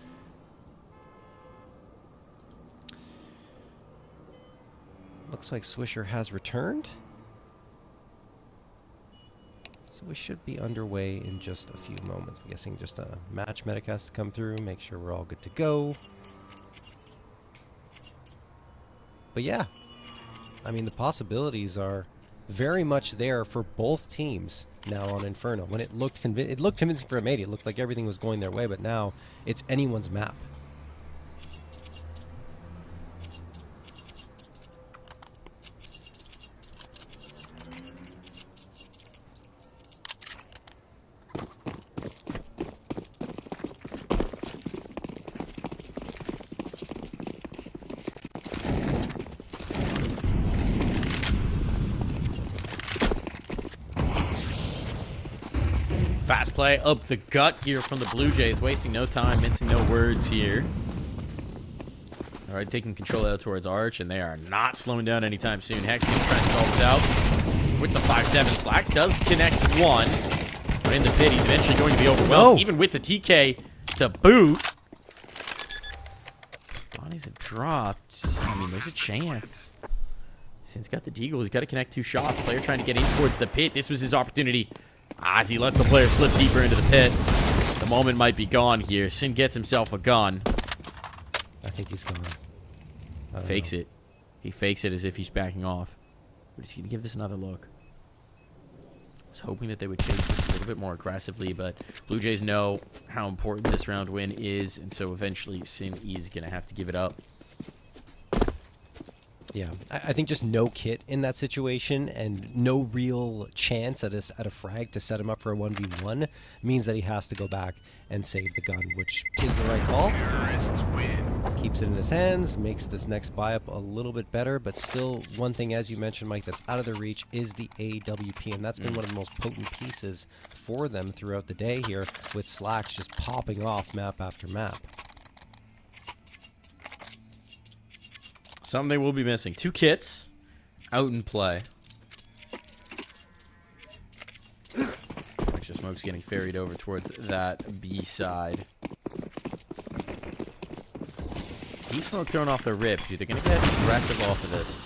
Looks like Swisher has returned. So we should be underway in just a few moments. I'm guessing just a match medic has to come through, make sure we're all good to go. But yeah, I mean, the possibilities are very much there for both teams now on Inferno. When it looked convincing for M80, it looked like everything was going their way, but now it's anyone's map. Fast play up the gut here from the Blue Jays, wasting no time, mincing no words here. All right, taking control out towards Arch, and they are not slowing down anytime soon. Hex going to try and stall this out with the 5-7. Slacks does connect one, but in the pit, he's eventually going to be overwhelmed, even with the TK to boot. Bodies have dropped. I mean, there's a chance. Sin's got the deagle, he's got to connect 2 shots. Player trying to get in towards the pit. This was his opportunity. As he lets the player slip deeper into the pit. The moment might be gone here. Sin gets himself a gun. I think he's gone. Fakes it. He fakes it as if he's backing off. But he's going to give this another look. I was hoping that they would chase this a little bit more aggressively, but Blue Jays know how important this round win is, and so eventually Sin is going to have to give it up. Yeah, I think just no kit in that situation and no real chance at a frag to set him up for a 1v1 means that he has to go back and save the gun, which is the right call. Terrorists win. Keeps it in his hands, makes this next buy-up a little bit better, but still one thing, as you mentioned, Mike, that's out of their reach is the AWP, and that's been one of the most potent pieces for them throughout the day here, with Slacks just popping off map after map. Something they will be missing. 2 kits out in play. Extra smoke's getting ferried over towards that B side. Deep smoke thrown off the rip. Dude, they're going to get aggressive off of this.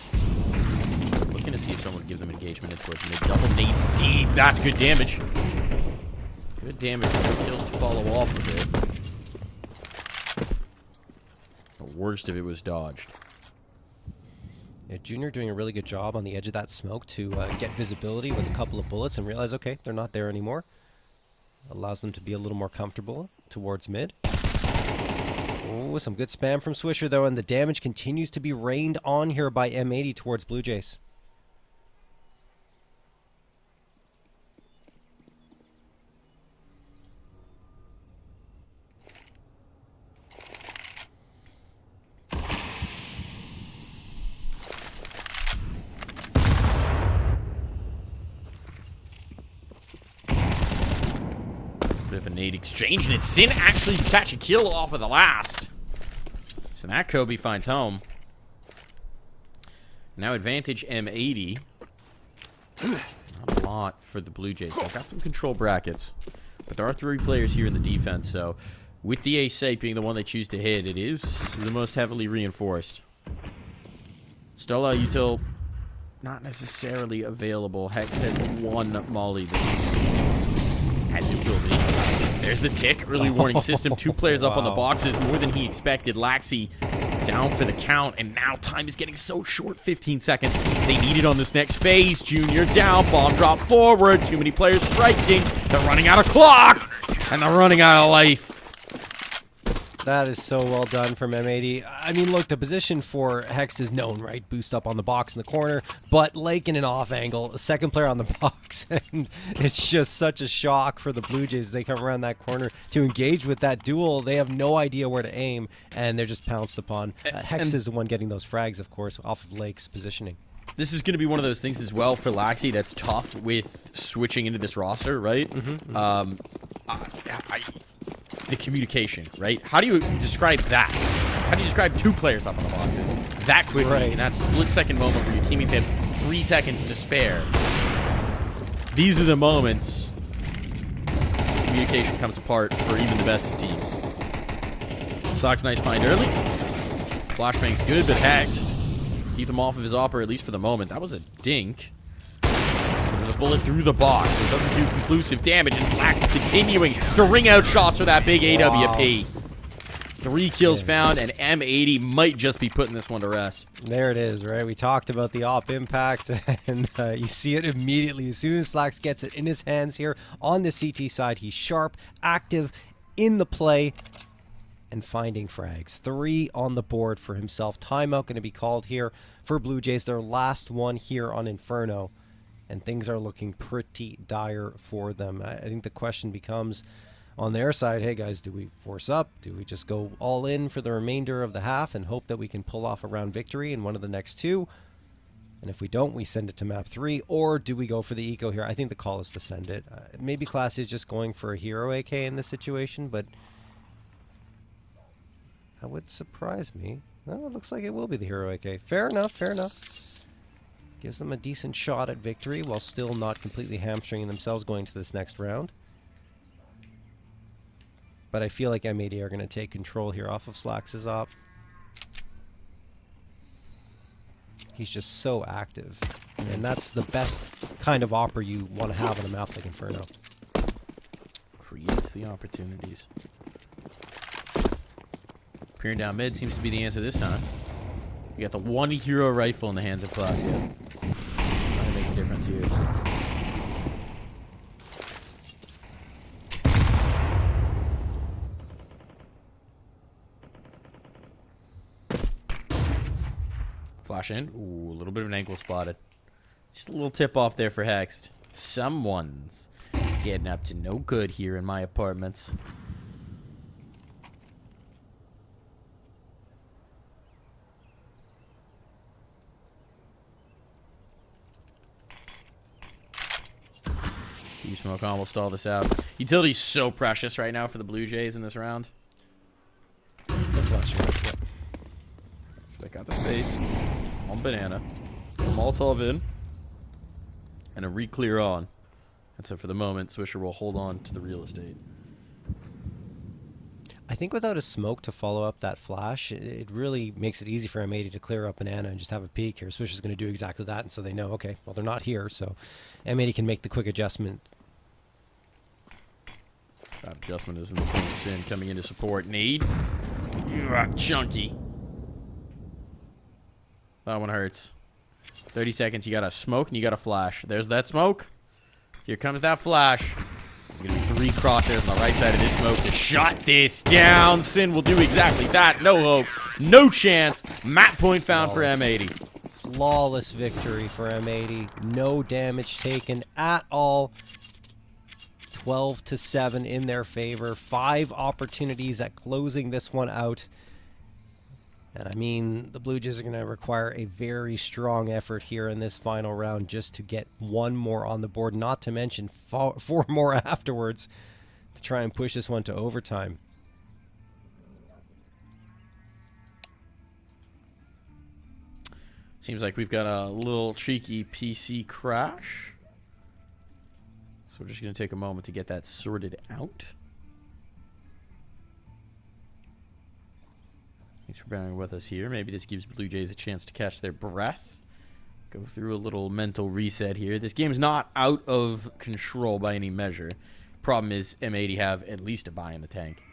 Looking to see if someone would give them engagement in towards mid. Double nades deep. That's good damage. Good damage. No kills to follow off of it. The worst of it was dodged. Yeah, Junior doing a really good job on the edge of that smoke to get visibility with a couple of bullets and realize, okay, they're not there anymore. Allows them to be a little more comfortable towards mid. Oh, some good spam from Swisher, though, and the damage continues to be rained on here by M80 towards Blue Jays. Bit of a nade exchange, and it's Sin actually catch a kill off of the last. So that Kobe finds home. Now advantage M80. Not a lot for the Blue Jays. They've got some control brackets, but there are 3 players here in the defense, so with the A-Site being the one they choose to hit, it is the most heavily reinforced. Stola Util, not necessarily available. Hex has 1 molly, as it will be. There's the tick. Early warning system. 2 players up on the boxes. More than he expected. Laxi down for the count. And now time is getting so short. 15 seconds. They need it on this next phase. Junior down. Bomb drop forward. Too many players striking. They're running out of clock. And they're running out of life. That is so well done from M80. I mean, look, the position for Hex is known, right? Boost up on the box in the corner, but Lake in an off angle, a second player on the box, and it's just such a shock for the Blue Jays. They come around that corner to engage with that duel. They have no idea where to aim, and they're just pounced upon. Hex is the one getting those frags, of course, off of Lake's positioning. This is going to be one of those things as well for Laxi that's tough with switching into this roster, right? The communication, right? How do you describe that? How do you describe 2 players up on the boxes that quickly in that split-second moment where your teammates had 3 seconds to spare? These are the moments communication comes apart for even the best of teams. Sock's nice find early. Flashbang's good, but hexed. Keep him off of his opera, at least for the moment. That was a dink. There's a bullet through the box, so it doesn't do conclusive damage, and Slacks is continuing to ring out shots for that big AWP. 3 kills found, and M80 might just be putting this one to rest. There it is, right? We talked about the op impact, and you see it immediately. As soon as Slacks gets it in his hands here on the CT side, he's sharp, active, in the play, and finding frags. 3 on the board for himself. Timeout going to be called here for Blue Jays, their last one here on Inferno. And things are looking pretty dire for them. I think the question becomes on their side, hey guys, do we force up? Do we just go all in for the remainder of the half and hope that we can pull off a round victory in one of the next 2? And if we don't, we send it to map 3, or do we go for the eco here? I think the call is to send it. Maybe Classy is just going for a hero AK in this situation, but that would surprise me. Well, it looks like it will be the hero AK. Fair enough, fair enough. Gives them a decent shot at victory while still not completely hamstringing themselves going to this next round. But I feel like M80 are going to take control here off of Slax's op. He's just so active. And that's the best kind of opera you want to have on a map like Inferno. Creates the opportunities. Peering down mid seems to be the answer this time. We got the one hero rifle in the hands of Classio. Trying to make a difference here. Flash in. Ooh, a little bit of an ankle spotted. Just a little tip off there for Hexed. Someone's getting up to no good here in my apartments. Keep smoke on. We'll stall this out. Utility's so precious right now for the Blue Jays in this round. They got the space. On banana. Molotov in. And a re-clear on. And so for the moment, Swisher will hold on to the real estate. I think without a smoke to follow up that flash, it really makes it easy for M80 to clear up banana and just have a peek here. Swisher's going to do exactly that, and so they know, okay, well, they're not here, so M80 can make the quick adjustment. That adjustment is in the form of Sin coming in to support. Nade. Chunky. That one hurts. 30 seconds. You got a smoke and you got a flash. There's that smoke. Here comes that flash. There's going to be 3 crosshairs on the right side of this smoke to shut this down. Sin will do exactly that. No hope. No chance. Map point found for M80. Flawless victory for M80. No damage taken at all. 12-7 in their favor. 5 opportunities at closing this one out. And I mean, the Blue Jays are going to require a very strong effort here in this final round just to get 1 more on the board, not to mention 4 more afterwards to try and push this one to overtime. Seems like we've got a little cheeky PC crash. So we're just going to take a moment to get that sorted out. Thanks for bearing with us here. Maybe this gives Blue Jays a chance to catch their breath. Go through a little mental reset here. This game's not out of control by any measure. Problem is, M80 have at least a buy in the tank.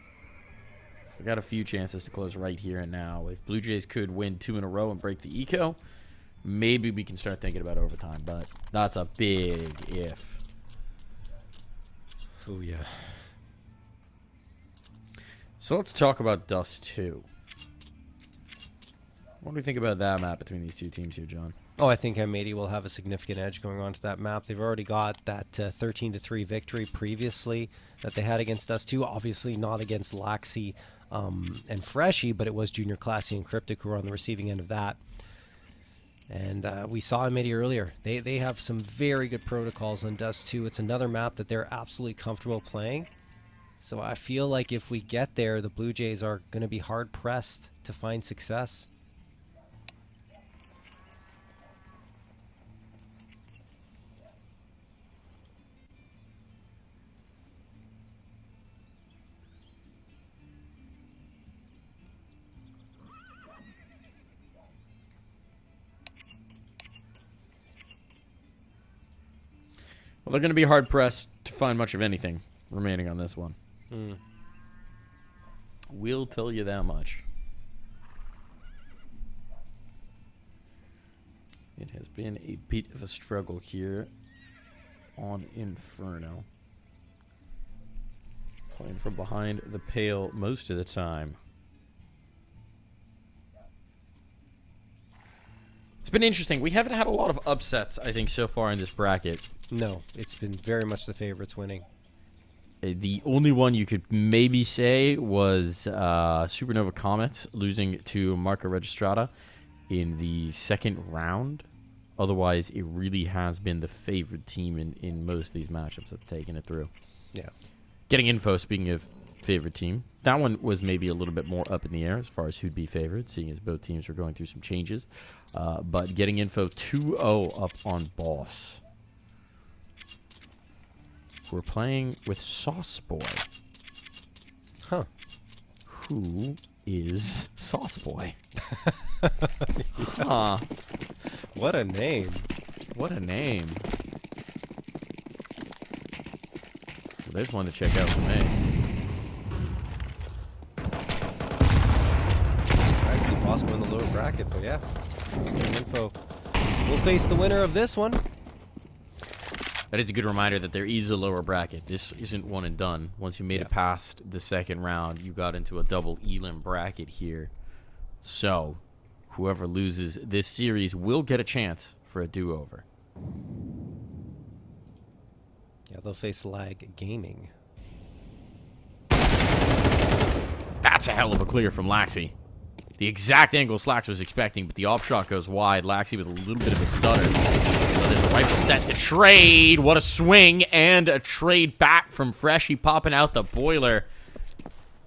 So they got a few chances to close right here and now. If Blue Jays could win 2 in a row and break the eco, maybe we can start thinking about overtime. But that's a big if. Oh, yeah. So let's talk about Dust 2. What do we think about that map between these two teams here, John? Oh, I think M80 will have a significant edge going on to that map. They've already got that 13-3 victory previously that they had against us too. Obviously not against Laxi and Freshy, but it was Junior Classy and Cryptic who were on the receiving end of that. And we saw M80 earlier. They have some very good protocols on Dust 2. It's another map that they're absolutely comfortable playing. So I feel like if we get there, the Blue Jays are going to be hard-pressed to find success. Well, they're going to be hard-pressed to find much of anything remaining on this one. We'll tell you that much. It has been a bit of a struggle here on Inferno. Playing from behind the pale most of the time. It's been interesting. We haven't had a lot of upsets, I think, so far in this bracket. No, it's been very much the favorites winning. The only one you could maybe say was Supernova Comets losing to Marca Registrata in the second round Otherwise, it really has been the favored team in most of these matchups that's taken it through. Yeah. Getting info, speaking of favorite team, that one was maybe a little bit more up in the air as far as who'd be favored, seeing as both teams were going through some changes. But getting info 2-0 up on Boss. We're playing with Sauce Boy. Huh. Who is Sauce Boy? Huh. What a name. What a name. Well, there's one to check out for me. I see Bosco in the lower bracket, but yeah. Info. We'll face the winner of this one. That is a good reminder that there is a lower bracket. This isn't one and done. Once you made it past the second round, you got into a double elim bracket here. So, whoever loses this series will get a chance for a do-over. Yeah, they'll face Lag Gaming. That's a hell of a clear from Laxi. The exact angle Slacks was expecting, but the op shot goes wide. Laxi with a little bit of a stutter. So there's a rifle set to trade. What a swing, and a trade back from Freshy popping out the boiler.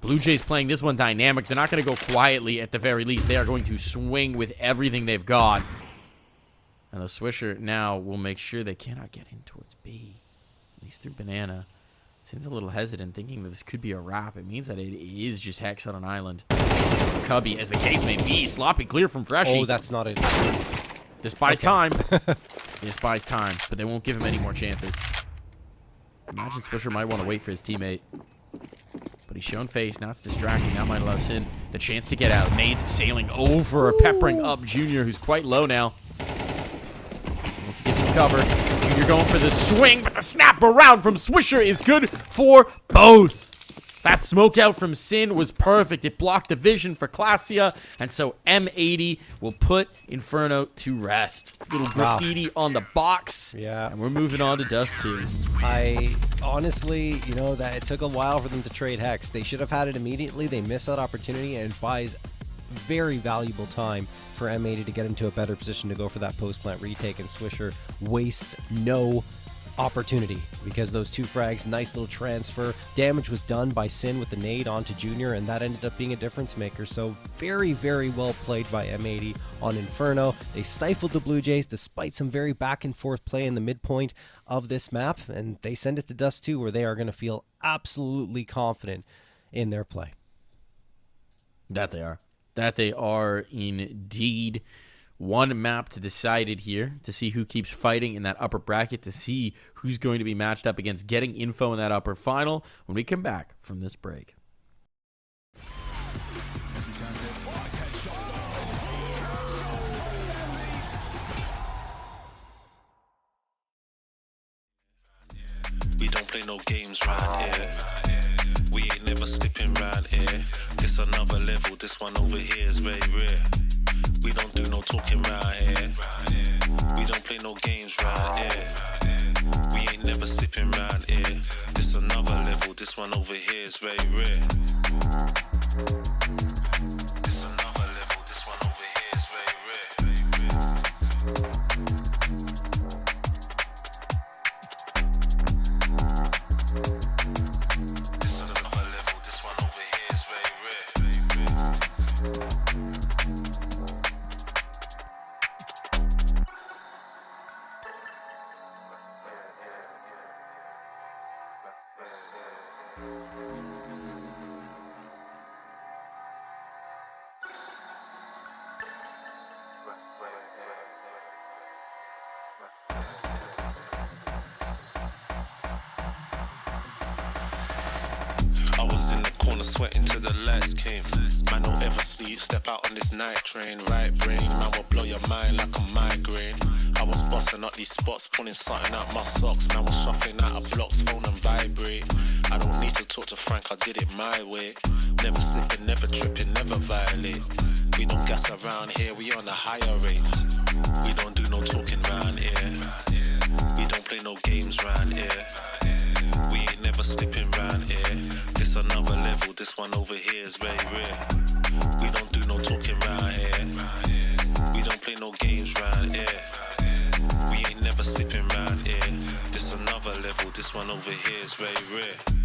Blue Jays playing this one dynamic. They're not going to go quietly at the very least. They are going to swing with everything they've got. And the Swisher now will make sure they cannot get in towards B. At least through Banana. Seems a little hesitant, thinking that this could be a wrap. It means that it is just Hex on an island. Cubby, as the case may be, sloppy clear from Freshy. Oh, that's not it. This buys time. This buys time, but they won't give him any more chances. Imagine Swisher might want to wait for his teammate. But he's shown face. Now it's distracting. That might allow Sin the chance to get out. Nades sailing over, peppering up Junior, who's quite low now. Get some cover. Junior going for the swing, but the snap around from Swisher is good for both. That smoke out from Sin was perfect. It blocked the vision for Classia, and so M80 will put Inferno to rest. Little graffiti on the box. Yeah. And we're moving on to Dust 2. I honestly, you know, that it took a while for them to trade Hex. They should have had it immediately. They missed that opportunity, and it buys very valuable time for M80 to get into a better position to go for that post-plant retake, and Swisher wastes no opportunity because those two frags, nice little transfer. Damage was done by Sin with the nade onto Junior, and that ended up being a difference maker. So very, very well played by M80 on Inferno. They stifled the Blue Jays despite some very back and forth play in the midpoint of this map, and they send it to Dust 2 where they are going to feel absolutely confident in their play. That they are. That they are indeed. One map to decide it here, to see who keeps fighting in that upper bracket, to see who's going to be matched up against, getting info in that upper final when we come back from this break. We don't play no games round here. We ain't never slipping round here. This another level, this one over here is very rare. We don't do no talking round here. We don't play no games round here. We ain't never slipping round here. This another level, this one over here is very rare. This another level, this one over here is very rare. This another level, this one over here is very rare. I was in the corner sweating till the lights came. Man, don't ever sleep, step out on this night train. Right brain, man will blow your mind like a migraine. I was busting up these spots, pulling something out my socks. Man was shuffling out of blocks, phone and vibrate. I don't need to talk to Frank, I did it my way. Never slipping, never tripping, never violate. We don't gas around here, we on a higher rate. We don't do no talking round here. We don't play no games round here. We ain't never slipping round here. This another level, this one over here is very rare. We don't do no talking round here. We don't play no games round here. level. This one over here is very rare.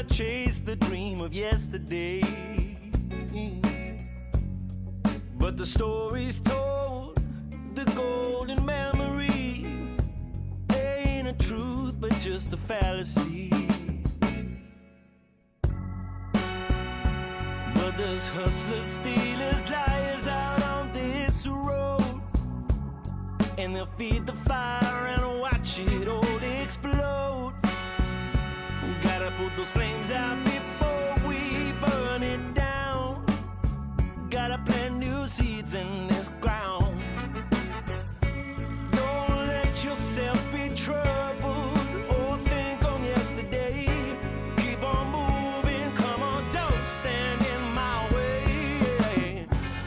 gotta chase the dream of yesterday. But the stories told, the golden memories, ain't a truth but just a fallacy. But there's hustlers, stealers, liars out on this road, and they'll feed the fire and watch it all explode. Gotta put those flames out before we burn it down. Gotta plant new seeds in this ground. Don't let yourself be troubled or think on yesterday. Keep on moving, come on, don't stand in my way.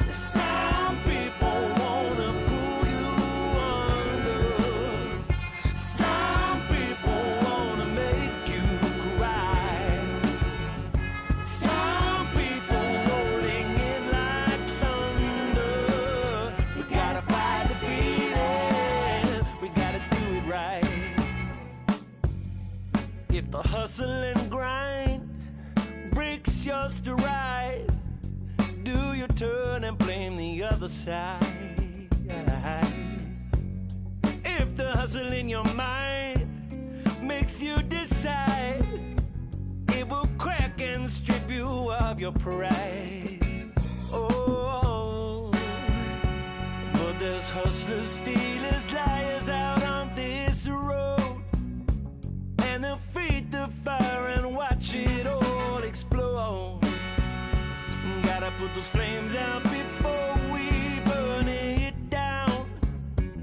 Some people wanna pull you under. Some people wanna make you cry. Some people rolling in like thunder. We gotta fight the feeling, we gotta do it right. If the hustle and grind breaks your stride, do your turn and blame the other side. If the hustle in your mind makes you decide, it will crack and strip you of your pride. Oh, but there's hustlers, stealers, liars out on this road, and they'll feed the fire and watch it all explode. Gotta put those flames out before we burn it down.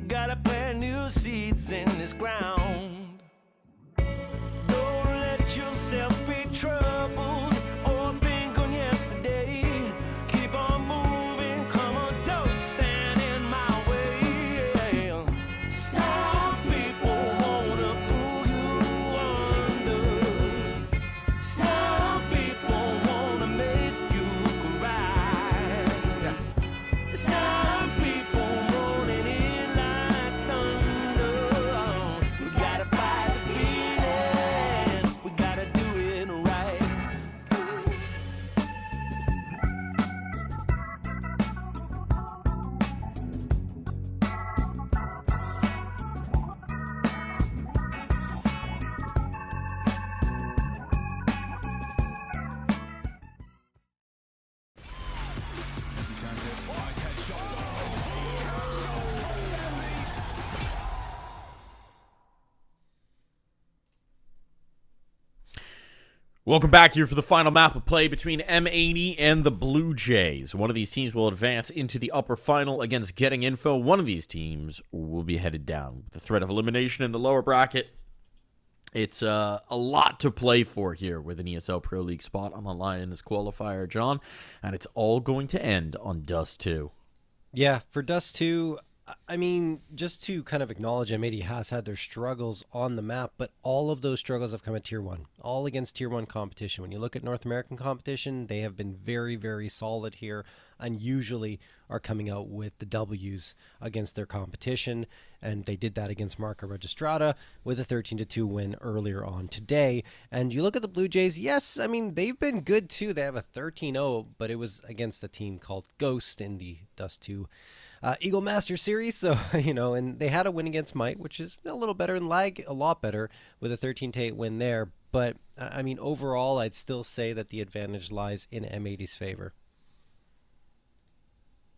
Gotta plant new seeds in this ground. Don't let yourself be troubled or think on yesterday. Keep on moving, come on, don't stand in my way. Some people wanna pull you under. Some people wanna make you cry. Some people rolling in like thunder. We gotta fight the feeling, we gotta do it right. Welcome back here for the final map of play between M80 and the Blue Jays. One of these teams will advance into the upper final against Getting Info. One of these teams will be headed down. With the threat of elimination in the lower bracket, it's a lot to play for here with an ESL Pro League spot on the line in this qualifier, John. And it's all going to end on Dust 2. Yeah, for Dust 2, I mean, just to kind of acknowledge M80 has had their struggles on the map, but all of those struggles have come at Tier 1, all against Tier 1 competition. When you look at North American competition, they have been very, very solid here and usually are coming out with the W's against their competition, and they did that against Marca Registrata with a 13-2 win earlier on today. And you look at the Blue Jays, yes, I mean, they've been good too. They have a 13-0, but it was against a team called Ghost in the Dust 2 Eagle Master Series, so, you know, and they had a win against Might, which is a little better, and Lag a lot better with a 13-8 win there. But, I mean, overall, I'd still say that the advantage lies in M80's favor.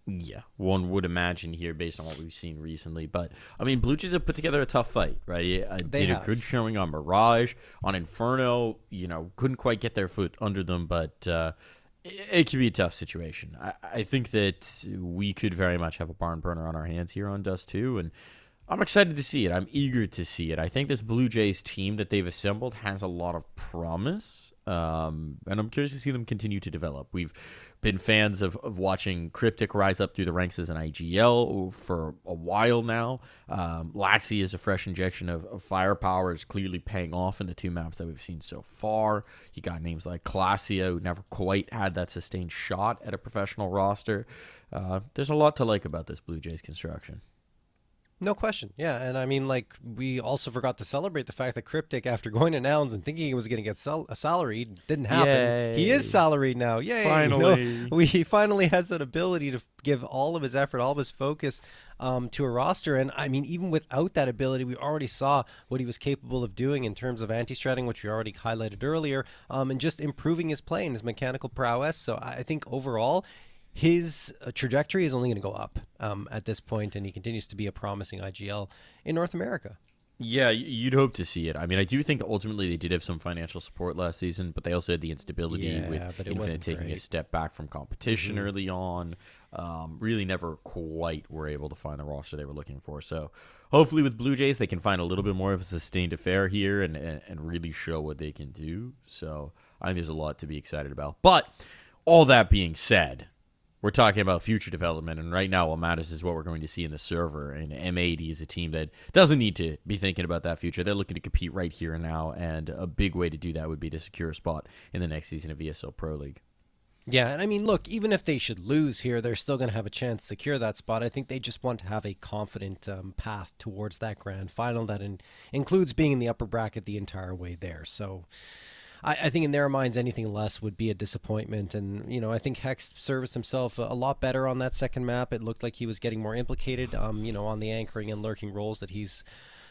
Yeah, one would imagine here based on what we've seen recently. But, I mean, Blue Jays have put together a tough fight, right? They did a good showing on Mirage. On Inferno, you know, couldn't quite get their foot under them, but it could be a tough situation. I think that we could very much have a barn burner on our hands here on Dust 2, and I'm excited to see it. I'm eager to see it. I think this Blue Jays team that they've assembled has a lot of promise, and I'm curious to see them continue to develop. We've been fans of watching Cryptic rise up through the ranks as an IGL for a while now. Laxi is a fresh injection of firepower, is clearly paying off in the two maps that we've seen so far. You got names like Classia, who never quite had that sustained shot at a professional roster. There's a lot to like about this Blue Jays construction. No question. Yeah. And I mean, like, we also forgot to celebrate the fact that Cryptic, after going to Nouns and thinking he was going to get a salary, didn't happen. He is salaried now. Yay. Finally. He finally has that ability to give all of his effort, all of his focus to a roster. And I mean, even without that ability, we already saw what he was capable of doing in terms of anti-stratting, which we already highlighted earlier, and just improving his play and his mechanical prowess. So I think overall, his trajectory is only going to go up at this point, and he continues to be a promising IGL in North America. Yeah, you'd hope to see it. I mean, I do think ultimately they did have some financial support last season, but they also had the instability with Infinite taking a step back from competition early on. Really never quite were able to find the roster they were looking for. So hopefully with Blue Jays, they can find a little bit more of a sustained affair here and really show what they can do. So I think there's a lot to be excited about. But all that being said, we're talking about future development, and right now what matters is what we're going to see in the server. And M80 is a team that doesn't need to be thinking about that future. They're looking to compete right here and now, and a big way to do that would be to secure a spot in the next season of ESL Pro League. Yeah, and I mean, look, even if they should lose here, they're still going to have a chance to secure that spot. I think they just want to have a confident path towards that grand final that includes being in the upper bracket the entire way there. So I think in their minds, anything less would be a disappointment. And, you know, I think Hex serviced himself a lot better on that second map. It looked like he was getting more implicated, you know, on the anchoring and lurking roles that he's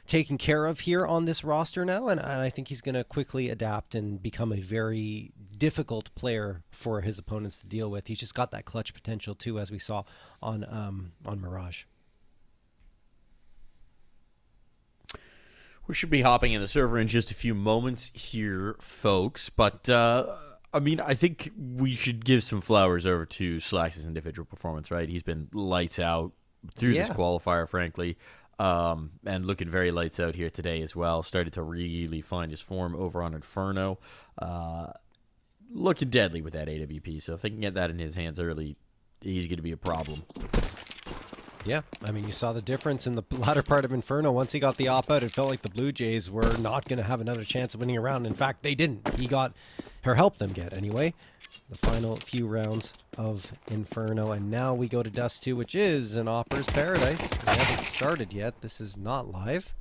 taken care of here on this roster now. And I think he's going to quickly adapt and become a very difficult player for his opponents to deal with. He's just got that clutch potential, too, as we saw on Mirage. We should be hopping in the server in just a few moments here, folks. But, I mean, I think we should give some flowers over to Slax's individual performance, right? He's been lights out through this qualifier, frankly. And looking very lights out here today as well. Started to really find his form over on Inferno. Looking deadly with that AWP. So if they can get that in his hands early, he's going to be a problem. Yeah, I mean, you saw the difference in the latter part of Inferno. Once he got the op-out, it felt like the Blue Jays were not going to have another chance of winning a round. In fact, they didn't. He got, or helped them get anyway, the final few rounds of Inferno. And now we go to Dust 2, which is an Opper's Paradise. We haven't started yet. This is not live.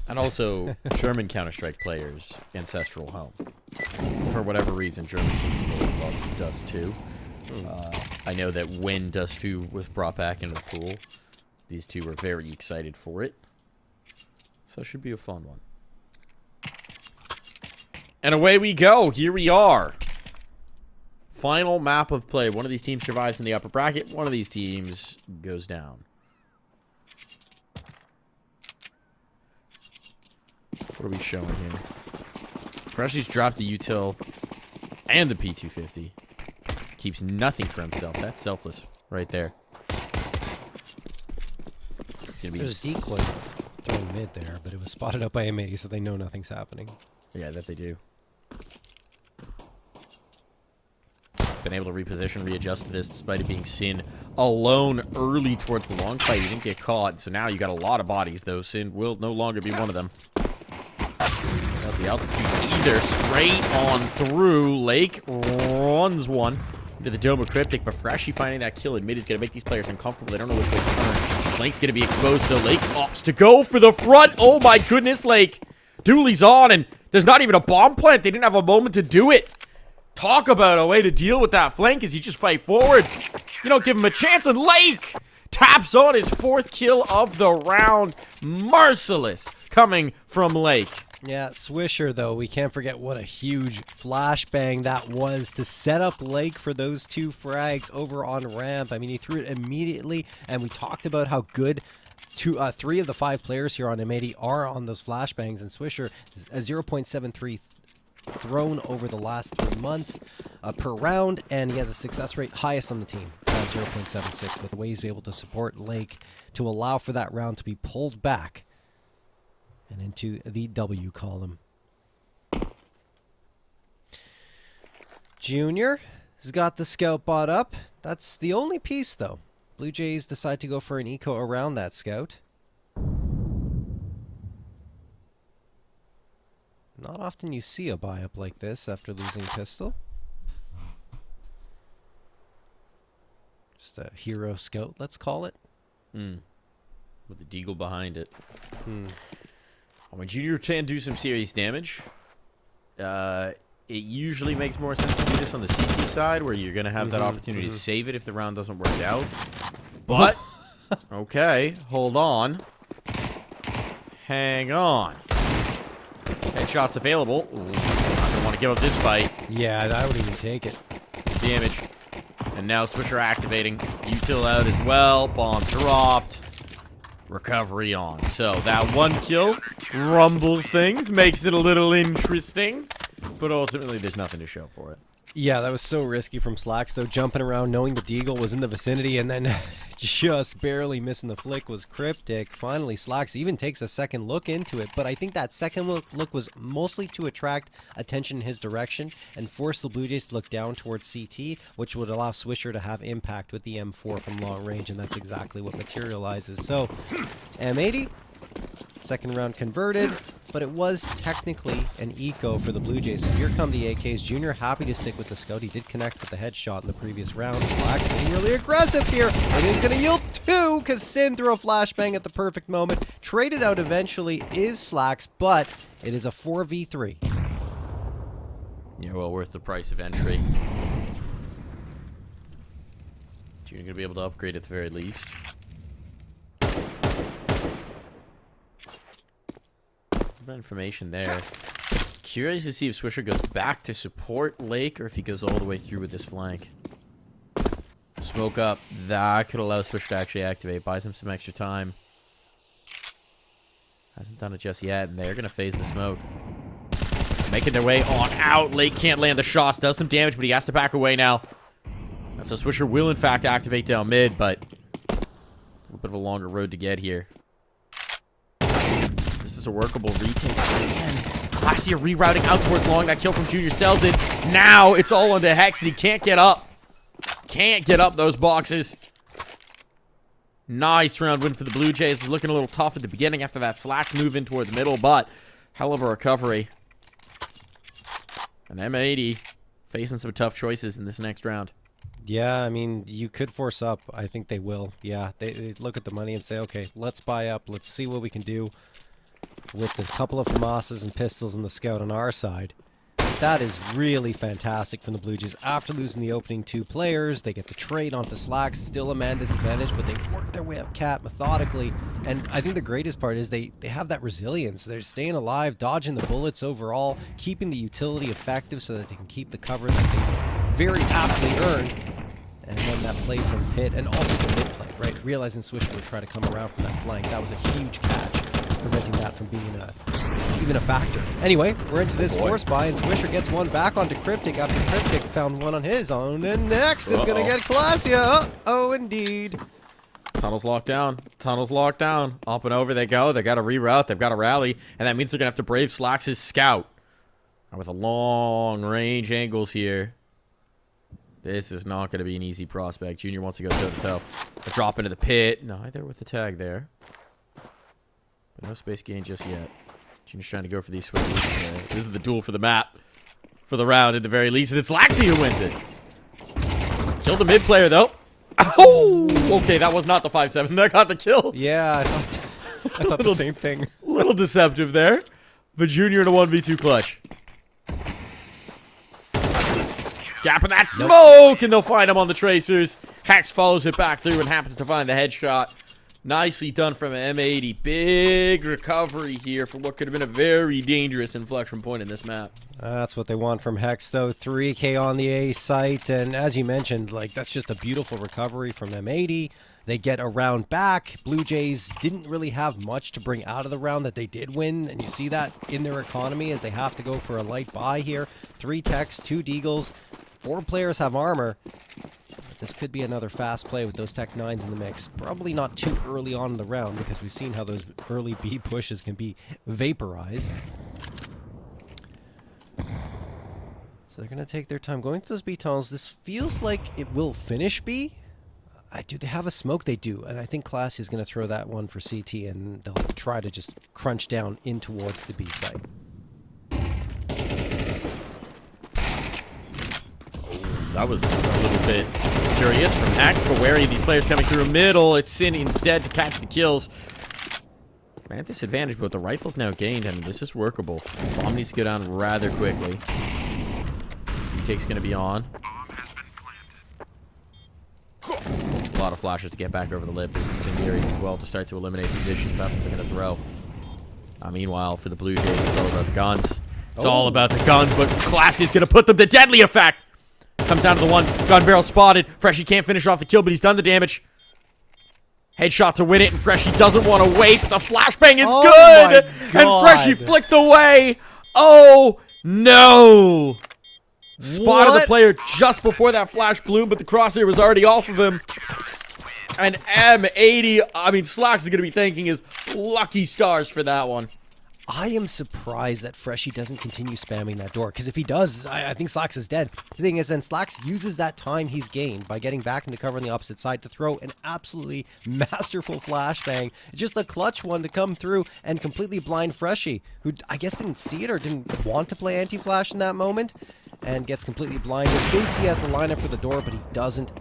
And also, German Counter-Strike players' ancestral home. For whatever reason, German teams really love Dust 2. I know that when Dust 2 was brought back into the pool, these two were very excited for it. So it should be a fun one. And away we go. Here we are. Final map of play. One of these teams survives in the upper bracket. One of these teams goes down. What are we showing here? Freshly's dropped the util and the P250. Keeps nothing for himself. That's selfless right there. It's gonna be There's a decoy thrown mid there, but it was spotted out by M80, so they know nothing's happening. Yeah, that they do. Been able to reposition, readjust to this despite it being Sin alone early towards the long fight. He didn't get caught, so now you got a lot of bodies, though. Sin will no longer be one of them. Not the altitude either. Straight on through. Lake runs one into the dome of Cryptic, but Freshy finding that kill in mid is going to make these players uncomfortable. They don't know which way to turn. Flank's going to be exposed, so Lake opts to go for the front. Oh my goodness, Lake. Dooley's on, and there's not even a bomb plant. They didn't have a moment to do it. Talk about a way to deal with that flank is you just fight forward. You don't give him a chance, and Lake taps on his 4th kill of the round. Merciless coming from Lake. Yeah, Swisher, though, we can't forget what a huge flashbang that was to set up Lake for those 2 frags over on ramp. I mean, he threw it immediately, and we talked about how good 3 of the 5 players here on M80 are on those flashbangs, and Swisher a 0.73 thrown over the last 3 months per round, and he has a success rate highest on the team at 0.76, with the way he's able to support Lake to allow for that round to be pulled back and into the W column. Junior has got the scout bot up. That's the only piece, though. Blue Jays decide to go for an eco around that scout. Not often you see a buy up like this after losing pistol. Just a hero scout, let's call it. with the deagle behind it. When Junior can do some serious damage, it usually makes more sense to do this on the CT side, where you're going to have that opportunity to save it if the round doesn't work out. But, okay, hold on. Hang on. Headshots available. Ooh, not going to want to give up this fight. Yeah, I would even take it. Damage. And now Swisher activating. Util out as well. Bomb dropped. Recovery on. So that one kill rumbles things, makes it a little interesting. But ultimately, there's nothing to show for it. Yeah, that was so risky from Slacks, though, jumping around knowing the deagle was in the vicinity and then just barely missing the flick was Cryptic. Finally, Slacks even takes a second look into it, but I think that second look was mostly to attract attention in his direction and force the Blue Jays to look down towards CT, which would allow Swisher to have impact with the M4 from long range, and that's exactly what materializes. So, M80, second round converted, but it was technically an eco for the Blue Jays. So here come the AKs. Junior happy to stick with the scout. He did connect with the headshot in the previous round. Slacks getting really aggressive here, and he's going to yield 2 because Sin threw a flashbang at the perfect moment. Traded out eventually is Slacks, but it is a 4v3. Yeah, well worth the price of entry. Junior going to be able to upgrade at the very least. Information there. Curious to see if Swisher goes back to support Lake or if he goes all the way through with this flank. Smoke up. That could allow Swisher to actually activate. Buys him some extra time. Hasn't done it just yet, and they're going to phase the smoke. Making their way on out. Lake can't land the shots. Does some damage, but he has to back away now. And so Swisher will, in fact, activate down mid, but a little bit of a longer road to get here. This is a workable retake. Again, Classy rerouting out towards long. That kill from Junior sells it. Now it's all onto Hex, and he can't get up. Can't get up those boxes. Nice round win for the Blue Jays. Was looking a little tough at the beginning after that Slacks move in toward the middle, but hell of a recovery. And M80 facing some tough choices in this next round. Yeah, I mean, you could force up. I think they will. Yeah, they look at the money and say, okay, let's buy up. Let's see what we can do with a couple of FAMASas and pistols in the scout on our side. That is really fantastic from the Blue Jays. After losing the opening 2 players, they get the trade onto Slacks. Still a man disadvantage, but they work their way up Cat methodically. And I think the greatest part is they have that resilience. They're staying alive, dodging the bullets overall, keeping the utility effective so that they can keep the cover that they very aptly earned. And then that play from Pitt, and also the mid play, right? Realizing Swisher would try to come around from that flank. That was a huge catch, preventing that from being even a factor. Anyway, we're into this force buy, and Swisher gets one back onto Cryptic after Cryptic found one on his own. And next is going to get Clasia. Oh, indeed. Tunnel's locked down. Tunnel's locked down. Up and over they go. They got to reroute. They've got to rally. And that means they're going to have to brave Slacks' scout. And with a long range angles here, this is not going to be an easy prospect. Junior wants to go toe-to-toe. A drop into the pit. Neither with the tag there. But no space gain just yet. Junior's trying to go for these switches. This is the duel for the map. For the round at the very least. And it's Laxi who wins it. Killed the mid player though. Oh! Okay, that was not the 5-7. That got the kill. Yeah, I thought the same thing. A little deceptive there. But Junior in a 1v2 clutch. Gap in that smoke, and they'll find him on the tracers. Hex follows it back through and happens to find the headshot. Nicely done from M80. Big recovery here for what could have been a very dangerous inflection point in this map. That's what they want from Hex, though. 3K on the A site, and as you mentioned, like, that's just a beautiful recovery from M80. They get a round back. Blue Jays didn't really have much to bring out of the round that they did win, and you see that in their economy as they have to go for a light buy here. 3 techs, 2 deagles. 4 players have armor. This could be another fast play with those Tech 9s in the mix. Probably not too early on in the round because we've seen how those early B pushes can be vaporized. So they're going to take their time going to those B tunnels. This feels like it will finish B. Do they have a smoke? They do. And I think Classy is going to throw that one for CT, and they'll try to just crunch down in towards the B site. That was a little bit curious from Hex, but wary of these players coming through middle. It's Sin instead to catch the kills. Man, disadvantage, but the rifle's now gained, and this is workable. Bomb needs to go down rather quickly. Retake's going to be on. A lot of flashes to get back over the lip. There's incendiaries as well to start to eliminate positions. That's what they're going to throw. Meanwhile, for the Blue Jays, it's all about the guns. It's all about the guns, but Classy is going to put them to deadly effect. Comes down to the one. Gun barrel spotted. Freshie can't finish off the kill, but he's done the damage. Headshot to win it, and Freshie doesn't want to wait. The flashbang is good! And Freshie flicked away. Oh, no. Spotted the player just before that flash bloom, but the crosshair was already off of him. And M80, I mean, Slacks is going to be thanking his lucky stars for that one. I am surprised that Freshie doesn't continue spamming that door, because if he does, I think Slacks is dead. The thing is, then Slacks uses that time he's gained by getting back into cover on the opposite side to throw an absolutely masterful flashbang. Just a clutch one to come through and completely blind Freshie, who I guess didn't see it or didn't want to play anti-flash in that moment, and gets completely blinded. Thinks he has to line up for the door, but he doesn't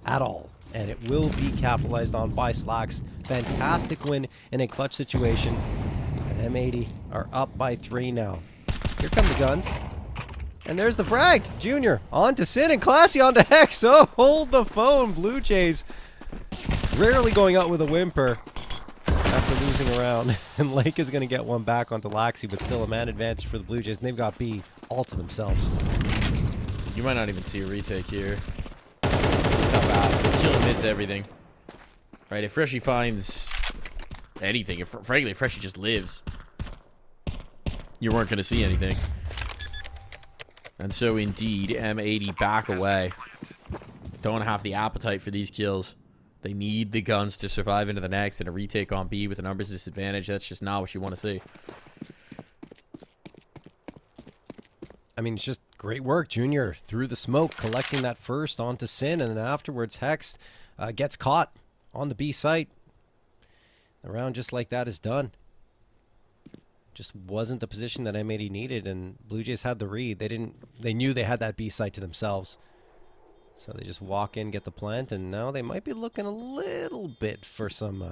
at all. And it will be capitalized on by Slacks. Fantastic win in a clutch situation. And M80 are up by 3 now. Here come the guns. And there's the frag. Junior on to Sin and Classy on to Hex. Oh, hold the phone. Blue Jays rarely going out with a whimper after losing a round. And Lake is going to get one back onto Laxi, but still a man advantage for the Blue Jays. And they've got B all to themselves. You might not even see a retake here. It's not bad. He's killing mid to everything. Right, if Freshie finds anything, frankly, if Freshie just lives, you weren't going to see anything. And so, indeed, M80 back away. Don't have the appetite for these kills. They need the guns to survive into the next, and a retake on B with a numbers disadvantage. That's just not what you want to see. I mean, it's just great work. Junior through the smoke, collecting that first onto Sin, and then afterwards Hex gets caught on the B site. The round just like that is done. Just wasn't the position that M80 needed, and Blue Jays had the read. They knew they had that B site to themselves. So they just walk in, get the plant, and now they might be looking a little bit for some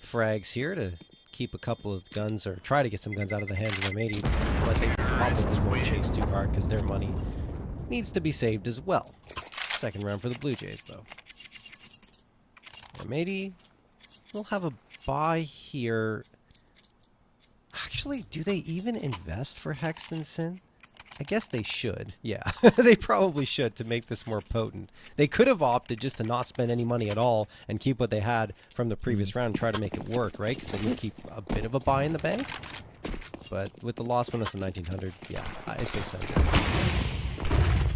frags here to keep a couple of guns, or try to get some guns out of the hands of M80, but they probably won't chase too hard because their money needs to be saved as well. Second round for the Blue Jays, though. M80 will have a buy here. Actually, do they even invest for Hexton Sin? I guess they should. Yeah, they probably should to make this more potent. They could have opted just to not spend any money at all and keep what they had from the previous round and try to make it work, right? Because then you keep a bit of a buy in the bank. But with the loss bonus of 1900, yeah, I say so.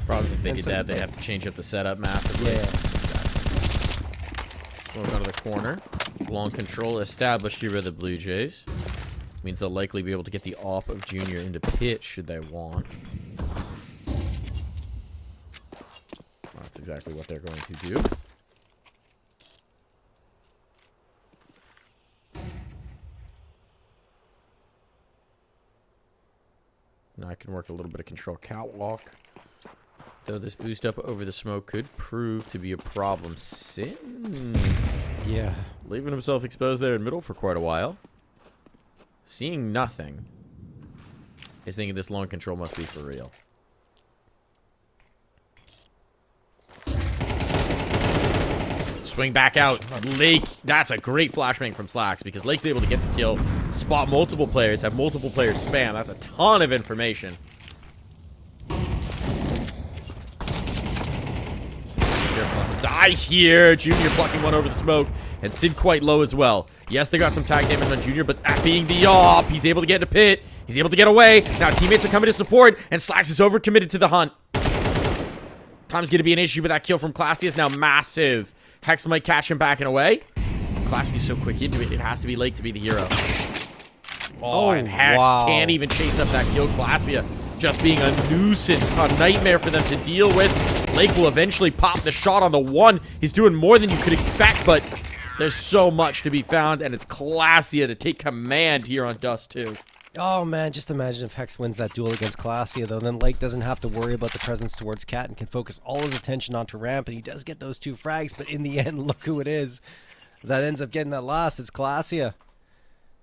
Probably if they did that, they have to change up the setup massively. Yeah, exactly. Going out of the corner. Long control established here by the Blue Jays. Means they'll likely be able to get the op of Junior into pit should they want. That's exactly what they're going to do. Now I can work a little bit of control catwalk. Though this boost up over the smoke could prove to be a problem. Sin. Yeah. Leaving himself exposed there in middle for quite a while. Seeing nothing. Is thinking this long control must be for real. Swing back out. Lake. That's a great flashbang from Slacks because Lake's able to get the kill, spot multiple players, have multiple players spam. That's a ton of information. Die here. Junior plucking one over the smoke. And Sid quite low as well. Yes, they got some tag damage on Junior, but that being the op, he's able to get into pit. He's able to get away. Now teammates are coming to support, and Slacks is overcommitted to the hunt. Time's going to be an issue, but that kill from Classy is now massive. Hex might catch him back and away. Classy's so quick into it, it has to be Lake to be the hero. Oh, and Hex can't even chase up that kill. Classy just being a nuisance, a nightmare for them to deal with. Lake will eventually pop the shot on the one. He's doing more than you could expect, but there's so much to be found, and it's Classia to take command here on Dust 2. Oh, man, just imagine if Hex wins that duel against Classia, though. Then Lake doesn't have to worry about the presence towards Cat and can focus all his attention onto ramp, and he does get those 2 frags, but in the end, look who it is that ends up getting that last. It's Classia.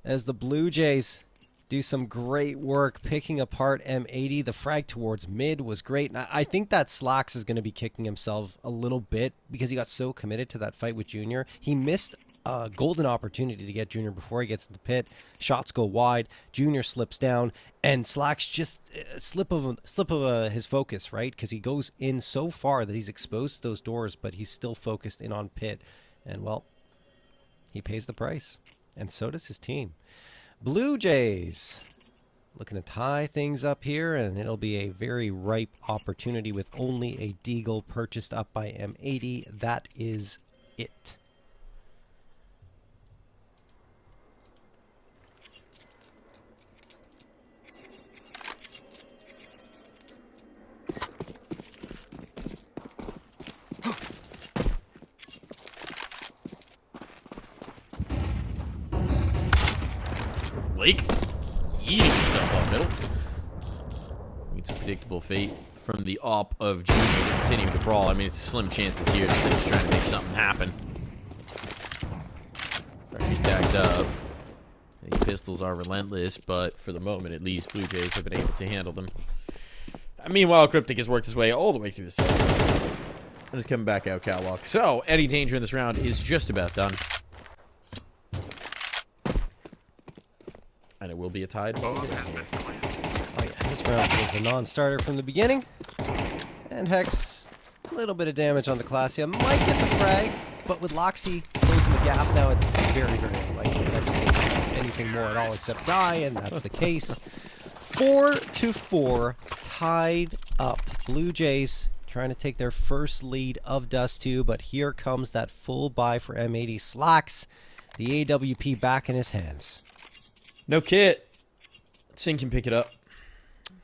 as the Blue Jays do some great work picking apart M80. The frag towards mid was great. And I think that Slacks is going to be kicking himself a little bit because he got so committed to that fight with Junior. He missed a golden opportunity to get Junior before he gets to the pit. Shots go wide. Junior slips down, and Slacks just slip of his focus, right? Because he goes in so far that he's exposed to those doors, but he's still focused in on pit. And, well, he pays the price. And so does his team. Blue Jays looking to tie things up here, and it'll be a very ripe opportunity with only a Deagle purchased up by M80. That is it. Lake eating himself up middle. It's a predictable fate from the op of Junior to continue to brawl. I mean, it's slim chances here that he's trying to make something happen. He's backed up. These pistols are relentless, but for the moment, at least, Blue Jays have been able to handle them. Meanwhile, Cryptic has worked his way all the way through the set. And is coming back out catwalk. So, any danger in this round is just about done. And it will be a tied ball. Oh, yeah, this round was a non-starter from the beginning. And Hex, a little bit of damage on the Classia. Might get the frag, but with Loxy closing the gap now, it's very, very unlikely Hex to do anything more at all except die, and that's the case. 4-4, tied up. Blue Jays trying to take their first lead of Dust 2, but here comes that full buy for M80 Slacks. The AWP back in his hands. No kit. Sin can pick it up.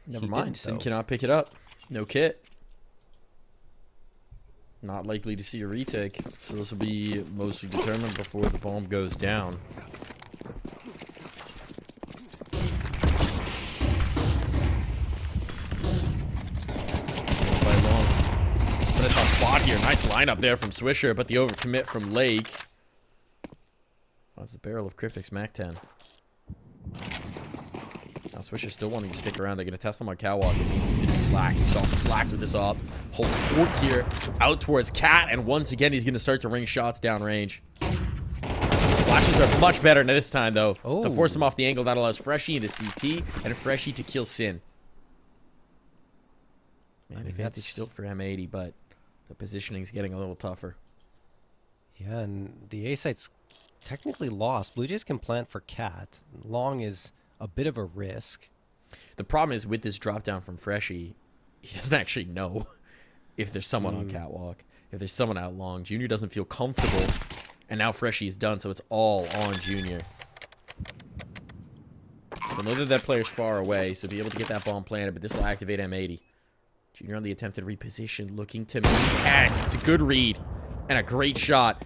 Never He mind. didn't, Sin though. cannot pick it up. No kit. Not likely to see a retake. So this will be mostly determined before the bomb goes down. By long. But it's on spot here. Nice lineup there from Swisher, but the overcommit from Lake. That's the barrel of Cryptic's Mac 10. Now Swisher's still wanting to stick around. They're going to test him on catwalk. It means he's going to be slacked. He's off slacks with this up. Hold cork here out towards Cat, and once again he's going to start to ring shots downrange. Flashes are much better this time though. Oh. To force him off the angle, that allows Freshie into CT and Freshie to kill Sin. Man, advantage still for M80, but the positioning's getting a little tougher. Yeah, and the A site's technically lost. Blue Jays can plant for Cat. Long is a bit of a risk. The problem is with this drop down from Freshie, he doesn't actually know if there's someone on catwalk, if there's someone out long. Junior doesn't feel comfortable, and now Freshie is done, so it's all on Junior. So know that player's far away, so be able to get that bomb planted, but this will activate M80. Junior on the attempted reposition, looking to meet X. It's a good read and a great shot.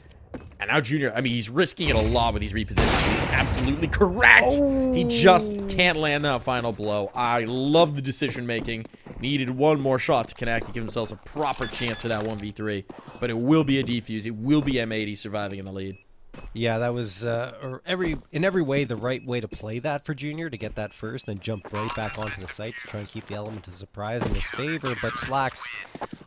And now Junior, I mean, he's risking it a lot with these repositions. He's absolutely correct. Oh. He just can't land that final blow. I love the decision making. Needed one more shot to connect to give themselves a proper chance for that 1v3. But it will be a defuse. It will be M80 surviving in the lead. Yeah, that was in every way the right way to play that for Junior, to get that first and jump right back onto the site to try and keep the element of surprise in his favor. But Slacks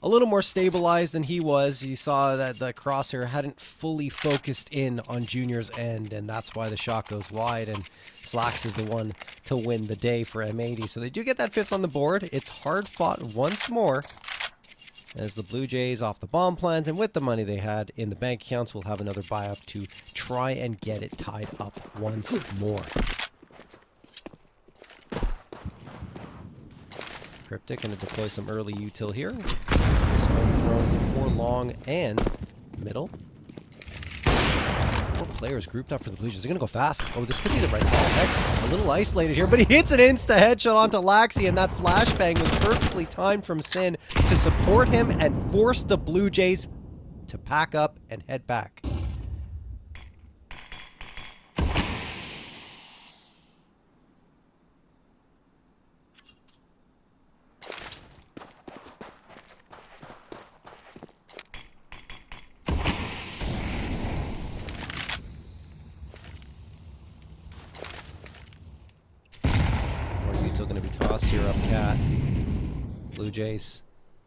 a little more stabilized than he was. You saw that the crosshair hadn't fully focused in on Junior's end, and that's why the shot goes wide, and Slacks is the one to win the day for M80. So they do get that fifth on the board. It's hard fought once more, as the Blue Jays off the bomb plant, and with the money they had in the bank accounts, will have another buy up to try and get it tied up once more. Cryptic going to deploy some early util here. Smoke thrown before long and middle. 4 players grouped up for the Blue Jays. They're going to go fast. Oh, this could be the right call. Hex a little isolated here, but he hits an insta headshot onto Laxi, and that flashbang was perfectly timed from Sin to support him and force the Blue Jays to pack up and head back. up Cat. Blue Jays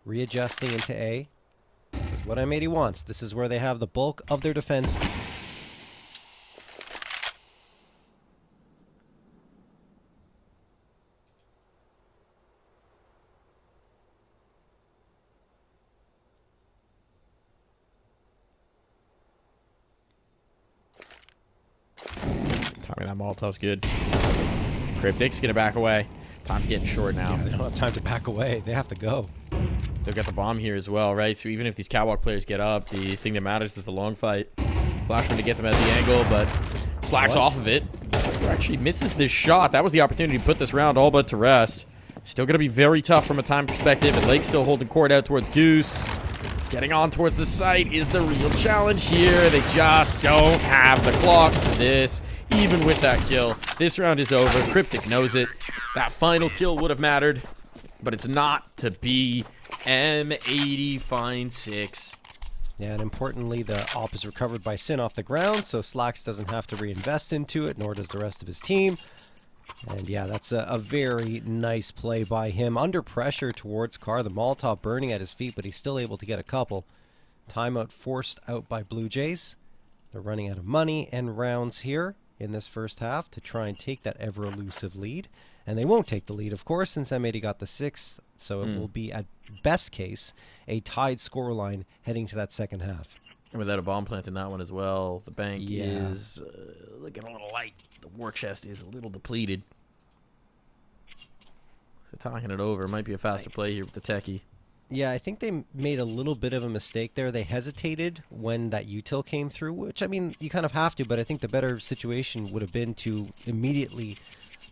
readjusting into A. This is what M80 wants. This is where they have the bulk of their defenses. Tommy, that Molotov's good. Cryptic's gonna back away. Time's getting short now. Yeah, they don't have time to back away. They have to go. They've got the bomb here as well, right? So even if these catwalk players get up, the thing that matters is the long fight. Flashman to get them at the angle, but slacks off of it. Actually misses this shot. That was the opportunity to put this round all but to rest. Still going to be very tough from a time perspective, and Lake's still holding court out towards Goose. Getting on towards the site is the real challenge here. They just don't have the clock for this. Even with that kill, this round is over. Cryptic knows it. That final kill would have mattered, but it's not to be. M80 finds 6. Yeah, and importantly, the AWP is recovered by Sin off the ground, so Slacks doesn't have to reinvest into it, nor does the rest of his team. And yeah, that's a very nice play by him. Under pressure towards Carr, the Molotov burning at his feet, but he's still able to get a couple. Timeout forced out by Blue Jays. They're running out of money and rounds here in this first half to try and take that ever-elusive lead. And they won't take the lead, of course, since M80 got the 6th. So it will be, at best case, a tied scoreline heading to that second half. And without a bomb plant in that one as well, the bank is looking a little light. The war chest is a little depleted. So talking it over might be a faster play here with the techie. Yeah, I think they made a little bit of a mistake there. They hesitated when that util came through, which, I mean, you kind of have to, but I think the better situation would have been to immediately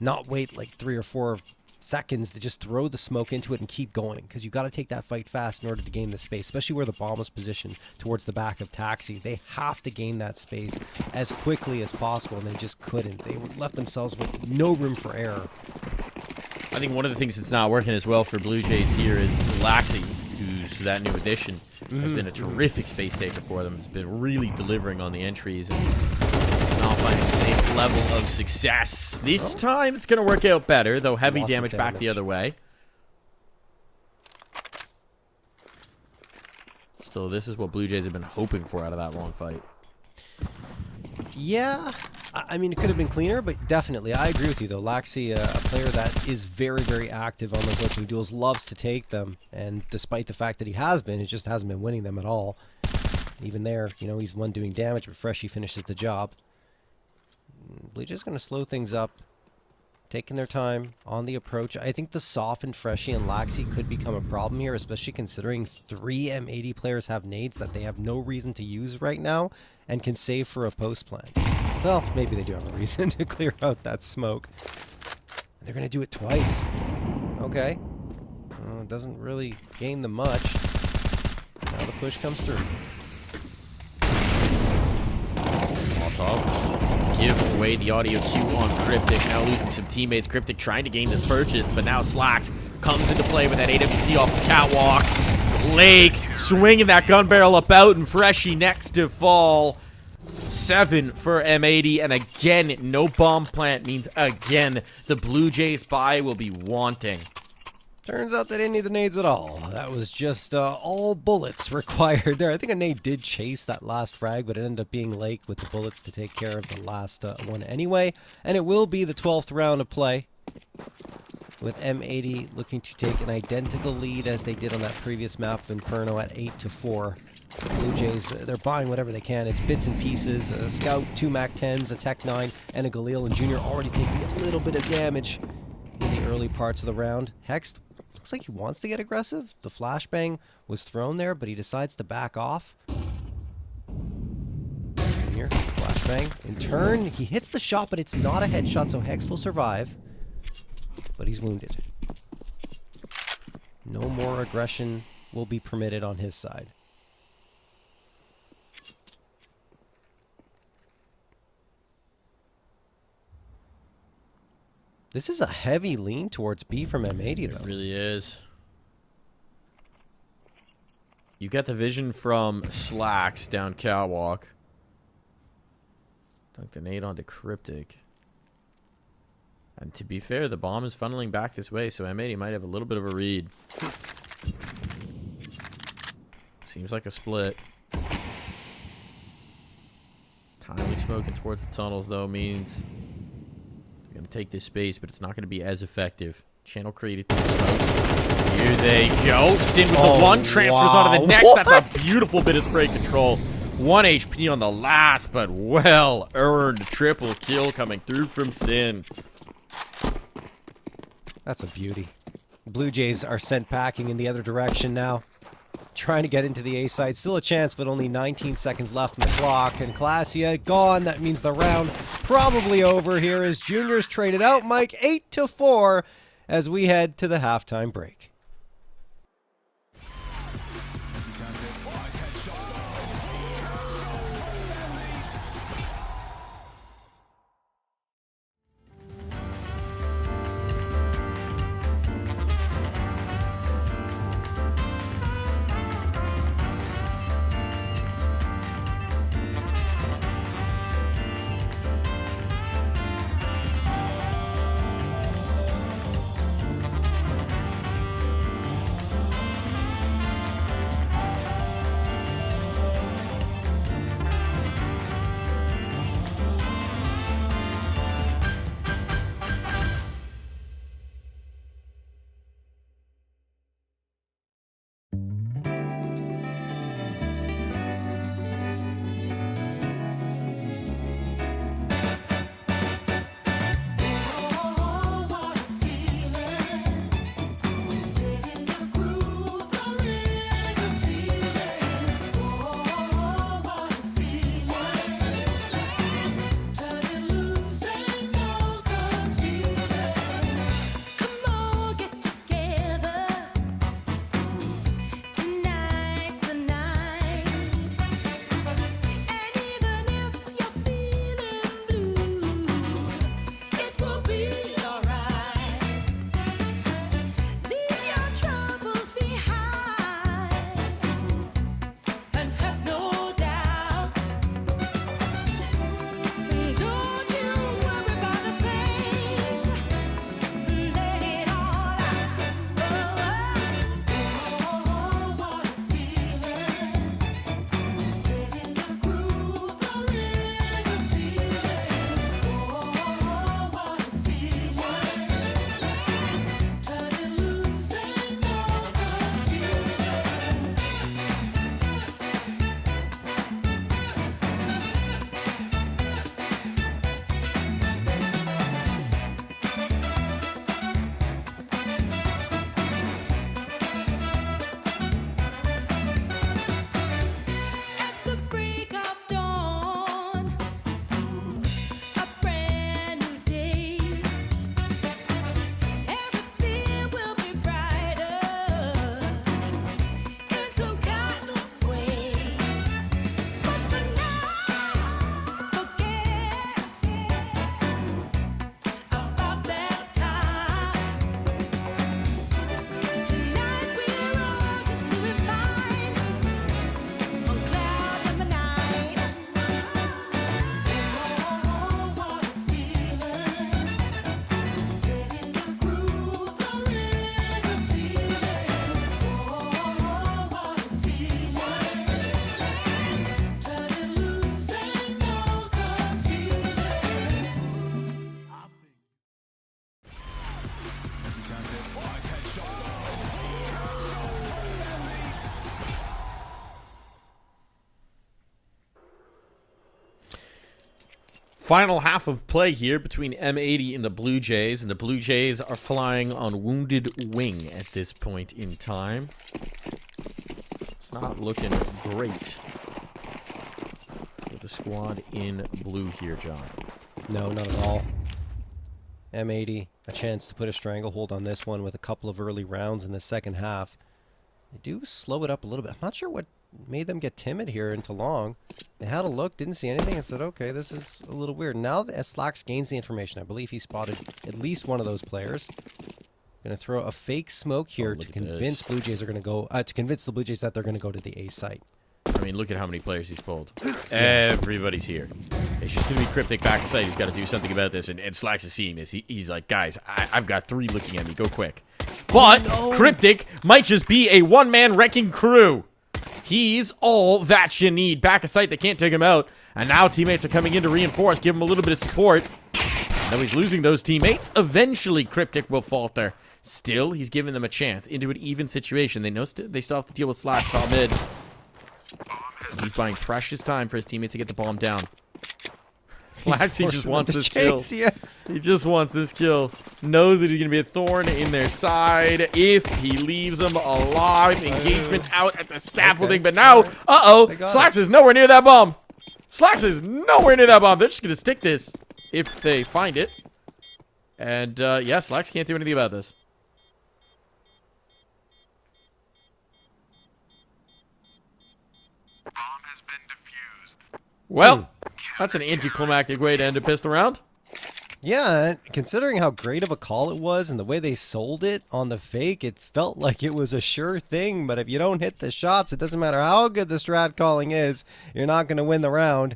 not wait like 3 or 4 seconds to just throw the smoke into it and keep going, because you got to take that fight fast in order to gain the space, especially where the bomb is positioned towards the back of Taxi. They have to gain that space as quickly as possible, and they just couldn't. They left themselves with no room for error. I think one of the things that's not working as well for Blue Jays here is Laxi, who's that new addition, has been a terrific space taker for them. Has been really delivering on the entries and not finding the same level of success. This time it's going to work out better, though heavy damage back the other way. Still, this is what Blue Jays have been hoping for out of that long fight. Yeah, I mean, it could have been cleaner, but definitely, I agree with you, though. Laxi, a player that is very, very active on those opening duels, loves to take them, and despite the fact that he has been, it just hasn't been winning them at all. Even there, you know, he's one doing damage, but Freshie finishes the job. Blue Jays going to slow things up, taking their time on the approach. I think the softened Freshie and Laxi could become a problem here, especially considering 3 M80 players have nades that they have no reason to use right now and can save for a post plant. Well, maybe they do have a reason to clear out that smoke. They're going to do it twice. Okay. It doesn't really gain them much. Now the push comes through. Molotov give away the audio cue on Cryptic. Now losing some teammates. Cryptic trying to gain this purchase, but now Slacks comes into play with that AWP off the catwalk. Lake swinging that gun barrel about, and Freshie next to fall. 7 for M80, and again, no bomb plant means again the Blue Jays buy will be wanting. Turns out they didn't need the nades at all. That was just all bullets required there. I think a nade did chase that last frag, but it ended up being Lake with the bullets to take care of the last one anyway. And it will be the 12th round of play, with M80 looking to take an identical lead as they did on that previous map of Inferno at 8-4. The Blue Jays, they're buying whatever they can. It's bits and pieces. A Scout, 2 MAC-10s, a Tech-9, and a Galil, and Junior already taking a little bit of damage in the early parts of the round. Hex looks like he wants to get aggressive. The flashbang was thrown there, but he decides to back off. Junior, flashbang. In turn, he hits the shot, but it's not a headshot, so Hex will survive. But he's wounded. No more aggression will be permitted on his side. This is a heavy lean towards B from M80, though. It really is. You get the vision from Slacks down catwalk. Dunk the nade onto Cryptic. And to be fair, the bomb is funneling back this way, so M80 might have a little bit of a read. Seems like a split. Timely smoking towards the tunnels, though, means they're going to take this space, but it's not going to be as effective. Channel created. Here they go. Sin with the one, transfers onto the next. What? That's a beautiful bit of spray control. 1 HP on the last, but well-earned triple kill coming through from Sin. That's a beauty. Blue Jays are sent packing in the other direction now. Trying to get into the A side. Still a chance, but only 19 seconds left on the clock. And Classia gone. That means the round probably over here as Juniors traded out. Mike, 8-4 as we head to the halftime break. Final half of play here between M80 and the Blue Jays, and the Blue Jays are flying on Wounded Wing at this point in time. It's not looking great for the squad in blue here, John. No, not at all. M80, a chance to put a stranglehold on this one with a couple of early rounds in the second half. They do slow it up a little bit. I'm not sure what made them get timid here into long. They had a look, didn't see anything, and said, okay, this is a little weird. Now that Slacks gains the information, I believe he spotted at least one of those players. Going to throw a fake smoke here to convince Blue Jays are going to go, to convince the Blue Jays that they're going to go to the A site. I mean, look at how many players he's pulled. Everybody's here. It's just going to be Cryptic back aside. He's got to do something about this. And Slacks is seeing this. He's like, guys, I've got 3 looking at me. Go quick. But Cryptic might just be a one-man wrecking crew. He's all that you need. Back of sight, they can't take him out. And now teammates are coming in to reinforce, give him a little bit of support. Now he's losing those teammates. Eventually, Cryptic will falter. Still, he's giving them a chance into an even situation. They know they still have to deal with Slacks top mid. He's buying precious time for his teammates to get the bomb down. Laxi just wants this kill. Yeah. He just wants this kill. Knows that he's going to be a thorn in their side if he leaves them alive. Engagement out at the scaffolding. But now, Slacks is nowhere near that bomb. Slacks is nowhere near that bomb. They're just going to stick this if they find it. And, yeah, Slacks can't do anything about this. Bomb has been defused. Well, that's an anticlimactic way to end a pistol round. Yeah, considering how great of a call it was and the way they sold it on the fake, it felt like it was a sure thing. But if you don't hit the shots, it doesn't matter how good the strat calling is, you're not going to win the round.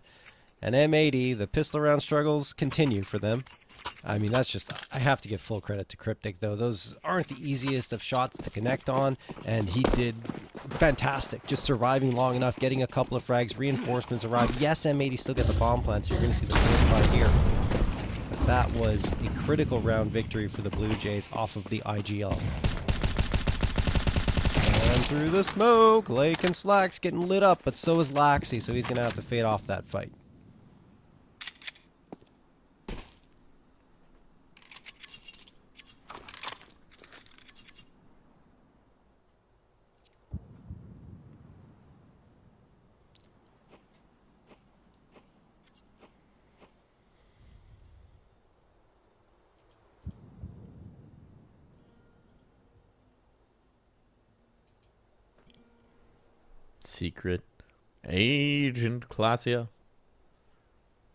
And M80, the pistol round struggles continue for them. I mean, that's just, I have to give full credit to Cryptic, though. Those aren't the easiest of shots to connect on, and he did fantastic. Just surviving long enough, getting a couple of frags, reinforcements arrive. Yes, M80 still get the bomb plant, so you're going to see the first fight here. But that was a critical round victory for the Blue Jays off of the IGL. And through the smoke, Lake and Slacks getting lit up, but so is Laxi, so he's going to have to fade off that fight. Secret Agent Clasia.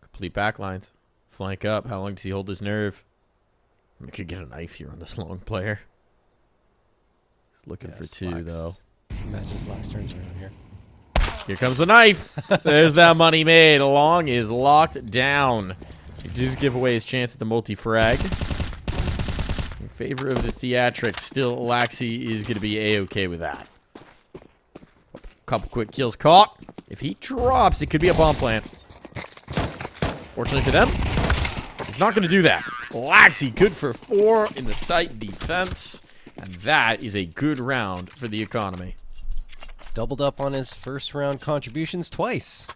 Complete backlines. Flank up. How long does he hold his nerve? We could get a knife here on this long player. He's looking for 2, though. Imagine Slacks turns around here. Here comes the knife. There's that money made. Long is locked down. He just give away his chance at the multi-frag. In favor of the theatrics, still Laxi is going to be A-okay with that. Couple quick kills caught. If he drops, it could be a bomb plant. Fortunately for them, he's not going to do that. Laxi good for 4 in the site defense. And that is a good round for the economy. Doubled up on his first round contributions twice.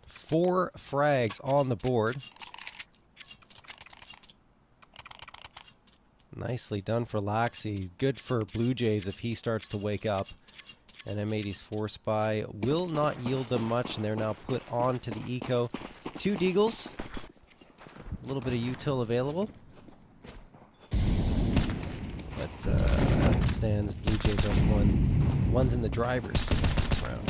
4 frags on the board. Nicely done for Laxi. Good for Blue Jays if he starts to wake up. And M80's Force Spy will not yield them much, and they're now put on to the eco. 2 Deagles. A little bit of util available. But as it stands, Blue Jays are the ones in the driver's seat this round.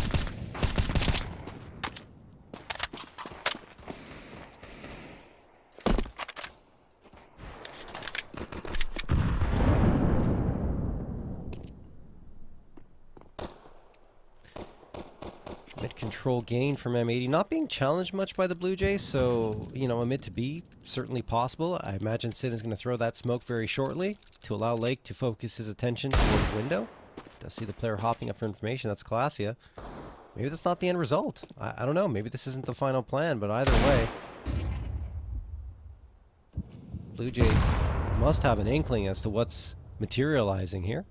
Control gain from M80, not being challenged much by the Blue Jays, so, you know, a mid to B, certainly possible. I imagine Sin is going to throw that smoke very shortly to allow Lake to focus his attention towards window. Does see the player hopping up for information. That's Clasia. Maybe that's not the end result. I don't know. Maybe this isn't the final plan, but either way, Blue Jays must have an inkling as to what's materializing here.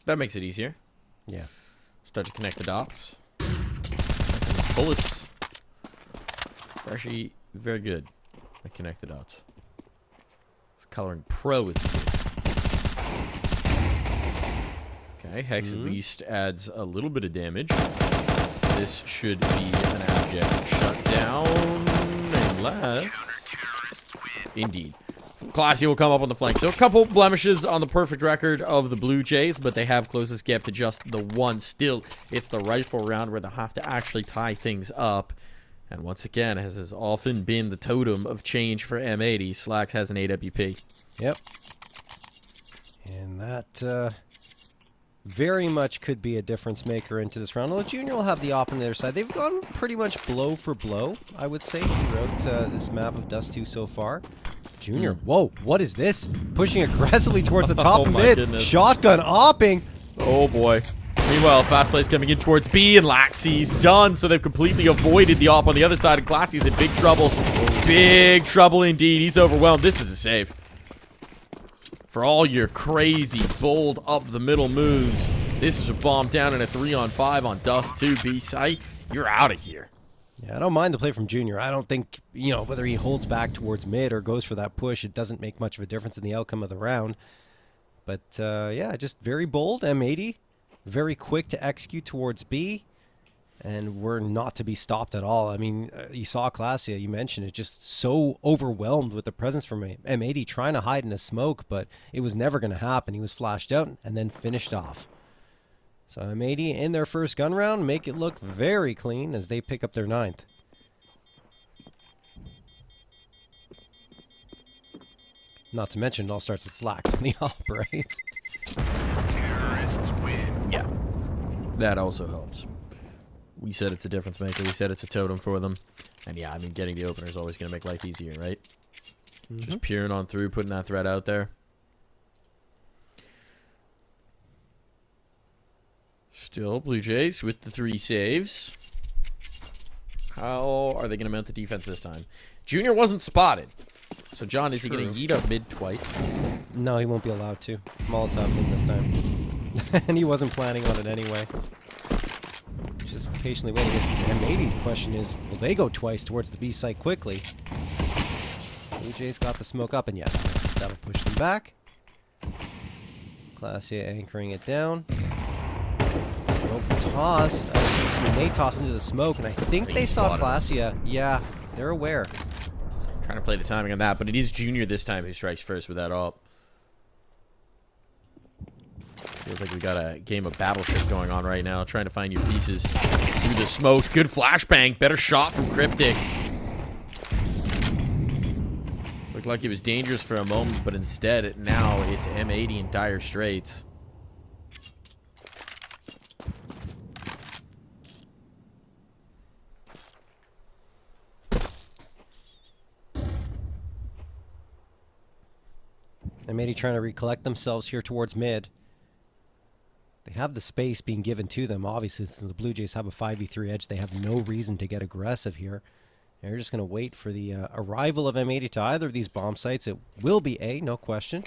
That makes it easier. Yeah. Start to connect the dots. Bullets. Actually, very good. I connect the dots. Coloring Pro is good. Okay, Hex at least adds a little bit of damage. This should be an abject shutdown. Unless... Indeed. Classy will come up on the flank. So a couple blemishes on the perfect record of the Blue Jays, but they have closest gap to just the 1. Still, it's the rifle round where they'll have to actually tie things up. And once again, as has often been the totem of change for M80, Slacks has an AWP. Yep. And that very much could be a difference maker into this round. Well, Junior will have the op on the other side. They've gone pretty much blow for blow, I would say, throughout this map of Dust 2 so far. Junior, whoa, what is this? Pushing aggressively towards the top of mid. Goodness. Shotgun opping. Oh boy. Meanwhile, fast play's coming in towards B, and Laxey's done, so they've completely avoided the op on the other side, and Classy's in big trouble. Big trouble indeed. He's overwhelmed. This is a save. For all your crazy, bold, up-the-middle moves, this is a bomb down in a 3-on-5 on Dust 2 B site. You're out of here. Yeah, I don't mind the play from Junior. I don't think, you know, whether he holds back towards mid or goes for that push, it doesn't make much of a difference in the outcome of the round. But, yeah, just very bold, M80. Very quick to execute towards B. And we're not to be stopped at all. I mean, you saw Classia, you mentioned it, just so overwhelmed with the presence from M80 trying to hide in a smoke, but it was never going to happen. He was flashed out and then finished off. So M80 in their first gun round make it look very clean as they pick up their 9th. Not to mention, it all starts with slacks in the op, right? Terrorists win. Yeah. That also helps. We said it's a difference maker. We said it's a totem for them. And yeah, I mean, getting the opener is always going to make life easier, right? Just peering on through, putting that threat out there. Still, Blue Jays with the 3 saves. How are they going to mount the defense this time? Junior wasn't spotted. So, John, is he going to yeet up mid twice? No, he won't be allowed to. Molotov's in this time. And he wasn't planning on it anyway. Just patiently waiting. This M80 question is, will they go twice towards the B site quickly? Blue Jays got the smoke up, and yeah, that'll push them back. Classia anchoring it down. Smoke tossed. They tossed into the smoke, and I think they saw Classia. Yeah, they're aware. Trying to play the timing on that, but it is Junior this time who strikes first with that op. Feels like we got a game of Battleship going on right now, trying to find your pieces through the smoke. Good flashbang, better shot from Cryptic. Looked like it was dangerous for a moment, but instead, now it's M80 in dire straits. M80 trying to recollect themselves here towards mid. They have the space being given to them. Obviously, since the Blue Jays have a 5v3 edge, they have no reason to get aggressive here. They're just going to wait for the arrival of M80 to either of these bomb sites. It will be A, no question.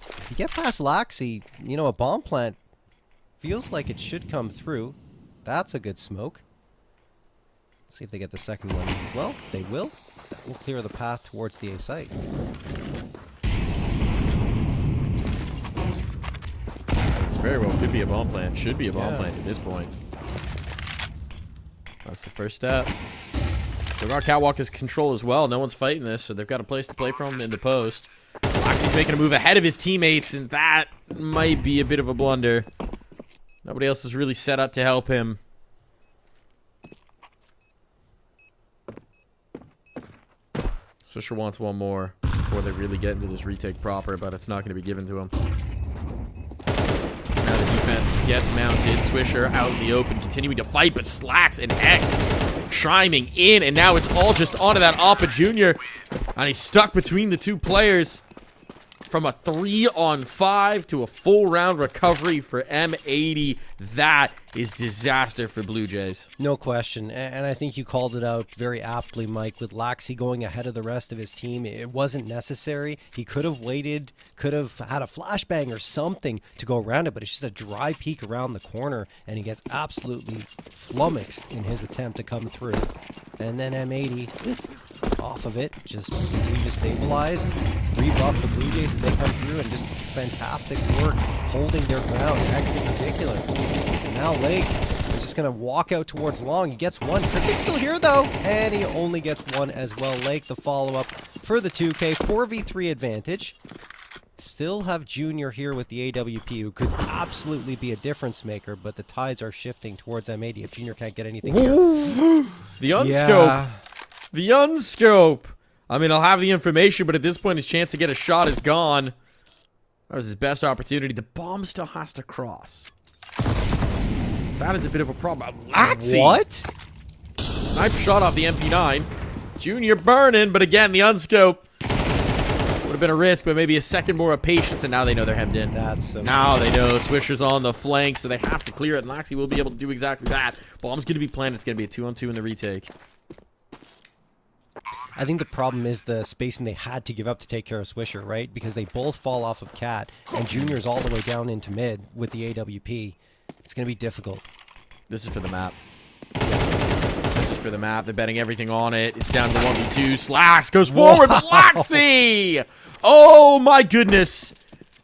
If you get past Laxey, you know, a bomb plant feels like it should come through. That's a good smoke. Let's see if they get the second one as well. They will. That will clear the path towards the A site. Very well could be a bomb plant. Should be a bomb plant at this point. That's the first step. Cigar Catwalk has control as well. No one's fighting this, so they've got a place to play from in the post. Laxey's making a move ahead of his teammates, and that might be a bit of a blunder. Nobody else is really set up to help him. Swisher wants one more before they really get into this retake proper, but it's not going to be given to him. Defense gets mounted. Swisher out in the open, continuing to fight, but Slacks and X chiming in, and now it's all just onto that Oppa Junior, and he's stuck between the two players. From a 3-on-5 to a full round recovery for M80. That is disaster for Blue Jays. No question. And I think you called it out very aptly, Mike, with Laxey going ahead of the rest of his team. It wasn't necessary. He could have waited, could have had a flashbang or something to go around it, but it's just a dry peek around the corner, and he gets absolutely flummoxed in his attempt to come through. And then M80 off of it, just continue to stabilize, rebuff the Blue Jays as they come through, and just fantastic work holding their ground, X in particular. And now Lake is just going to walk out towards long. He gets one. Cryptic's still here, though, and he only gets one as well. Lake, the follow-up for the 2K. 4v3 advantage. Still have Junior here with the AWP, who could absolutely be a difference maker, but the tides are shifting towards M80 if Junior can't get anything here. The unscope. Yeah. The unscope I mean, I'll have the information, but at this point, his chance to get a shot is gone. That was his best opportunity. The bomb still has to cross. That is a bit of a problem. Laxi! What? Sniper shot off the MP9. Junior burning, but again, the unscope. Would have been a risk, but maybe a second more of patience, and now they know they're hemmed in. That's so now they know Swisher's on the flank, so they have to clear it, and Laxi will be able to do exactly that. Bomb's going to be planted. It's going to be a 2-on-2 in the retake. I think the problem is the spacing they had to give up to take care of Swisher, right? Because they both fall off of Cat, and Junior's all the way down into mid with the AWP. It's going to be difficult. This is for the map. This is for the map. They're betting everything on it. It's down to 1v2. Slacks goes forward, but Laxi! Oh, my goodness.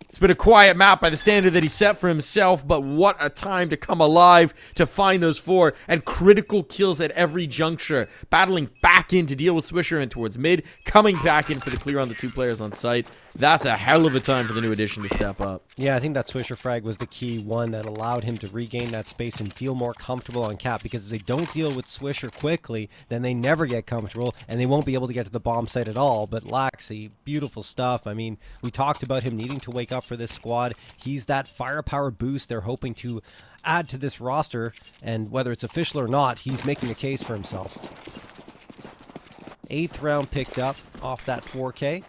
It's been a quiet map by the standard that he set for himself, but what a time to come alive to find those 4 and critical kills at every juncture. Battling back in to deal with Swisher and towards mid, coming back in for the clear on the 2 players on site. That's a hell of a time for the new addition to step up. Yeah, I think that Swisher frag was the key one that allowed him to regain that space and feel more comfortable on Cap, because if they don't deal with Swisher quickly, then they never get comfortable and they won't be able to get to the bomb site at all. But Laxi, beautiful stuff. I mean, we talked about him needing to wake up for this squad. He's that firepower boost they're hoping to add to this roster, and whether it's official or not, he's making a case for himself. 8th round picked up off that 4K.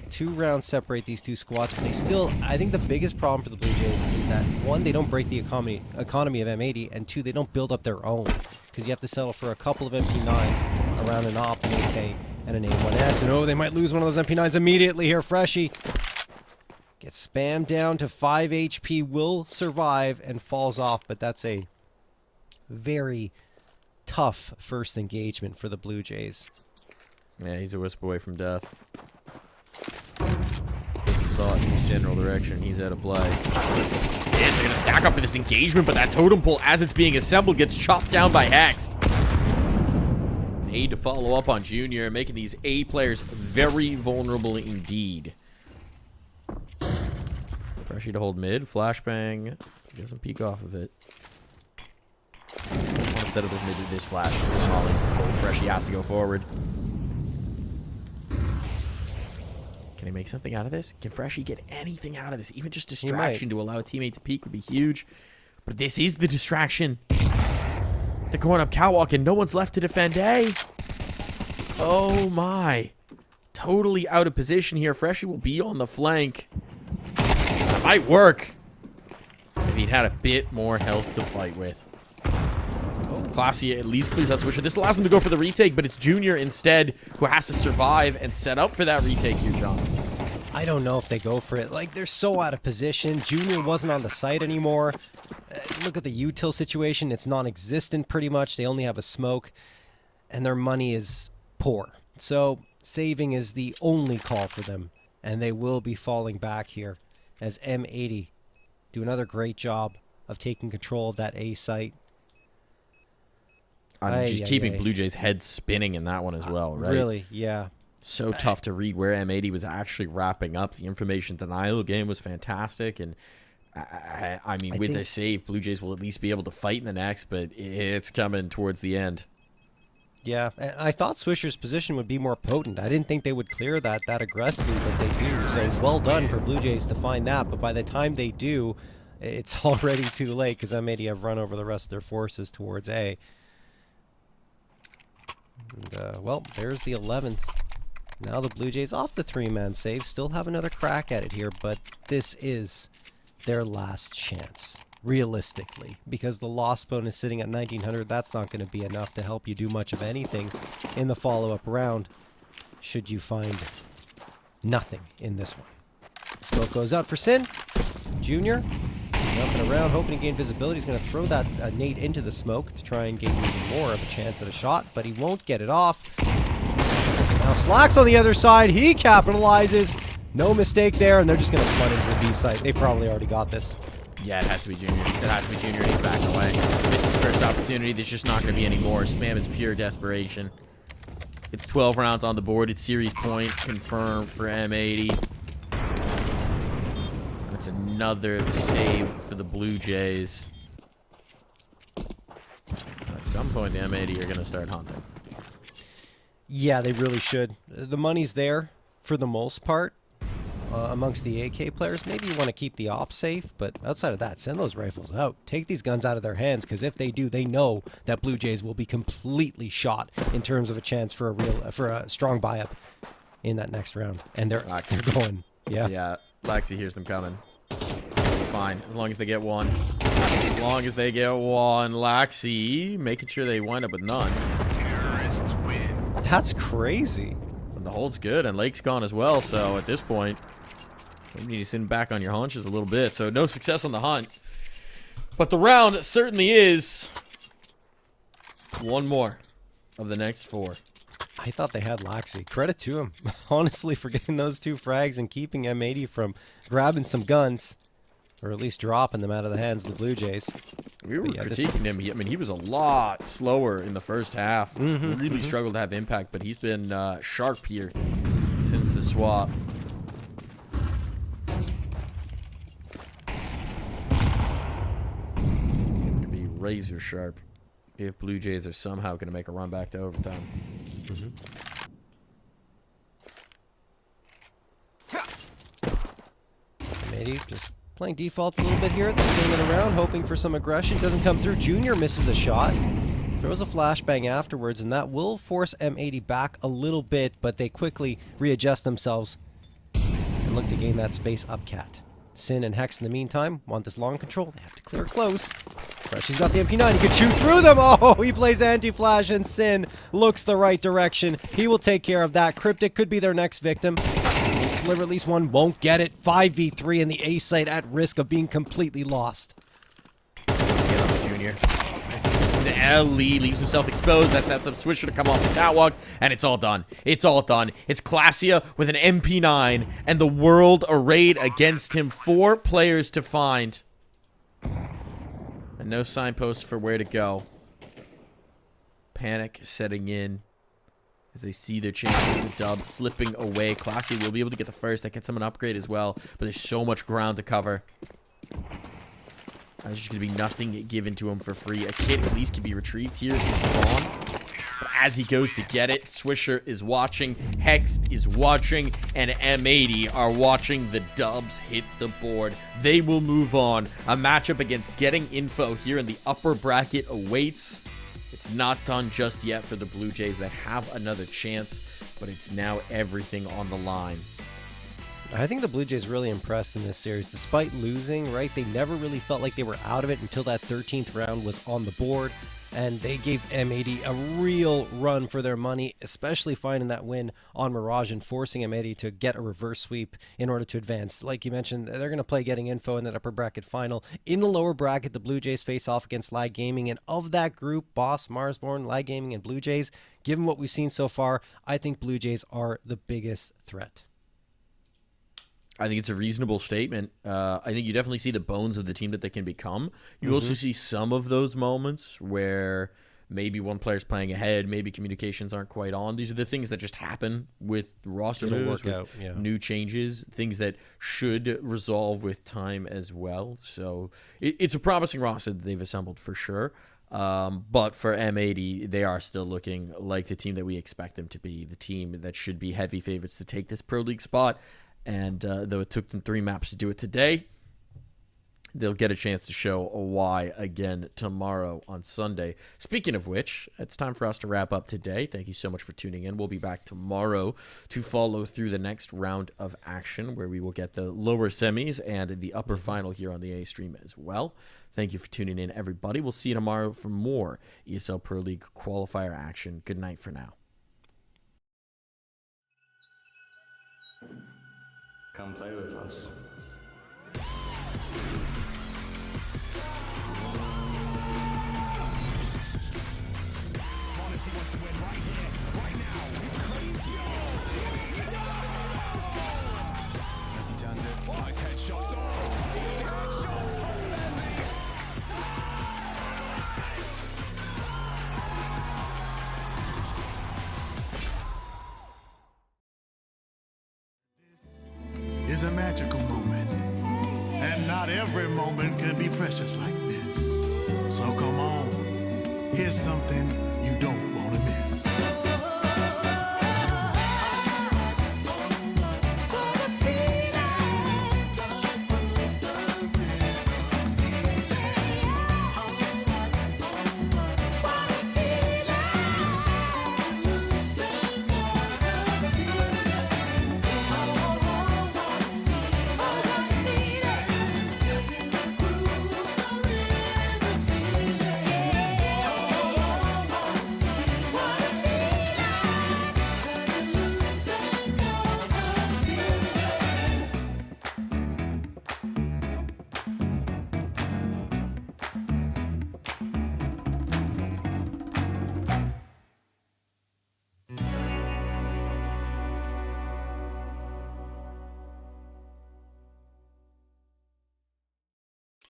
2 rounds separate these 2 squads, but they still, I think the biggest problem for the Blue Jays is that 1, they don't break the economy of M80, and 2, they don't build up their own, because you have to settle for a couple of MP9s around an AWP, an AK, and an A1S, and oh, they might lose one of those MP9s immediately here. Freshie gets spammed down to 5 HP, will survive and falls off, but that's a very tough first engagement for the Blue Jays. Yeah, he's a wisp away from death. Thought in his general direction, he's out of play. Yes, they're going to stack up for this engagement, but that totem pole, as it's being assembled, gets chopped down by Hex. Need to follow up on Junior, making these A players very vulnerable indeed. Freshie to hold mid, flashbang. He doesn't peek off of it. Instead of this mid, this flash, this volley. Oh, Freshie has to go forward. Can he make something out of this? Can Freshie get anything out of this? Even just distraction to allow a teammate to peek would be huge. But this is the distraction. They're going up catwalk and no one's left to defend A. Oh my. Totally out of position here. Freshie will be on the flank. That might work if he'd had a bit more health to fight with. Classy at least clears that Swisher. This allows him to go for the retake, but it's Junior instead who has to survive and set up for that retake here, John. I don't know if they go for it. Like, they're so out of position. Junior wasn't on the site anymore. Look at the util situation. It's non-existent pretty much. They only have a smoke, and their money is poor. So saving is the only call for them, and they will be falling back here as M80 do another great job of taking control of that A site. Just keeping Blue Jays' head spinning in that one as well, right? Really, yeah. So tough to read where M80 was actually wrapping up. The information denial game was fantastic, and I mean, with a save, Blue Jays will at least be able to fight in the next, but it's coming towards the end. Yeah, I thought Swisher's position would be more potent. I didn't think they would clear that aggressively, but they do. So well done for Blue Jays to find that, but by the time they do, it's already too late because M80 have run over the rest of their forces towards A. And, well, there's the 11th. Now the Blue Jays off the 3-man save. Still have another crack at it here, but this is their last chance, realistically. Because the loss bonus sitting at 1900, that's not going to be enough to help you do much of anything in the follow-up round, should you find nothing in this one. Smoke goes out for Sin. Junior, jumping around, hoping to gain visibility. He's going to throw that nade into the smoke to try and gain even more of a chance at a shot, but he won't get it off. Now Slacks on the other side. He capitalizes. No mistake there, and they're just going to flood into the B site. They probably already got this. Yeah, it has to be Junior. It has to be Junior, and he's backing away. This is his first opportunity. There's just not going to be any more. Spam is pure desperation. It's 12 rounds on the board. It's series point confirmed for M80. That's another save for the Blue Jays. At some point, the M80 are going to start hunting. Yeah, they really should. The money's there for the most part amongst the AK players. Maybe you want to keep the op safe, but outside of that, send those rifles out. Take these guns out of their hands, because if they do, they know that Blue Jays will be completely shot in terms of a chance for a strong buy-up in that next round. And they're going. Yeah. Yeah, Laxi hears them coming. It's fine, as long as they get one. As long as they get one. Laxi making sure they wind up with none. Terrorists win. That's crazy. And the hold's good, and Lake's gone as well, so at this point, you need to sit back on your haunches a little bit. So no success on the hunt. But the round certainly is one more of the next 4. I thought they had Laxi. Credit to him, honestly, for getting those 2 frags and keeping M80 from grabbing some guns, or at least dropping them out of the hands of the Blue Jays. We were critiquing him. I mean, he was a lot slower in the first half. Really struggled to have impact, but he's been sharp here since the swap. To be razor sharp if Blue Jays are somehow going to make a run back to overtime. Maybe just playing default a little bit here at the beginning of the round, hoping for some aggression. Doesn't come through. Junior misses a shot. Throws a flashbang afterwards, and that will force M80 back a little bit, but they quickly readjust themselves and look to gain that space up cat. Sin and Hex in the meantime want this long control. They have to clear close. Freshie's got the MP9. He could shoot through them. Oh, he plays anti-flash, and Sin looks the right direction. He will take care of that. Cryptic could be their next victim. Sliver, at least one, won't get it. 5v3 in the A site at risk of being completely lost. Get on the Junior. Lee leaves himself exposed. That sets up Swisher to come off the catwalk, and it's all done. It's all done. It's Classia with an MP9, and the world arrayed against him. 4 players to find. And no signpost for where to go. Panic setting in as they see their chance of the dub slipping away. Classy will be able to get the first. That gets him an upgrade as well, but there's so much ground to cover. There's just going to be nothing given to him for free. A kit at least can be retrieved here in spawn. But as he goes to get it, Swisher is watching, Hex is watching, and M80 are watching the dubs hit the board. They will move on. A matchup against Getting Info here in the upper bracket awaits. It's not done just yet for the Blue Jays. They have another chance, but it's now everything on the line. I think the Blue Jays really impressed in this series. Despite losing, right, they never really felt like they were out of it until that 13th round was on the board. And they gave M80 a real run for their money, especially finding that win on Mirage and forcing M80 to get a reverse sweep in order to advance. Like you mentioned, they're going to play Getting Info in that upper bracket final. In the lower bracket, the Blue Jays face off against Lag Gaming. And of that group, Boss, Marsborn, Lag Gaming, and Blue Jays, given what we've seen so far, I think Blue Jays are the biggest threat. I think it's a reasonable statement. I think you definitely see the bones of the team that they can become. You also see some of those moments where maybe one player's playing ahead, maybe communications aren't quite on. These are the things that just happen with roster moves, with new changes, things that should resolve with time as well. So it's a promising roster that they've assembled for sure. But for M80, they are still looking like the team that we expect them to be, the team that should be heavy favorites to take this Pro League spot. And though it took them 3 maps to do it today, they'll get a chance to show why again tomorrow on Sunday. Speaking of which, it's time for us to wrap up today. Thank you so much for tuning in. We'll be back tomorrow to follow through the next round of action, where we will get the lower semis and the upper final here on the A stream as well. Thank you for tuning in, everybody. We'll see you tomorrow for more ESL Pro League qualifier action. Good night for now. Come play with us. He wants to win right here, right now. He's crazy. As he turns it, nice headshot. Headshots from Leslie. Is a magical moment, and not every moment can be precious like this. So come on, here's something you don't want to miss.